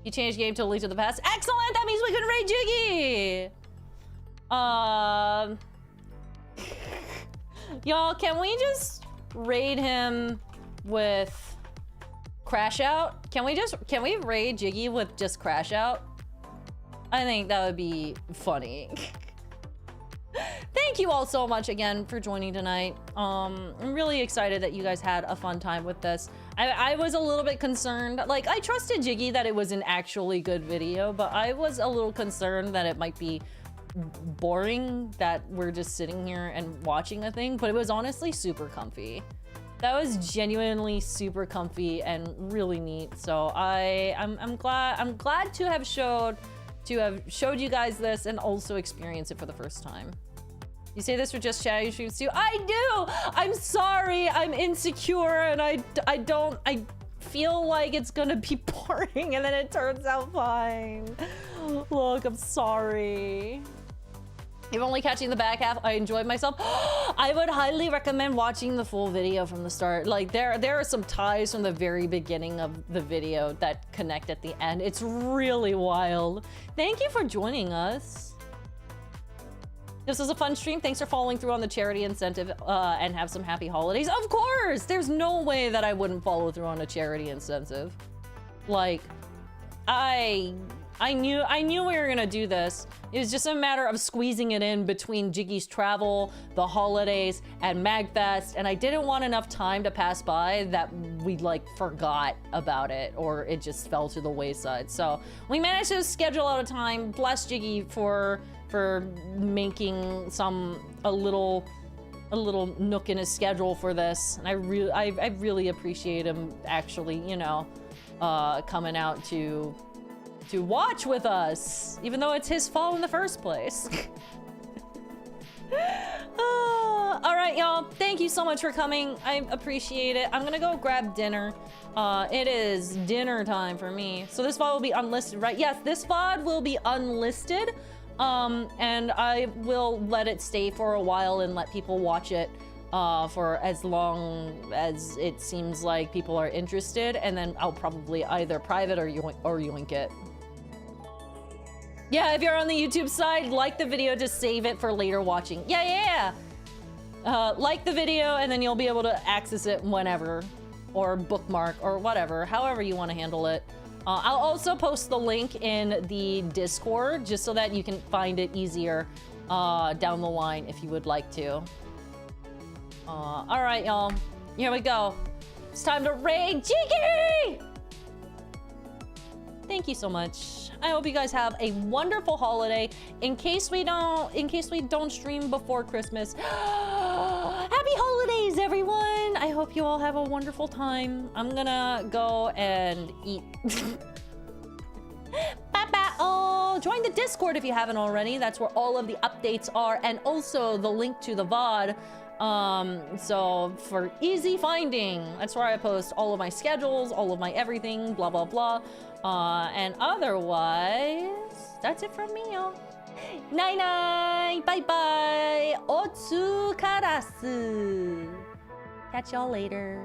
He changed game to Link to the Past. Excellent! That means we can raid Jyggy! Y'all, can we just raid him with Crash Out? Can we raid Jyggy with just Crash Out? I think that would be funny. Thank you all so much again for joining tonight. I'm really excited that you guys had a fun time with this. I was a little bit concerned. Like, I trusted Jyggy that it was an actually good video, but I was a little concerned that it might be boring, that we're just sitting here and watching a thing, but it was honestly super comfy. That was genuinely super comfy and really neat. So I'm glad to have showed you guys this and also experience it for the first time. You say this for just chatting streams too? I do! I'm sorry, I'm insecure and I feel like it's gonna be boring and then it turns out fine. Look, I'm sorry. If only catching the back half, I enjoyed myself. I would highly recommend watching the full video from the start. Like, there are some ties from the very beginning of the video that connect at the end. It's really wild. Thank you for joining us. This was a fun stream. Thanks for following through on the charity incentive and have some happy holidays. Of course! There's no way that I wouldn't follow through on a charity incentive. Like, I knew we were gonna do this. It was just a matter of squeezing it in between Jyggy's travel, the holidays, and MagFest, and I didn't want enough time to pass by that we like forgot about it or it just fell to the wayside. So we managed to schedule out a time. Bless Jyggy for making a little nook in his schedule for this, and I really appreciate him actually, you know, coming out to watch with us, even though it's his fault in the first place. All right, y'all. Thank you so much for coming. I appreciate it. I'm gonna go grab dinner. It is dinner time for me. So this VOD will be unlisted, right? Yes, this VOD will be unlisted. And I will let it stay for a while and let people watch it for as long as it seems like people are interested, and then I'll probably either private or yoink it. Yeah, if you're on the YouTube side, like the video to save it for later watching. Yeah. Like the video, and then you'll be able to access it whenever, or bookmark, or whatever, however you want to handle it. I'll also post the link in the Discord just so that you can find it easier down the line if you would like to. All right, y'all. Here we go. It's time to raid Jyggy! Thank you so much. I hope you guys have a wonderful holiday. In case we don't stream before Christmas, happy holidays, everyone! I hope you all have a wonderful time. I'm gonna go and eat. Bye-bye. Oh, join the Discord if you haven't already. That's where all of the updates are, and also the link to the VOD. So for easy finding, that's where I post all of my schedules, all of my everything, blah, blah, blah. And otherwise, that's it from me, y'all. Night-night, bye-bye, otsukarasu. Catch y'all later.